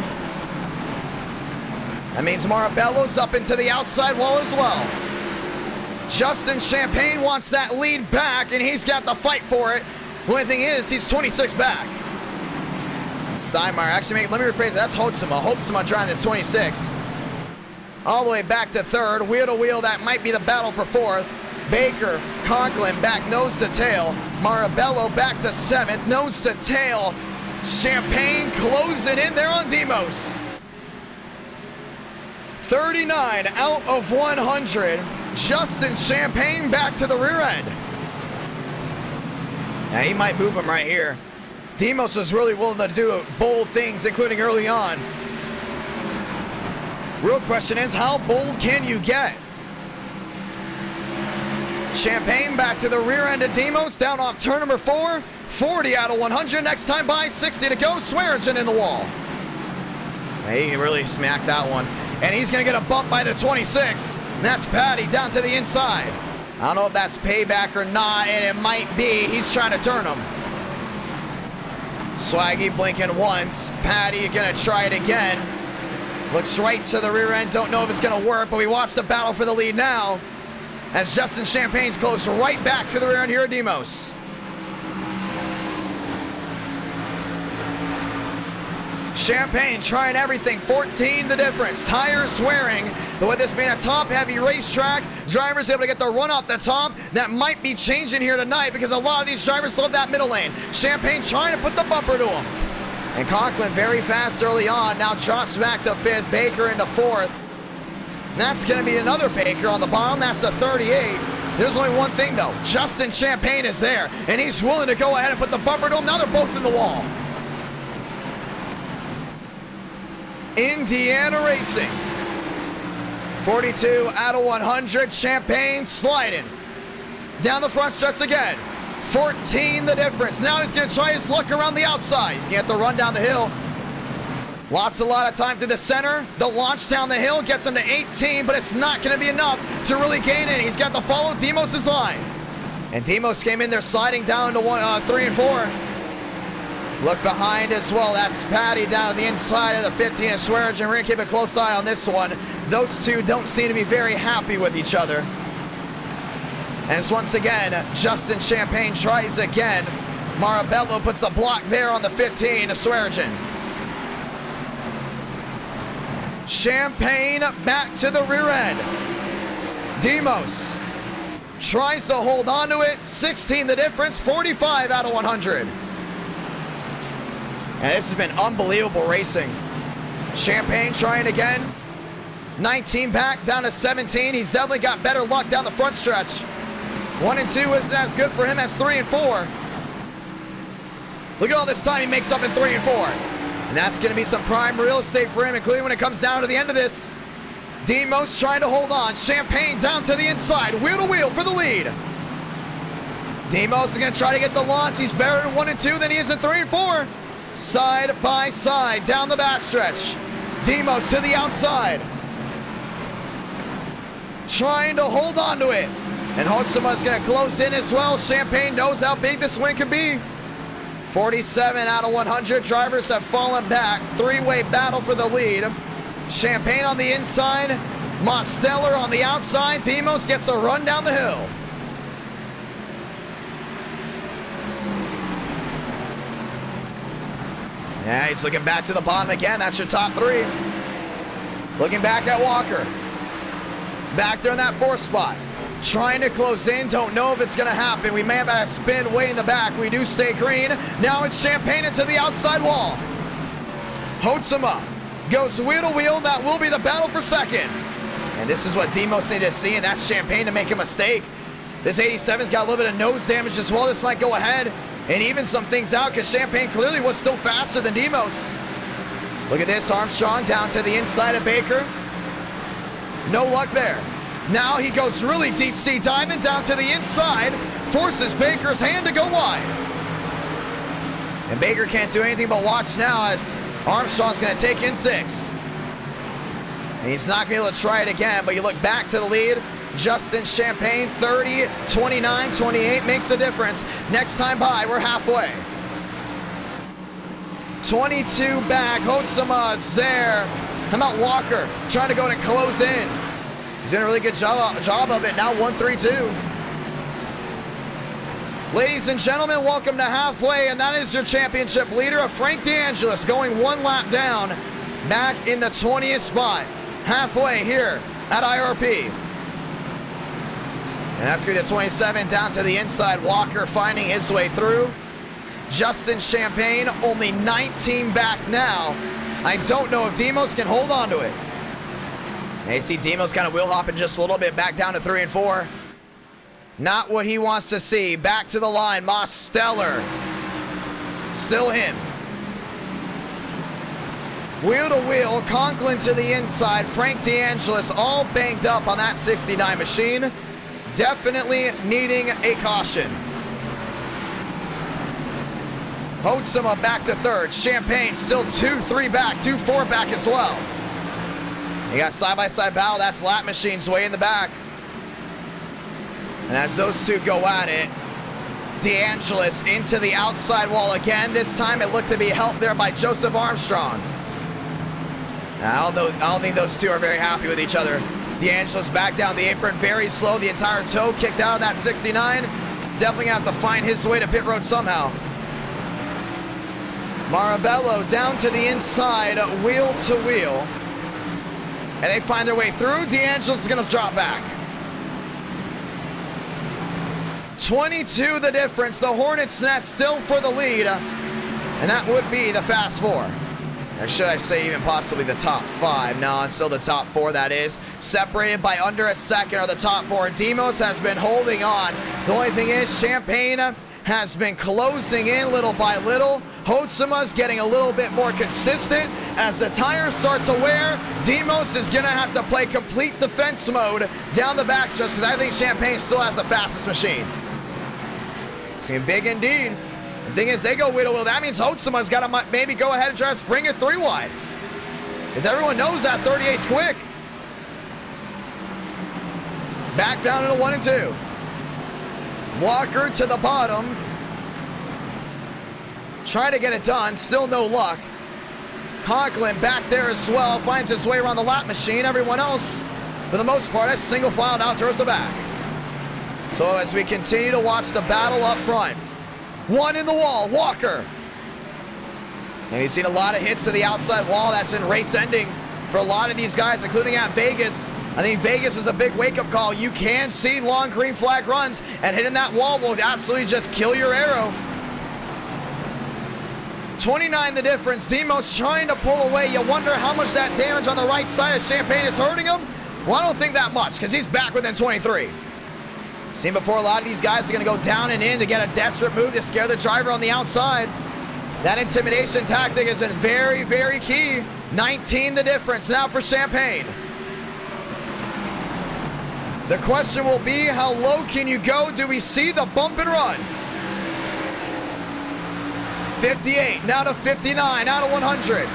That means Marabello's up into the outside wall as well. Justin Champagne wants that lead back, and he's got the fight for it. The only thing is, he's 26 back. Steinmeier, actually, let me rephrase it. That's Hotsuma. Hotsuma driving this 26. All the way back to third. Wheel to wheel, that might be the battle for fourth. Baker, Conklin back nose to tail. Marabello back to seventh, nose to tail. Champagne closing in there on Demos. 39 out of 100. Justin Champagne back to the rear end. Now he might move him right here. Demos was really willing to do bold things, including early on. Real question is, how bold can you get? Champagne back to the rear end of Demos, down off turn number 4. 40 out of 100, next time by, 60 to go. Swearingen in the wall. He really smacked that one. And he's going to get a bump by the 26. And that's Patty down to the inside. I don't know if that's payback or not, and it might be. He's trying to turn him. Swaggy blinking once. Patty going to try it again. Looks right to the rear end. Don't know if it's going to work, but we watch the battle for the lead now. As Justin Champagne's close right back to the rear end here at Demos. Champagne trying everything, 14 the difference. Tires wearing, but with this being a top-heavy racetrack, drivers able to get the run off the top. That might be changing here tonight because a lot of these drivers love that middle lane. Champagne trying to put the bumper to him. And Conklin very fast early on, now drops back to 5th, Baker into 4th. And that's going to be another Baker on the bottom, that's the 38. There's only one thing though, Justin Champagne is there, and he's willing to go ahead and put the bumper to him. Now they're both in the wall. Indiana Racing. 42 out of 100. Champagne sliding down the front stretch again. 14 the difference. Now he's going to try his luck around the outside. He's going to have to run down the hill. Lost a lot of time to the center. The launch down the hill gets him to 18, but it's not going to be enough to really gain in. He's got to follow Demos' line. And Demos came in there sliding down to 3 and 4. Look behind as well. That's Patty down to the inside of the 15 of Swearingen. We're going to keep a close eye on this one. Those two don't seem to be very happy with each other. And it's once again, Justin Champagne tries again. Marabello puts the block there on the 15 of Swearingen. Champagne back to the rear end. Demos tries to hold on to it. 16 the difference, 45 out of 100. And this has been unbelievable racing. Champagne trying again. 19 back, down to 17. He's definitely got better luck down the front stretch. 1 and 2 isn't as good for him as 3 and 4. Look at all this time he makes up in 3 and 4. And that's going to be some prime real estate for him, including when it comes down to the end of this. Demos trying to hold on. Champagne down to the inside. Wheel to wheel for the lead. Demos is going to try to get the launch. He's better in 1 and 2 than he is in 3 and 4. Side by side, down the backstretch. Demos to the outside. Trying to hold on to it. And Hotsuma going to close in as well. Champagne knows how big this win can be. 47 out of 100. Drivers have fallen back. Three-way battle for the lead. Champagne on the inside. Mosteller on the outside. Demos gets the run down the hill. Yeah, he's looking back to the bottom again. That's your top 3. Looking back at Walker. Back there in that 4th spot. Trying to close in, don't know if it's gonna happen. We may have had a spin way in the back. We do stay green. Now it's Champagne into the outside wall. Hotsuma goes wheel to wheel. That will be the battle for second. And this is what Demos needed to see, and that's Champagne to make a mistake. This 87's got a little bit of nose damage as well. This might go ahead and even some things out because Champagne clearly was still faster than Demos. Look at this, Armstrong down to the inside of Baker. No luck there. Now he goes really deep sea diving down to the inside, forces Baker's hand to go wide. And Baker can't do anything but watch now as Armstrong's gonna take in 6. And he's not gonna be able to try it again, but you look back to the lead. Justin Champagne, 30, 29, 28 makes the difference. Next time by, we're halfway. 22 back, Hotsama's there. How about Walker trying to go to close in? He's doing a really good job of it. Now 1-3-2. Ladies and gentlemen, welcome to halfway, and that is your championship leader, Frank DeAngelis, going 1 lap down, back in the 20th spot. Halfway here at IRP. And that's going to be the 27 down to the inside. Walker finding his way through. Justin Champagne only 19 back now. I don't know if Demos can hold on to it. And you see Demos kind of wheel hopping just a little bit back down to 3 and 4. Not what he wants to see. Back to the line. Moss Stellar. Still him. Wheel to wheel. Conklin to the inside. Frank DeAngelis all banged up on that 69 machine. Definitely needing a caution. Hotsuma back to 3rd. Champagne still 2-3 back, 2-4 back as well. You got side-by-side battle. That's Lap Machine's way in the back. And as those two go at it, DeAngelis into the outside wall again. This time it looked to be helped there by Joseph Armstrong. Now, I don't think those two are very happy with each other. DeAngelis back down the apron, very slow. The entire toe kicked out of that 69. Definitely gonna have to find his way to pit road somehow. Marabello down to the inside, wheel to wheel. And they find their way through. DeAngelis is gonna drop back. 22 the difference. The Hornets' Nest still for the lead. And that would be the Fast 4. Or should I say even possibly the top 5? No, it's still the top 4, that is. Separated by under a second are the top 4. Demos has been holding on. The only thing is Champagne has been closing in little by little. Hotsuma's getting a little bit more consistent. As the tires start to wear, Demos is going to have to play complete defense mode down the backstretch because I think Champagne still has the fastest machine. It's going to be big indeed. The thing is, they go wheel to wheel. That means Hotsuma's got to maybe go ahead and try to spring it 3 wide. Because everyone knows that 38's quick. Back down to the 1 and 2. Walker to the bottom. Trying to get it done. Still no luck. Conklin back there as well. Finds his way around the lap machine. Everyone else, for the most part, has single filed out towards the back. So as we continue to watch the battle up front. 1 in the wall, Walker. And you've seen a lot of hits to the outside wall. That's been race ending for a lot of these guys, including at Vegas. I think Vegas was a big wake-up call. You can see long green flag runs, and hitting that wall will absolutely just kill your arrow. 29 the difference. Demos trying to pull away. You wonder how much that damage on the right side of Champagne is hurting him. Well, I don't think that much, because he's back within 23. Seen before, a lot of these guys are going to go down and in to get a desperate move to scare the driver on the outside. That intimidation tactic has been very, very key. 19 the difference now for Champagne. The question will be, how low can you go? Do we see the bump and run? 58, now to 59, out of 100.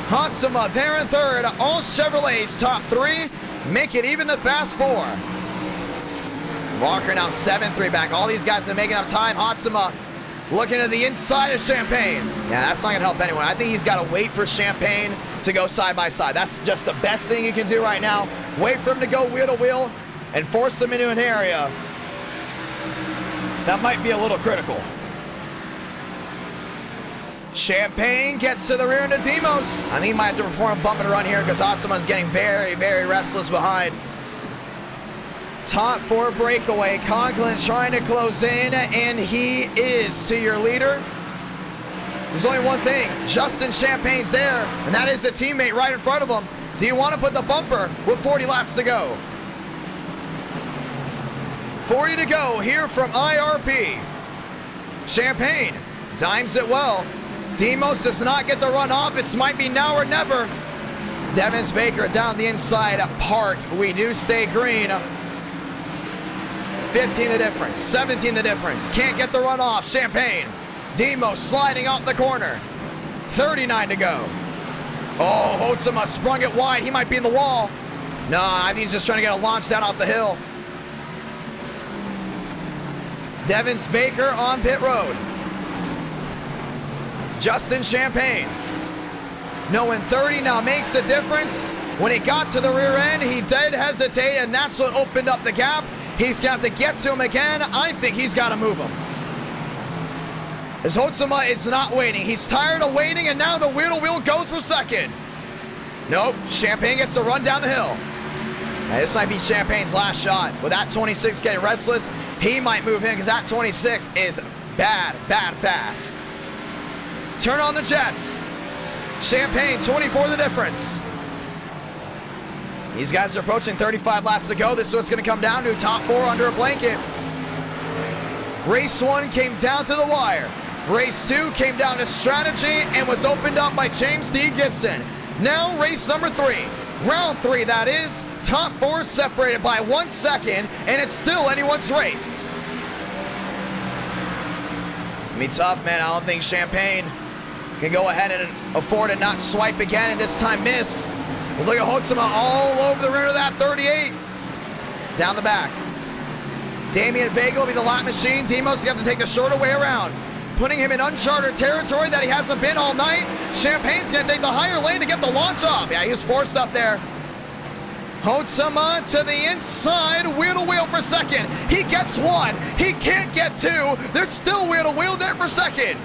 Hotsuma there in 3rd. All Chevrolets top 3. Make it even the Fast 4. Walker now 7-3 back. All these guys are making up time. Hotsuma looking to the inside of Champagne. Yeah, that's not going to help anyone. I think he's got to wait for Champagne to go side by side. That's just the best thing you can do right now. Wait for him to go wheel to wheel and force them into an area that might be a little critical. Champagne gets to the rear end of Demos. I think he might have to perform a bump and run here because Hotsuma's getting very, very restless behind. Top 4 breakaway. Conklin trying to close in, and he is to your leader. There's only one thing. Justin Champagne's there, and that is a teammate right in front of him. Do you want to put the bumper with 40 laps to go? 40 to go here from IRP. Champagne dimes it well. Demos does not get the run off. It might be now or never. Devins Baker down the inside part. We do stay green. 15 the difference, 17 the difference. Can't get the run off. Champagne. Demos sliding off the corner. 39 to go. Oh, Hotzema sprung it wide. He might be in the wall. No, I think he's just trying to get a launch down off the hill. Devins Baker on pit road. Justin Champagne. Knowing 30 now makes the difference. When he got to the rear end, he did hesitate, and that's what opened up the gap. He's got to get to him again. I think he's got to move him. As Hotzema is not waiting. He's tired of waiting, and now the wheel goes for second. Nope, Champagne gets to run down the hill. Now, this might be Champagne's last shot. With that 26 getting restless, he might move in because that 26 is bad fast. Turn on the jets. Champagne, 24 the difference. These guys are approaching 35 laps to go. This is what's going to come down to. Top 4 under a blanket. Race 1 came down to the wire. Race 2 came down to strategy and was opened up by James D. Gibson. Now race number 3. Round 3, that is. Top 4 separated by 1 second, and it's still anyone's race. It's going to be tough, man. I don't think Champagne can go ahead and afford to not swipe again and this time miss. But look at Hotzema all over the rear of that 38. Down the back. Damian Vega will be the lap machine. Demos will have to take the shorter way around, putting him in uncharted territory that he hasn't been all night. Champagne's going to take the higher lane to get the launch off. Yeah, he was forced up there. Hotzema to the inside, wheel to wheel for second. He gets 1. He can't get 2. There's still wheel to wheel there for second.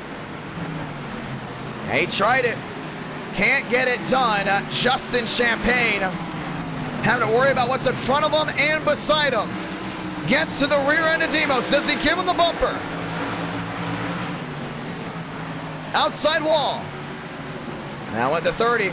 Yeah, he tried it. Can't get it done. Justin Champagne having to worry about what's in front of him and beside him. Gets to the rear end of Demos. Does he give him the bumper? Outside wall. Now at the 30.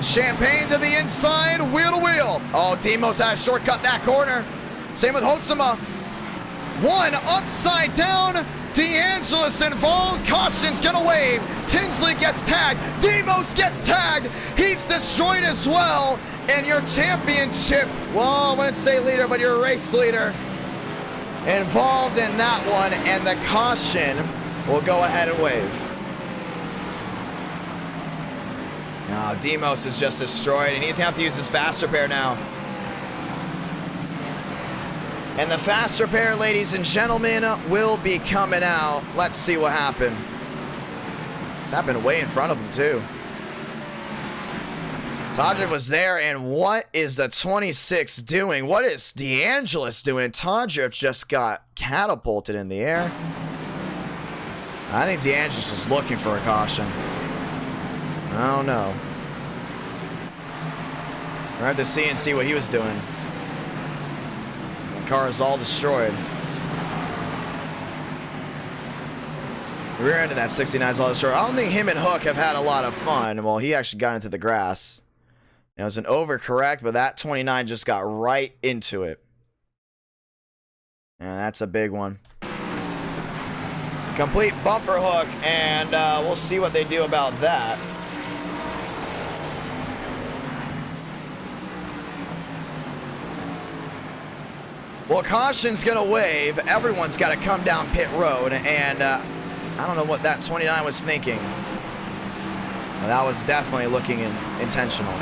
Champagne to the inside, wheel to wheel. Oh, Demos has shortcut that corner. Same with Hotzema. 1 upside down. DeAngelis involved. Caution's gonna wave. Tinsley gets tagged. Demos gets tagged. He's destroyed as well. And your championship, well, I wouldn't say leader, but your race leader involved in that one. And the caution will go ahead and wave. Now, Demos is just destroyed, and he's gonna have to use his fast repair now. And the fast repair, ladies and gentlemen, will be coming out. Let's see what happened. It's happened way in front of him, too. Todrick was there, and what is the 26 doing? What is DeAngelis doing? Todrick just got catapulted in the air. I think DeAngelis was looking for a caution. I don't know. We're going to have to see and see what he was doing. The car is all destroyed. The rear end of that 69 is all destroyed. I don't think him and Hook have had a lot of fun. Well, he actually got into the grass. It was an overcorrect, but that 29 just got right into it. And that's a big one. Complete bumper hook, and we'll see what they do about that. Well, caution's gonna wave. Everyone's got to come down pit road, and I don't know what that 29 was thinking. But that was definitely looking intentional.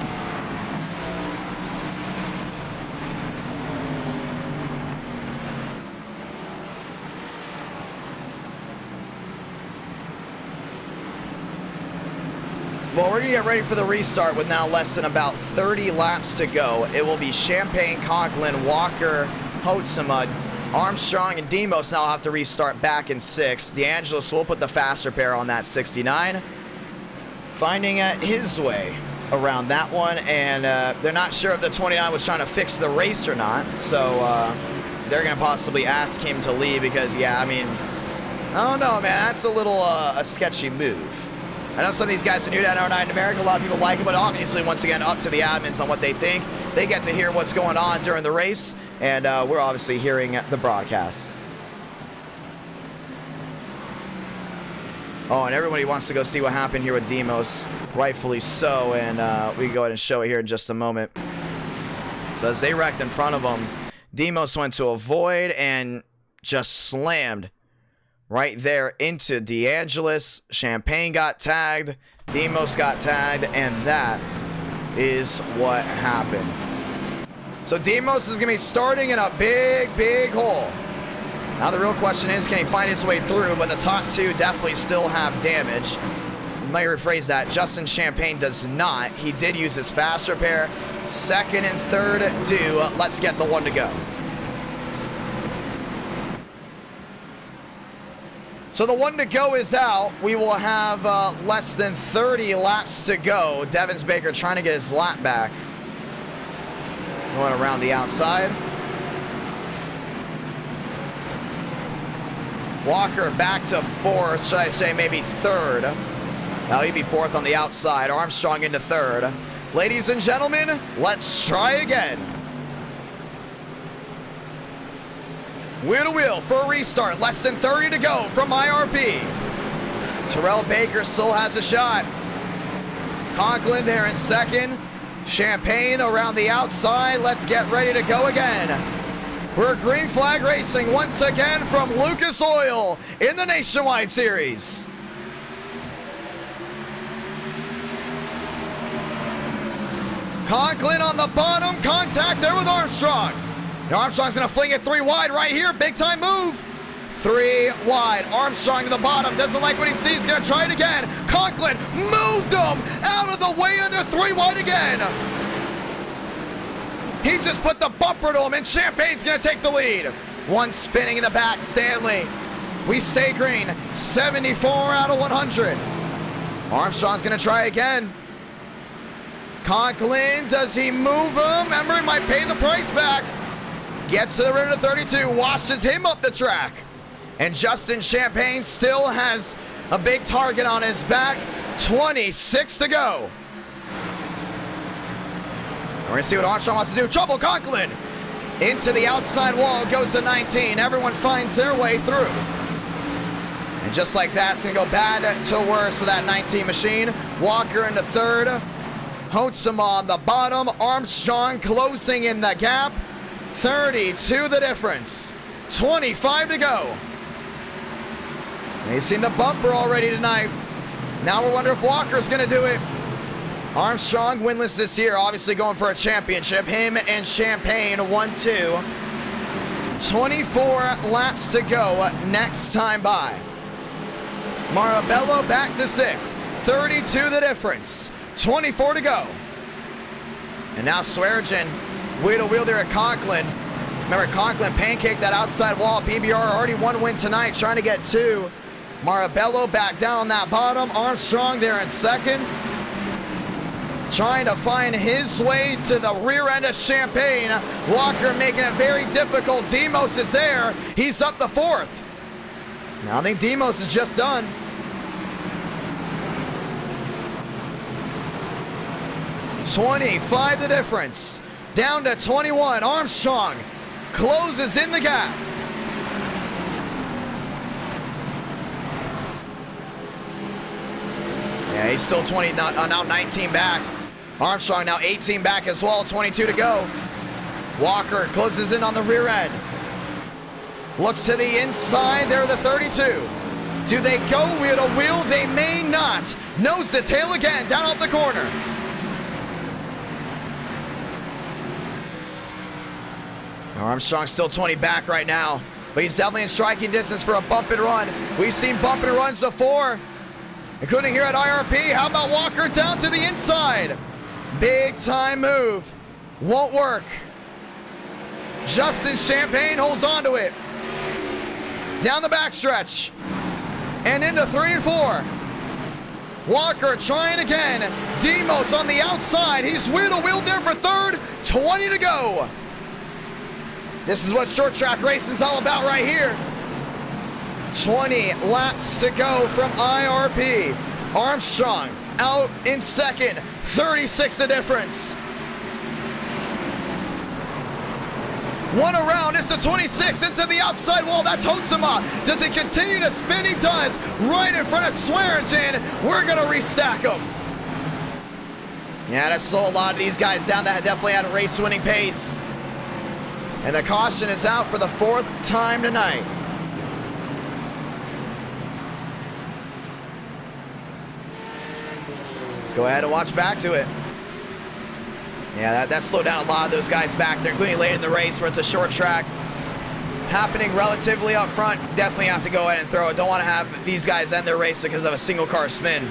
Well, we're going to get ready for the restart with now less than about 30 laps to go. It will be Champagne, Conklin, Walker, Hotzema, Armstrong, and Demos now have to restart back in 6. DeAngelis will put the fast repair on that 69. Finding his way around that one, and they're not sure if the 29 was trying to fix the race or not, so they're going to possibly ask him to leave because, yeah, I mean, I don't know, man. That's a little a sketchy move. I know some of these guys are new to NR9 in America. A lot of people like it, but obviously, once again, up to the admins on what they think. They get to hear what's going on during the race, and we're obviously hearing the broadcast. Oh, and everybody wants to go see what happened here with Demos. Rightfully so, and we can go ahead and show it here in just a moment. So as they wrecked in front of them, Demos went to avoid and just slammed right there into DeAngelis. Champagne got tagged, Demos got tagged, and that is what happened. So Demos is going to be starting in a big, big hole. Now the real question is, can he find his way through? But the top two definitely still have damage. Let me rephrase that. Justin Champagne does not. He did use his fast repair. Second and third do. Let's get the one to go. So the one to go is out. We will have less than 30 laps to go. Devins Baker trying to get his lap back. Going around the outside. Walker back to fourth, should I say maybe third. Now he'd be fourth on the outside. Armstrong into third. Ladies and gentlemen, let's try again. Wheel to wheel for a restart. Less than 30 to go from IRP. Terrell Baker still has a shot. Conklin there in second. Champagne around the outside. Let's get ready to go again. We're Green Flag Racing once again from Lucas Oil in the Nationwide Series. Conklin on the bottom, contact there with Armstrong. Now Armstrong's gonna fling it 3 wide right here, big time move. 3 wide, Armstrong to the bottom, doesn't like what he sees, gonna try it again. Conklin moved him out of the way and they're 3 wide again. He just put the bumper to him, and Champagne's going to take the lead. One spinning in the back, Stanley. We stay green, 74 out of 100. Armstrong's going to try again. Conklin, does he move him? Remember, he might pay the price back. Gets to the rim to 32, washes him up the track. And Justin Champagne still has a big target on his back. 26 to go. We're going to see what Armstrong wants to do. Trouble, Conklin. Into the outside wall goes to 19. Everyone finds their way through. And just like that, it's going to go bad to worse for that 19 machine. Walker into third. Hotzema on the bottom. Armstrong closing in the gap. 32 the difference. 25 to go. And you've seen the bumper already tonight. Now we're wondering if Walker's going to do it. Armstrong winless this year, obviously going for a championship. Him and Champagne 1-2. 24 laps to go next time by. Marabello back to 6. 32 the difference. 24 to go. And now Swearigan wheel to wheel there at Conklin. Remember, Conklin pancaked that outside wall. PBR already 1 win tonight, trying to get 2. Marabello back down on that bottom. Armstrong there in second. Trying to find his way to the rear end of Champagne. Walker making it very difficult. Demos is there. He's up to 4th. Now I think Demos is just done. $25 the difference. Down to 21. Armstrong closes in the gap. Yeah, he's still 20, now 19 back. Armstrong now 18 back as well, 22 to go. Walker closes in on the rear end. Looks to the inside, they're the 32. Do they go wheel to wheel? They may not. Nose to tail again, down off the corner. Armstrong still 20 back right now, but he's definitely in striking distance for a bump and run. We've seen bump and runs before, including here at IRP. How about Walker down to the inside? Big time move. Won't work. Justin Champagne holds on to it. Down the backstretch. And into 3 and 4. Walker trying again. Demos on the outside. He's wheel-to-wheel there for third. 20 to go. This is what short track racing's all about right here. 20 laps to go from IRP. Armstrong out in second. 36 the difference. One around, it's the 26 into the outside wall. That's Hotsuma. Does he continue to spin? He does. Right in front of Swearingen. We're going to restack him. Yeah, that slowed a lot of these guys down. That definitely had a race-winning pace. And the caution is out for the 4th time tonight. Let's go ahead and watch back to it. Yeah, that slowed down a lot of those guys back there, including late in the race where it's a short track. Happening relatively up front, definitely have to go ahead and throw it. Don't want to have these guys end their race because of a single car spin.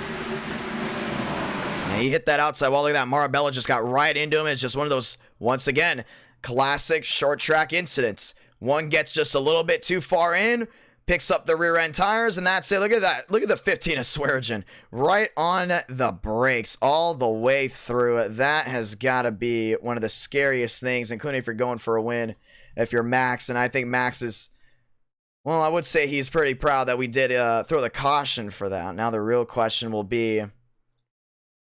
Yeah, he hit that outside wall. Look at that. Marabella just got right into him. It's just one of those, once again, classic short track incidents. One gets just a little bit too far in, picks up the rear end tires, and that's it. Look at that. Look at the 15 of Swearingen. Right on the brakes all the way through. That has got to be one of the scariest things, including if you're going for a win, if you're Max. And I think Max is, well, I would say he's pretty proud that we did throw the caution for that. Now the real question will be,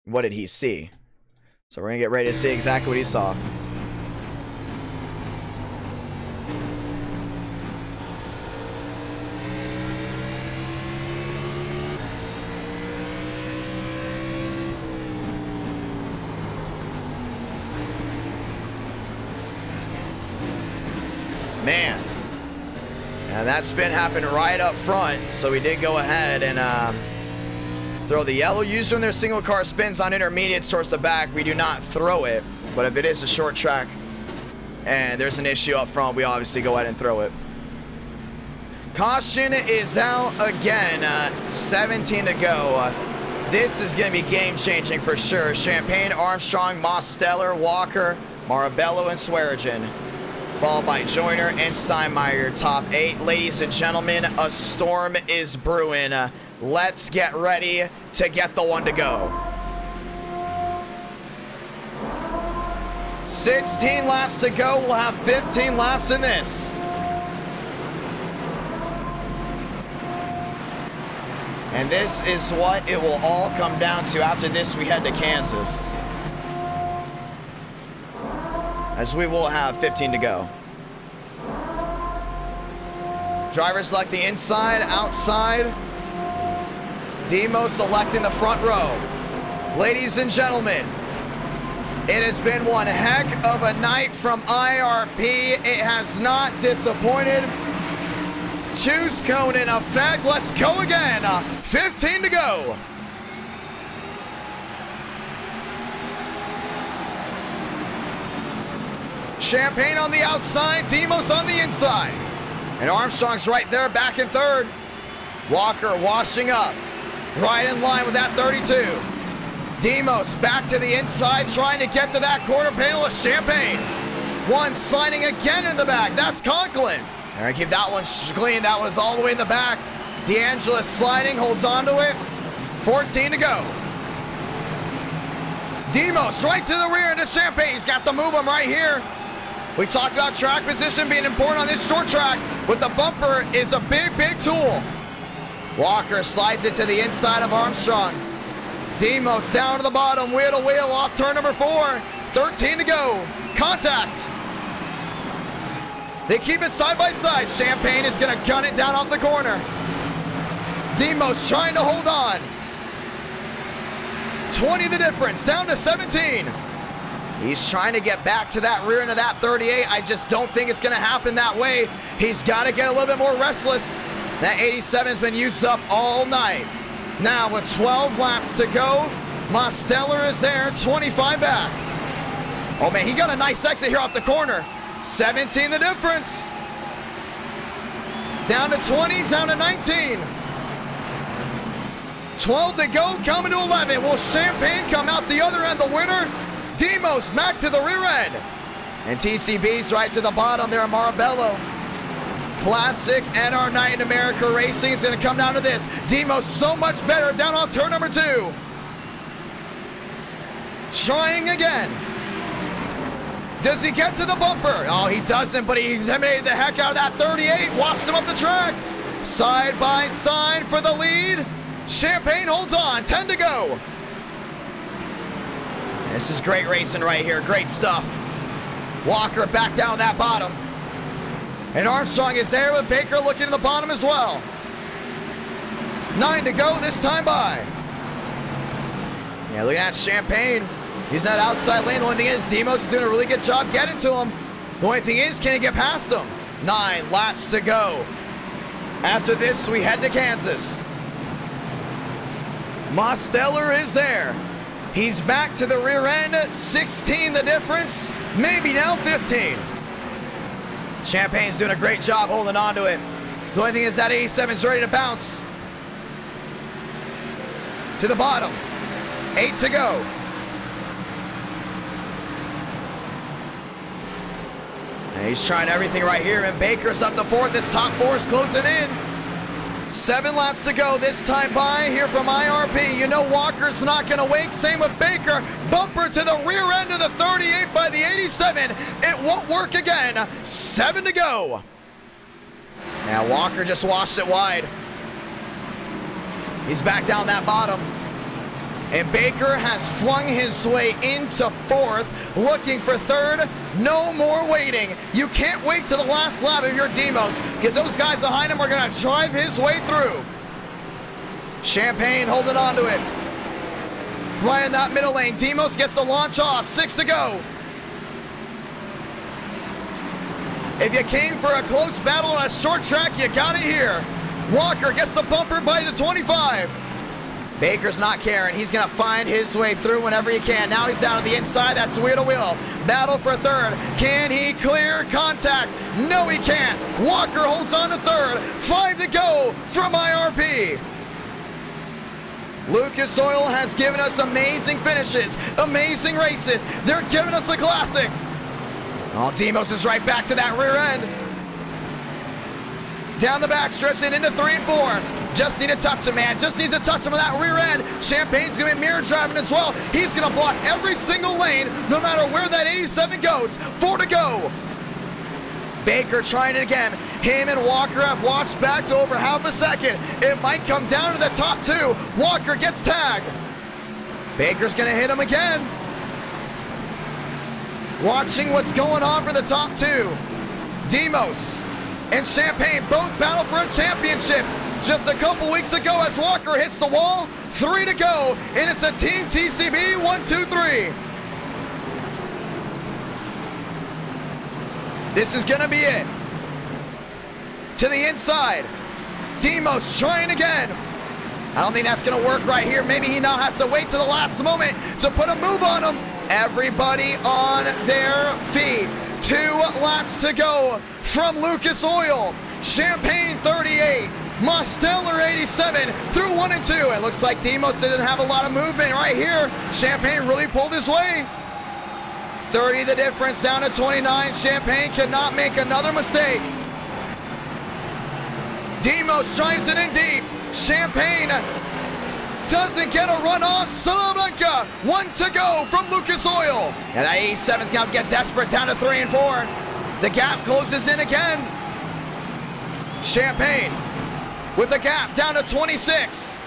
what did he see? So we're going to get ready to see exactly what he saw. Man, and that spin happened right up front, so we did go ahead and throw the yellow. Usually when there's single car spins on intermediates towards the back, we do not throw it, but if it is a short track and there's an issue up front, we obviously go ahead and throw it. Caution is out again, 17 to go. This is going to be game-changing for sure. Champagne, Armstrong, Mosteller, Walker, Marabello, and Swearingen. Followed by Joyner and Steinmeier, top 8. Ladies and gentlemen, a storm is brewing. Let's get ready to get the one to go. 16 laps to go. We'll have 15 laps in this. And this is what it will all come down to. After this, we head to Kansas, as we will have 15 to go. Driver selecting inside, outside. Demo selecting the front row. Ladies and gentlemen, it has been one heck of a night from IRP. It has not disappointed. Choose cone in effect. Let's go again. 15 to go. Champagne on the outside, Demos on the inside. And Armstrong's right there, back in third. Walker washing up, right in line with that 32. Demos back to the inside, trying to get to that quarter panel of Champagne. One sliding again in the back, that's Conklin. All right, keep that one clean. That was all the way in the back. DeAngelis sliding, holds on to it. 14 to go. Demos right to the rear into Champagne. He's got to move him right here. We talked about track position being important on this short track, but the bumper is a big, big tool. Walker slides it to the inside of Armstrong. Demos down to the bottom, wheel to wheel off turn number 4. 13 to go. Contact. They keep it side by side. Champagne is going to gun it down off the corner. Demos trying to hold on. 20 the difference, down to 17. He's trying to get back to that rear end of that 38. I just don't think it's going to happen that way. He's got to get a little bit more restless. That 87's been used up all night. Now with 12 laps to go, Mosteller is there, 25 back. Oh man, he got a nice exit here off the corner. 17 the difference. Down to 20, down to 19. 12 to go, coming to 11. Will Champagne come out the other end, the winner? Demos back to the rear end. And TCB's right to the bottom there, Marabello. Classic and our night in America Racing is going to come down to this. Demos so much better down on turn number 2. Trying again. Does he get to the bumper? Oh, he doesn't, but he intimidated the heck out of that 38. Washed him up the track. Side by side for the lead. Champagne holds on. 10 to go. This is great racing right here. Great stuff. Walker back down that bottom. And Armstrong is there with Baker looking at the bottom as well. 9 to go this time by. Yeah, look at that Champagne. He's that outside lane. The only thing is, Demos is doing a really good job getting to him. The only thing is, can he get past him? 9 laps to go. After this, we head to Kansas. Mosteller is there. He's back to the rear end. 16 the difference. Maybe now 15. Champagne's doing a great job holding on to it. The only thing is that 87's ready to bounce. To the bottom. 8 to go. And he's trying everything right here, and Baker's up to 4th. This top 4 is closing in. 7 laps to go this time by here from IRP. You know Walker's not going to wait. Same with Baker. Bumper to the rear end of the 38 by the 87. It won't work again. 7 to go. Now Walker just washed it wide. He's back down that bottom. And Baker has flung his way into 4th, looking for 3rd. No more waiting. You can't wait to the last lap of your Demos, because those guys behind him are going to drive his way through. Champagne holding on to it. Right in that middle lane. Demos gets the launch off. 6 to go. If you came for a close battle on a short track, you got it here. Walker gets the bumper by the 25. Baker's not caring. He's going to find his way through whenever he can. Now he's down to the inside. That's wheel to wheel. Battle for 3rd. Can he clear contact? No, he can't. Walker holds on to 3rd. 5 to go from IRP. Lucas Oil has given us amazing finishes, amazing races. They're giving us a classic. Oh, Demos is right back to that rear end. Down the backstretch and into 3 and 4. Just need to touch him, man. Just needs to touch him with that rear end. Champagne's going to be mirror driving as well. He's going to block every single lane, no matter where that 87 goes. 4 to go. Baker trying it again. Him and Walker have watched back to over half a second. It might come down to the top 2. Walker gets tagged. Baker's going to hit him again. Watching what's going on for the top 2. Demos and Champagne both battle for a championship. Just a couple weeks ago as Walker hits the wall. 3 to go, and it's a Team TCB 1-2-3. This is gonna be it. To the inside. Demos trying again. I don't think that's gonna work right here. Maybe he now has to wait to the last moment to put a move on him. Everybody on their feet. 2 laps to go from Lucas Oil. Champagne 38. Mosteller 87 through 1 and 2. It looks like Demos didn't have a lot of movement right here. Champagne really pulled his way. 30 the difference down to 29. Champagne cannot make another mistake. Demos drives it in deep. Champagne doesn't get a run off. Salamanca, 1 to go from Lucas Oil. And that 87's going to get desperate down to 3 and 4. The gap closes in again. Champagne with a gap down to 26.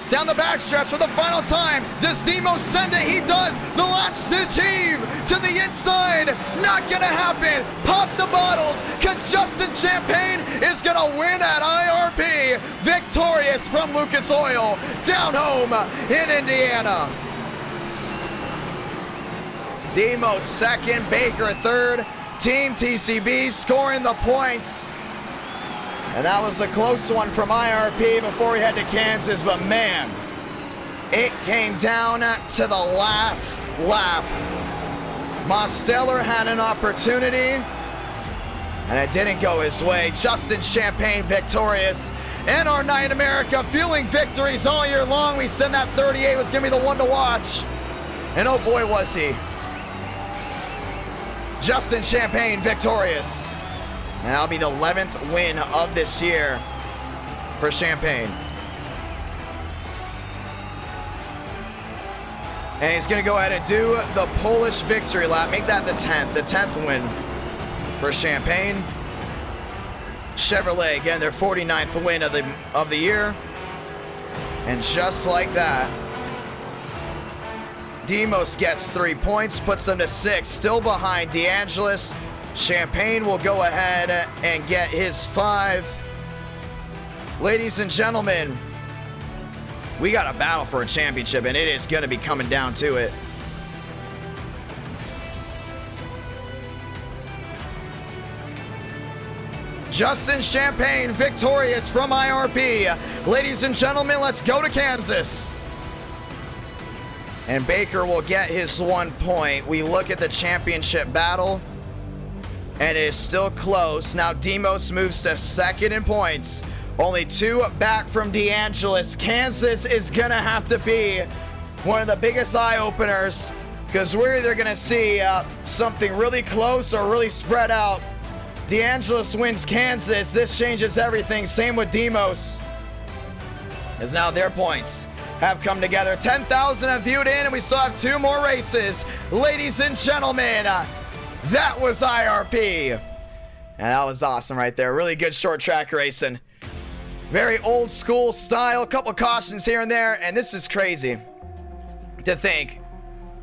Down the backstretch for the final time. Does Demos send it? He does. The latch to achieve to the inside. Not gonna happen. Pop the bottles, because Justin Champagne is gonna win at IRP. Victorious from Lucas Oil. Down home in Indiana. Demos 2nd, Baker 3rd. Team TCB scoring the points. And that was a close one from IRP before we head to Kansas, but man, it came down to the last lap. Mosteller had an opportunity, and it didn't go his way. Justin Champagne victorious. And our night in America fueling victories all year long. We said that 38 was going to be the one to watch. And oh boy, was he. Justin Champagne victorious. And that'll be the 11th win of this year for Champagne. And he's going to go ahead and do the Polish victory lap. Make that the 10th win for Champagne. Chevrolet, again, their 49th win of the year. And just like that, Demos gets 3 points, puts them to 6, still behind DeAngelis. Champagne will go ahead and get his 5. Ladies and gentlemen, we got a battle for a championship, and it is going to be coming down to it. Justin Champagne victorious from IRP. Ladies and gentlemen, let's go to Kansas. And Baker will get his 1 point. We look at the championship battle, and it is still close. Now Demos moves to 2nd in points. Only 2 back from DeAngelis. Kansas is going to have to be one of the biggest eye-openers, because we're either going to see something really close or really spread out. DeAngelis wins Kansas. This changes everything. Same with Demos, as now their points have come together. 10,000 have viewed in, and we still have 2 more races. Ladies and gentlemen, that was IRP. And that was awesome right there. Really good short track racing. Very old school style. A couple cautions here and there. And this is crazy to think.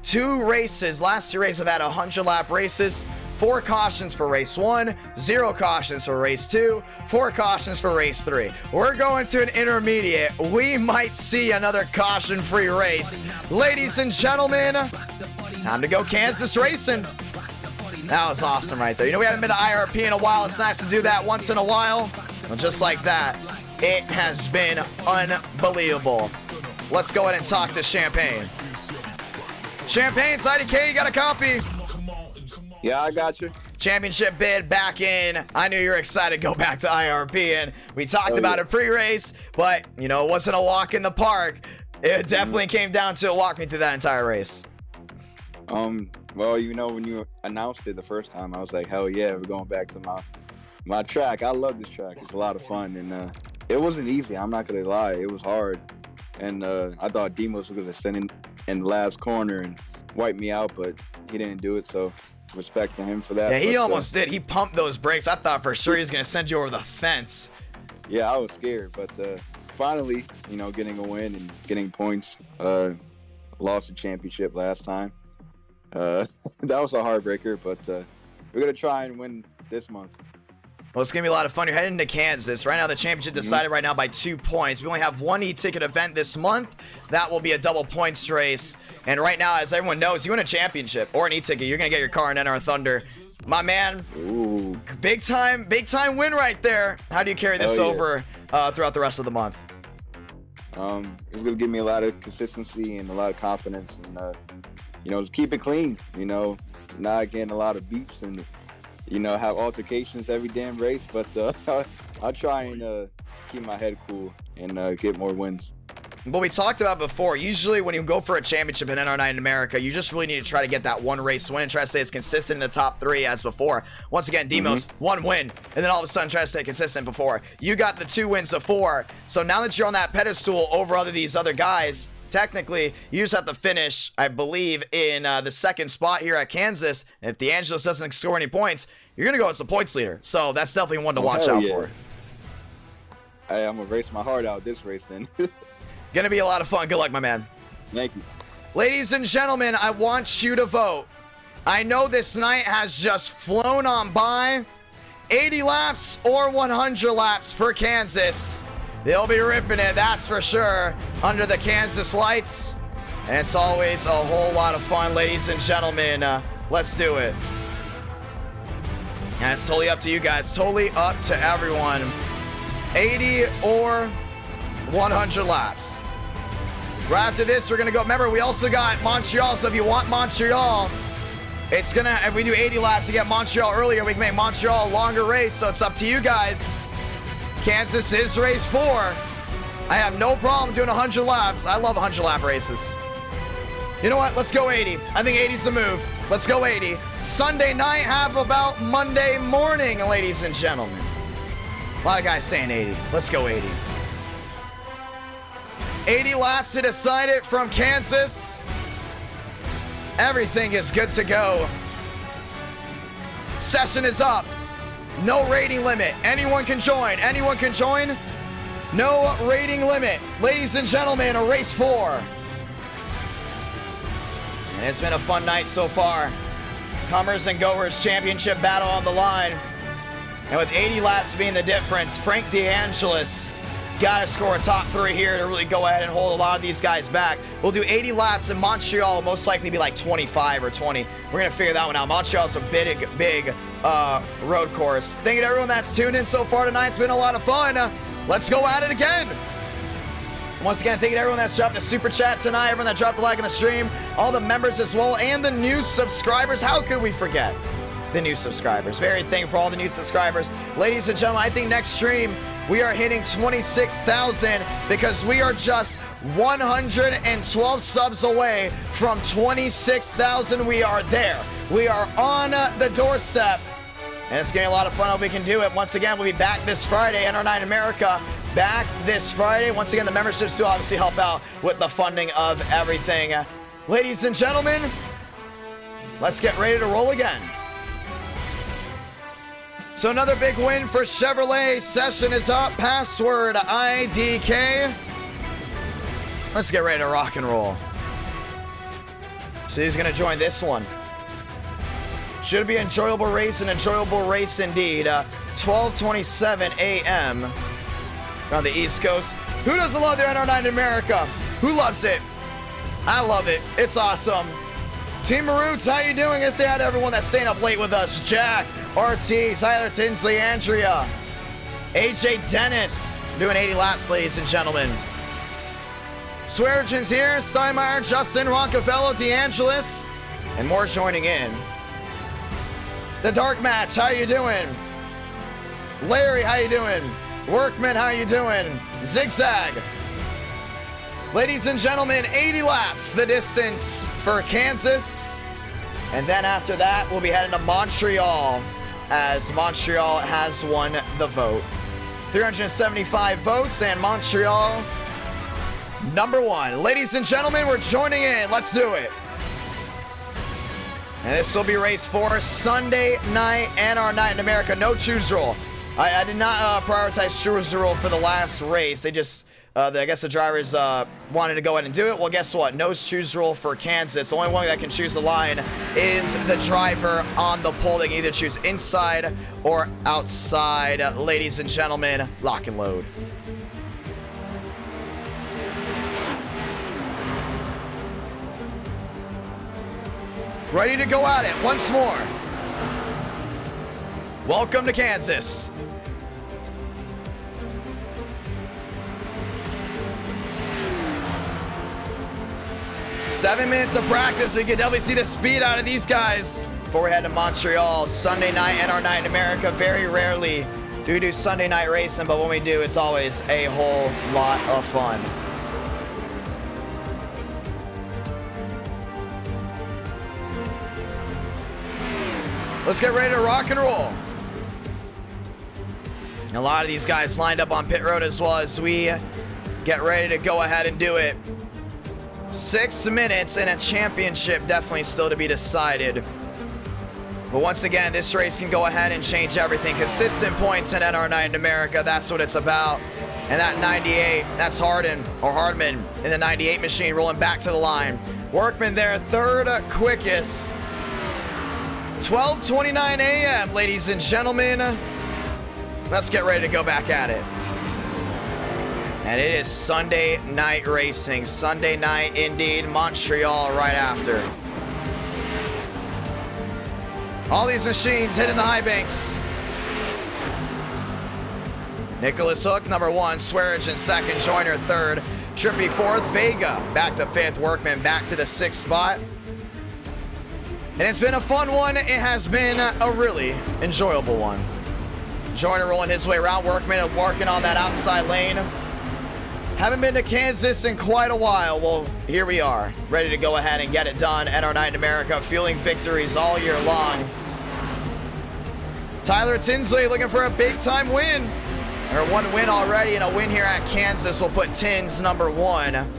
2 races, last 2 races have had 100 lap races. 4 cautions for race 1, 0 cautions for race 2, 4 cautions for race 3. We're going to an intermediate. We might see another caution-free race. Ladies and gentlemen, time to go Kansas racing. That was awesome right there. You know, we haven't been to IRP in a while. It's nice to do that once in a while. Well, just like that, it has been unbelievable. Let's go ahead and talk to Champagne. Champagne, it's IDK, you got a copy? Yeah, I got you. Championship bid back in. I knew you were excited to go back to IRP, and we talked about it pre-race, but, you know, it wasn't a walk in the park. It definitely came down to it. Walk me through that entire race. Well, you know, when you announced it the first time, I was like, hell yeah, we're going back to my track. I love this track. It's a lot of fun, and it wasn't easy. I'm not going to lie. It was hard, and I thought Demos was going to send in the last corner and wipe me out, but he didn't do it, so respect to him for that. Yeah, he almost did. He pumped those brakes. I thought for sure he was going to send you over the fence. Yeah, I was scared, but finally, you know, getting a win and getting points. Lost the championship last time. That was a heartbreaker, but we're going to try and win this month. Well, it's going to be a lot of fun. You're heading to Kansas. Right now, the championship decided right now by 2 points. We only have 1 e-ticket event this month. That will be a double points race. And right now, as everyone knows, you win a championship or an e-ticket, you're going to get your car in NR Thunder. My man, Ooh. big time win right there. How do you carry this over throughout the rest of the month? It's going to give me a lot of consistency and a lot of confidence. And, you know, just keep it clean, you know, not getting a lot of beefs and, you know, have altercations every damn race, but I'll try and keep my head cool and get more wins. But we talked about before, usually when you go for a championship in NR9 in America, you just really need to try to get that 1 race win and try to stay as consistent in the top 3 as before. Once again, Demos, 1 win, and then all of a sudden try to stay consistent before. You got the 2 wins before, so now that you're on that pedestal over these other guys, technically, you just have to finish, I believe, in the 2nd spot here at Kansas. And if DeAngelis doesn't score any points, you're going to go as the points leader. So that's definitely one to watch out for. Hey, I'm going to race my heart out this race then. Going to be a lot of fun. Good luck, my man. Thank you. Ladies and gentlemen, I want you to vote. I know this night has just flown on by. 80 laps or 100 laps for Kansas. They'll be ripping it, that's for sure, under the Kansas lights. And it's always a whole lot of fun, ladies and gentlemen. Let's do it. And it's totally up to you guys, totally up to everyone. 80 or 100 laps. Right after this, we're going to go. Remember, we also got Montreal, so if you want Montreal, it's going to, if we do 80 laps to get Montreal earlier, we can make Montreal a longer race, so it's up to you guys. Kansas is race 4. I have no problem doing 100 laps. I love 100 lap races. You know what? Let's go 80. I think 80's the move. Let's go 80. Sunday night, have about Monday morning, ladies and gentlemen. A lot of guys saying 80. Let's go 80. 80 laps to decide it from Kansas. Everything is good to go. Session is up. No rating limit. Anyone can join. Anyone can join. No rating limit. Ladies and gentlemen, a race 4. And it's been a fun night so far. Comers and goers championship battle on the line. And with 80 laps being the difference, Frank DeAngelis has got to score a top 3 here to really go ahead and hold a lot of these guys back. We'll do 80 laps in Montreal, most likely be like 25 or 20. We're going to figure that one out. Montreal's a big road course. Thank you to everyone that's tuned in so far tonight. It's been a lot of fun. Let's go at it again. Once again, thank you to everyone that's dropped the super chat tonight, everyone that dropped a like on the stream, all the members as well, and the new subscribers. How could we forget the new subscribers? Very thankful for all the new subscribers. Ladies and gentlemen, I think next stream we are hitting 26,000 because we are just 112 subs away from 26,000. We are there. We are on the doorstep. And it's getting a lot of fun. Hope we can do it. Once again, we'll be back this Friday. NR9 America back this Friday. Once again, the memberships do obviously help out with the funding of everything. Ladies and gentlemen, let's get ready to roll again. So another big win for Chevrolet. Session is up. Password IDK. Let's get ready to rock and roll. So who's going to join this one? Should be an enjoyable race indeed. 12:27 a.m. on the East Coast. Who doesn't love their NR9 America? Who loves it? I love it. It's awesome. Team Maroots, how you doing? I say hi to everyone that's staying up late with us. Jack, RT, Tyler Tinsley, Andrea, AJ Dennis, doing 80 laps, ladies and gentlemen. Sweargens here, Steinmeier, Justin, Roncafello, DeAngelis, and more joining in. The Dark Match, how you doing? Larry, how you doing? Workman, how you doing? Zigzag. Ladies and gentlemen, 80 laps, the distance for Kansas. And then after that, we'll be heading to Montreal, as Montreal has won the vote. 375 votes, and Montreal, #1. Ladies and gentlemen, we're joining in. Let's do it. And this will be race 4, Sunday night, NR9 in America. No choose rule. I did not prioritize choose rule for the last race. They just, I guess the drivers wanted to go ahead and do it. Well, guess what? No choose rule for Kansas. The only one that can choose the line is the driver on the pole. They can either choose inside or outside. Ladies and gentlemen, lock and load. Ready to go at it once more. Welcome to Kansas. Seven minutes of practice. We can definitely see the speed out of these guys before we head to Montreal. Sunday night, NR9 in America. Very rarely do we do Sunday night racing, but when we do, it's always a whole lot of fun. Let's get ready to rock and roll. A lot of these guys lined up on pit road as well as we get ready to go ahead and do it. 6 minutes and a championship definitely still to be decided. But once again, this race can go ahead and change everything. Consistent points in NR9 in America, that's what it's about. And that 98, that's Hardman in the 98 machine rolling back to the line. Workman there, third quickest. 12:29 a.m., ladies and gentlemen. Let's get ready to go back at it. And it is Sunday night racing. Sunday night, indeed. Montreal right after. All these machines hitting the high banks. Nicholas Hook, #1. Swearenge in second. Joyner third. Trippy fourth. Vega back to fifth. Workman back to the 6th spot. And it's been a fun one. It has been a really enjoyable one. Joyner rolling his way around. Workman working on that outside lane. Haven't been to Kansas in quite a while. Well, here we are, ready to go ahead and get it done. NR Night in America, fueling victories all year long. Tyler Tinsley looking for a big-time win. Or one win already, and a win here at Kansas will put Tins number 1.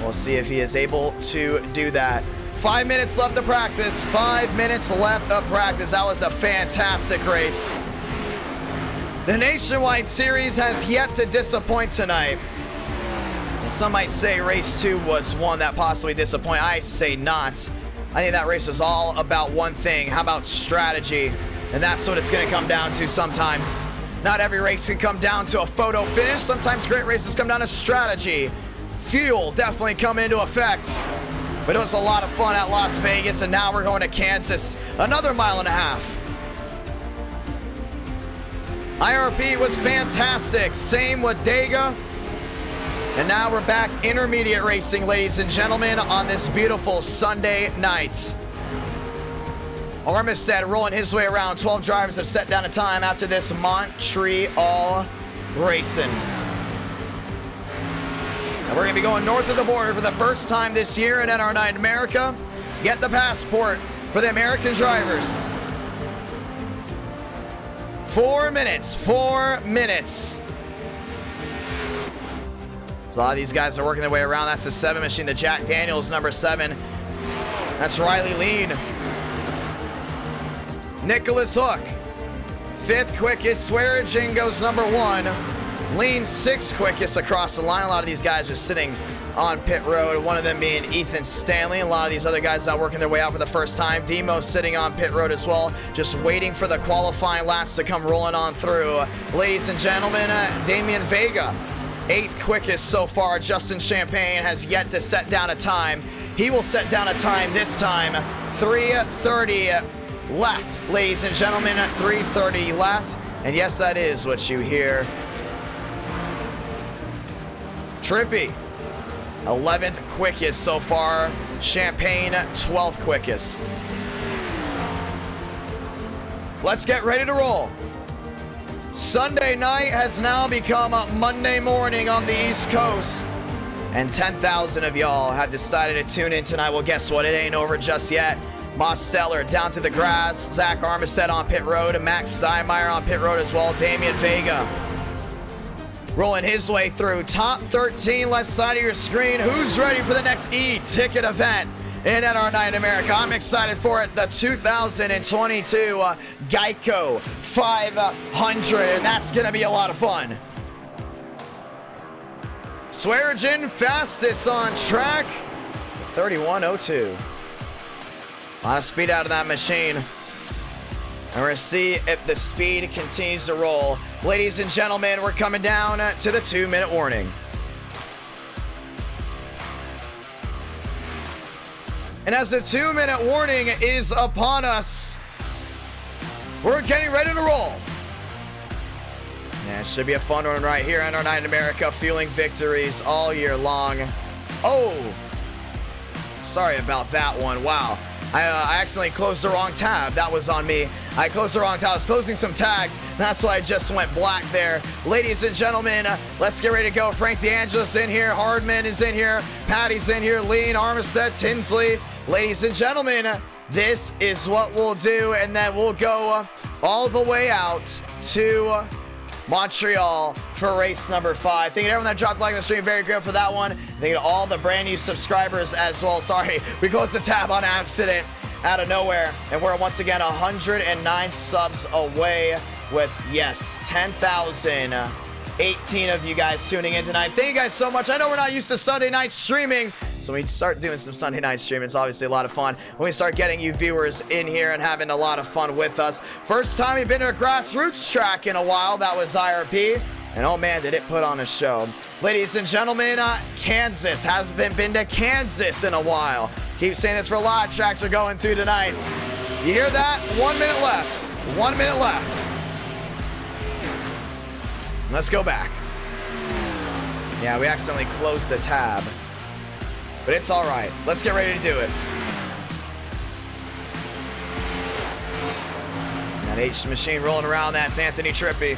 We'll see if he is able to do that. 5 minutes left of practice. 5 minutes left of practice. That was a fantastic race. The Nationwide Series has yet to disappoint tonight. Some might say race 2 was one that possibly disappointed. I say not. I think that race was all about one thing. How about strategy? And that's what it's going to come down to sometimes. Not every race can come down to a photo finish. Sometimes great races come down to strategy. Fuel definitely come into effect. But it was a lot of fun at Las Vegas, and now we're going to Kansas. Another mile and a half. IRP was fantastic. Same with Daytona. And now we're back intermediate racing, ladies and gentlemen, on this beautiful Sunday night. Armistead rolling his way around. 12 drivers have set down a time after this Montreal racing. And we're going to be going north of the border for the first time this year in NR Night in America. Get the passport for the American drivers. 4 minutes. 4 minutes. A lot of these guys are working their way around. That's the 7 machine, the Jack Daniels, number 7. That's Riley Lean. Nicholas Hook, 5th quickest. Swearingen goes number 1. Lean 6th quickest across the line. A lot of these guys just sitting on pit road. One of them being Ethan Stanley. A lot of these other guys not working their way out for the first time. Demo sitting on pit road as well, just waiting for the qualifying laps to come rolling on through. Ladies and gentlemen, Damian Vega, 8th quickest so far. Justin Champagne has yet to set down a time. He will set down a time this time. 3:30 left, ladies and gentlemen. 3:30 left. And yes, that is what you hear. Trippy, 11th quickest so far. Champagne, 12th quickest. Let's get ready to roll. Sunday night has now become Monday morning on the East Coast. And 10,000 of y'all have decided to tune in tonight. Well, guess what? It ain't over just yet. Moss Steller down to the grass. Zach Armistead on pit road. Max Steinmeier on pit road as well. Damian Vega rolling his way through. Top 13 left side of your screen. Who's ready for the next eTicket event in NR Night in America? I'm excited for it. The 2022 Geico 500, and that's going to be a lot of fun. Swearingen fastest on track. It's a 31:02. A lot of speed out of that machine. And we're going to see if the speed continues to roll. Ladies and gentlemen, we're coming down to the 2-minute warning. And as the 2-minute warning is upon us, we're getting ready to roll. Yeah, it should be a fun one right here on NR Night in America, fueling victories all year long. Oh, sorry about that one. Wow. I accidentally closed the wrong tab. That was on me. I closed the wrong tab. I was closing some tags. That's why I just went black there. Ladies and gentlemen, let's get ready to go. Frank DeAngelis in here. Hardman is in here. Patty's in here. Lean, Armistead, Tinsley. Ladies and gentlemen, this is what we'll do. And then we'll go all the way out to Montreal for race number 5. Thank you to everyone that dropped a like on the stream. Very good for that one. Thank you to all the brand new subscribers as well. Sorry, we closed the tab on accident out of nowhere. And we're once again 109 subs away with, yes, 10,000. 18 of you guys tuning in tonight. Thank you guys so much. I know we're not used to Sunday night streaming, so when we start doing some Sunday night streaming, it's obviously a lot of fun. When we start getting you viewers in here and having a lot of fun with us. First time we've been to a grassroots track in a while, that was IRP. And oh man, did it put on a show. Ladies and gentlemen, Kansas. Hasn't been to Kansas in a while. Keep saying this for a lot of tracks we're going to tonight. You hear that? 1 minute left. 1 minute left. Let's go back. Yeah, we accidentally closed the tab. But it's all right. Let's get ready to do it. That H machine rolling around, that's Anthony Trippi.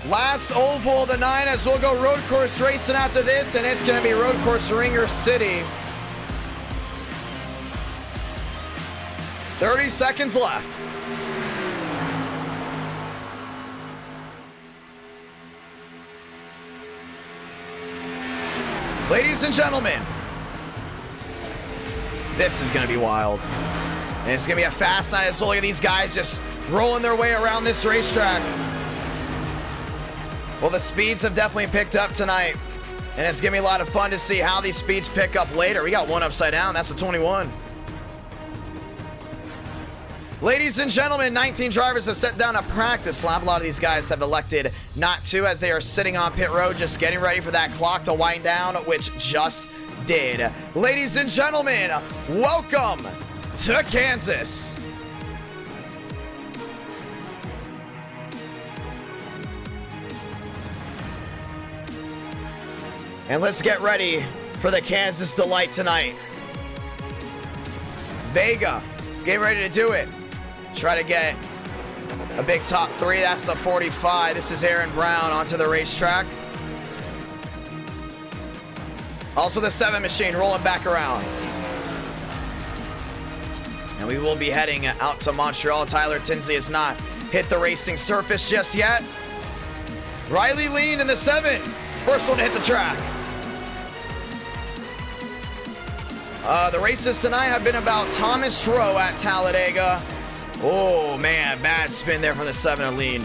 Last oval of the 9 as we'll go road course racing after this, and it's going to be road course Ringer City. 30 seconds left. Ladies and gentlemen, this is going to be wild. And it's going to be a fast night. So look at these guys just rolling their way around this racetrack. Well, the speeds have definitely picked up tonight. And it's going to be a lot of fun to see how these speeds pick up later. We got one upside down. That's a 21. Ladies and gentlemen, 19 drivers have set down a practice lap. A lot of these guys have elected not to as they are sitting on pit road just getting ready for that clock to wind down, which just did. Ladies and gentlemen, welcome to Kansas. And let's get ready for the Kansas Delight tonight. Vega, getting ready to do it. Try to get a big top 3. That's the 45. This is Aaron Brown onto the racetrack. Also the 7 machine rolling back around. And we will be heading out to Montreal. Tyler Tinsley has not hit the racing surface just yet. Riley Lean in the 7. First one to hit the track. The races tonight have been about Thomas Rowe at Talladega. Oh, man, bad spin there from the 7 of Lean.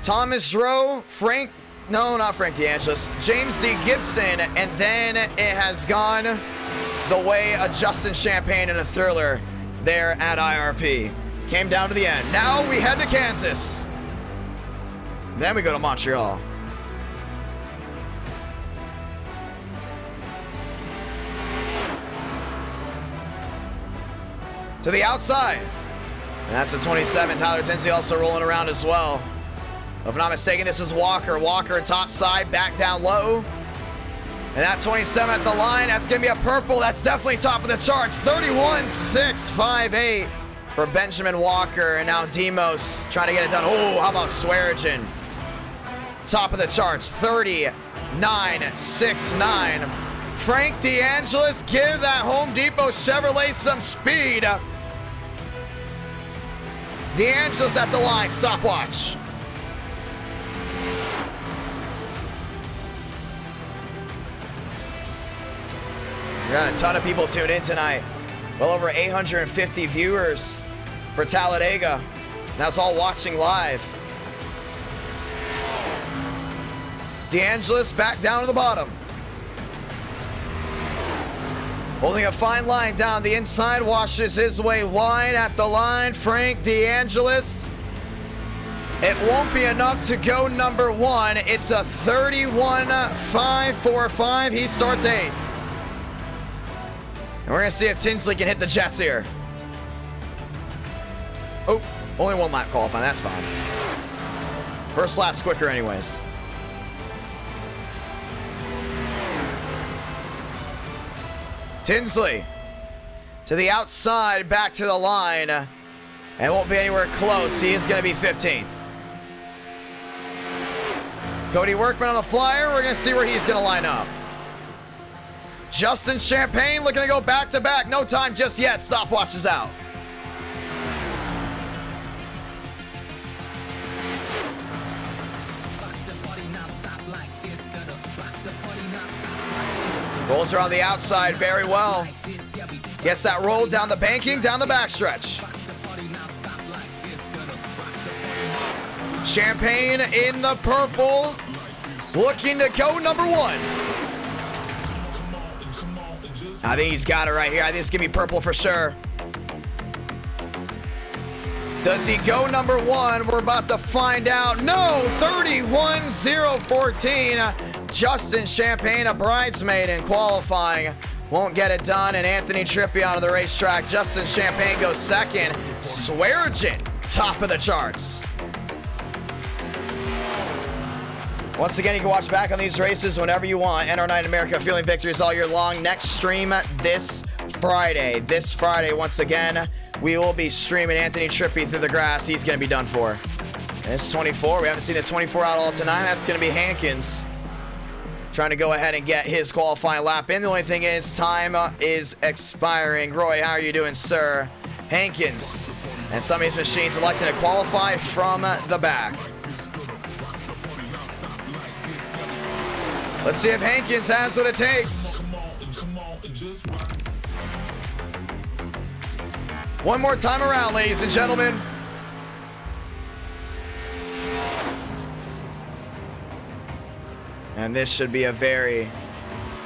Thomas Rowe, not Frank DeAngelis, James D. Gibson, and then it has gone the way of Justin Champagne and a Thriller there at IRP. Came down to the end. Now we head to Kansas. Then we go to Montreal. To the outside. And that's the 27. Tyler Tinsley also rolling around as well. If I'm not mistaken, this is Walker. Walker top side, back down low. And that 27 at the line, that's going to be a purple. That's definitely top of the charts. 31.658 for Benjamin Walker. And now Demos trying to get it done. Oh, how about Swearigan? Top of the charts, 39.69. Frank DeAngelis, give that Home Depot Chevrolet some speed. DeAngelis at the line, stopwatch. We got a ton of people tuned in tonight. Well over 850 viewers for Talladega. That's all watching live. DeAngelis back down to the bottom. Holding a fine line down the inside, washes his way wide at the line. Frank DeAngelis. It won't be enough to go number 1. It's a 31.545. He starts 8th. And we're going to see if Tinsley can hit the Jets here. Oh, only 1 lap qualifying. That's fine. First lap's quicker anyways. Tinsley to the outside, back to the line, and won't be anywhere close. He is going to be 15th. Cody Workman on the flyer. We're going to see where he's going to line up. Justin Champagne looking to go back to back. No time just yet. Stopwatch is out. Rolls are on the outside very well. Gets that roll down the banking, down the backstretch. Champagne in the purple, looking to go number 1. I think he's got it right here. I think it's going to be purple for sure. Does he go number 1? We're about to find out. No, 31.014. Justin Champagne, a bridesmaid in qualifying, won't get it done. And Anthony Trippi onto the racetrack. Justin Champagne goes 2nd. Swearigan, top of the charts. Once again, you can watch back on these races whenever you want. NR Night in America, feeling victories all year long. Next stream this Friday. This Friday, once again, we will be streaming Anthony Trippi through the grass. He's going to be done for. It's 24. We haven't seen the 24 out all tonight. That's going to be Hankins trying to go ahead and get his qualifying lap in. The only thing is time is expiring. Roy, how are you doing, sir? Hankins and some of these machines electing to qualify from the back. Let's see if Hankins has what it takes. One more time around, ladies and gentlemen. And this should be a very,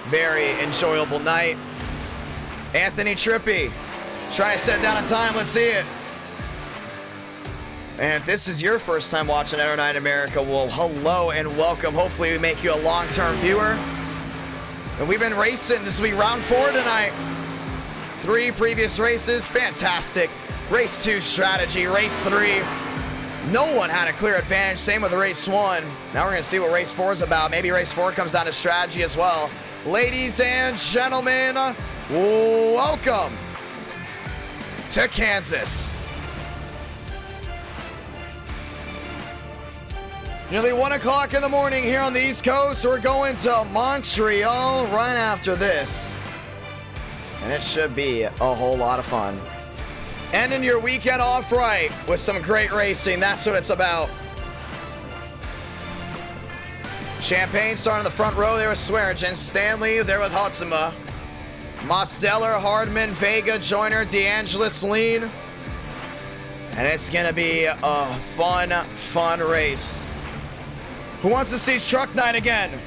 very enjoyable night. Anthony Trippi trying to set down a time. Let's see it. And if this is your first time watching NO9 America, well, hello and welcome. Hopefully we make you a long-term viewer. And we've been racing. This will be round 4 tonight. 3 previous races. Fantastic. Race 2 strategy. Race 3. No one had a clear advantage. Same with race 1. Now we're going to see what race 4 is about. Maybe race 4 comes down to strategy as well. Ladies and gentlemen, welcome to Kansas. Nearly 1 o'clock in the morning here on the East Coast. We're going to Montreal right after this. And it should be a whole lot of fun. Ending your weekend off right with some great racing. That's what it's about. Champagne starting in the front row there with Swearingen. Stanley there with Hotzema. Mosteller, Hardman, Vega, Joyner, DeAngelis, Lean. And it's going to be a fun race. Who wants to see Truck Night again?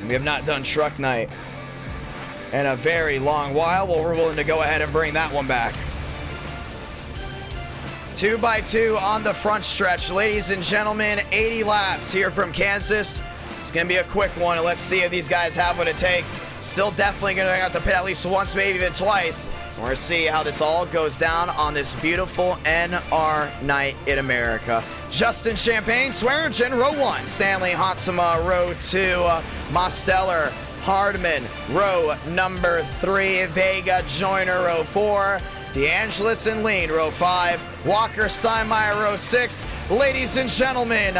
We have not done Truck Night in a very long while. Well, we're willing to go ahead and bring that one back. 2x2 on the front stretch. Ladies and gentlemen, 80 laps here from Kansas. It's going to be a quick one, and let's see if these guys have what it takes. Still definitely going to have to pit at least once, maybe even twice. We're going to see how this all goes down on this beautiful NR night in America. Justin Champagne, Swearingen, row 1. Stanley Hotzema, row 2. Mosteller, Hardman, row number 3. Vega, Joyner, row 4. DeAngelis and Lean, row 5. Walker, Steinmeier, row 6. Ladies and gentlemen,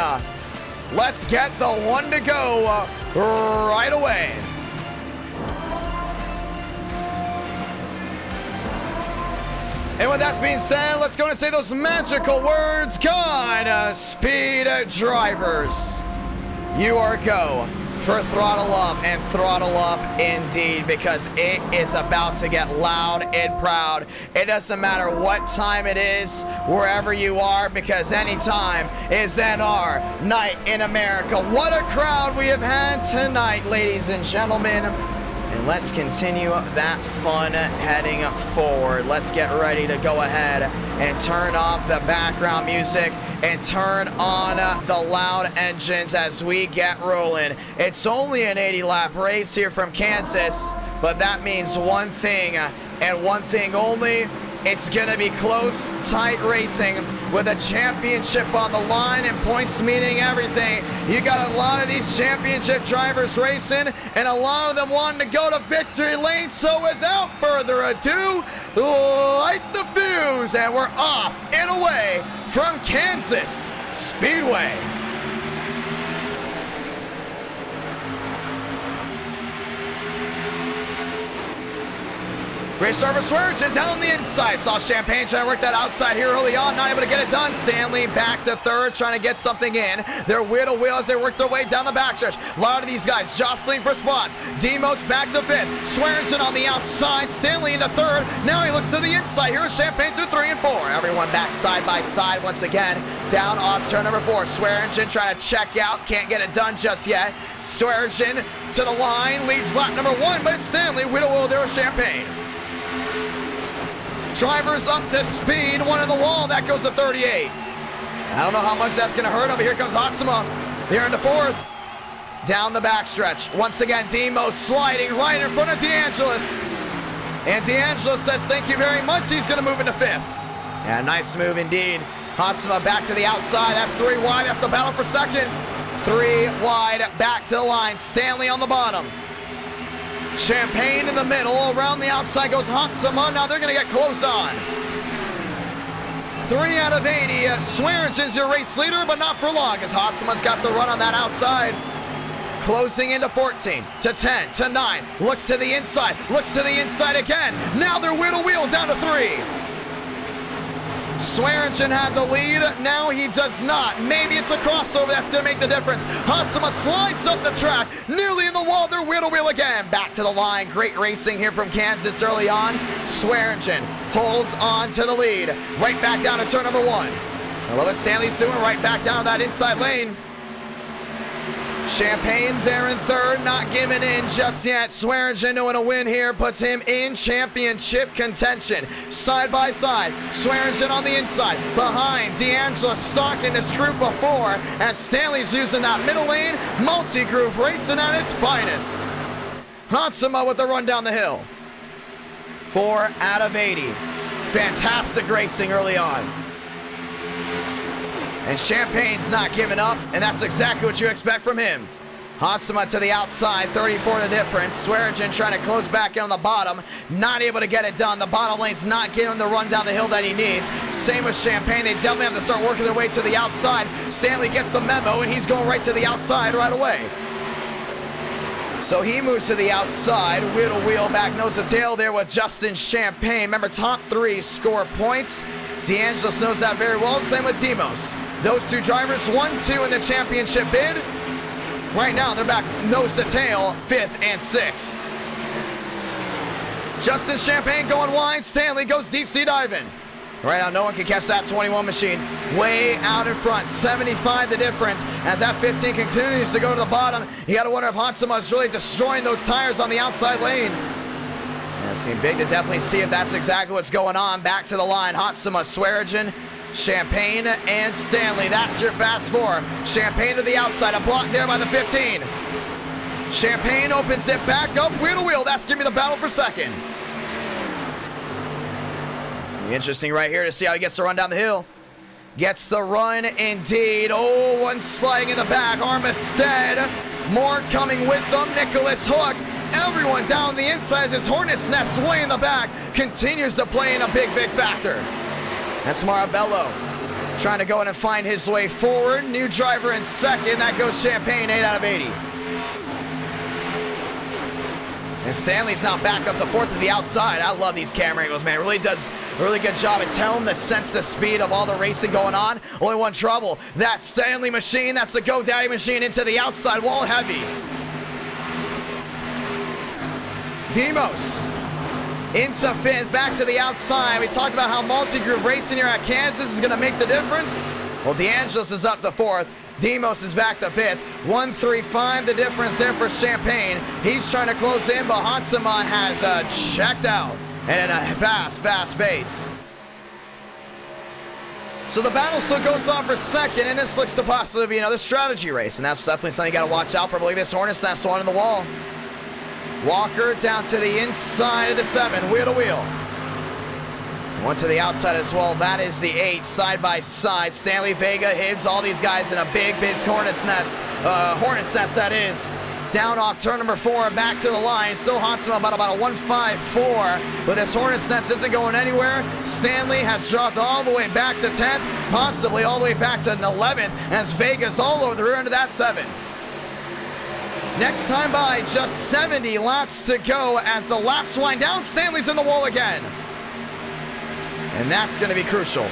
let's get the one to go right away. And with that being said, let's go and say those magical words. Godspeed, drivers. You are go for throttle up, and throttle up indeed, because it is about to get loud and proud. It doesn't matter what time it is, wherever you are, because any time is NR night in America. What a crowd we have had tonight, ladies and gentlemen. And let's continue that fun heading forward. Let's get ready to go ahead and turn off the background music and turn on the loud engines as we get rolling. It's only an 80-lap race here from Kansas, but that means one thing and one thing only. It's gonna be close, tight racing with a championship on the line and points meaning everything. You got a lot of these championship drivers racing and a lot of them wanting to go to victory lane. So without further ado, light the fuse and we're off and away from Kansas Speedway. Great start for Swearingen down the inside. Saw Champagne trying to work that outside here early on. Not able to get it done. Stanley back to third, trying to get something in. They're wheel to wheel as they work their way down the backstretch. A lot of these guys jostling for spots. Demos back to fifth. Swearingen on the outside. Stanley into third. Now he looks to the inside. Here's Champagne through 3 and 4. Everyone back side by side once again. Down off turn number 4. Swearingen trying to check out. Can't get it done just yet. Swearingen to the line. Leads lap number 1, but it's Stanley. Wheel to wheel there with Champagne. Drivers up to speed, one in the wall, that goes to 38. I don't know how much that's gonna hurt him, but here comes Hotzema. They're into 4th. Down the backstretch. Once again, Demo sliding right in front of DeAngelis. And DeAngelis says thank you very much. He's gonna move into 5th. Yeah, nice move indeed. Hotzema back to the outside, that's 3 wide, that's the battle for 2nd. 3 wide, back to the line, Stanley on the bottom. Champagne in the middle, around the outside goes Hotzema. Now they're gonna get close on. 3 out of 80. Swearingen's your race leader, but not for long, as Hatsama's got the run on that outside. Closing into 14, to 10, to 9. Looks to the inside, looks to the inside again. Now they're wheel to wheel down to 3. Swearingen had the lead, now he does not. Maybe it's a crossover that's gonna make the difference. Hatsama slides up the track, nearly in the wall, they're wheel to wheel again. Back to the line, great racing here from Kansas early on. Swearingen holds on to the lead. Right back down to turn number 1. I love what Stanley's doing, right back down to that inside lane. Champagne there in third, not giving in just yet. Swearingen doing a win here, puts him in championship contention. Side by side, Swearingen on the inside. Behind, D'Angelo stalking this group of 4 as Stanley's using that middle lane. Multi-groove racing at its finest. Hatsama with the run down the hill. 4 out of 80. Fantastic racing early on. And Champagne's not giving up, and that's exactly what you expect from him. Hatsama to the outside, 34 the difference. Swearingen trying to close back in on the bottom, not able to get it done. The bottom lane's not getting him the run down the hill that he needs. Same with Champagne, they definitely have to start working their way to the outside. Stanley gets the memo, and he's going right to the outside right away. So he moves to the outside, wheel to wheel, back nose to tail there with Justin Champagne. Remember, top 3 score points. D'Angelo knows that very well, same with Demos. Those 2 drivers, 1-2 in the championship bid. Right now, they're back nose to tail, 5th and 6th. Justin Champagne going wide, Stanley goes deep sea diving. Right now, no one can catch that 21 machine. Way out in front, 75 the difference. As that 15 continues to go to the bottom, you gotta wonder if Hatsama is really destroying those tires on the outside lane. Yeah, it's gonna be big to definitely see if that's exactly what's going on. Back to the line, Hatsama, Swearingen, Champagne, and Stanley. That's your fast 4. Champagne to the outside, a block there by the 15. Champagne opens it back up, wheel to wheel. That's gonna be the battle for second. It's gonna be interesting right here to see how he gets the run down the hill. Gets the run indeed. Oh, one sliding in the back. Armistead. More coming with them. Nicholas Hook. Everyone down the inside as his Hornet's Nest way in the back continues to play in a big, big factor. That's Marabello trying to go in and find his way forward. New driver in second. That goes Champagne, 8 out of 80. And Stanley's now back up to 4th to the outside. I love these camera angles, man. It really does a really good job at telling the sense, the speed of all the racing going on. Only one trouble. That Stanley machine, that's the GoDaddy machine into the outside wall heavy. Demos into 5th, back to the outside. We talked about how multi-groove racing here at Kansas is going to make the difference. Well, D'Angelo's is up to 4th. Demos is back to 5th. 1-3-5 the difference there for Champagne. He's trying to close in, but Hatsama has checked out. And in a fast pace. So the battle still goes on for second, and this looks to possibly be another strategy race. And that's definitely something you got to watch out for. But look at this Hornet's Nest one in the wall. Walker down to the inside of the 7, wheel to wheel. One to the outside as well. That is the 8, side by side. Stanley, Vega, Hibbs, all these guys in a big Hornet's Nest. That is. Down off turn number 4, back to the line. Still Hatsama about a 1.54. But this Hornet's Nest isn't going anywhere. Stanley has dropped all the way back to 10th, possibly all the way back to 11th, as Vega's all over the rear end of that 7. Next time by, just 70 laps to go as the laps wind down. Stanley's in the wall again. And that's going to be crucial.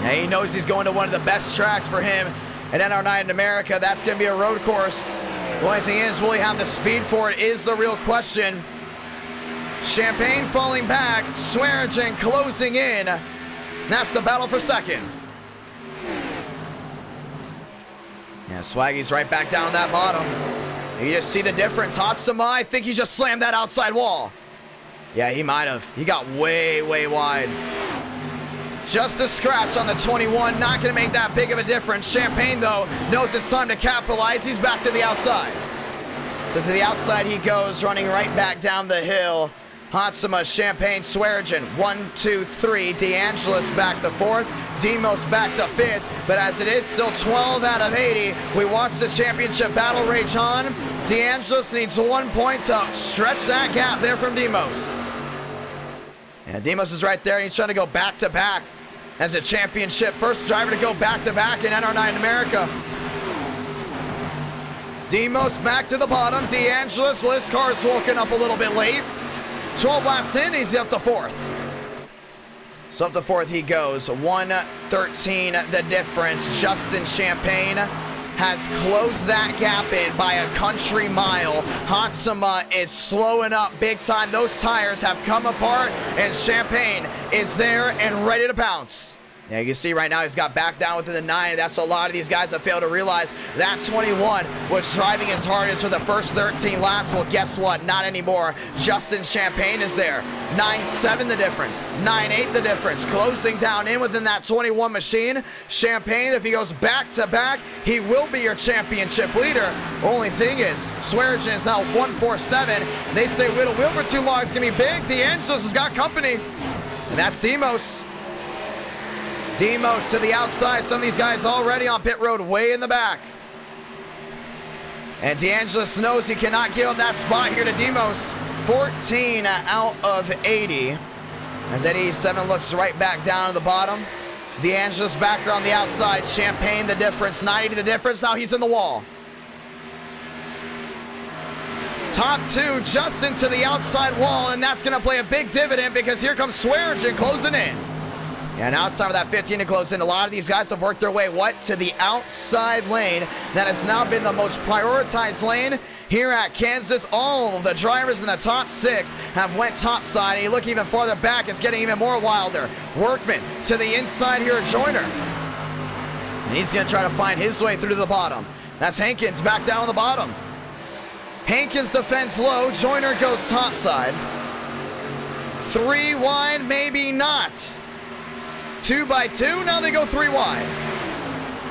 Yeah, he knows he's going to one of the best tracks for him at NR9 in America. That's going to be a road course. The only thing is, will he have the speed for it is the real question. Champagne falling back. Swearingen closing in. That's the battle for second. Yeah, Swaggy's right back down that bottom. You just see the difference. Hatsama, I think he just slammed that outside wall. Yeah, he might have. He got way wide. Just a scratch on the 21. Not going to make that big of a difference. Champagne, though, knows it's time to capitalize. He's back to the outside. So to the outside he goes, running right back down the hill. Hatsama, Champagne, Swearingen, 1, 2, 3. D'Angelo's back to 4th. Demos back to 5th. But as it is still 12 out of 80, we watch the championship battle rage on. D'Angelo's needs 1 point to stretch that gap there from Demos. And Demos is right there, and he's trying to go back to back. as a championship. First driver to go back-to-back in NR9 America. Demos back to the bottom. DeAngelis, well, his car's woken up a little bit late. 12 laps in, he's up to 4th. So up to 4th he goes. 1:13 the difference. Justin Champagne has closed that gap in by a country mile. Hatsuma is slowing up big time. Those tires have come apart, and Champagne is there and ready to pounce. Yeah, you can see right now he's got back down within the 9. That's what a lot of these guys have failed to realize. That 21 was driving as hard as for the first 13 laps. Well, guess what? Not anymore. Justin Champagne is there. 9.7 the difference. 9.8 the difference. Closing down in within that 21 machine. Champagne, if he goes back to back, he will be your championship leader. Only thing is, Swearigan is now 147. They say Whittle Wheel for too long is going to be big. DeAngelis has got company. And that's Demos. Demos to the outside. Some of these guys already on pit road way in the back. And DeAngelis knows he cannot give up that spot here to Demos. 14 out of 80. As that 87 looks right back down to the bottom. DeAngelis back on the outside. Champagne the difference. 90 to the difference. Now he's in the wall. Top 2, Justin to the outside wall. And that's going to play a big dividend because here comes Swearigan closing in. Yeah, now it's time for that 15 to close in. A lot of these guys have worked their way, to the outside lane. That has now been the most prioritized lane here at Kansas. All of the drivers in the top 6 have went topside. And you look even farther back, it's getting even more wilder. Workman to the inside here at Joyner. And he's going to try to find his way through to the bottom. That's Hankins back down on the bottom. Hankins defends low. Joyner goes topside. 3 wide, maybe not. 2 by 2, now they go 3 wide.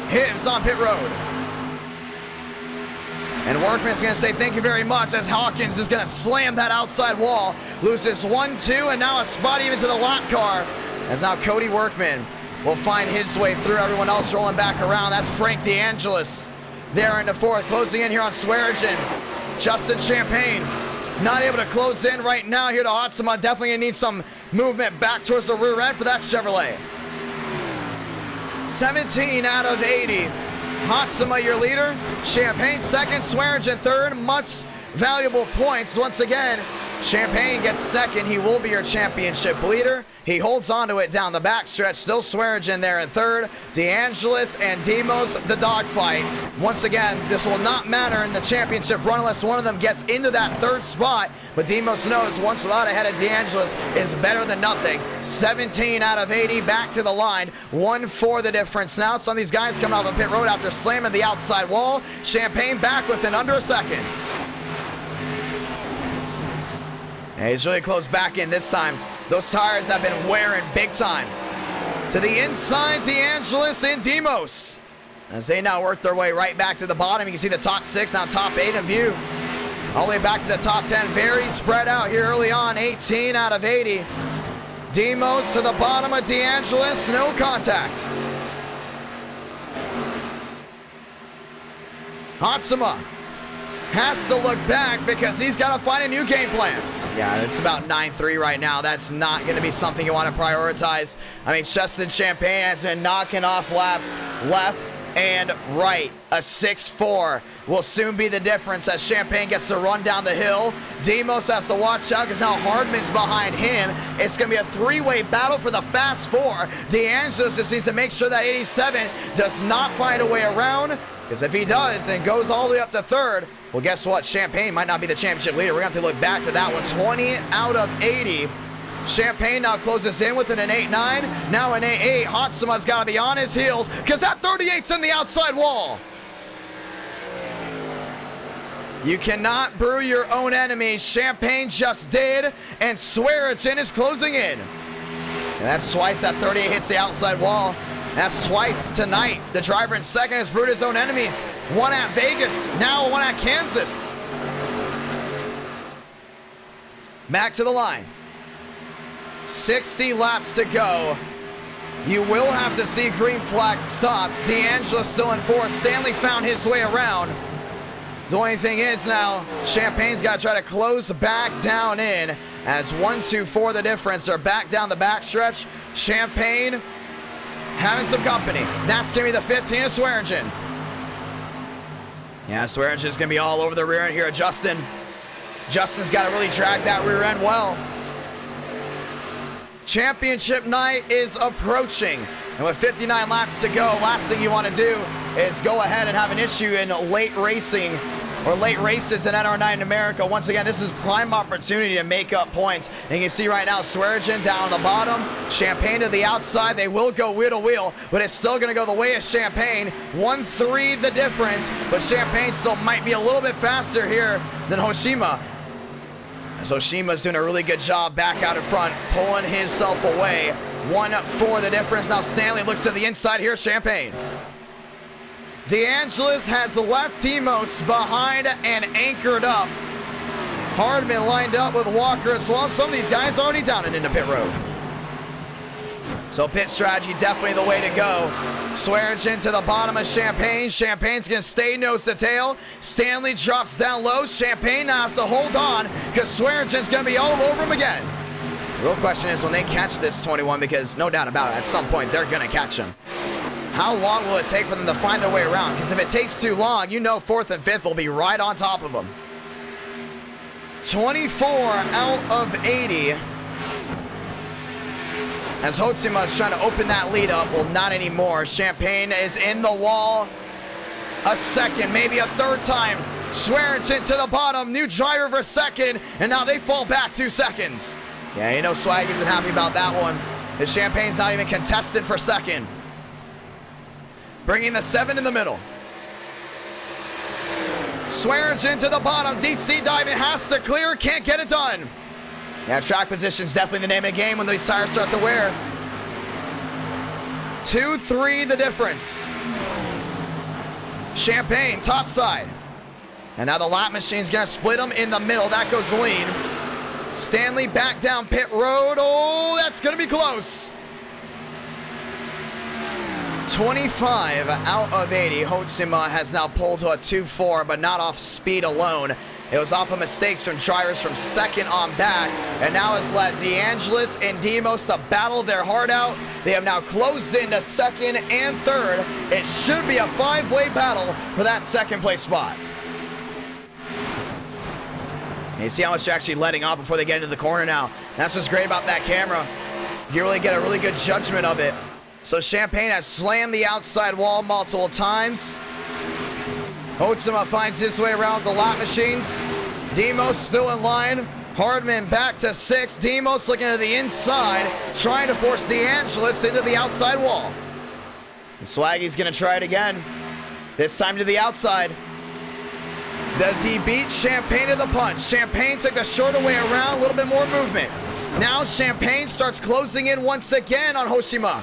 Hibbs on pit road. And Workman's gonna say thank you very much as Hawkins is gonna slam that outside wall. Loses 1, 2, and now a spot even to the lap car. As now Cody Workman will find his way through. Everyone else rolling back around. That's Frank DeAngelis there into 4th, closing in here on Swearigan. Justin Champagne not able to close in right now here to Hatsuma. Definitely gonna need some movement back towards the rear end for that Chevrolet. 17 out of 80. Hatsuma, your leader. Champagne second. Swearigan third. Much valuable points. Once again, Champagne gets second. He will be your championship leader. He holds on to it down the backstretch. Still Swearigan there in third. DeAngelis and Demos, the dogfight. Once again, this will not matter in the championship run unless one of them gets into that 3rd spot. But Demos knows once without ahead of DeAngelis is better than nothing. 17 out of 80, back to the line. 1-4 the difference now. Some of these guys coming off of pit road after slamming the outside wall. Champagne back within under a second. And he's really close back in this time. Those tires have been wearing big time. To the inside, DeAngelis and Demos. As they now work their way right back to the bottom. You can see the top 6, now top 8 in view. All the way back to the top 10. Very spread out here early on. 18 out of 80. Demos to the bottom of DeAngelis. No contact. Hatsuma has to look back because he's got to find a new game plan. Yeah, it's about 9-3 right now. That's not going to be something you want to prioritize. I mean, Justin Champagne has been knocking off laps left and right. A 6-4 will soon be the difference as Champagne gets to run down the hill. Demos has to watch out because now Hardman's behind him. It's going to be a 3-way battle for the fast 4. DeAngelis just needs to make sure that 87 does not find a way around, because if he does and goes all the way up to 3rd, well, guess what? Champagne might not be the championship leader. We're going to have to look back to that one. 20 out of 80. Champagne now closes in with an 8-9. Now an 8-8. Hatsuma's got to be on his heels because that 38's in the outside wall. You cannot brew your own enemies. Champagne just did, and Swearigan is closing in. And that's twice that 38 hits the outside wall. That's twice tonight. The driver in second has brewed his own enemies. One at Vegas, now one at Kansas. Back to the line. 60 laps to go. You will have to see green flag stops. DeAngelis still in 4th. Stanley found his way around. The only thing is now, Champagne's got to try to close back down in as 1-2-4 the difference. They're back down the backstretch. Champagne having some company. That's going to be the 15 of Swearingen. Yeah, Swearingen's going to be all over the rear end here. Justin's got to really drag that rear end well. Championship night is approaching. And with 59 laps to go, last thing you want to do is go ahead and have an issue in late racing or late races in NR9 in America. Once again, this is prime opportunity to make up points. And you can see right now, Swearingen down on the bottom, Champagne to the outside. They will go wheel to wheel, but it's still going to go the way of Champagne. 1-3 the difference, but Champagne still might be a little bit faster here than Hoshima. As Hoshima's doing a really good job back out in front, pulling himself away. 1-4 the difference. Now Stanley looks to the inside here, Champagne. DeAngelis has left Demos behind and anchored up. Hardman lined up with Walker as well. Some of these guys already down and into pit road. So pit strategy definitely the way to go. Swearingen to the bottom of Champagne. Champagne's going to stay nose to tail. Stanley drops down low. Champagne now has to hold on because Swearingen's going to be all over him again. The real question is when they catch this 21, because no doubt about it, at some point they're going to catch him. How long will it take for them to find their way around? Because if it takes too long, you know 4th and 5th will be right on top of them. 24 out of 80. As Hotsima is trying to open that lead up. Well, not anymore. Champagne is in the wall. A second, maybe a third time. Swearingen to the bottom. New driver for second. And now they fall back 2 seconds. Yeah, you know Swag isn't happy about that one. The Champagne's not even contested for second. Bringing the 7 in the middle. Swearingen to the bottom. Deep sea diving has to clear. Can't get it done. Yeah, track position's definitely the name of the game when these tires start to wear. 2-3 the difference. Champagne, top side. And now the lap machine's gonna split them in the middle. That goes lean. Stanley back down pit road. Oh, that's gonna be close. 25 out of 80. Hotsima has now pulled to a 2-4, but not off speed alone. It was off of mistakes from drivers from second on back, and now has led DeAngelis and Demos to battle their heart out. They have now closed into second and third. It should be a 5-way battle for that second place spot. And you see how much they're actually letting off before they get into the corner now. That's what's great about that camera. You really get a really good judgment of it. So Champagne has slammed the outside wall multiple times. Hotsima finds his way around with the lap machines. Demos still in line. Hardman back to 6. Demos looking to the inside, trying to force DeAngelis into the outside wall. And Swaggy's gonna try it again. This time to the outside. Does he beat Champagne to the punch? Champagne took the shorter way around, a little bit more movement. Now Champagne starts closing in once again on Hoshima.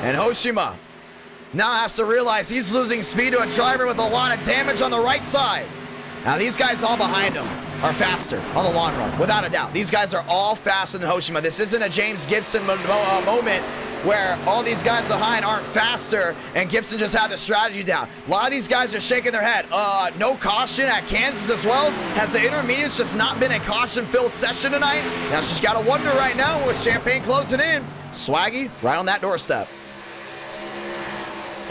And Hoshima now has to realize he's losing speed to a driver with a lot of damage on the right side. Now these guys all behind him are faster on the long run, without a doubt. These guys are all faster than Hoshima. This isn't a James Gibson moment where all these guys behind aren't faster and Gibson just had the strategy down. A lot of these guys are shaking their head. No caution at Kansas as well. Has the intermediates just not been a caution-filled session tonight? Now she's got to wonder right now with Champagne closing in. Swaggy right on that doorstep.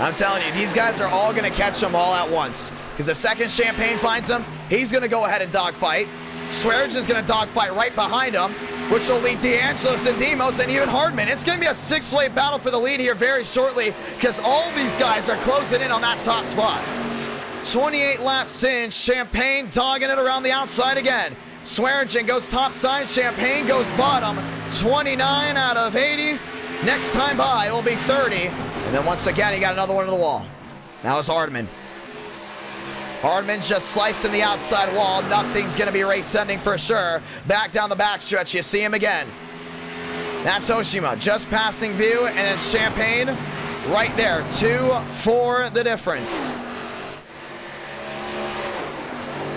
I'm telling you, these guys are all going to catch them all at once. Because the second Champagne finds him, he's going to go ahead and dogfight. Swearingen's going to dogfight right behind him, which will lead DeAngelis and Demos and even Hardman. It's going to be a 6-way battle for the lead here very shortly because all these guys are closing in on that top spot. 28 laps in, Champagne dogging it around the outside again. Swearingen goes top side, Champagne goes bottom. 29 out of 80. Next time by, it will be 30. And then once again, he got another one to the wall. That was Hardman. Hardman's just slicing the outside wall. Nothing's going to be race ending for sure. Back down the backstretch, you see him again. That's Hoshima, just passing view, and then Champagne right there. 2-4 the difference.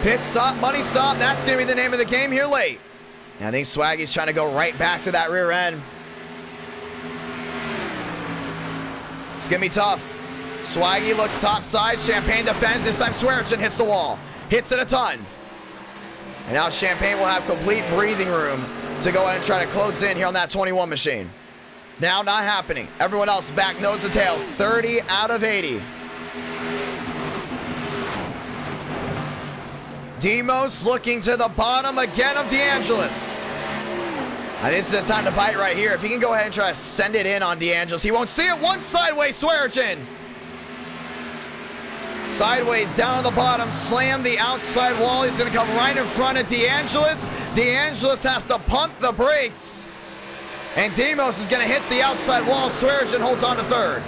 Pit stop, money stop. That's going to be the name of the game here late. And I think Swaggy's trying to go right back to that rear end. It's going to be tough. Swaggy looks top side. Champagne defends. This time Swearingen hits the wall. Hits it a ton. And now Champagne will have complete breathing room to go ahead and try to close in here on that 21 machine. Now not happening. Everyone else back nose to tail. 30 out of 80. Demos looking to the bottom again of DeAngelis. And this is the time to bite right here. If he can go ahead and try to send it in on DeAngelis, he won't see it. One sideways, Swearinger. Sideways down on the bottom, slam the outside wall. He's going to come right in front of DeAngelis. DeAngelis has to pump the brakes. And Demos is going to hit the outside wall. Swearinger holds on to third.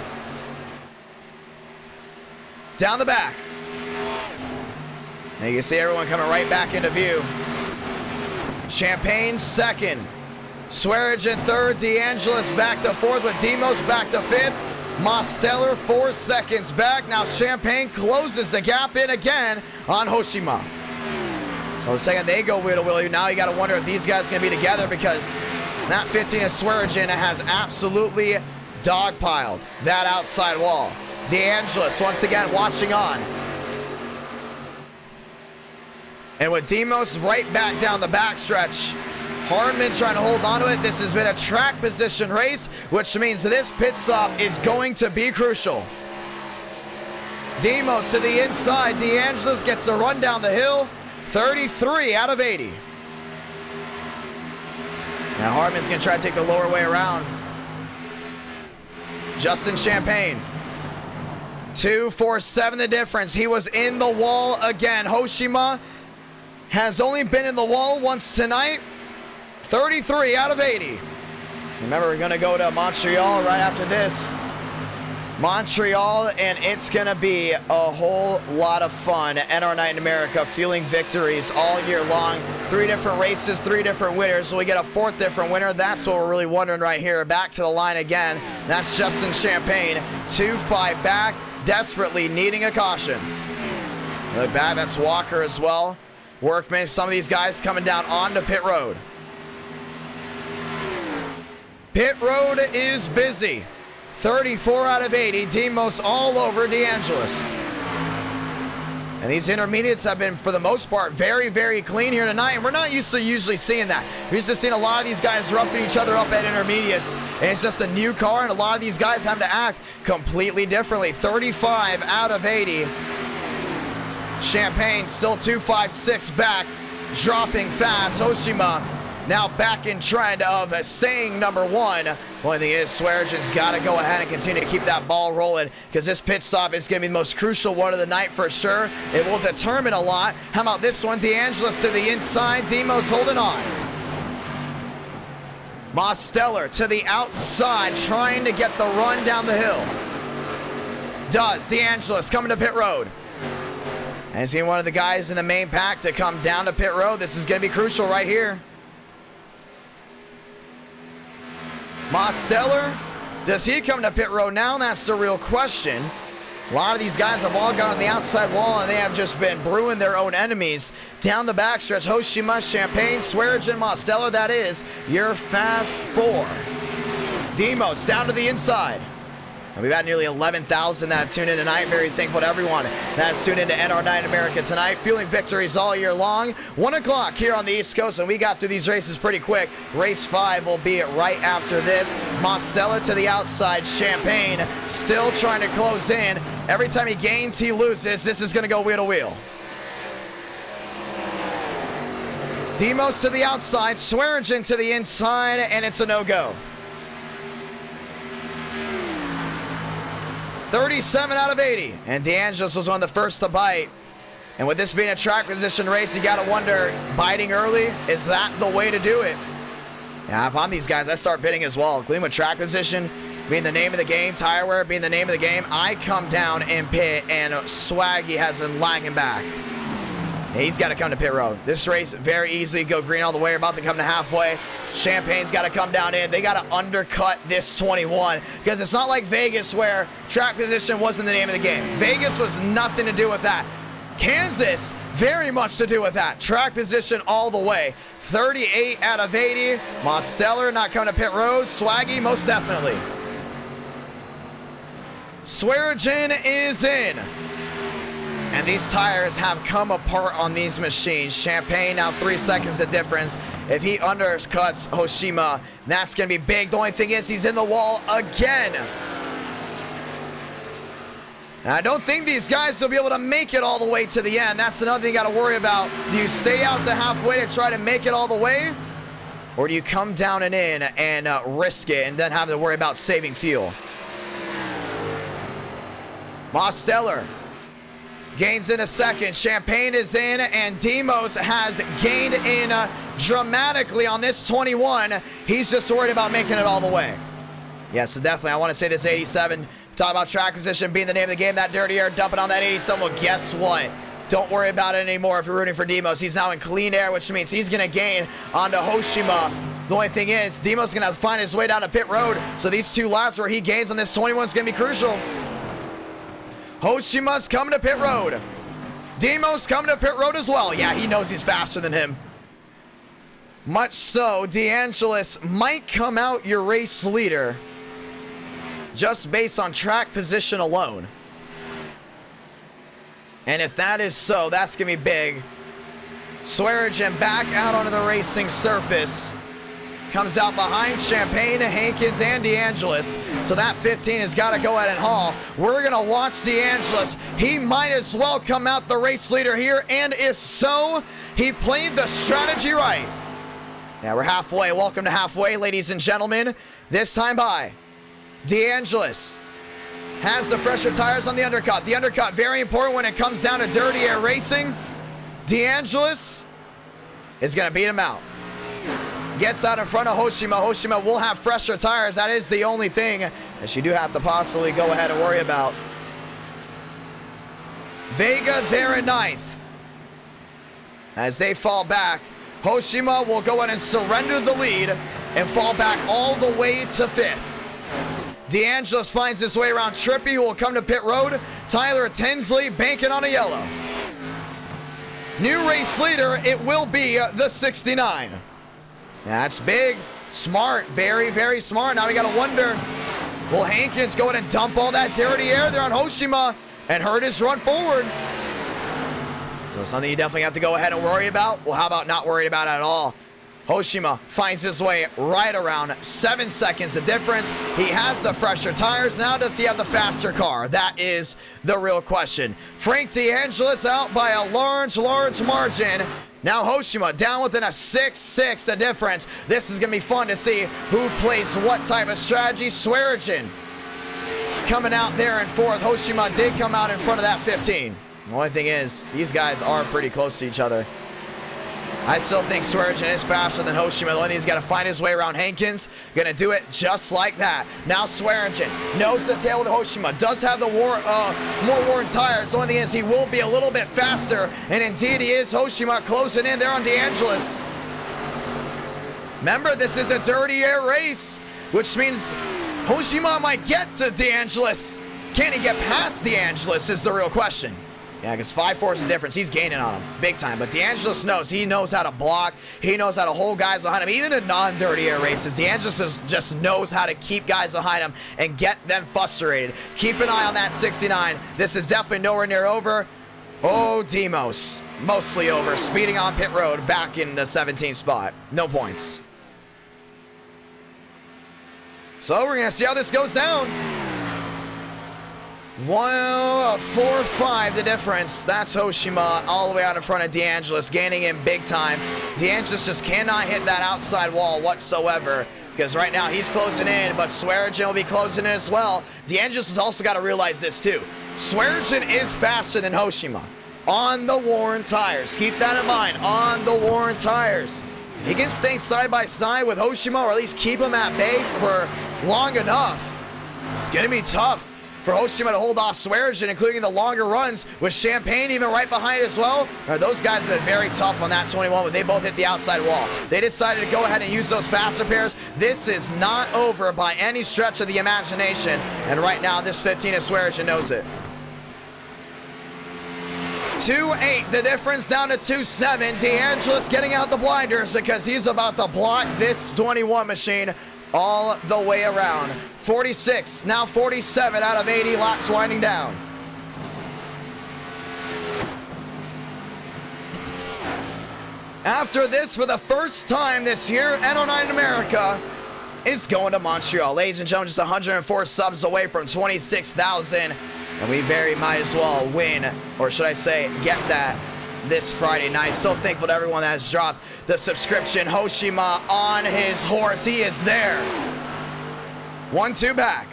Down the back. And you can see everyone coming right back into view. Champagne second. Swearinger third. DeAngelis back to fourth with Demos back to fifth. Mosteller 4 seconds back. Now Champagne closes the gap in again on Hoshima. So the second they go wheel to wheel, now you got to wonder if these guys can be together, because that 15 of Swearinger has absolutely dogpiled that outside wall. DeAngelis once again watching on. And with Demos right back down the backstretch, Hardman trying to hold on to it. This has been a track position race, which means this pit stop is going to be crucial. Demos to the inside. DeAngelis gets the run down the hill. 33 out of 80. Now Hardman's going to try to take the lower way around. Justin Champagne. 2-4-7 the difference. He was in the wall again. Hoshima has only been in the wall once tonight. 33 out of 80. Remember, we're going to go to Montreal right after this. Montreal, and it's going to be a whole lot of fun. NR Night in America, feeling victories all year long. 3 different races, 3 different winners. Will we get a 4th different winner? That's what we're really wondering right here. Back to the line again. That's Justin Champagne. 2-5 back, desperately needing a caution. Look back, that's Walker as well. Workman, some of these guys coming down onto pit road. Pit road is busy. 34 out of 80. Demos all over DeAngelis. And these intermediates have been, for the most part, very, very clean here tonight. And we're not used to usually seeing that. We're used to seeing a lot of these guys roughing each other up at intermediates. And it's just a new car, and a lot of these guys have to act completely differently. 35 out of 80. Champagne still 2-5-6 back, dropping fast. Hoshima now back in trend of staying number 1. Only thing is, Swearinger's got to go ahead and continue to keep that ball rolling, because this pit stop is going to be the most crucial one of the night for sure. It will determine a lot. How about this one? DeAngelis to the inside. Demos holding on. Mosteller to the outside, trying to get the run down the hill. Does. DeAngelis coming to pit road. And seeing one of the guys in the main pack to come down to pit road. This is going to be crucial right here. Mosteller, does he come to pit road now? That's the real question. A lot of these guys have all gone on the outside wall, and they have just been brewing their own enemies. Down the backstretch, Hoshima, Champagne, Swearinger, Mosteller, that is your fast 4. Demos down to the inside. And we've had nearly 11,000 that have tuned in tonight. Very thankful to everyone that has tuned into NR Night in America tonight. Fueling victories all year long. 1 o'clock here on the East Coast, and we got through these races pretty quick. Race 5 will be right after this. Mosteller to the outside. Champagne still trying to close in. Every time he gains, he loses. This is going to go wheel to wheel. Demos to the outside. Swearingen to the inside, and it's a no-go. 37 out of 80. And DeAngelis was one of the first to bite. And with this being a track position race, you got to wonder, biting early, is that the way to do it? Yeah, if I'm these guys, I start bidding as well. Clean with track position being the name of the game, tire wear being the name of the game. I come down and pit, and Swaggy has been lagging back. He's got to come to pit road. This race, very easy. Go green all the way. About to come to halfway. Champagne's got to come down in. They got to undercut this 21, because it's not like Vegas where track position wasn't the name of the game. Vegas was nothing to do with that. Kansas, very much to do with that. Track position all the way. 38 out of 80. Mosteller not coming to pit road. Swaggy, most definitely. Swearinger is in. And these tires have come apart on these machines. Champagne now 3 seconds of difference. If he undercuts Hoshima, that's going to be big. The only thing is he's in the wall again. And I don't think these guys will be able to make it all the way to the end. That's another thing you got to worry about. Do you stay out to halfway to try to make it all the way? Or do you come down and in and risk it and then have to worry about saving fuel? Mosteller gains in a second. Champagne is in, and Demos has gained in dramatically on this 21. He's just worried about making it all the way. Yeah, so definitely I want to say this 87. Talk about track position being the name of the game. That dirty air dumping on that 87. Well, guess what? Don't worry about it anymore if you're rooting for Demos. He's now in clean air, which means he's going to gain onto Hoshima. The only thing is, Demos is going to find his way down to pit road. So these 2 laps where he gains on this 21 is going to be crucial. Hoshima's coming to pit road. Demos coming to pit road as well. Yeah, he knows he's faster than him. Much so, DeAngelis might come out your race leader just based on track position alone. And if that is so, that's going to be big. Swearigan back out onto the racing surface. Comes out behind Champagne, Hankins, and DeAngelis. So that 15 has got to go ahead and haul. We're going to watch DeAngelis. He might as well come out the race leader here. And if so, he played the strategy right. Yeah, we're halfway. Welcome to halfway, ladies and gentlemen. This time by DeAngelis. Has the fresher tires on the undercut. The undercut, very important when it comes down to dirty air racing. DeAngelis is going to beat him out. Gets out in front of Hoshima. Hoshima will have fresher tires. That is the only thing that you do have to possibly go ahead and worry about. Vega there in 9th. As they fall back, Hoshima will go ahead and surrender the lead and fall back all the way to 5th. DeAngelis finds his way around Trippy, who will come to pit road. Tyler Tinsley banking on a yellow. New race leader, it will be the 69. That's big, smart, very, very smart. Now we got to wonder, will Hankins go ahead and dump all that dirty air there on Hoshima and hurt his run forward? So something you definitely have to go ahead and worry about. Well, how about not worried about it at all? Hoshima finds his way right around 7 seconds of difference. He has the fresher tires. Now does he have the faster car? That is the real question. Frank DeAngelis out by a large, large margin. Now Hoshima down within a 6-6 the difference. This is going to be fun to see who plays what type of strategy. Swearigan coming out there in 4th. Hoshima did come out in front of that 15. The only thing is, these guys are pretty close to each other. I still think Swearigan is faster than Hoshima. The only thing he's got to find his way around Hankins. Gonna do it just like that. Now Swearigan nose to tail with Hoshima. Does have the more worn tires. The only thing is he will be a little bit faster. And indeed he is. Hoshima closing in there on DeAngelis. Remember, this is a dirty air race, which means Hoshima might get to DeAngelis. Can he get past DeAngelis is the real question. Yeah, because 5-4 is the difference. He's gaining on him big time. But DeAngelis knows. He knows how to block. He knows how to hold guys behind him. Even in non-dirty air races, DeAngelis just knows how to keep guys behind him and get them frustrated. Keep an eye on that 69. This is definitely nowhere near over. Oh, Demos. Mostly over. Speeding on pit road back in the 17th spot. No points. So we're going to see how this goes down. 4-5 the difference. That's Hoshima all the way out in front of DeAngelis, gaining him big time. DeAngelis just cannot hit that outside wall whatsoever, because right now he's closing in, but Swearigan will be closing in as well. DeAngelis has also got to realize this too. Swearigan is faster than Hoshima on the worn tires. Keep that in mind, on the worn tires. If he can stay side by side with Hoshima, or at least keep him at bay for long enough, it's going to be tough for Hoshima to hold off Swearigan, including the longer runs, with Champagne even right behind as well. Those guys have been very tough on that 21, but they both hit the outside wall. They decided to go ahead and use those faster pairs. This is not over by any stretch of the imagination, and right now this 15 of Swearigan knows it. 2-8, the difference down to 2-7. DeAngelis getting out the blinders because he's about to block this 21 machine all the way around. 46, now 47 out of 80 laps winding down. after this, for the first time this year, N09 in America is going to Montreal. Ladies and gentlemen, just 104 subs away from 26,000. And we very might as well win, or should I say, get that this Friday night. So thankful to everyone that has dropped the subscription. Hoshima on his horse. He is there. 1-2 back.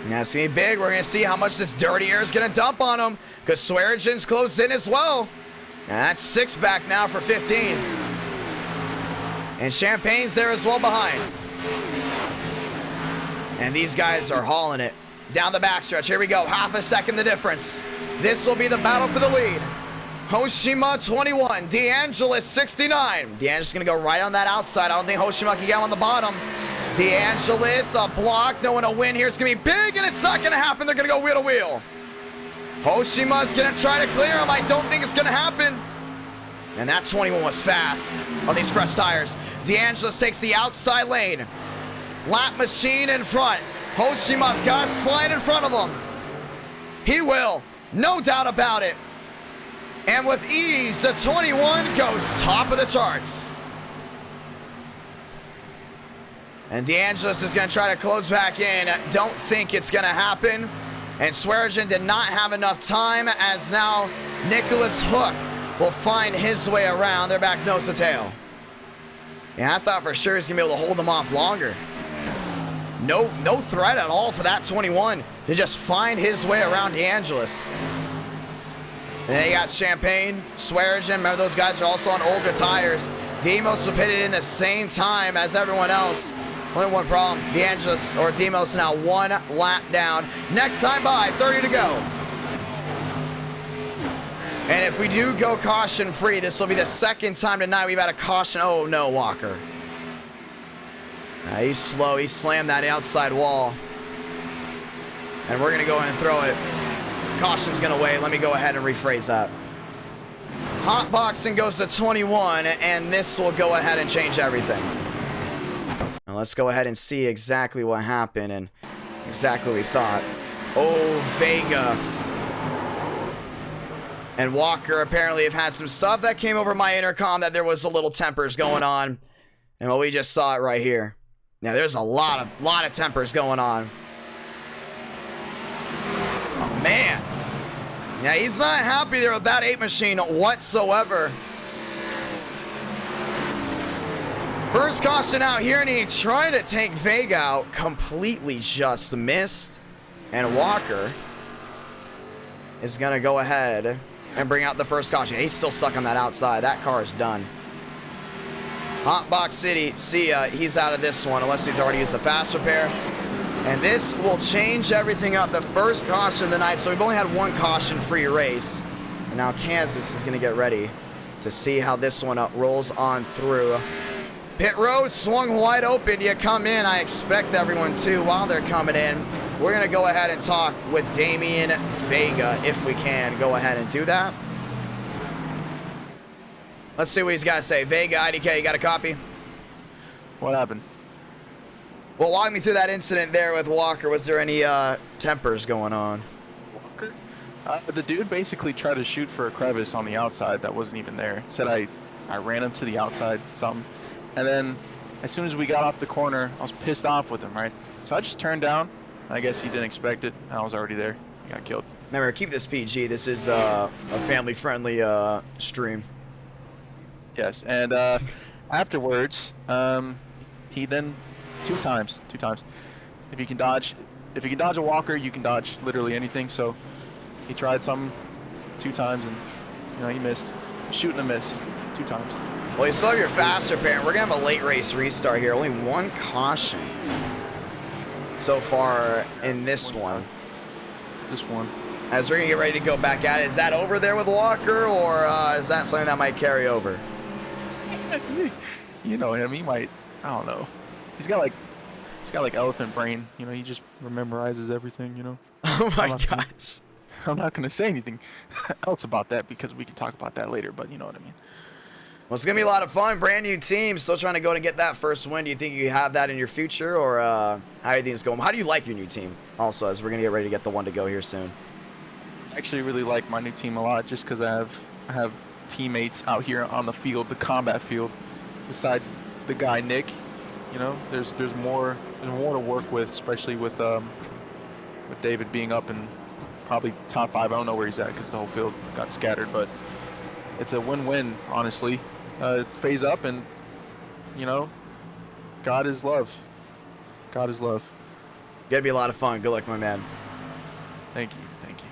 And that's going to be big. We're going to see how much this dirty air is going to dump on him, because Swearigen's close in as well. And that's 6 back now for 15. And Champagne's there as well behind. And these guys are hauling it down the backstretch. Here we go. Half a second the difference. This will be the battle for the lead. Hoshima 21, DeAngelis 69. DeAngelis going to go right on that outside. I don't think Hoshima can get on the bottom. DeAngelis, a block, no one to win here. It's going to be big, and it's not going to happen. They're going to go wheel to wheel. Hoshima's going to try to clear him. I don't think it's going to happen. And that 21 was fast on these fresh tires. DeAngelis takes the outside lane. Lap machine in front. Hoshima's got to slide in front of him. He will. No doubt about it. And with ease, the 21 goes top of the charts. And DeAngelis is going to try to close back in. Don't think it's going to happen. And Swearigen did not have enough time, as now Nicholas Hook will find his way around. They're back nose to tail. Yeah, I thought for sure he's going to be able to hold them off longer. No threat at all for that 21 to just find his way around DeAngelis. And then you got Champagne, Swearigen. Remember, those guys are also on older tires. Demos will pit it in the same time as everyone else. Only one problem. DeAngelis, or Demos, now 1 lap down. Next time by, 30 to go. And if we do go caution free, this will be the second time tonight we've had a caution. Oh no, Walker. He's slow. He slammed that outside wall. And we're going to go ahead and throw it. Caution's going to wait. Let me go ahead and rephrase that. Hot boxing goes to 21, and this will go ahead and change everything. Now let's go ahead and see exactly what happened and exactly what we thought. Oh, Vega and Walker apparently have had some stuff that came over my intercom, that there was a little tempers going on. And well, we just saw it right here. Now there's a lot of tempers going on. Oh man. Yeah, he's not happy there with that 8 machine whatsoever. First caution out here, and he tried to take Vega out, completely just missed. And Walker is going to go ahead and bring out the first caution. He's still stuck on that outside. That car is done. Hotbox City, see ya. He's out of this one unless he's already used the fast repair. And this will change everything up. The first caution of the night. So we've only had 1 caution-free race. And now Kansas is going to get ready to see how this one rolls on through. Pit road swung wide open. You come in. I expect everyone to while they're coming in. We're going to go ahead and talk with Damian Vega if we can go ahead and do that. Let's see what he's got to say. Vega, IDK, you got a copy? What happened? Well, walk me through that incident there with Walker. Was there any tempers going on? Walker? The dude basically tried to shoot for a crevice on the outside that wasn't even there. Said I ran him to the outside, something. And then as soon as we got off the corner, I was pissed off with him, right? So I just turned down. I guess he didn't expect it. I was already there. He got killed. Remember, keep this PG. This is a family-friendly stream. Yes, and afterwards, he then two times. If you can dodge a Walker, you can dodge literally anything. So he tried some 2 times, and he missed. Shoot and a miss 2 times. Well, you still have your fast repair, and we're gonna have a late race restart here. Only 1 caution so far in this one. This one. As we're gonna get ready to go back at it, is that over there with Walker, or is that something that might carry over? You know him. He might. I don't know. He's got like elephant brain. He just memorizes everything. Oh my gosh. I'm not gonna say anything else about that because we can talk about that later. But you know what I mean. Well, it's gonna be a lot of fun. Brand new team, still trying to go to get that first win. Do you think you have that in your future, or how do you think it's going? How do you like your new team? Also, as we're gonna get ready to get the one to go here soon. I actually really like my new team a lot, just because I have teammates out here on the field, the combat field, besides the guy Nick. You know, there's more to work with, especially with David being up in probably top 5. I don't know where he's at because the whole field got scattered, but it's a win-win, honestly. Phase up, and you know, God is love. God is love. Gonna be a lot of fun. Good luck, my man. Thank you. Thank you.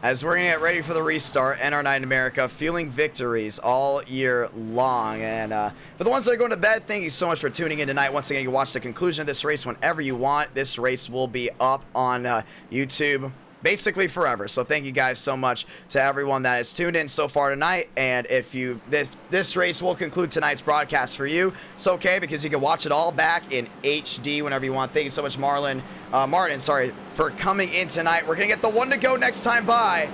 As we're gonna get ready for the restart, NR Night in America, feeling victories all year long. And for the ones that are going to bed, thank you so much for tuning in tonight. Once again, you can watch the conclusion of this race whenever you want. This race will be up on YouTube basically forever. So thank you guys so much to everyone that has tuned in so far tonight. And if you this race will conclude tonight's broadcast for you. It's okay because you can watch it all back in HD whenever you want. Thank you so much, Martin, for coming in tonight. We're gonna get the one to go next time by,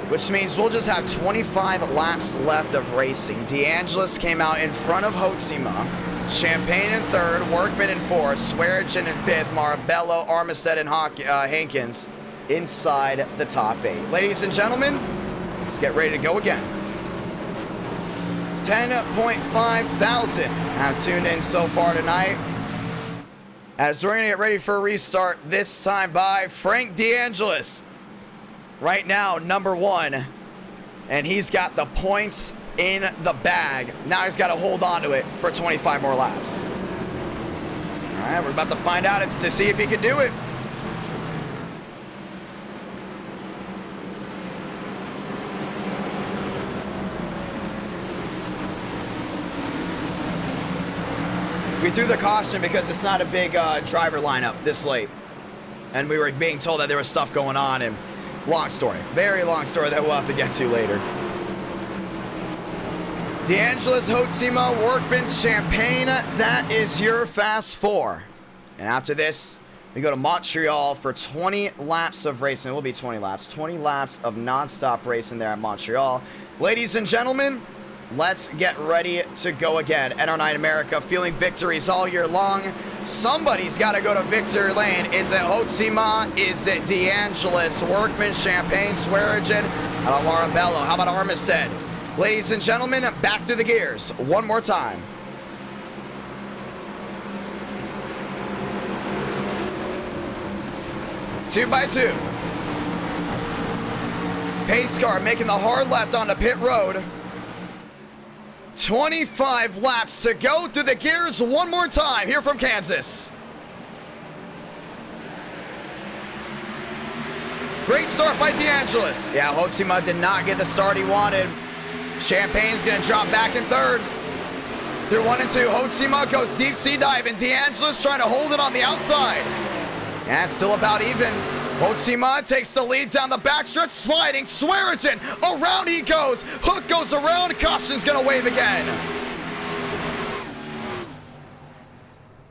which means we'll just have 25 laps left of racing. DeAngelis came out in front of Hotzima. Champagne in third, Workman in fourth, Swearigan in fifth, Marabello, Armistead, and Hankins inside the top 8. Ladies and gentlemen, let's get ready to go again. 10.5 thousand have tuned in so far tonight. As we're going to get ready for a restart, this time by Frank DeAngelis. Right now, number 1. And he's got the points in the bag. Now he's got to hold on to it for 25 more laps. All right, we're about to find out to see if he can do it. We threw the caution because it's not a big driver lineup this late. And we were being told that there was stuff going on, and long story. Very long story that we'll have to get to later. DeAngelis, Hotzima, Workman, Champagne, that is your fast 4. And after this, we go to Montreal for 20 laps of racing. It will be 20 laps. 20 laps of non-stop racing there at Montreal. Ladies and gentlemen, let's get ready to go again. NR Night America, feeling victories all year long. Somebody's got to go to victory lane. Is it Hotzima? Is it DeAngelis? Workman, Champagne, Swearigan? How about Marabello? How about Armistead? Ladies and gentlemen, back to the gears one more time. Two by two. Pace car making the hard left onto pit road. 25 laps to go through the gears one more time here from Kansas. Great start by DeAngelis. Yeah, Hotzima did not get the start he wanted. Champagne's gonna drop back in third. Through 1 and 2, Hotzima goes deep sea dive, and DeAngelis trying to hold it on the outside. Yeah, still about even. Hotzima takes the lead down the backstretch, sliding. Swearigan, around he goes. Hook goes around, caution's gonna wave again.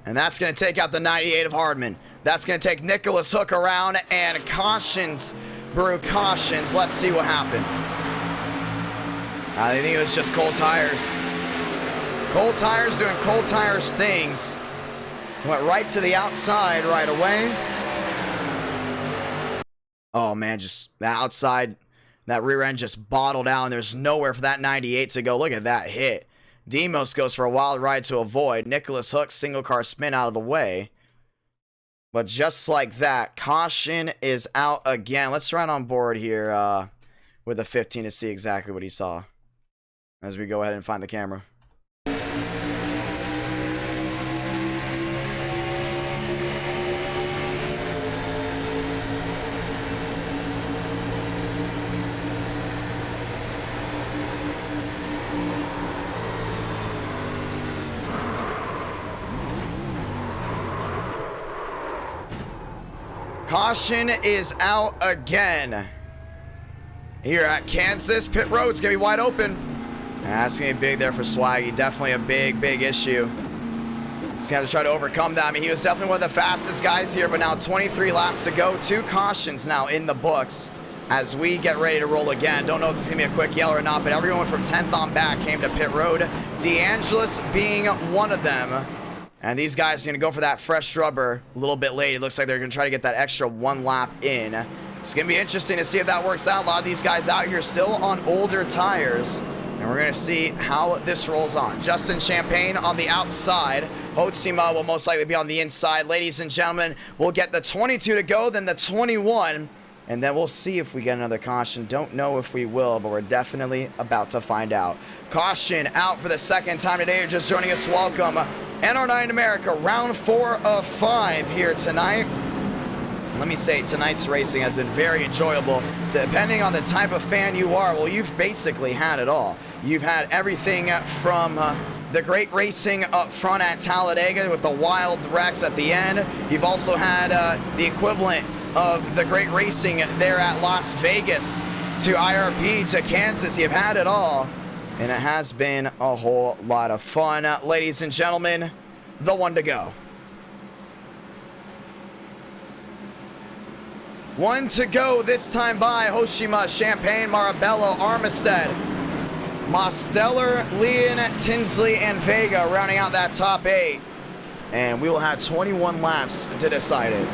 And that's gonna take out the 98 of Hardman. That's gonna take Nicholas Hook around, and cautions, brew cautions. Let's see what happened. I think it was just cold tires. Cold tires doing cold tires things. Went right to the outside right away. Oh man, just the outside, that rear end just bottled out, and there's nowhere for that 98 to go. Look at that hit. Demos goes for a wild ride to avoid. Nicholas Hook, single car spin out of the way. But just like that, caution is out again. Let's run on board here with the 15 to see exactly what he saw as we go ahead and find the camera. Caution is out again. Here at Kansas, pit road's gonna be wide open. That's gonna be big there for Swaggy. Definitely a big issue. He's gonna have to try to overcome that. I mean, he was definitely one of the fastest guys here, but now 23 laps to go. 2 cautions now in the books as we get ready to roll again. Don't know if this is gonna be a quick yell or not, but everyone from 10th on back came to pit road. DeAngelis being one of them. And these guys are going to go for that fresh rubber a little bit late. It looks like they're going to try to get that extra 1 lap in It's going to be interesting to see if that works out. A lot of these guys out here still on older tires. And we're going to see how this rolls on. Justin Champagne on the outside. Hotsima will most likely be on the inside. Ladies and gentlemen, we'll get the 22 to go, then the 21. And then we'll see if we get another caution. Don't know if we will, but we're definitely about to find out. Caution out for the second time today. You're just joining us. Welcome. NR9 America, round 4 of 5 here tonight. Let me say, tonight's racing has been very enjoyable. Depending on the type of fan you are, well, you've basically had it all. You've had everything from the great racing up front at Talladega with the wild wrecks at the end. You've also had the equivalent of the great racing there at Las Vegas to IRP to Kansas. You've had it all, and it has been a whole lot of fun. Ladies and gentlemen, the one to go. One to go this time by Hoshima, Champagne, Marabello, Armistead, Mosteller, Leon, Tinsley, and Vega rounding out that top 8. And we will have 21 laps to decide it.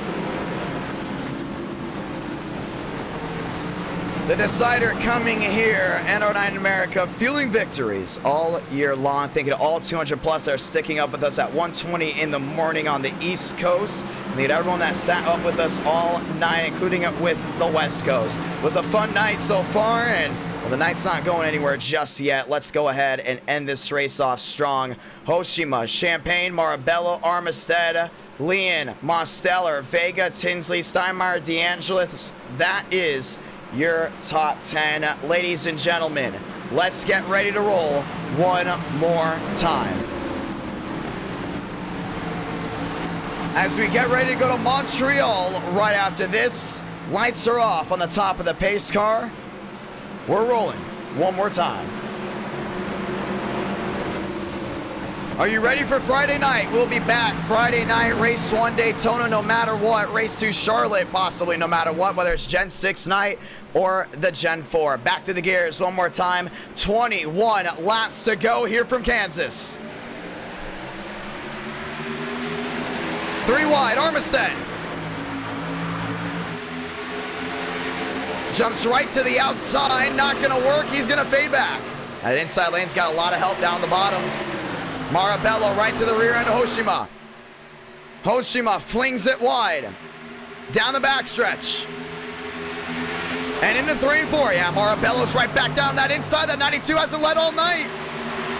The decider coming here, NR9 America, fueling victories all year long. Thank you to all 200 plus that are sticking up with us at 1:20 in the morning on the East Coast. Thank you to everyone that sat up with us all night, including with the West Coast. It was a fun night so far, and well, the night's not going anywhere just yet. Let's go ahead and end this race off strong. Hoshima, Champagne, Marabello, Armistead, Leon, Mosteller, Vega, Tinsley, Steinmeier, DeAngelis. That is your top 10. Ladies and gentlemen, let's get ready to roll one more time. As we get ready to go to Montreal right after this, lights are off on the top of the pace car. We're rolling one more time. Are you ready for Friday night? We'll be back Friday night, race 1 Daytona, no matter what. Race 2 Charlotte, possibly no matter what, whether it's Gen 6 night or the Gen 4. Back to the gears one more time. 21 laps to go here from Kansas. 3 wide, Armistead. Jumps right to the outside, not gonna work, he's gonna fade back. That inside lane's got a lot of help down the bottom. Marabello right to the rear end of Hoshima. Hoshima flings it wide. Down the backstretch. And into 3 and 4. Yeah, Marabello's right back down that inside. That 92 hasn't led all night.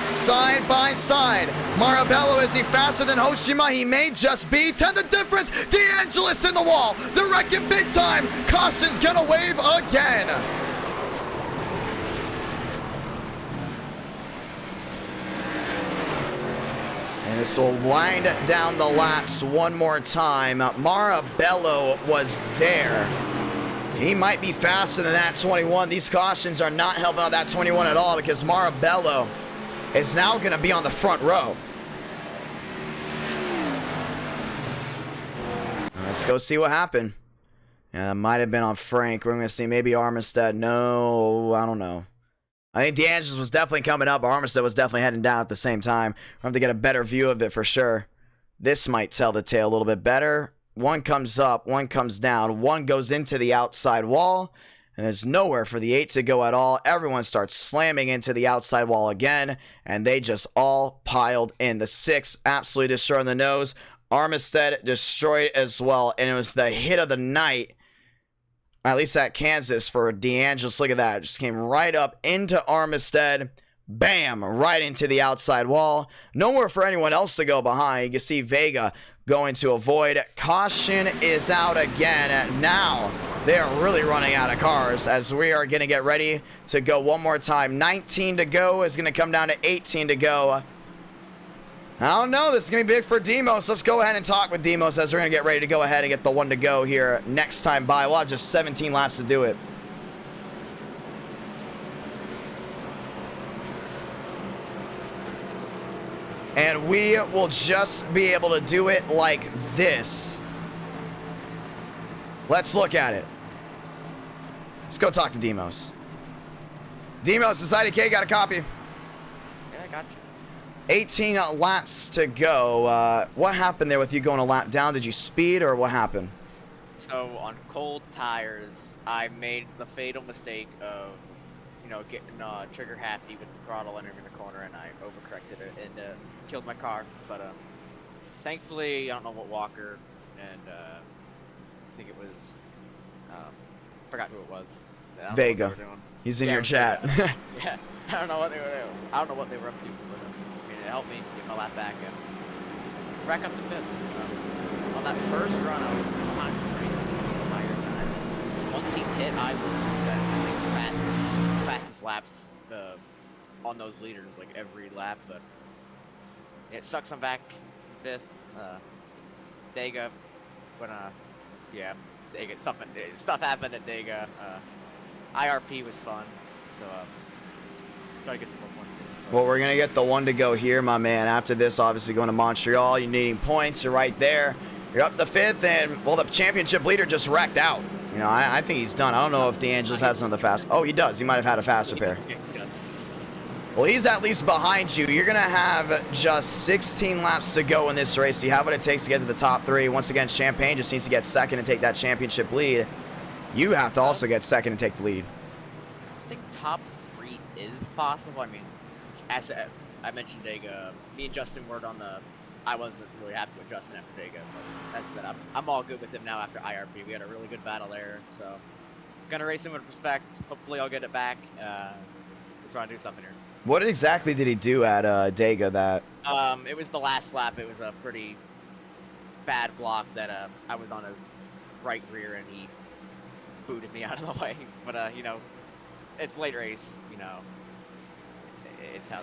Side by side. Marabello, is he faster than Hoshima? He may just be. 10 the difference. DeAngelis in the wall. They're wrecking big time. Caution's gonna wave again. And this will wind down the laps one more time. Marabello was there. He might be faster than that 21. These cautions are not helping out that 21 at all because Marabello is now going to be on the front row. Let's go see what happened. Yeah, that might have been on Frank. We're going to see maybe Armistead. No, I don't know. I think DeAngelis was definitely coming up, but Armistead was definitely heading down at the same time. We'll have to get a better view of it for sure. This might tell the tale a little bit better. One comes up, one comes down, one goes into the outside wall, and there's nowhere for the 8 to go at all. Everyone starts slamming into the outside wall again, and they just all piled in. The 6 absolutely destroying the nose. Armistead destroyed as well, and it was the hit of the night. At least at Kansas for DeAngelis. Look at that. Just came right up into Armistead. Bam! Right into the outside wall. Nowhere for anyone else to go behind. You can see Vega going to avoid. Caution is out again. Now they are really running out of cars as we are going to get ready to go one more time. 19 to go is going to come down to 18 to go. I don't know. This is going to be big for Demos. Let's go ahead and talk with Demos as we're going to get ready to go ahead and get the 1 to go here next time by. We'll have just 17 laps to do it. And we will just be able to do it like this. Let's look at it. Let's go talk to Demos. Demos, is IDK got a copy? Yeah, I got you. 18 laps to go. What happened there with you going a lap down? Did you speed or what happened? So on cold tires, I made the fatal mistake of, getting trigger happy with the throttle entering the corner, and I overcorrected it and killed my car. But thankfully, I don't know what Walker and I think it was, forgot who it was. I don't know what Vega. they were doing. He's in Yeah, your it was chat. Vega. Yeah, I don't know what they were. I don't know what they were up to, but it helped me get my lap back and rack up the fifth. On that first run, I was behind the higher time. Once he hit, I was set, I think, the fastest laps on those leaders, like every lap. But it sucks. I'm back fifth. Daytona, when yeah, Daytona, stuff happened at Daytona. IRP was fun, so started to get some more points in. Well, we're going to get the one to go here, my man. After this, obviously going to Montreal. You're needing points. You're right there. You're up to fifth, and, well, the championship leader just wrecked out. I think he's done. I don't know if DeAngelis has another fast. Oh, he does. He might have had a fast repair. Well, he's at least behind you. You're going to have just 16 laps to go in this race. You have what it takes to get to the top three. Once again, Champagne just needs to get second and take that championship lead. You have to also get second and take the lead. I think top three is possible. I mean, as I mentioned Daytona, me and Justin were on the. I wasn't really happy with Justin after Daytona, but that's that. I'm all good with him now after IRP. We had a really good battle there, so gonna race him with respect. Hopefully, I'll get it back. We're trying to do something here. What exactly did he do at Daytona that? It was the last lap. It was a pretty bad block that I was on his right rear, and he booted me out of the way. But it's late race. It's how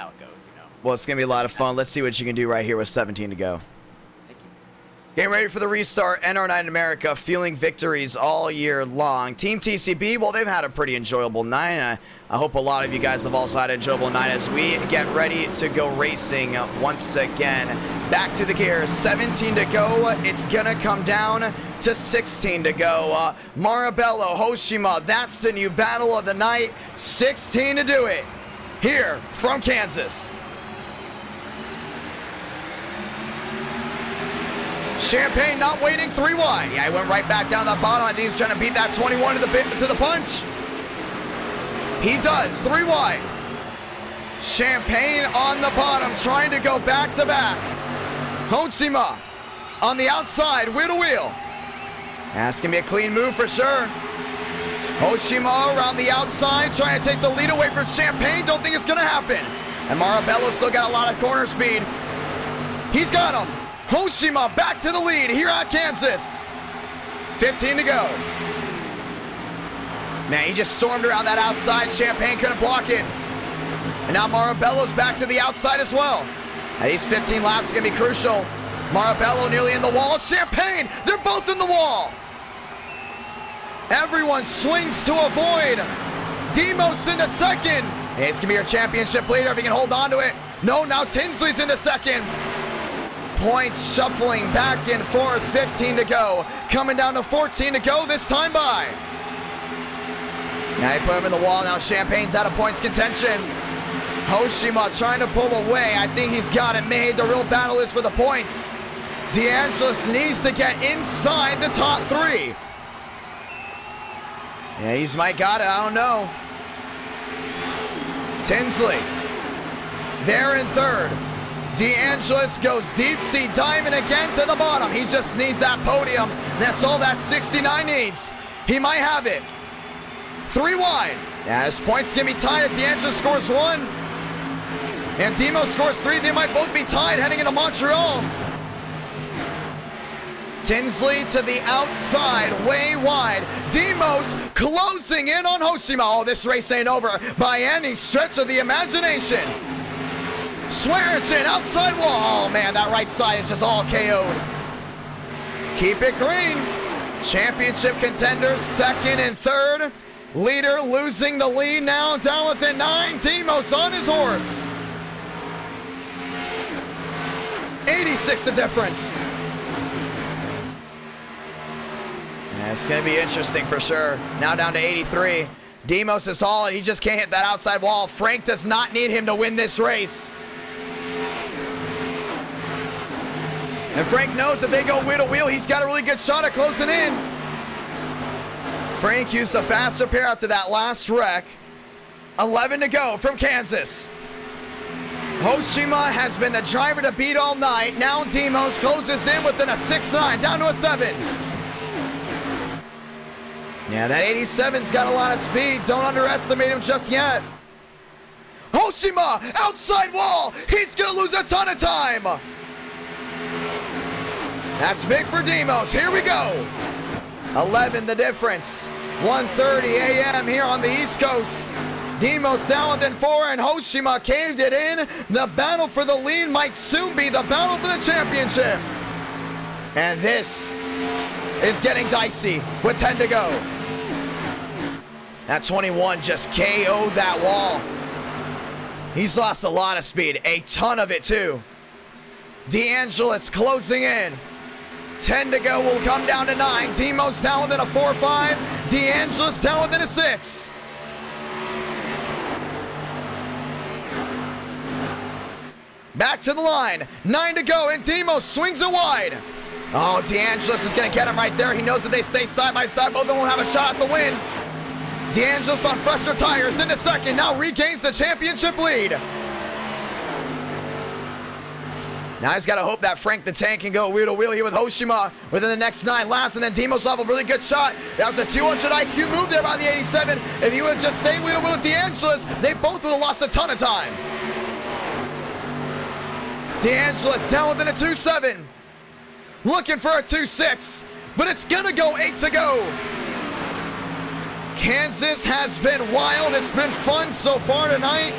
it goes. Well, it's going to be a lot of fun. Let's see what you can do right here with 17 to go. Thank you. Getting ready for the restart. NR9 in America, feeling victories all year long. Team TCB, well, they've had a pretty enjoyable night. I hope a lot of you guys have also had an enjoyable night as we get ready to go racing once again. Back to the gears. 17 to go. It's going to come down to 16 to go. Marabello, Hoshima, that's the new battle of the night. 16 to do it. Here from Kansas. Champagne not waiting, 3 wide. Yeah, he went right back down the bottom. I think he's trying to beat that 21 to the punch. He does, 3 wide. Champagne on the bottom, trying to go back to back. Hoshima on the outside, wheel to wheel. That's gonna be a clean move for sure. Hoshima around the outside, trying to take the lead away from Champagne. Don't think it's gonna happen. And Marabello still got a lot of corner speed. He's got him. Hoshima back to the lead here at Kansas. 15 to go. Man, he just stormed around that outside. Champagne couldn't block it. And now Marabello's back to the outside as well. Now these 15 laps are going to be crucial. Marabello nearly in the wall. Champagne, they're both in the wall. Everyone swings to avoid. Demos into second. Hey, it's going to be your championship leader if he can hold on to it. No, now Tinsley's into second. Points shuffling back and forth. 15 to go. Coming down to 14 to go this time by. Now he put him in the wall. Now Champagne's out of points contention. Hoshima trying to pull away. I think he's got it made. The real battle is for the points. DeAngelis needs to get inside the top 3. Yeah, he's might got it. I don't know. Tinsley there in third. DeAngelis goes deep sea diving again to the bottom. He just needs that podium. That's all that 69 needs. He might have it. 3 wide. Yeah, his points can be tied if DeAngelis scores 1. And Demo scores 3. They might both be tied heading into Montreal. Tinsley to the outside, way wide. Demos closing in on Hoshima. Oh, this race ain't over by any stretch of the imagination. Swearingen outside wall. Oh man, that right side is just all KO'd. Keep it green. Championship contenders, second and third. Leader losing the lead now, down within 9. Demos on his horse. 86 the difference. Yeah, it's going to be interesting for sure. Now down to 83. Demos is solid. He just can't hit that outside wall. Frank does not need him to win this race. And Frank knows that they go wheel to wheel. He's got a really good shot at closing in. Frank used a faster pair after that last wreck. 11 to go from Kansas. Hoshima has been the driver to beat all night. Now Demos closes in within a 6-9, down to a 7. Yeah, that 87's got a lot of speed. Don't underestimate him just yet. Hoshima, outside wall. He's going to lose a ton of time. That's big for Demos. Here we go. 11 the difference. 1:30 a.m. here on the East Coast. Demos down within 4, and Hoshima caved it in. The battle for the lead might soon be the battle for the championship. And this is getting dicey with 10 to go. That 21 just KO'd that wall. He's lost a lot of speed, a ton of it too. DeAngelis closing in. 10 to go will come down to 9. Demos down within a 4-5. DeAngelis down within a 6. Back to the line. 9 to go, and Demos swings it wide. Oh, DeAngelis is going to get him right there. He knows that they stay side by side. Both of them will have a shot at the win. DeAngelis on fresher tires into second. Now regains the championship lead. Now he's got to hope that Frank the Tank can go wheel to wheel here with Hoshima within the next 9 laps, and then Demos will have a really good shot. That was a 200 IQ move there by the 87. If he would have just stayed wheel to wheel with DeAngelis, they both would have lost a ton of time. DeAngelis down within a 2-7. Looking for a 2-6, but it's gonna go 8 to go. Kansas has been wild. It's been fun so far tonight.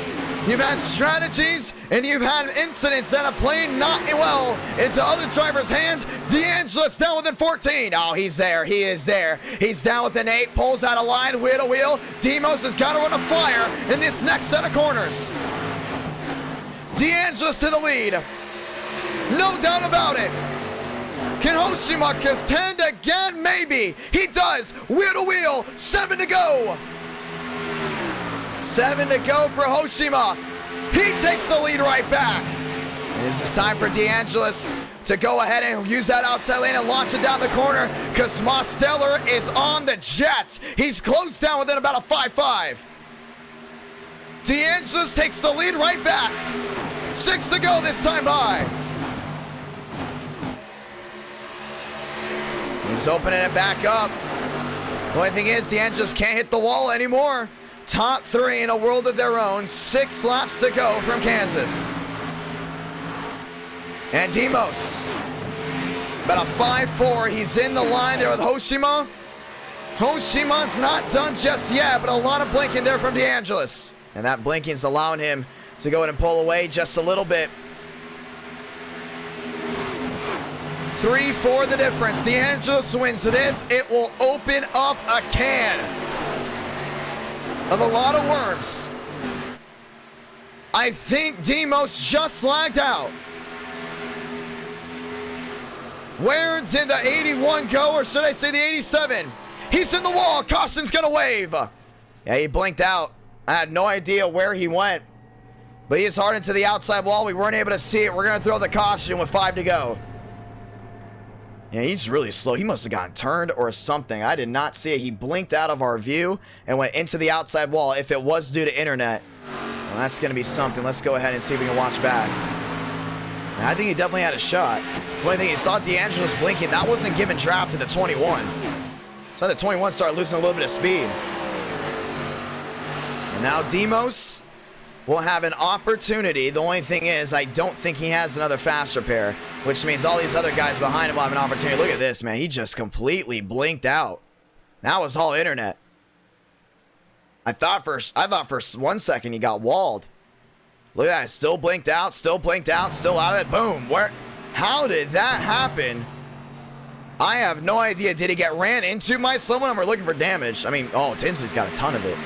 You've had strategies and you've had incidents that have played not well into other drivers' hands. DeAngelis down within 14. Oh, he's there. He is there. He's down within 8. Pulls out of line, wheel to wheel. Demos has got to run a flyer in this next set of corners. DeAngelis to the lead. No doubt about it. Can Hoshima contend again? Maybe. He does. Wheel to wheel. 7 to go. 7 to go for Hoshima. He takes the lead right back. This is time for DeAngelis to go ahead and use that outside lane and launch it down the corner, because Mosteller is on the jet. He's closed down within about a 5-5. DeAngelis takes the lead right back. 6 to go this time by. He's opening it back up. The only thing is, DeAngelis can't hit the wall anymore. Top 3 in a world of their own. 6 laps to go from Kansas. And Demos, about a 5-4. He's in the line there with Hoshima. Hoshima's not done just yet, but a lot of blinking there from DeAngelis. And that blinking's allowing him to go ahead and pull away just a little bit. 3-4 the difference. DeAngelis wins this. It will open up a can of a lot of worms. I think Demos just lagged out. Where did the 81 go, or should I say the 87? He's in the wall. Caution's gonna wave. Yeah, he blinked out. I had no idea where he went, but he's hard into the outside wall. We weren't able to see it. We're gonna throw the caution with 5 to go. Yeah, he's really slow. He must have gotten turned or something. I did not see it. He blinked out of our view and went into the outside wall. If it was due to internet, well, that's going to be something. Let's go ahead and see if we can watch back. And I think he definitely had a shot. The only thing, you saw DeAngelis blinking. That wasn't giving draft to the 21. So the 21 started losing a little bit of speed. And now Demos will have an opportunity. The only thing is, I don't think he has another faster pair, which means all these other guys behind him will have an opportunity. Look at this, man. He just completely blinked out. That was all internet. I thought for 1 second he got walled. Look at that. Still blinked out, still out of it. Boom. How did that happen? I have no idea. Did he get ran into by someone, and we're looking for damage? I mean, oh, Tinsley's got a ton of it.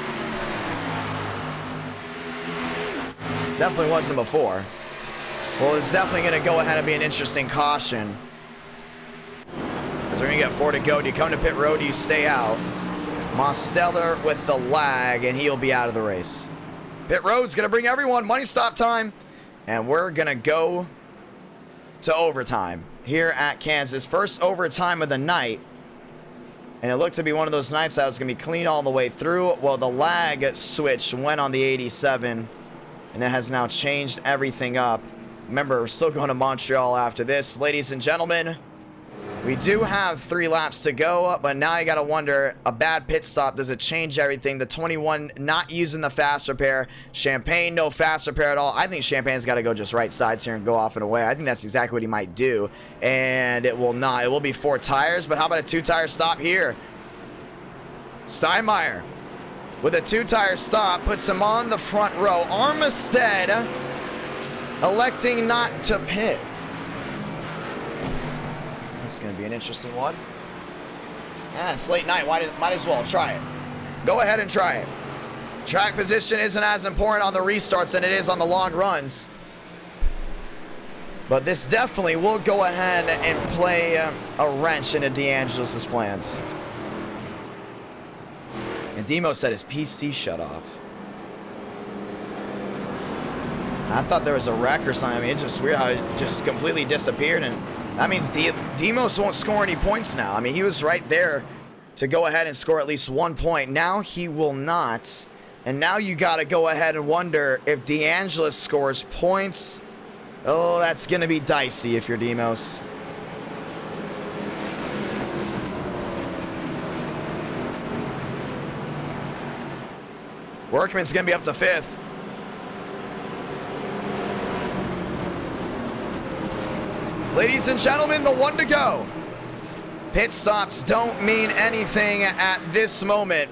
Definitely wasn't before. Well, it's definitely going to go ahead and be an interesting caution. Because we're going to get 4 to go. Do you come to pit road? Do you stay out? Mosteller with the lag, and he'll be out of the race. Pit road's going to bring everyone money stop time. And we're going to go to overtime. here at Kansas. First overtime of the night. And it looked to be one of those nights that was going to be clean all the way through. Well, the lag switch went on the 87. And it has now changed everything up. Remember, we're still going to Montreal after this. Ladies and gentlemen, we do have 3 laps to go. But now you got to wonder, a bad pit stop, does it change everything? The 21 not using the fast repair. Champagne, no fast repair at all. I think Champagne's got to go just right sides here and go off and away. I think that's exactly what he might do. And it will not. It will be 4 tires. But how about a 2-tire stop here? Steinmeier with a 2-tire stop puts him on the front row. Armistead electing not to pit. This is going to be an interesting one. Yeah, it's late night. Might as well try it. Go ahead and try it. Track position isn't as important on the restarts than it is on the long runs. But this definitely will go ahead and play a wrench into DeAngelis' plans. And Demo said his PC shut off. I thought there was a wreck or something. I mean, it's just weird how it just completely disappeared. And that means Demos won't score any points now. I mean, he was right there to go ahead and score at least 1 point. Now he will not. And now you got to go ahead and wonder if DeAngelis scores points. Oh, that's going to be dicey if you're Demos. Workman's going to be up to 5th. Ladies and gentlemen, the 1 to go. Pit stops don't mean anything at this moment,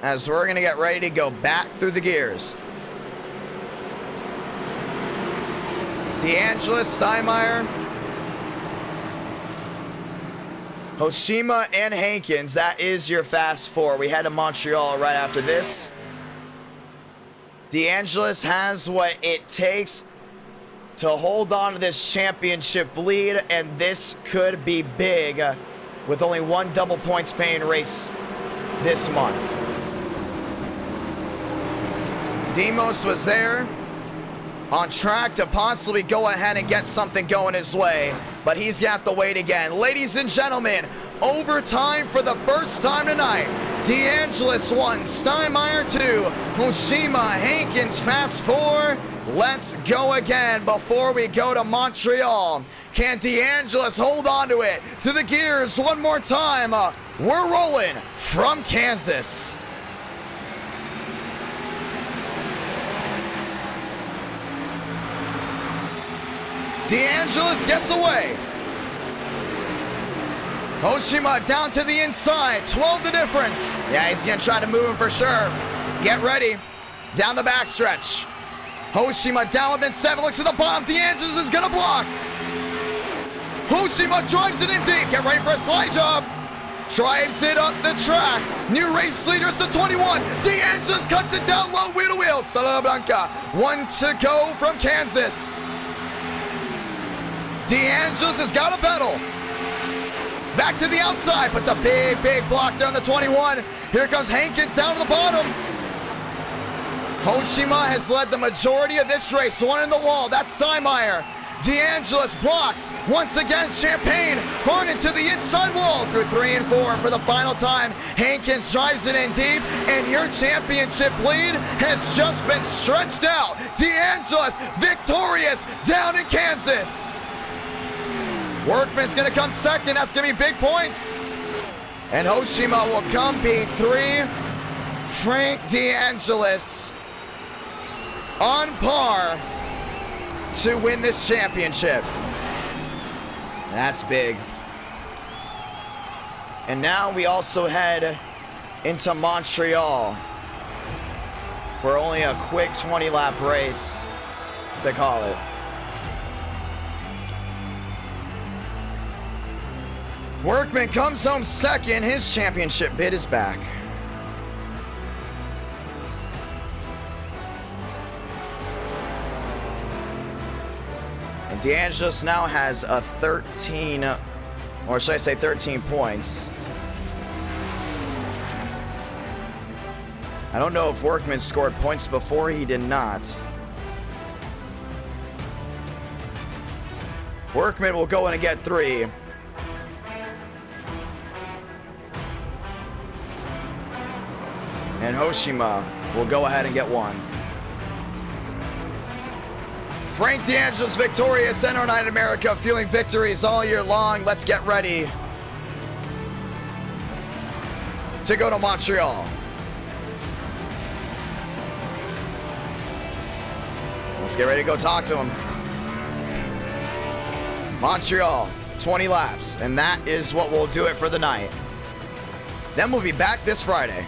as we're going to get ready to go back through the gears. DeAngelis, Steinmeier, Hoshima, and Hankins. That is your fast 4. We head to Montreal right after this. DeAngelis has what it takes to hold on to this championship lead, and this could be big with only 1 double points paying race this month. Demos was there on track to possibly go ahead and get something going his way, but he's got to wait again. Ladies and gentlemen, overtime for the first time tonight. DeAngelis 1, Steinmeier 2, Hoshima, Hankins fast 4. Let's go again before we go to Montreal. Can DeAngelis hold on to it through the gears one more time? We're rolling from Kansas. DeAngelis gets away. Hoshima down to the inside, 12 the difference. Yeah, he's gonna try to move him for sure. Get ready, down the backstretch. Hoshima down within 7, looks at the bottom, DeAngelis is gonna block. Hoshima drives it in deep, get ready for a slide job. Drives it up the track, new race leader is the 21. DeAngelis cuts it down low, wheel to wheel, Salada Blanca. 1 to go from Kansas. DeAngelis has got a pedal. Back to the outside, puts a big block there on the 21. Here comes Hankins down to the bottom. Hoshima has led the majority of this race. 1 in the wall, that's Steinmeier. DeAngelis blocks, once again, Champagne hard into the inside wall through 3 and 4 for the final time. Hankins drives it in deep, and your championship lead has just been stretched out. DeAngelis victorious down in Kansas. Workman's gonna come second, that's gonna be big points. And Hoshima will come P3. Frank DeAngelis on par to win this championship. That's big. And now we also head into Montreal for only a quick 20-lap race to call it. Workman comes home second. His championship bid is back. And DeAngelis now has a 13, or should I say 13 points. I don't know if Workman scored points before. He did not. Workman will go in and get 3. And Hoshima will go ahead and get 1. Frank D'Angelo's victorious NR9 America, feeling victories all year long. Let's get ready to go to Montreal. Let's get ready to go talk to him. Montreal, 20 laps, and that is what will do it for the night. Then we'll be back this Friday.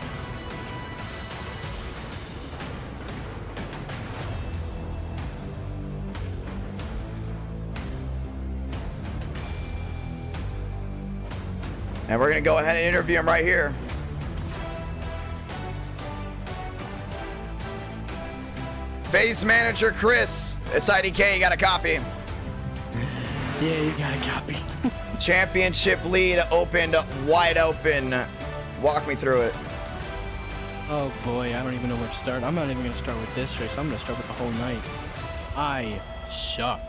And we're going to go ahead and interview him right here. Phase manager Chris, it's IDK, you got a copy. Yeah, you got a copy. Championship lead opened wide open. Walk me through it. Oh boy, I don't even know where to start. I'm not even going to start with this race. I'm going to start with the whole night. I suck.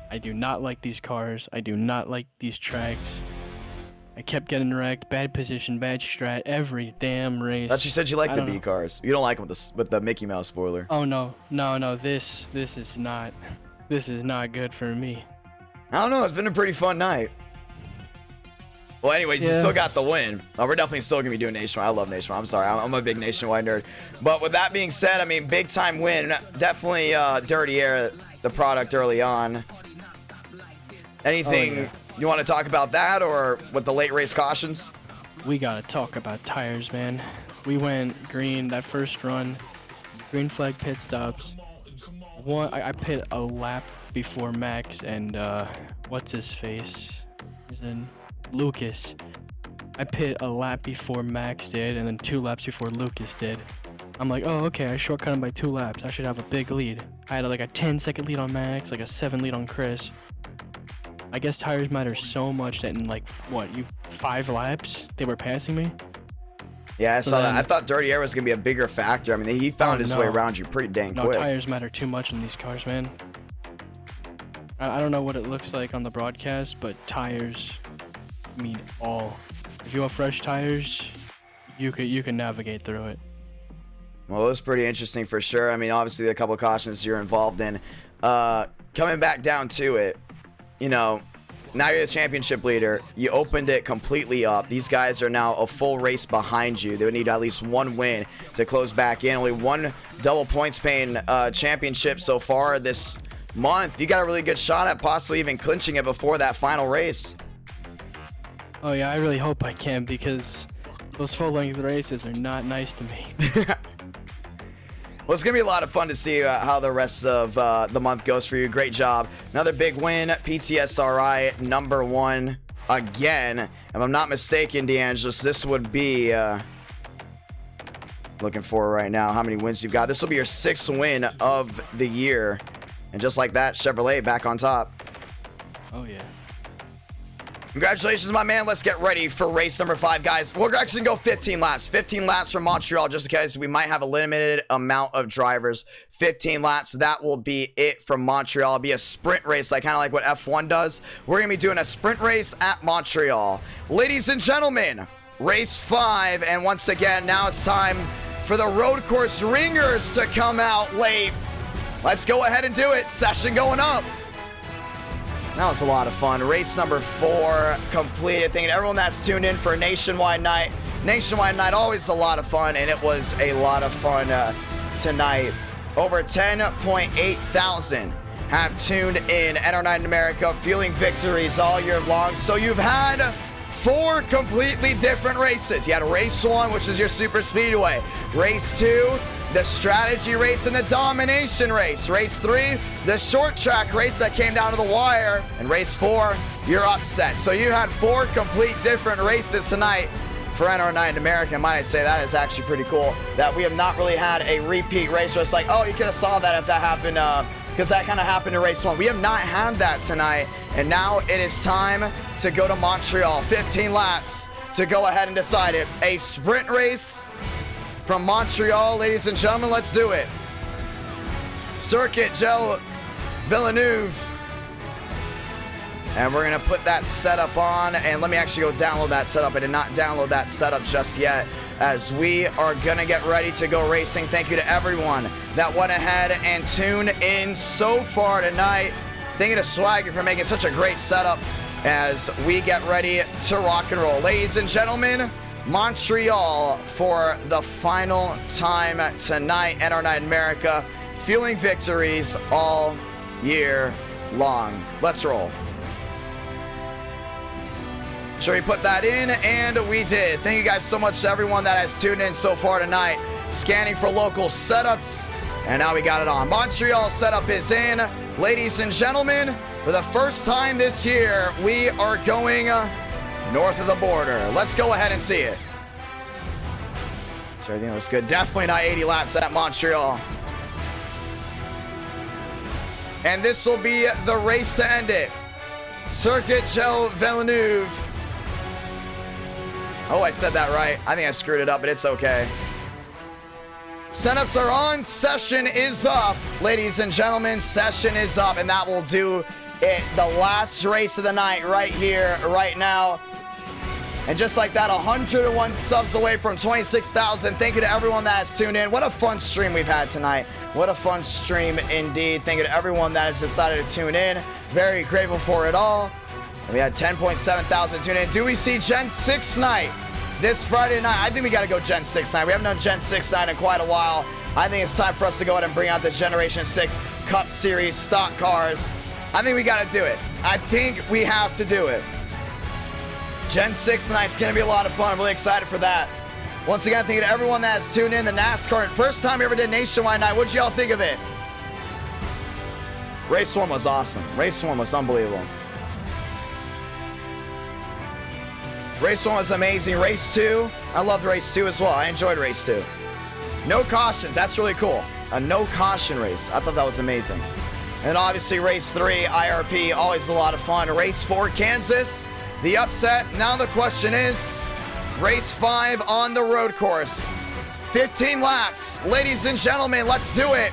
I do not like these cars. I do not like these tracks. I kept getting wrecked, bad position, bad strat, every damn race. Thought you said you like the B cars. You don't like them with the Mickey Mouse spoiler. Oh no, this is not good for me. I don't know, it's been a pretty fun night. Well, anyways, you still got the win. We're definitely still gonna be doing Nationwide. I love Nationwide. I'm sorry, I'm a big Nationwide nerd. But with that being said, I mean, big time win. Definitely Dirty Air, the product early on. Anything you want to talk about that, or with the late race cautions? We gotta talk about tires, man. We went green that first run, green flag pit stops. I pit a lap before Max and what's his face? Lucas. I pit a lap before Max did, and then 2 laps before Lucas did. I'm like, oh, okay, I shortcut him by 2 laps. I should have a big lead. I had like a 10-second lead on Max, like a 7 lead on Chris. I guess tires matter so much that in like, 5 laps, they were passing me? Yeah, I saw that. I thought Dirty Air was going to be a bigger factor. I mean, he found his way around you pretty dang quick. No, tires matter too much in these cars, man. I don't know what it looks like on the broadcast, but tires mean all. If you have fresh tires, you can navigate through it. Well, it was pretty interesting for sure. I mean, obviously, a couple of cautions you're involved in. Coming back down to it, you know, now you're the championship leader. You opened it completely up. These guys are now a full race behind you. They would need at least 1 win to close back in. Only 1 double points paying championship so far this month. You got a really good shot at possibly even clinching it before that final race. Oh yeah, I really hope I can, because those full-length races are not nice to me. Well, it's going to be a lot of fun to see how the rest of the month goes for you. Great job. Another big win. PTSRI #1 again. If I'm not mistaken, D'Angelis, this would be... looking for right now how many wins you've got. This will be your 6th win of the year. And just like that, Chevrolet back on top. Oh, yeah. Congratulations, my man. Let's get ready for race number 5, guys. We're actually going to go 15 laps. 15 laps from Montreal, just in case we might have a limited amount of drivers. 15 laps. That will be it from Montreal. It'll be a sprint race, like kind of like what F1 does. We're going to be doing a sprint race at Montreal. Ladies and gentlemen, race 5. And once again, now it's time for the road course ringers to come out late. Let's go ahead and do it. Session going up. That was a lot of fun. Race number 4 completed. Thank everyone that's tuned in for a Nationwide night. Nationwide night, always a lot of fun, and it was a lot of fun tonight. Over 10.8 thousand have tuned in. NR9 in America, feeling victories all year long. So you've had 4 completely different races. You had race 1, which is your super speedway. Race 2, the strategy race and the domination race. Race 3, the short track race that came down to the wire. And race 4, your upset. So you had 4 complete different races tonight for NR9 in America. Might I say, that is actually pretty cool that we have not really had a repeat race where it's like, oh, you could have saw that if that happened, because that kind of happened in race 1. We have not had that tonight. And now it is time to go to Montreal. 15 laps to go ahead and decide it. A sprint race from Montreal, ladies and gentlemen, let's do it. Circuit Gel Villeneuve. And we're going to put that setup on. And let me actually go download that setup. I did not download that setup just yet, as we are going to get ready to go racing. Thank you to everyone that went ahead and tuned in so far tonight. Thank you to Swagger for making such a great setup as we get ready to rock and roll. Ladies and gentlemen, Montreal for the final time tonight at our Night in America. Feeling victories all year long. Let's roll. Sure, we put that in, and we did. Thank you guys so much to everyone that has tuned in so far tonight. Scanning for local setups, and now we got it on. Montreal setup is in. Ladies and gentlemen, for the first time this year, we are going north of the border. Let's go ahead and see it. So everything looks good. Definitely not 80 laps at Montreal. And this will be the race to end it. Circuit Gilles Villeneuve. Oh, I said that right. I think I screwed it up, but it's okay. Setups are on. Session is up. Ladies and gentlemen, session is up, and that will do it. The last race of the night right here, right now. And just like that, 101 subs away from 26,000. Thank you to everyone that has tuned in. What a fun stream we've had tonight. What a fun stream indeed. Thank you to everyone that has decided to tune in. Very grateful for it all. We had 10.7 thousand tune in. Do we see Gen 6 night this Friday night? I think we got to go Gen 6 night. We haven't done Gen 6 night in quite a while. I think it's time for us to go ahead and bring out the Generation 6 Cup Series stock cars. I think we got to do it. I think we have to do it. Gen 6 night's going to be a lot of fun. I'm really excited for that. Once again, thank you to everyone that has tuned in. The NASCAR, first time we ever did Nationwide Night. What'd y'all think of it? Race 1 was awesome. Race 1 was unbelievable. Race 1 was amazing. Race 2, I loved race 2 as well. I enjoyed race 2. No cautions. That's really cool. A no caution race. I thought that was amazing. And obviously race 3, IRP, always a lot of fun. Race 4, Kansas, the upset. Now the question is, race 5 on the road course. 15 laps. Ladies and gentlemen, let's do it.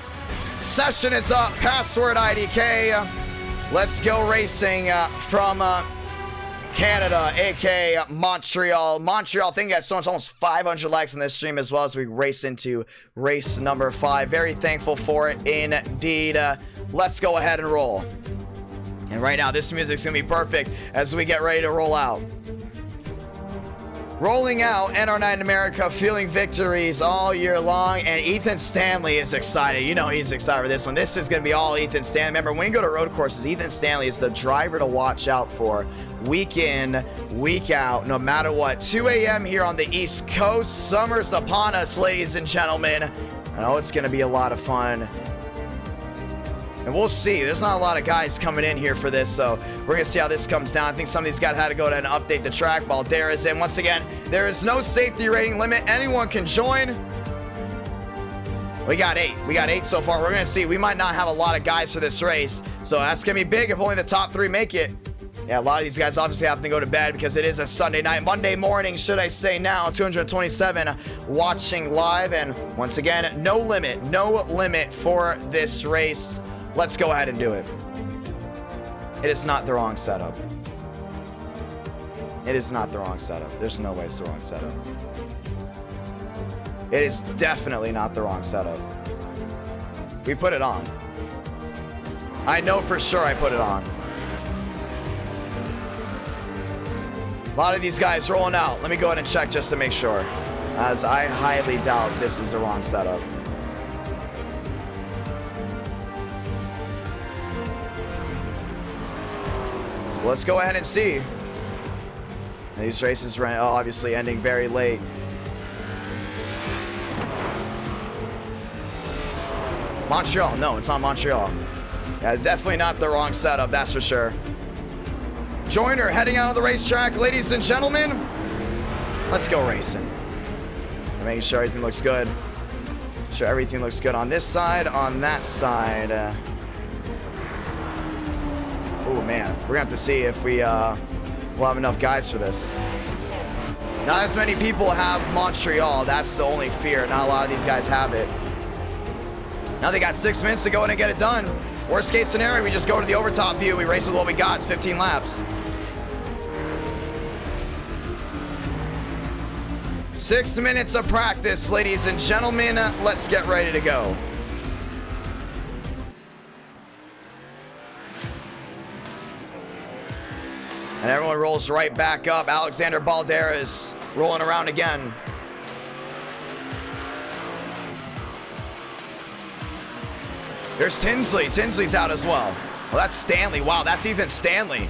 Session is up. Password IDK. Let's go racing from Canada, aka Montreal. Montreal, thank you guys so much. Almost 500 likes on this stream as well as we race into race number 5. Very thankful for it indeed. Let's go ahead and roll. And right now, this music's gonna be perfect as we get ready to roll out. Rolling out NR Night in America, feeling victories all year long, and Ethan Stanley is excited. You know he's excited for this one. This is going to be all Ethan Stanley. Remember, when you go to road courses, Ethan Stanley is the driver to watch out for week in, week out, no matter what. 2 a.m. here on the East Coast. Summer's upon us, ladies and gentlemen. I know it's going to be a lot of fun. And we'll see. There's not a lot of guys coming in here for this, so we're going to see how this comes down. I think some of these guys had to go ahead and update the track while Dara's in. Once again, there is no safety rating limit. Anyone can join. We got 8. We got 8 so far. We're going to see. We might not have a lot of guys for this race, so that's going to be big if only the top 3 make it. Yeah, a lot of these guys obviously have to go to bed because it is a Sunday night. Monday morning, should I say now, 227 watching live. And once again, no limit for this race. Let's go ahead and do it. It is not the wrong setup. It is not the wrong setup. There's no way it's the wrong setup. It is definitely not the wrong setup. We put it on. I know for sure I put it on. A lot of these guys rolling out. Let me go ahead and check just to make sure, as I highly doubt this is the wrong setup. Let's go ahead and see. These races are obviously ending very late. Montreal. No, it's not Montreal. Yeah, definitely not the wrong setup, that's for sure. Joiner heading out of the racetrack. Ladies and gentlemen, let's go racing. Making sure everything looks good. Sure everything looks good on this side, on that side. Oh man, we're gonna have to see if we will have enough guys for this. Not as many people have Montreal. That's the only fear. Not a lot of these guys have it. Now they got 6 minutes to go in and get it done. Worst case scenario, we just go to the overtop view. We race with what we got. It's 15 laps. 6 minutes of practice, ladies and gentlemen. Let's get ready to go. And everyone rolls right back up. Alexander Balderas rolling around again. There's Tinsley. Tinsley's out as well. Well, that's Stanley. Wow, that's Ethan Stanley.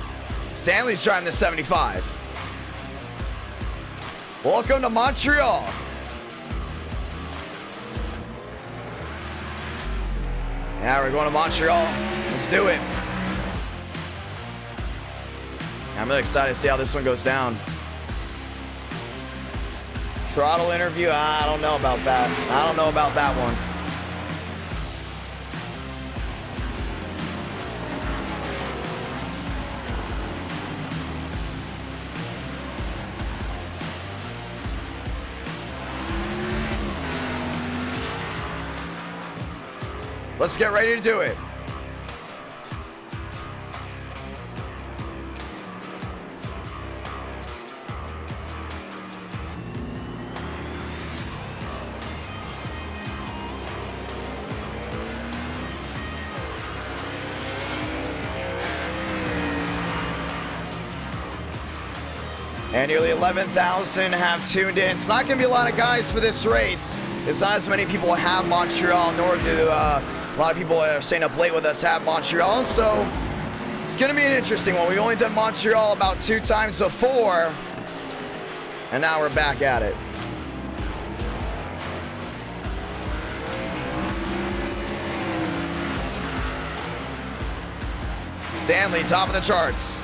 Stanley's driving the 75. Welcome to Montreal. Yeah, we're going to Montreal. Let's do it. I'm really excited to see how this one goes down. Throttle interview, I don't know about that. I don't know about that one. Let's get ready to do it. And nearly 11,000 have tuned in. It's not going to be a lot of guys for this race. It's not as many people have Montreal, nor do a lot of people that are staying up late with us have Montreal. So it's going to be an interesting one. We've only done Montreal about 2 times before. And now we're back at it. Stanley, top of the charts.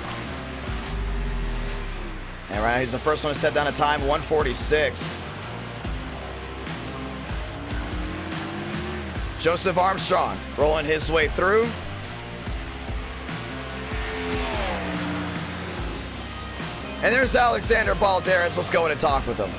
And right now he's the first one to set down a time, 1:46. Joseph Armstrong rolling his way through. And there's Alexander Balderas. Let's go in and talk with him.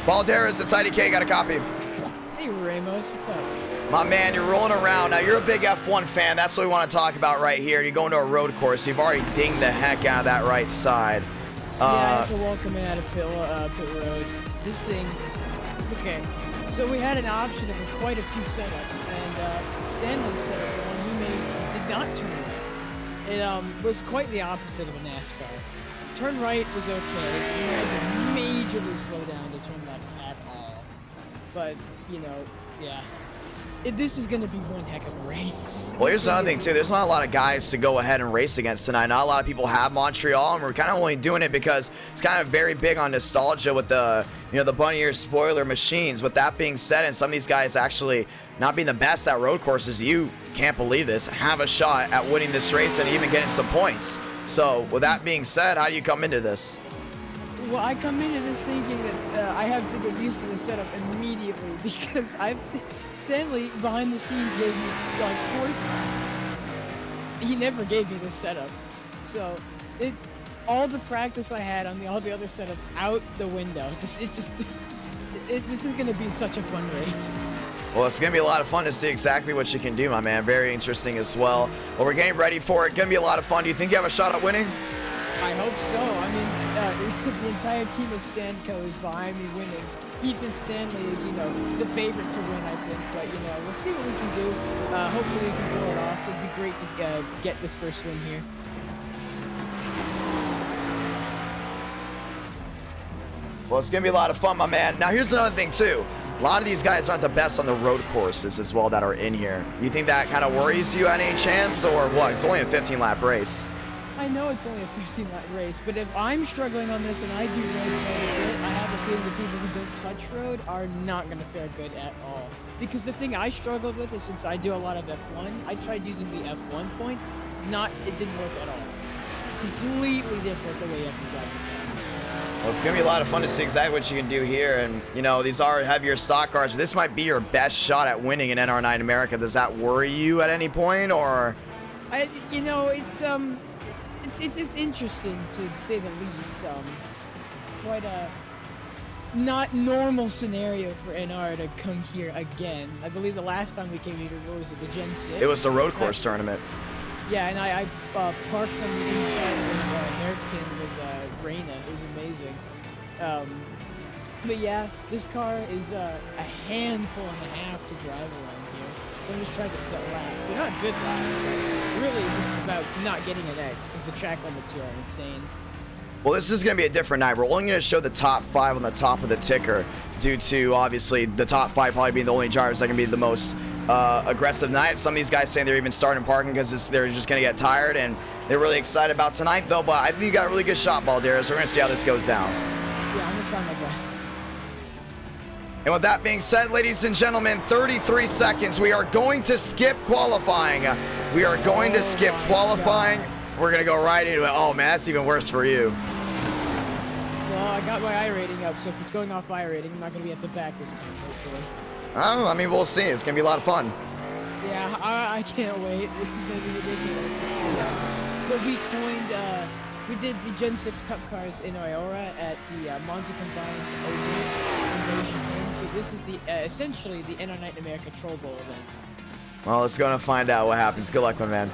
Balderas, it's IDK, got a copy. Hey Ramos, what's up? My man, you're rolling around. Now, you're a big F1 fan. That's what we want to talk about right here. You're going to a road course. You've already dinged the heck out of that right side. Yeah, I have to welcome in out of pit road. This thing, okay. So we had an option of quite a few setups, and Stanley's setup, the one he made, did not turn left. It was quite the opposite of a NASCAR. Turn right was okay. You had to majorly slow down to turn left at all. But, you know, yeah. This is going to be one heck of a race. Well, here's another thing, too. There's not a lot of guys to go ahead and race against tonight. Not a lot of people have Montreal, and we're kind of only doing it because it's kind of very big on nostalgia with the, you know, the bunny ear spoiler machines. With that being said, and some of these guys actually not being the best at road courses, you can't believe this, have a shot at winning this race and even getting some points. So, with that being said, how do you come into this? Well, I come into this thinking that I have to get used to the setup immediately because Stanley behind the scenes gave me like 4. He never gave me this setup, so all the practice I had on all the other setups out the window. This is gonna be such a fun race. Well, it's going to be a lot of fun to see exactly what you can do, my man. Very interesting as well. Well, we're getting ready for it. Going to be a lot of fun. Do you think you have a shot at winning? I hope so. I mean, the entire team of Stanco is behind me winning. Ethan Stanley is, you know, the favorite to win, I think. But, you know, we'll see what we can do. Hopefully we can pull it off. It would be great to get this first win here. Well, it's going to be a lot of fun, my man. Now, here's another thing, too. A lot of these guys aren't the best on the road courses as well that are in here. You think that kind of worries you at any chance, or what? It's only a 15-lap race. I know it's only a 15-lap race, but if I'm struggling on this and I do road quite a bit, I have a feeling the people who don't touch road are not going to fare good at all. Because the thing I struggled with is since I do a lot of F1, I tried using the F1 points. It didn't work at all. Completely different the way you have to drive the car. Well, it's going to be a lot of fun to see exactly what you can do here. And, you know, these are heavier stock cars. This might be your best shot at winning in NR9 America. Does that worry you at any point, or? You know, it's interesting to say the least. quite a not normal scenario for NR to come here again. I believe the last time we came here, what was it, the Gen 6? It was the road course tournament. Yeah, and I parked on the inside of a hairpin with Reina. It was amazing. But yeah, this car is a handful and a half to drive around here. So I'm just trying to set laps. They're not good laps, but really just about not getting an X because the track limits here are insane. Well, this is going to be a different night. We're only going to show the top 5 on the top of the ticker due to, obviously, the top 5 probably being the only drivers that can be the most aggressive night. Some of these guys saying they're even starting parking because they're just going to get tired, and they're really excited about tonight, though. But I think you got a really good shot, Balderas. So we're going to see how this goes down. Yeah, I'm going to try my best. And with that being said, ladies and gentlemen, 33 seconds. We are going to skip qualifying. We are going to skip qualifying. We're going to go right into it. Oh, man, that's even worse for you. Well, I got my I rating up, so if it's going off I rating, I'm not going to be at the back this time, hopefully. Oh, I mean, we'll see. It's going to be a lot of fun. Yeah, I can't wait. This is going to be ridiculous. But we did the Gen 6 Cup cars in Iora at the Monza Combined Open. So this is the essentially the NR Night in America Troll Bowl event. Well, let's go and find out what happens. Good luck, my man.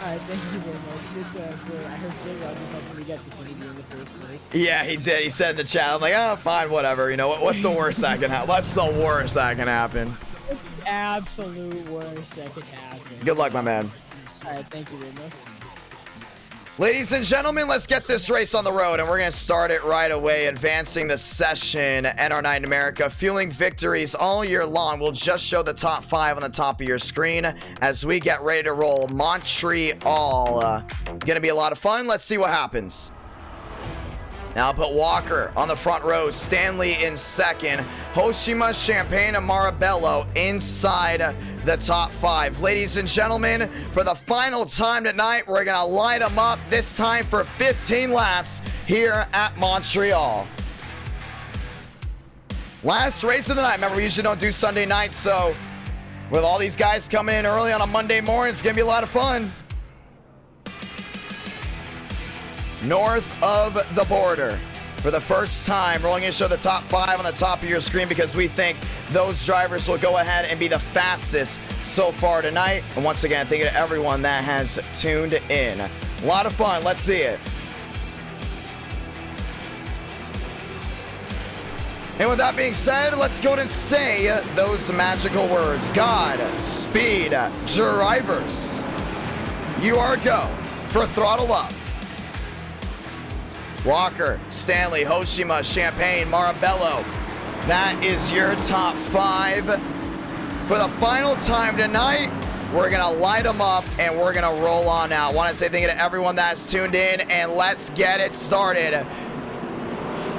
Alright, thank you very much. It's great. I heard J-Rod was helping me get this interview in the first place. Yeah, he did. He said in the chat, I'm like, oh, fine, whatever. You know, what's the worst that can happen? What's the worst that can happen? It's the absolute worst that could happen. Good luck, my man. Alright, thank you very much. Ladies and gentlemen, let's get this race on the road, and we're going to start it right away. Advancing the session, NR Night in America, fueling victories all year long. We'll just show the top 5 on the top of your screen as we get ready to roll Montreal. Going to be a lot of fun. Let's see what happens. Now I'll put Walker on the front row, Stanley in second, Hoshima, Champagne, and Marabello inside the top 5. Ladies and gentlemen, for the final time tonight, we're going to light them up, this time for 15 laps here at Montreal. Last race of the night. Remember, we usually don't do Sunday nights, so with all these guys coming in early on a Monday morning, it's going to be a lot of fun. North of the border. For the first time, we're only going to show the top 5 on the top of your screen because we think those drivers will go ahead and be the fastest so far tonight. And once again, thank you to everyone that has tuned in. A lot of fun. Let's see it. And with that being said, let's go and say those magical words. God, speed, drivers. You are go for throttle up. Walker, Stanley, Hoshima, Champagne, Marabello. That is your top 5. For the final time tonight, we're going to light them up and we're going to roll on out. I want to say thank you to everyone that's tuned in, and let's get it started.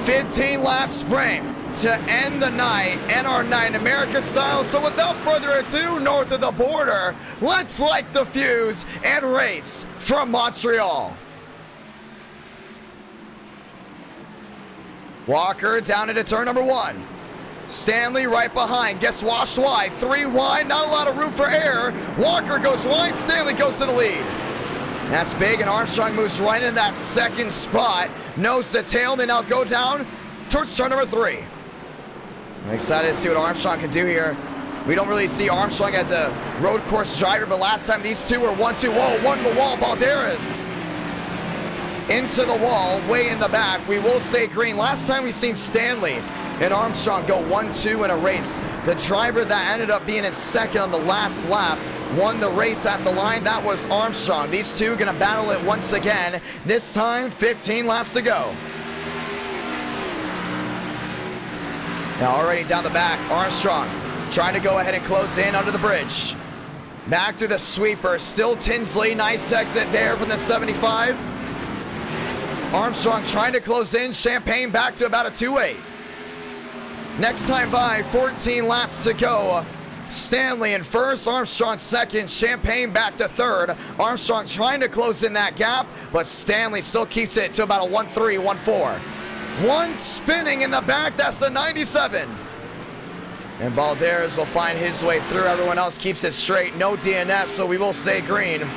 15 lap sprint to end the night, NR Night in America style. So without further ado, north of the border, let's light the fuse and race from Montreal. Walker down into turn number 1. Stanley right behind, gets washed wide, 3 wide, not a lot of room for error. Walker goes wide, Stanley goes to the lead. That's big, and Armstrong moves right into that second spot. Nose to tail, they now go down towards turn number 3. I'm excited to see what Armstrong can do here. We don't really see Armstrong as a road course driver, but last time these two were 1-2. Whoa, one to the wall, Balderas. Into the wall, way in the back. We will stay green. Last time we seen Stanley and Armstrong go 1-2 in a race. The driver that ended up being in second on the last lap won the race at the line. That was Armstrong. These two gonna battle it once again. This time, 15 laps to go. Now already down the back, Armstrong trying to go ahead and close in under the bridge. Back through the sweeper, still Tinsley. Nice exit there from the 75. Armstrong trying to close in. Champagne back to about a 2-8. Next time by, 14 laps to go. Stanley in first, Armstrong second, Champagne back to third. Armstrong trying to close in that gap, but Stanley still keeps it to about a 1-3, 1-4. One spinning in the back, that's the 97. And Balderas will find his way through. Everyone else keeps it straight. No DNF, so we will stay green.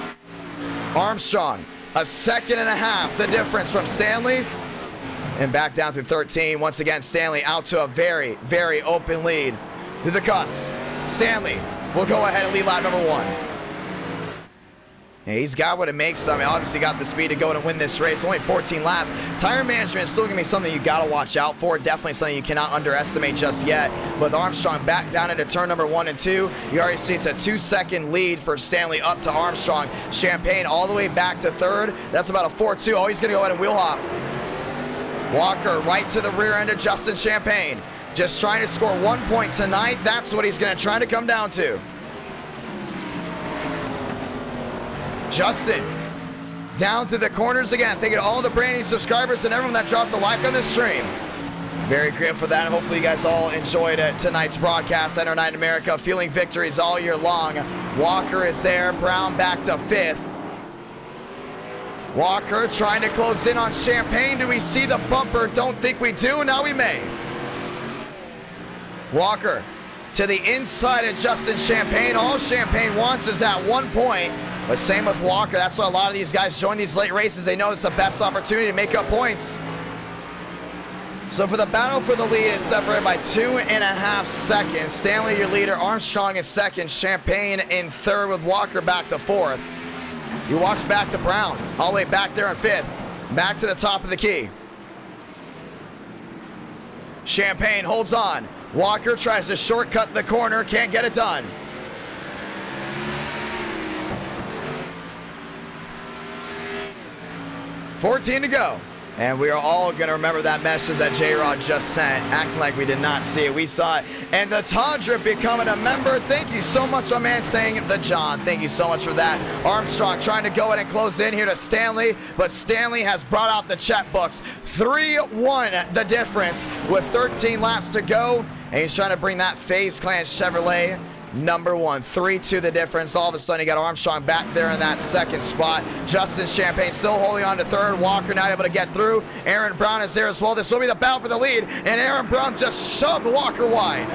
Armstrong, a second and a half, the difference from Stanley. And back down through 13. Once again, Stanley out to a very, very open lead. Through the cusp. Stanley will go ahead and lead lap number 1. Yeah, he's got what it makes. I mean, obviously got the speed to go and win this race. Only 14 laps. Tire management is still going to be something you got to watch out for. Definitely something you cannot underestimate just yet. With Armstrong back down into turn number 1 and 2, you already see it's a 2-second lead for Stanley up to Armstrong. Champagne all the way back to third. That's about a 4-2. Oh, he's going to go ahead and wheel hop. Walker right to the rear end of Justin Champagne. Just trying to score 1 point tonight. That's what he's going to try to come down to. Justin, down to the corners again. Thank you to all the brand new subscribers and everyone that dropped a like on this stream. Very grateful for that. And hopefully you guys all enjoyed tonight's broadcast. Enter Night in America, feeling victories all year long. Walker is there. Brown back to 5th. Walker trying to close in on Champagne. Do we see the bumper? Don't think we do. Now we may. Walker to the inside of Justin Champagne. All Champagne wants is that 1 point. But same with Walker. That's why a lot of these guys join these late races. They know it's the best opportunity to make up points. So for the battle for the lead, it's separated by 2.5 seconds. Stanley, your leader. Armstrong in second. Champagne in third with Walker back to 4th. You watch back to Brown. All the way back there in 5th. Back to the top of the key. Champagne holds on. Walker tries to shortcut the corner. Can't get it done. $14 to go. And we are all going to remember that message that J-Rod just sent, acting like we did not see it. We saw it. And the Tundra becoming a member. Thank you so much, my man, saying the John. Thank you so much for that. Armstrong trying to go ahead and close in here to Stanley, but Stanley has brought out the checkbooks. 3-1 the difference with 13 laps to go. And he's trying to bring that FaZe Clan Chevrolet number 1. 3-2 the difference. All of a sudden, you got Armstrong back there in that second spot. Justin Champagne still holding on to third. Walker not able to get through. Aaron Brown is there as well. This will be the battle for the lead. And Aaron Brown just shoved Walker wide.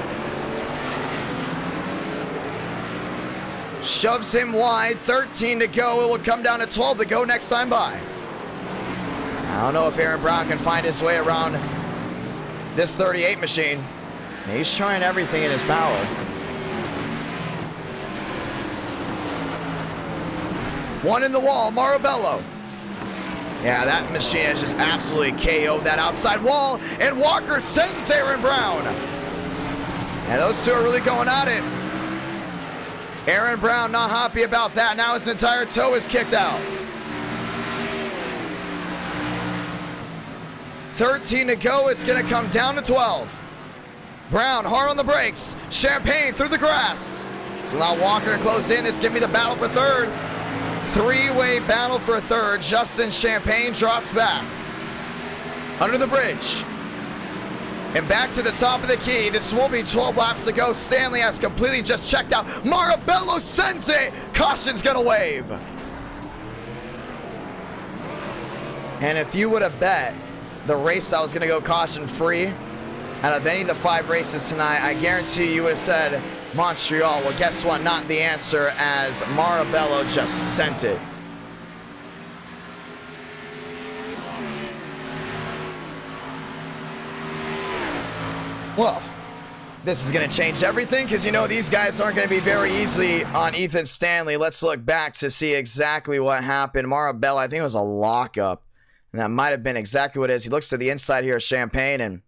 Shoves him wide. 13 to go. It will come down to 12 to go next time by. I don't know if Aaron Brown can find his way around this 38 machine. He's trying everything in his power. One in the wall, Marabello. Yeah, that machine has just absolutely KO'd that outside wall, and Walker sends Aaron Brown. And those two are really going at it. Aaron Brown not happy about that. Now his entire toe is kicked out. 13 to go. It's going to come down to 12. Brown hard on the brakes. Champagne through the grass. So allow Walker to close in. This give me the battle for third. Three-way battle for third. Justin Champagne drops back. Under the bridge. And back to the top of the key. This will be 12 laps to go. Stanley has completely just checked out. Marabello sends it. Caution's going to wave. And if you would have bet the race that was going to go caution-free out of any of the 5 races tonight, I guarantee you would have said Montreal. Well, guess what? Not the answer, as Marabello just sent it. Well, this is going to change everything, because you know these guys aren't going to be very easy on Ethan Stanley. Let's look back to see exactly what happened. Marabello, I think it was a lockup, and that might have been exactly what it is. He looks to the inside here of Champagne, and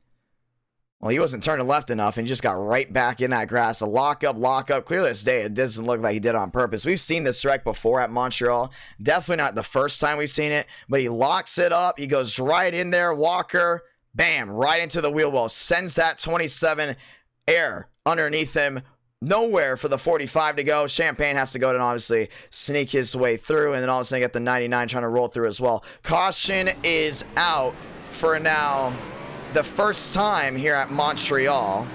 well, he wasn't turning left enough, and he just got right back in that grass. A lockup. Clearly this day, it doesn't look like he did it on purpose. We've seen this wreck before at Montreal. Definitely not the first time we've seen it, but he locks it up. He goes right in there. Walker, bam, right into the wheel well. Sends that 27 air underneath him. Nowhere for the 45 to go. Champagne has to go and obviously sneak his way through, and then all of a sudden get the 99 trying to roll through as well. Caution is out for now. The first time here at Montreal.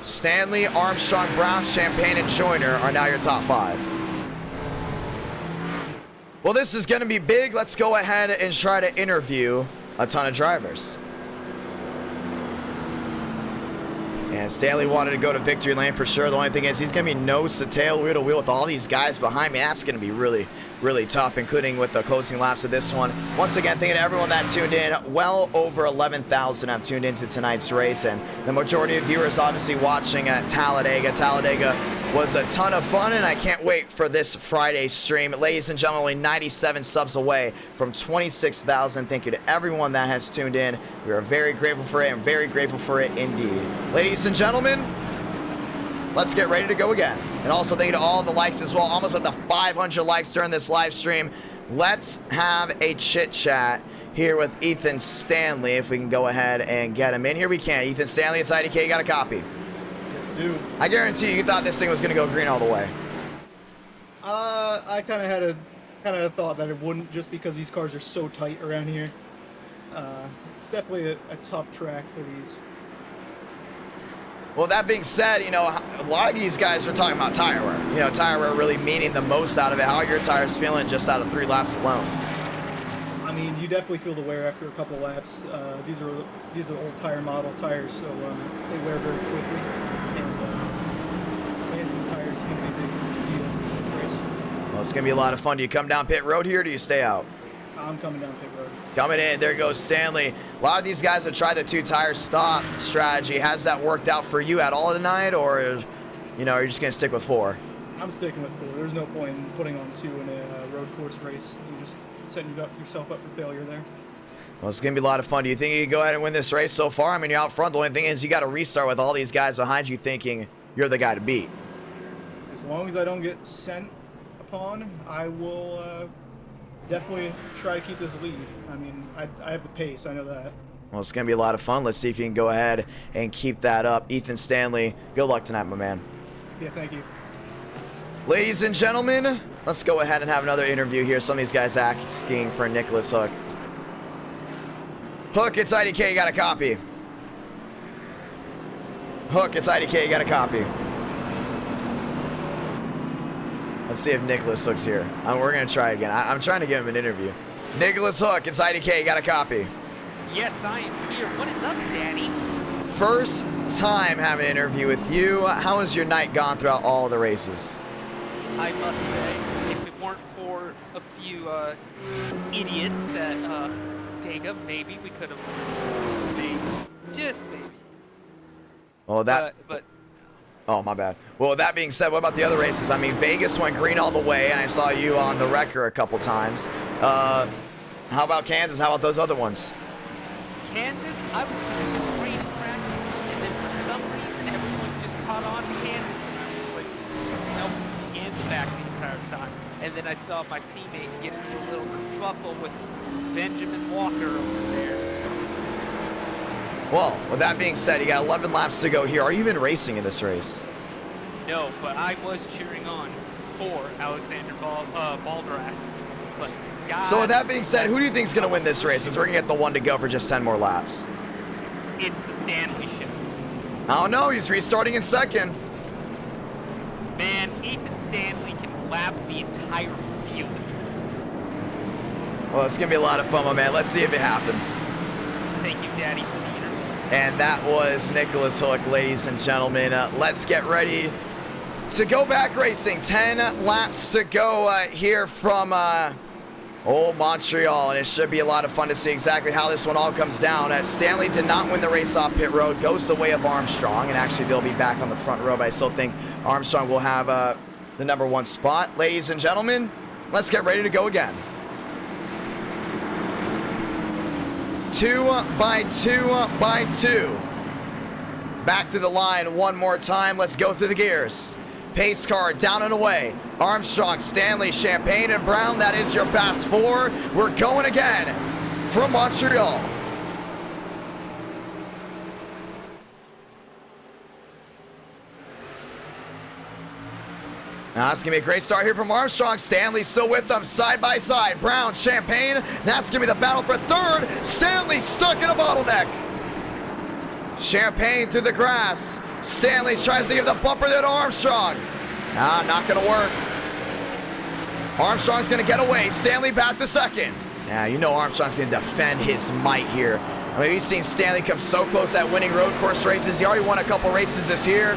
Stanley, Armstrong, Brown, Champagne, and Joyner are now your top 5. Well, this is going to be big. Let's go ahead and try to interview a ton of drivers. And Stanley wanted to go to victory lane for sure. The only thing is he's going to be nose to tail, wheel to wheel with all these guys behind me. That's going to be really, really tough, including with the closing laps of this one. Once again, thank you to everyone that tuned in. Well over 11,000 have tuned into tonight's race, and the majority of viewers obviously watching at Talladega. Talladega was a ton of fun, and I can't wait for this Friday stream. Ladies and gentlemen, only 97 subs away from 26,000. Thank you to everyone that has tuned in. We are very grateful for it, and very grateful for it indeed. Ladies and gentlemen, let's get ready to go again. And also thank you to all the likes as well. Almost at the 500 likes during this live stream. Let's have a chit chat here with Ethan Stanley. If we can go ahead and get him in. Here we can. Ethan Stanley, it's IDK. You got a copy? Yes, I do. I guarantee you thought this thing was going to go green all the way. I kind of had a thought that it wouldn't, just because these cars are so tight around here. It's definitely a tough track for these. Well, that being said, you know, a lot of these guys are talking about tire wear. You know, tire wear really meaning the most out of it. How are your tires feeling just out of 3 laps alone? I mean, you definitely feel the wear after a couple laps. These are old tire model tires, so they wear very quickly. And managing tires is going to be a big deal in this race. Well, it's going to be a lot of fun. Do you come down pit road here, or do you stay out? I'm coming down pit road. Coming in, there goes Stanley. A lot of these guys have tried the 2-tire stop strategy. Has that worked out for you at all tonight, or, you know, are you just going to stick with 4? I'm sticking with 4. There's no point in putting on 2 in a road course race. You're just setting yourself up for failure there. Well, it's going to be a lot of fun. Do you think you can go ahead and win this race so far? I mean, you're out front. The only thing is you got to restart with all these guys behind you thinking you're the guy to beat. As long as I don't get sent upon, I will definitely try to keep this lead. I mean, I have the pace. I know that. Well, it's going to be a lot of fun. Let's see if you can go ahead and keep that up. Ethan Stanley, good luck tonight, my man. Yeah, thank you. Ladies and gentlemen, let's go ahead and have another interview here. Some of these guys asking for Nicholas Hook. Hook, it's IDK. You got a copy. Hook, it's IDK. You got a copy. Let's see if Nicholas Hook's here. We're going to try again. I'm trying to give him an interview. Nicholas Hook, it's IDK. You got a copy. Yes, I am here. What is up, Daddy? First time having an interview with you. How has your night gone throughout all of the races? I must say, if it weren't for a few idiots at Daytona, maybe we could have maybe, just maybe. Well, that... But oh, my bad. Well, that being said, what about the other races? I mean, Vegas went green all the way, and I saw you on the wrecker a couple times. How about Kansas? How about those other ones? Kansas, I was doing great in practice, and then for some reason, everyone just caught on to Kansas, and I'm just like, nope, in the back the entire time. And then I saw my teammate get a little kerfuffle with Benjamin Walker over there. Well, with that being said, you got 11 laps to go here. Are you even racing in this race? No, but I was cheering on for Alexander Balderas. But God, So with that being said, who do you think is going to win this race? As we're going to get the one to go for just 10 more laps. it's the Stanley show. I don't know. He's restarting in second. Man, Ethan Stanley can lap the entire field. Well, it's going to be a lot of fun, my man. Let's see if it happens. Thank you, Daddy, for the interview. And that was Nicholas Hook, ladies and gentlemen. Let's get ready to go back racing. 10 laps to go here from old Montreal, and it should be a lot of fun to see exactly how this one all comes down. Stanley did not win the race off pit road, goes the way of Armstrong, and actually they'll be back on the front row, but I still think Armstrong will have the #1 spot. Ladies and gentlemen, let's get ready to go again. 2 by 2 by 2. Back to the line one more time. Let's go through the gears. Pace car down and away. Armstrong, Stanley, Champagne, and Brown. That is your fast 4. We're going again from Montreal. Now, it's going to be a great start here from Armstrong. Stanley still with them, side by side. Brown, Champagne. That's going to be the battle for third. Stanley stuck in a bottleneck. Champagne through the grass. Stanley tries to give the bumper there to Armstrong. Not going to work. Armstrong's going to get away. Stanley back to second. Yeah, you know Armstrong's going to defend his might here I mean, we've seen Stanley come so close at winning road course races. He already won a couple races this year.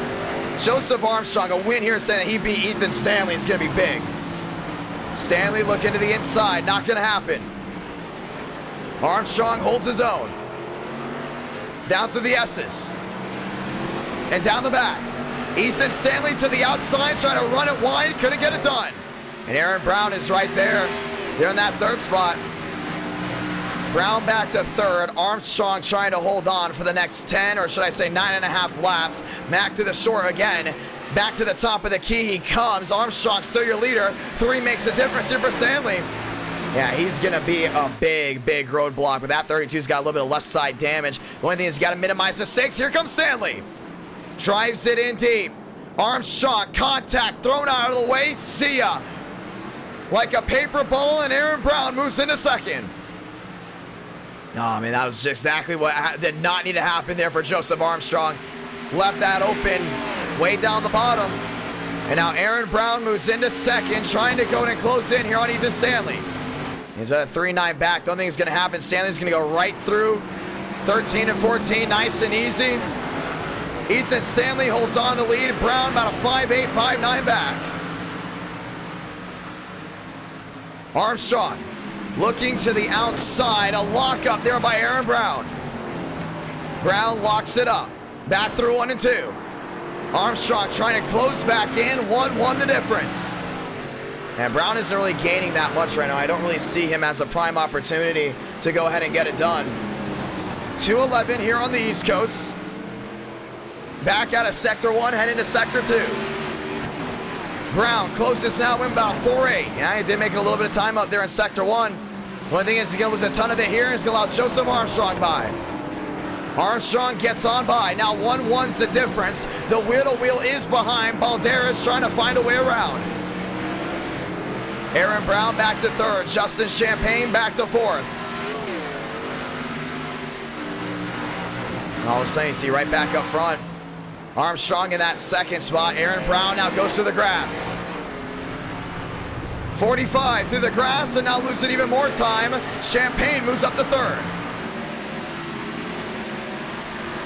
Joseph Armstrong, a win here saying that he beat Ethan Stanley. It's going to be big. Stanley looking to the inside. Not going to happen. Armstrong holds his own. Down through the S's. And down the back. Ethan Stanley to the outside, trying to run it wide. Couldn't get it done. And Aaron Brown is right there. They're in that third spot. Brown back to third. Armstrong trying to hold on for the next 10, or should I say 9.5 laps. Mack to the shore again. Back to the top of the key he comes. Armstrong still your leader. 3 makes a difference here for Stanley. Yeah, he's going to be a big, big roadblock. But that 32's got a little bit of left side damage. The only thing is he's got to minimize mistakes. Here comes Stanley. Drives it in deep. Armstrong, contact, thrown out of the way. See ya. Like a paper ball, and Aaron Brown moves into second. Oh, man, that was exactly what did not need to happen there for Joseph Armstrong. Left that open way down the bottom. And now Aaron Brown moves into second, trying to go and close in here on Ethan Stanley. He's got a 3-9 back. Don't think it's going to happen. Stanley's going to go right through 13 and 14, nice and easy. Ethan Stanley holds on the lead. Brown about a 5-8, 5-9 back. Armstrong looking to the outside. A lock up there by Aaron Brown. Brown locks it up. Back through 1 and 2. Armstrong trying to close back in. 1-1 the difference. And Brown isn't really gaining that much right now. I don't really see him as a prime opportunity to go ahead and get it done. 2:11 here on the East Coast. Back out of Sector 1, head into Sector 2. Brown closest now in about 4-8. Yeah, he did make a little bit of time out there in Sector 1. The only thing is he's going to lose a ton of it here. He's going to allow Joseph Armstrong by. Armstrong gets on by. Now 1-1's the difference. The wheel-to-wheel is behind. Balderas trying to find a way around. Aaron Brown back to third. Justin Champagne back to fourth. And all of a sudden, you see right back up front. Armstrong in that second spot. Aaron Brown now goes through the grass. 45 through the grass, and now losing even more time. Champagne moves up to third.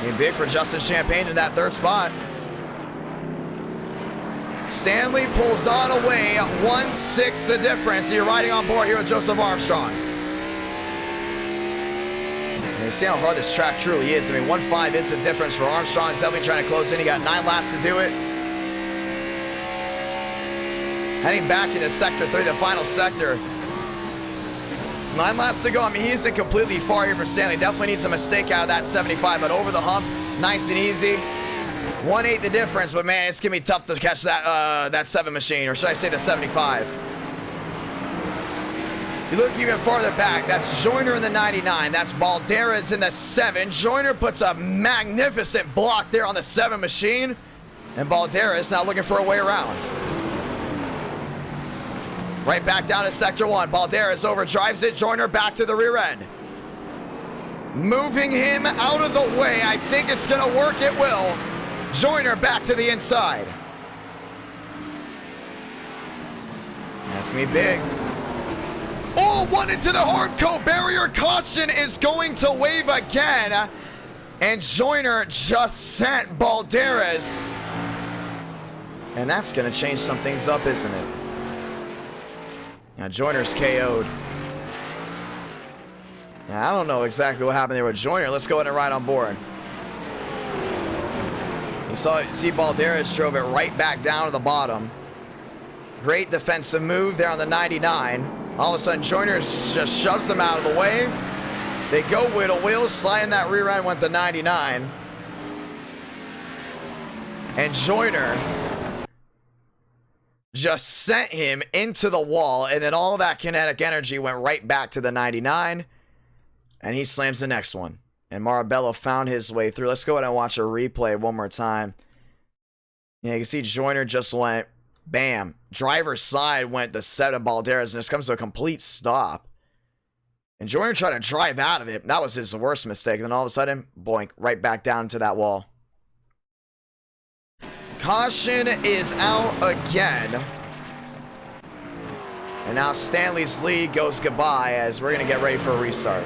It's big for Justin Champagne in that third spot. Stanley pulls on away, 1/6 the difference. You're riding on board here with Joseph Armstrong. And you see how hard this track truly is. I mean, 1/5 is the difference for Armstrong. He's definitely trying to close in. He got 9 laps to do it. Heading back into Sector 3, the final sector. 9 laps to go. I mean, he isn't completely far here from Stanley. Definitely needs a mistake out of that 75, but over the hump, nice and easy. 1/8 the difference, but man, it's gonna be tough to catch that that 7 machine, or should I say the 75. You look even farther back, that's Joyner in the 99, that's Balderas in the 7. Joyner puts a magnificent block there on the 7 machine, and Balderas now looking for a way around. Right back down to Sector 1, Balderas overdrives it, Joyner back to the rear end. Moving him out of the way, I think it's gonna work, it will. Joyner back to the inside. That's gonna be big. Oh, 1 into the hardcore barrier. Caution is going to wave again. And Joyner just sent Balderas. And that's gonna change some things up, isn't it? Now Joyner's KO'd. Now, I don't know exactly what happened there with Joyner. Let's go ahead and ride on board. You see Balderas drove it right back down to the bottom. Great defensive move there on the 99. All of a sudden, Joyner just shoves him out of the way. They go wheel to wheel, sliding that rear end with the 99. And Joyner just sent him into the wall, and then all of that kinetic energy went right back to the 99. And he slams the next one. And Marabello found his way through. Let's go ahead and watch a replay one more time. Yeah, you can see Joyner just went, bam. Driver's side went the 7 Balderas, and just comes to a complete stop. And Joyner tried to drive out of it. That was his worst mistake. And then all of a sudden, boink, right back down to that wall. Caution is out again. And now Stanley's lead goes goodbye as we're going to get ready for a restart.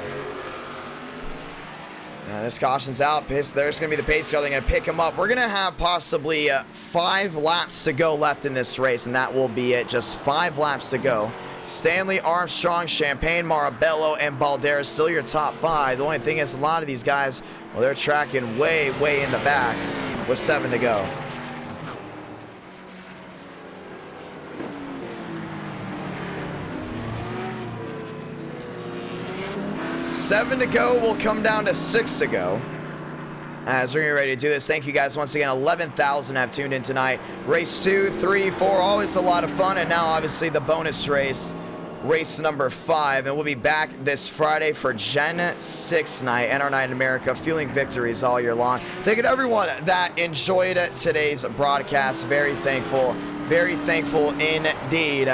This caution's out. There's going to be the pace car. They're going to pick him up. We're going to have possibly 5 laps to go left in this race, and that will be it. Just 5 laps to go. Stanley, Armstrong, Champagne, Marabello, and Balderas still your top 5. The only thing is a lot of these guys, well, they're tracking way, way in the back with 7 to go. Seven to go will come down to 6 to go. As we're getting ready to do this, thank you guys once again. 11,000 have tuned in tonight. Race 2, 3, 4, always a lot of fun. And now obviously the bonus race, race number 5. And we'll be back this Friday for Gen 6 night, NR Night in America, fueling victories all year long. Thank you to everyone that enjoyed today's broadcast. Very thankful indeed.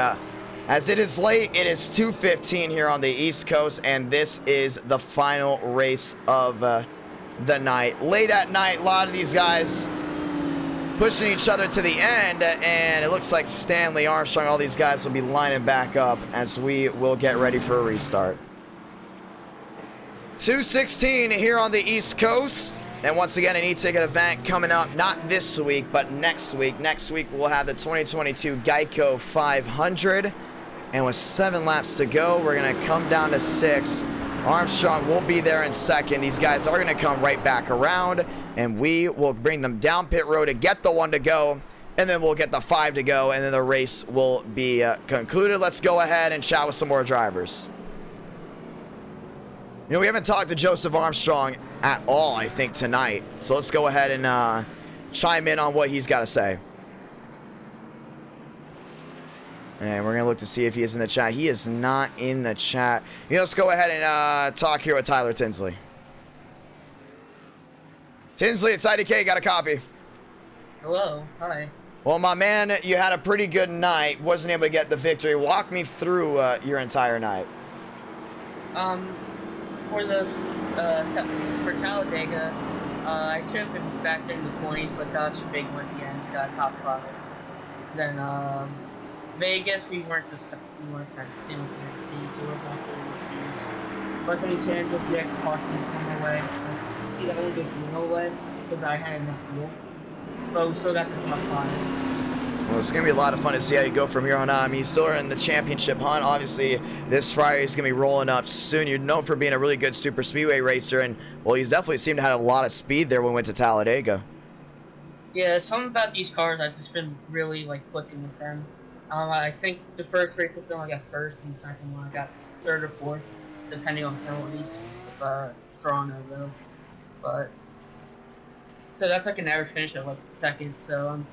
As it is late, it is 2:15 here on the East Coast, and this is the final race of the night. Late at night, a lot of these guys pushing each other to the end, and it looks like Stanley, Armstrong, all these guys will be lining back up as we will get ready for a restart. 2:16 here on the East Coast. And once again, an eTicket event coming up, not this week, but next week. Next week, we'll have the 2022 Geico 500. And with 7 laps to go, we're going to come down to 6. Armstrong will be there in second. These guys are going to come right back around, and we will bring them down pit road to get the 1 to go, and then we'll get the 5 to go, and then the race will be concluded. Let's go ahead and chat with some more drivers. You know, we haven't talked to Joseph Armstrong at all, I think, tonight. So let's go ahead and chime in on what he's got to say. And we're going to look to see if he is in the chat. He is not in the chat. You know, let's go ahead and talk here with Tyler Tinsley. Tinsley, it's IDK. Got a copy. Hello. Hi. Well, my man, you had a pretty good night. Wasn't able to get the victory. Walk me through your entire night. For for Talladega, I should have been back in the 20s, but that's a big one at the end. Got top 5. Then Vegas, we weren't kind of seeing things, so we're back there. But any chances we had cautions come away. See, that only didn't go away because I had enough fuel. But we still got the top 5. Well, it's going to be a lot of fun to see how you go from here on out. I mean, you still are in the championship hunt. Obviously, this Friday is going to be rolling up soon. You're known for being a really good super speedway racer, and, well, you definitely seem to have a lot of speed there when we went to Talladega. Yeah, something about these cars, I've just been really, like, clicking with them. I think the first race I got first, and the second one I got 3rd or 4th, depending on penalties, strong though. But, so that's like an average finish of, like, 2nd, so I'm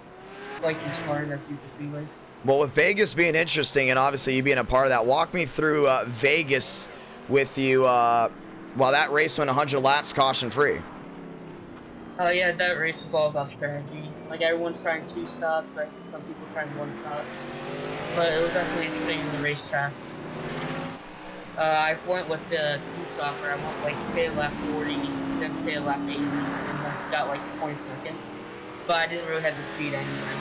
like inspiring that super speedways. Well, with Vegas being interesting and obviously you being a part of that, walk me through Vegas with you while that race went 100 laps caution free. Oh yeah, that race was all about strategy. Like everyone's trying 2 stops, like some people trying 1 stop. But it was definitely interesting in the racetracks. I went with the 2 stopper. I went like pit lap 40, then pit lap 80, and then got like 22nd. But I didn't really have the speed anyway.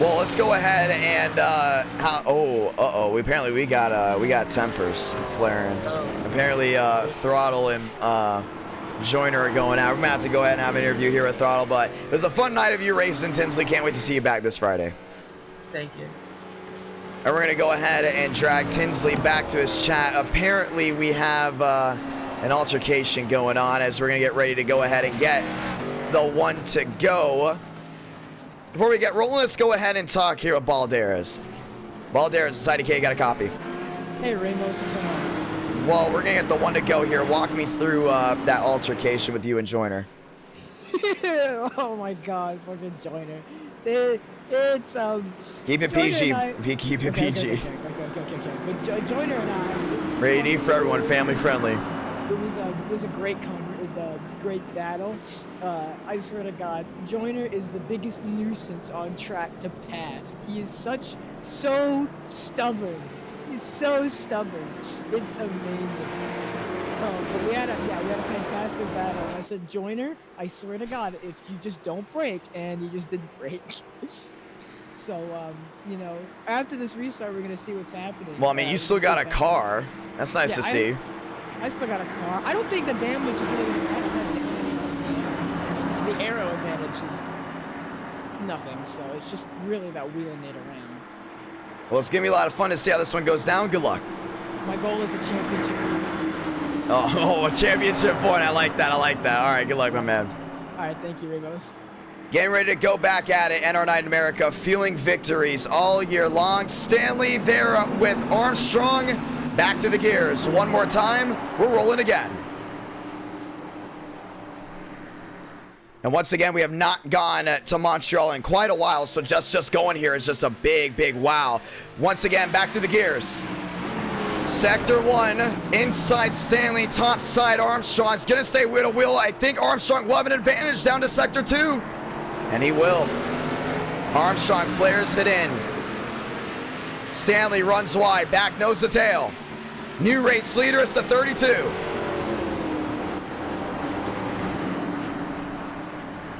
Well, let's go ahead and apparently we got tempers flaring. Apparently Throttle and Joyner are going out. We're gonna have to go ahead and have an interview here with Throttle, but it was a fun night of you racing, Tinsley. Can't wait to see you back this Friday. Thank you. And we're gonna go ahead and drag Tinsley back to his chat. Apparently we have an altercation going on as we're gonna get ready to go ahead and get the 1 to go. Before we get rolling, let's go ahead and talk here with Balderas. Balderas, IDK, got a copy. Hey, Ramos, what's going on? Well, we're going to get the 1 to go here. Walk me through that altercation with you and Joyner. Oh my god, fucking Joyner. It's, Keep it PG. Keep it PG. Okay. But Joyner and I... Rated for everyone, family friendly. It was a great great battle. I swear to God, Joyner is the biggest nuisance on track to pass. He is so stubborn. He's so stubborn. It's amazing. But we had a fantastic battle. And I said, Joyner, I swear to God, if you just don't break, and you just didn't break. So, you know, after this restart, we're gonna see what's happening. Well, I mean, you still got a car. That's nice to see. I still got a car. I don't think the damage is really going to matter that down anymore. The aero advantage is nothing, so it's just really about wheeling it around. Well, it's going to be a lot of fun to see how this one goes down. Good luck. My goal is a championship point. Oh, a championship point. I like that. I like that. All right, good luck, my man. All right, thank you, Ramos. Getting ready to go back at it. NR9 America fueling victories all year long. Stanley there with Armstrong. Back to the gears. One more time. We're rolling again. And once again, we have not gone to Montreal in quite a while, so just going here is just a big, big wow. Once again, back to the gears. Sector 1, inside Stanley, top side Armstrong's gonna stay wheel to wheel. I think Armstrong will have an advantage down to Sector 2. And he will. Armstrong flares it in. Stanley runs wide, back nose to tail. New race leader is the 32.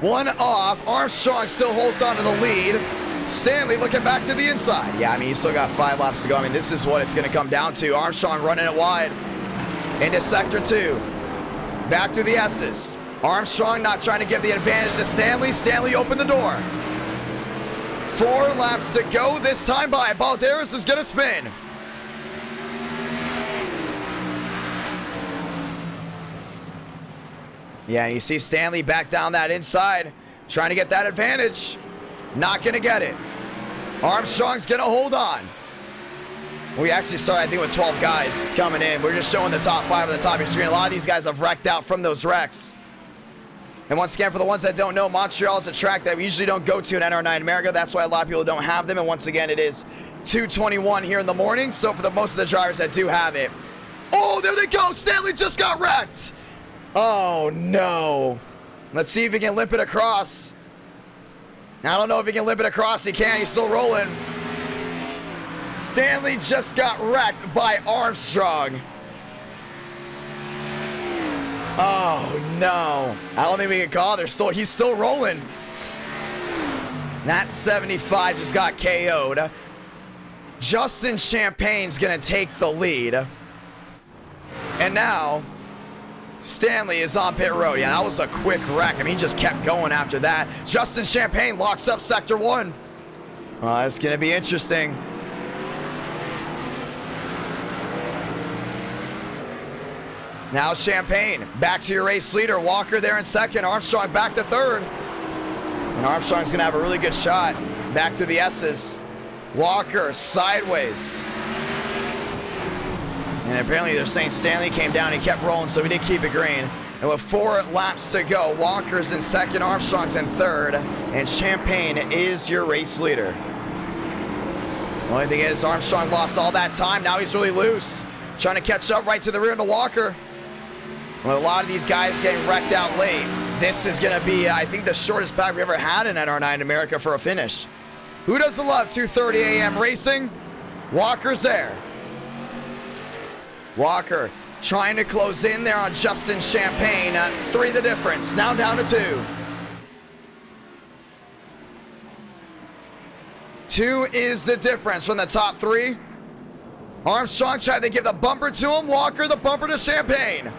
One off, Armstrong still holds on to the lead. Stanley looking back to the inside. Yeah, I mean, he's still got 5 laps to go. I mean, this is what it's going to come down to. Armstrong running it wide into Sector 2. Back to the S's. Armstrong not trying to give the advantage to Stanley. Stanley opened the door. 4 laps to go this time by. Balderas is going to spin. Yeah, and you see Stanley back down that inside, trying to get that advantage. Not going to get it. Armstrong's going to hold on. We actually started, I think, with 12 guys coming in. We're just showing the top 5 on the top of your screen. A lot of these guys have wrecked out from those wrecks. And once again, for the ones that don't know, Montreal is a track that we usually don't go to in NR9 America. That's why a lot of people don't have them. And once again, it is 2:21 here in the morning. So for the most of the drivers that do have it. Oh, there they go. Stanley just got wrecked. Oh, no. Let's see if he can limp it across. I don't know if he can limp it across. He can. He's still rolling. Stanley just got wrecked by Armstrong. Oh, no. I don't think we can call it. He's still rolling. That 75 just got KO'd. Justin Champagne's going to take the lead. And now Stanley is on pit road. Yeah, that was a quick wreck. I mean, he just kept going after that. Justin Champagne locks up Sector 1. Oh, it's going to be interesting. Now Champagne, back to your race leader. Walker there in second. Armstrong back to third. And Armstrong's going to have a really good shot. Back to the S's. Walker sideways. And apparently they're saying Stanley came down, he kept rolling, so we did keep it green. And with 4 laps to go, Walker's in second, Armstrong's in third, and Champagne is your race leader. The only thing is Armstrong lost all that time, now he's really loose. Trying to catch up right to the rear into Walker. With a lot of these guys getting wrecked out late, this is going to be, I think, the shortest pack we ever had in NR9 America for a finish. Who doesn't love 2:30 a.m. racing? Walker's there. Walker trying to close in there on Justin Champagne. 3 the difference, now down to 2. 2 is the difference from the top 3. Armstrong tried to give the bumper to him. Walker the bumper to Champagne.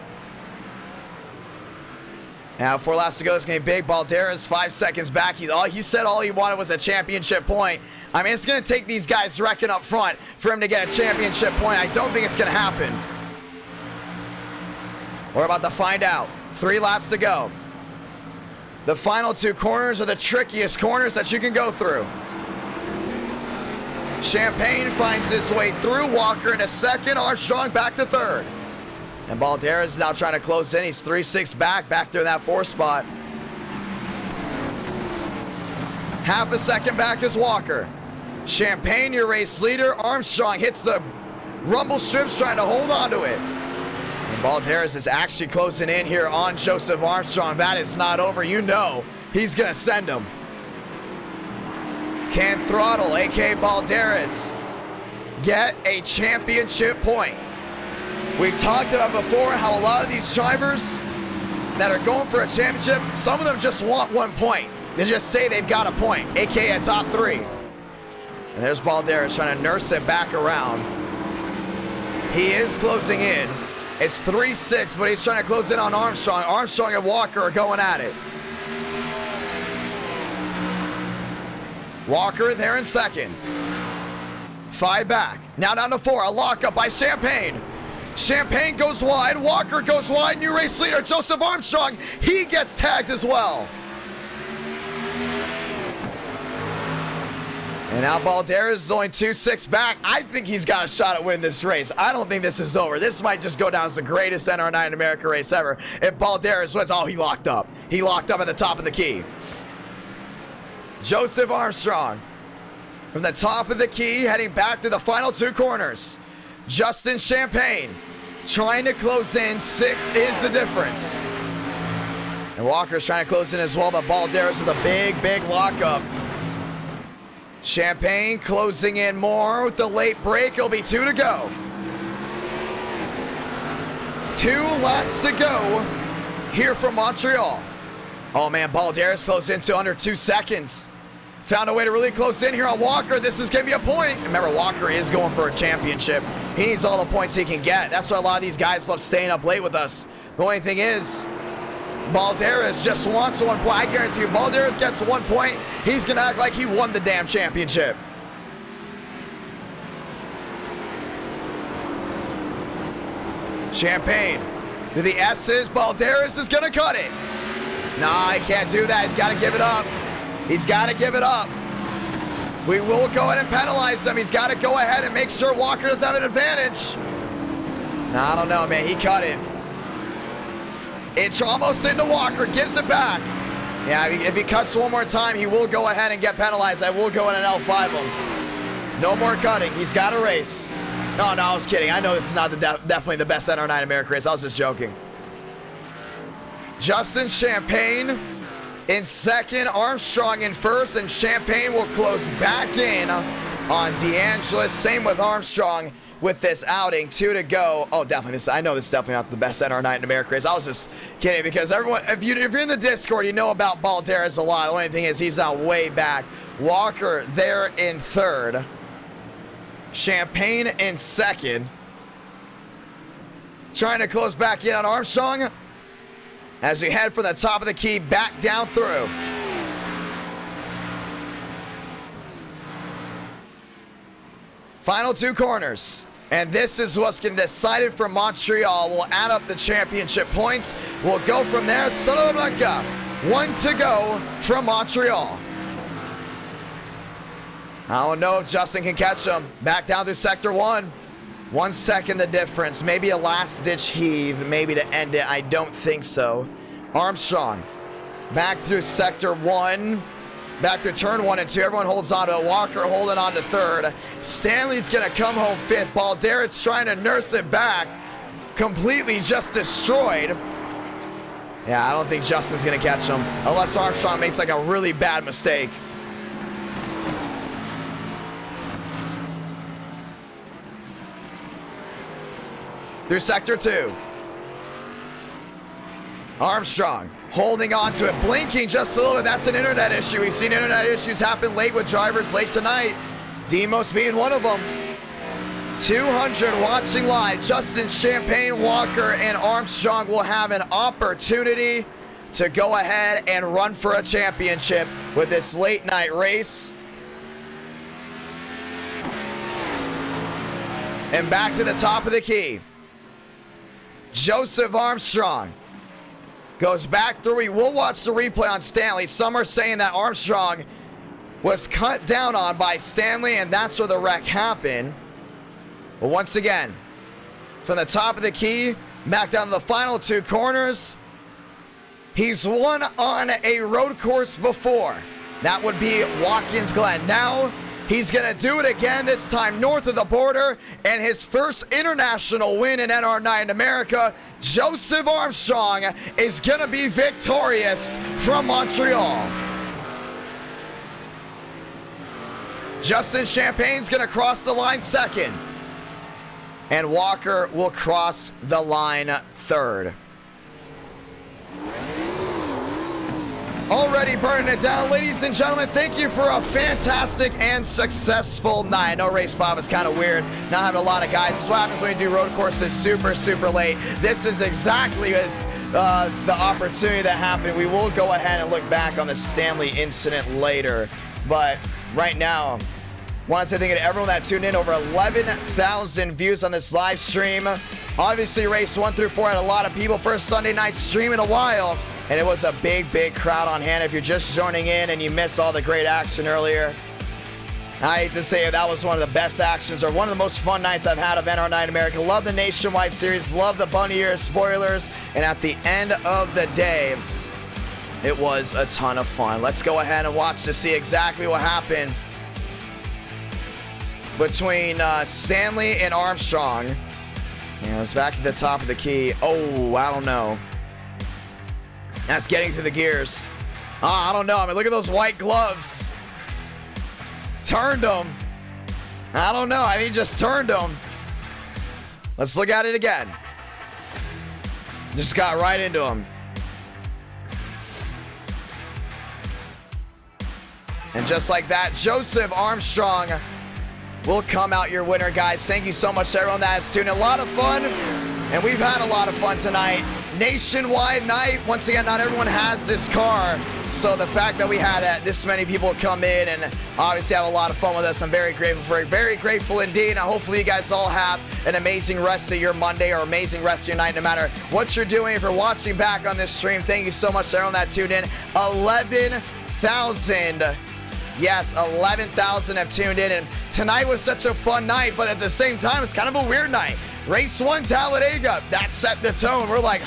Now 4 laps to go. It's going to be big. Balderas 5 seconds back. He said all he wanted was a championship point. I mean, it's going to take these guys wrecking up front for him to get a championship point. I don't think it's going to happen. We're about to find out. 3 laps to go. The final 2 corners are the trickiest corners that you can go through. Champagne finds his way through. Walker into second. Armstrong back to third. And Balderas is now trying to close in. He's 3-6 back there in that 4 spot. Half a second back is Walker. Champagne, your race leader. Armstrong hits the rumble strips trying to hold on to it. And Balderas is actually closing in here on Joseph Armstrong. That is not over. You know he's going to send him. Can Throttle, a.k.a. Balderas, get a championship point? We talked about before how a lot of these drivers that are going for a championship, some of them just want 1 point. They just say they've got a point, a.k.a. a top 3. And there's Balderas trying to nurse it back around. He is closing in. It's 3-6, but he's trying to close in on Armstrong. Armstrong and Walker are going at it. Walker there in second. 5 back. Now down to 4. A lockup by Champagne. Champagne goes wide. Walker goes wide. New race leader, Joseph Armstrong. He gets tagged as well. And now Balderas is only 2-6 back. I think he's got a shot at winning this race. I don't think this is over. This might just go down as the greatest NR9 in America race ever. If Balderas wins, oh, he locked up. He locked up at the top of the key. Joseph Armstrong from the top of the key, heading back to the final 2 corners. Justin Champagne trying to close in. 6 is the difference. And Walker's trying to close in as well, but Balderas with a big, big lockup. Champagne closing in more with the late break. It'll be 2 to go. 2 laps to go here from Montreal. Oh man, Balderas closed into under 2 seconds. Found a way to really close in here on Walker. This is going to be a point. Remember, Walker is going for a championship. He needs all the points he can get. That's why a lot of these guys love staying up late with us. The only thing is, Balderas just wants 1 point. I guarantee you, Balderas gets 1 point. He's going to act like he won the damn championship. Champagne to the S's. Balderas is going to cut it. Nah, he can't do that. He's got to give it up. He's got to give it up. We will go ahead and penalize him. He's got to go ahead and make sure Walker doesn't have an advantage. Nah, I don't know, man. He cut it. It's almost into Walker. Gives it back. Yeah, if he cuts 1 more time, he will go ahead and get penalized. I will go in and L5 him. No more cutting. He's got to race. No, I was kidding. I know this is not definitely the best NR9 America race. I was just joking. Justin Champagne in second, Armstrong in first, and Champagne will close back in on DeAngelis. Same with Armstrong with this outing. 2 to go. Oh, definitely. I know this is definitely not the best NR9 in America race. I was just kidding because everyone, if you're in the Discord, you know about Balderas a lot. The only thing is he's not way back. Walker there in third. Champagne in second. Trying to close back in on Armstrong as we head from the top of the key back down through. Final 2 corners. And this is what's going to decide it for Montreal. We'll add up the championship points. We'll go from there. Salamanca, 1 to go from Montreal. I don't know if Justin can catch him. Back down through sector 1. 1 second the difference. Maybe a last-ditch heave, maybe to end it. I don't think so. Armstrong back through sector 1. Back through turn 1 and 2. Everyone holds on to it. Walker holding on to third. Stanley's going to come home 5th. Balderas trying to nurse it back. Completely just destroyed. Yeah, I don't think Justin's going to catch him. Unless Armstrong makes like a really bad mistake. Through sector 2. Armstrong holding on to it, blinking just a little bit. That's an internet issue. We've seen internet issues happen late with drivers late tonight. Demos being one of them. 200 watching live. Justin Champagne, Walker, and Armstrong will have an opportunity to go ahead and run for a championship with this late night race. And back to the top of the key. Joseph Armstrong goes back through. We will watch the replay on Stanley. Some are saying that Armstrong was cut down on by Stanley, and that's where the wreck happened. But once again, from the top of the key, back down to the final 2 corners. He's won on a road course before. That would be Watkins Glen. Now, he's going to do it again, this time north of the border, and his first international win in NR9 America. Joseph Armstrong is going to be victorious from Montreal. Justin Champagne's going to cross the line second, and Walker will cross the line third. already burning it down. Ladies and gentlemen, thank you for a fantastic and successful night. I know race 5 is kind of weird, not having a lot of guys. This is what happens when you do road courses super, super late. This is exactly as the opportunity that happened. We will go ahead and look back on the Stanley incident later. But right now, want to say thank you to everyone that tuned in. Over 11,000 views on this live stream. Obviously, race 1 through 4 had a lot of people. First Sunday night stream in a while. And it was a big, big crowd on hand. If you're just joining in and you missed all the great action earlier, I hate to say it, that was one of the best actions or one of the most fun nights I've had of NR9 America. Love the Nationwide Series, love the bunny ears, spoilers, and at the end of the day, it was a ton of fun. Let's go ahead and watch to see exactly what happened between Stanley and Armstrong. Yeah, it's back to the top of the key. Oh, I don't know. That's getting through the gears. I don't know. I mean, look at those white gloves. Turned them. I don't know. I think he just turned them. Let's look at it again. Just got right into him. And just like that, Joseph Armstrong will come out your winner, guys. Thank you so much to everyone that has tuned in. A lot of fun, and we've had a lot of fun tonight. Nationwide night. Once again, not everyone has this car, so the fact that we had this many people come in and obviously have a lot of fun with us, I'm very grateful for it. Very grateful indeed. And hopefully you guys all have an amazing rest of your Monday or amazing rest of your night, no matter what you're doing. If you're watching back on this stream, thank you so much to everyone that tuned in. 11,000. Yes, 11,000 have tuned in, and tonight was such a fun night, but at the same time, it's kind of a weird night. Race 1 Talladega, that set the tone. We're like,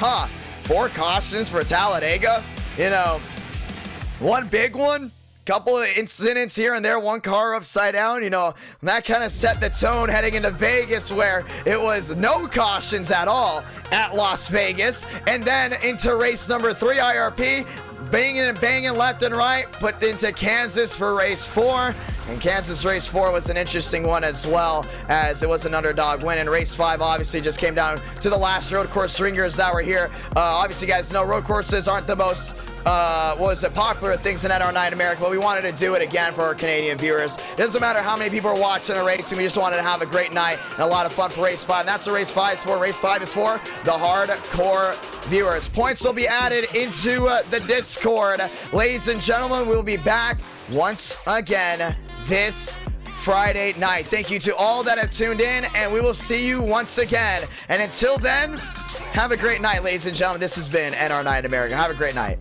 4 cautions for Talladega? You know, one big one, couple of incidents here and there, one car upside down, you know, and that kind of set the tone heading into Vegas, where it was no cautions at all at Las Vegas, and then into race number 3, IRP, banging and banging left and right, put into Kansas for race 4. And Kansas race 4 was an interesting one as well, as it was an underdog win. And race 5 obviously just came down to the last road course ringers that were here. Obviously, you guys know road courses aren't the most popular things in NR9 America, but we wanted to do it again for our Canadian viewers. It doesn't matter how many people are watching the racing, we just wanted to have a great night and a lot of fun for race 5. And that's what race 5 is for. Race 5 is for the hardcore viewers. Points will be added into the Discord. Ladies and gentlemen, we'll be back once again this Friday night. Thank you to all that have tuned in, and we will see you once again. And until then, have a great night, ladies and gentlemen. This has been NR9 America. Have a great night.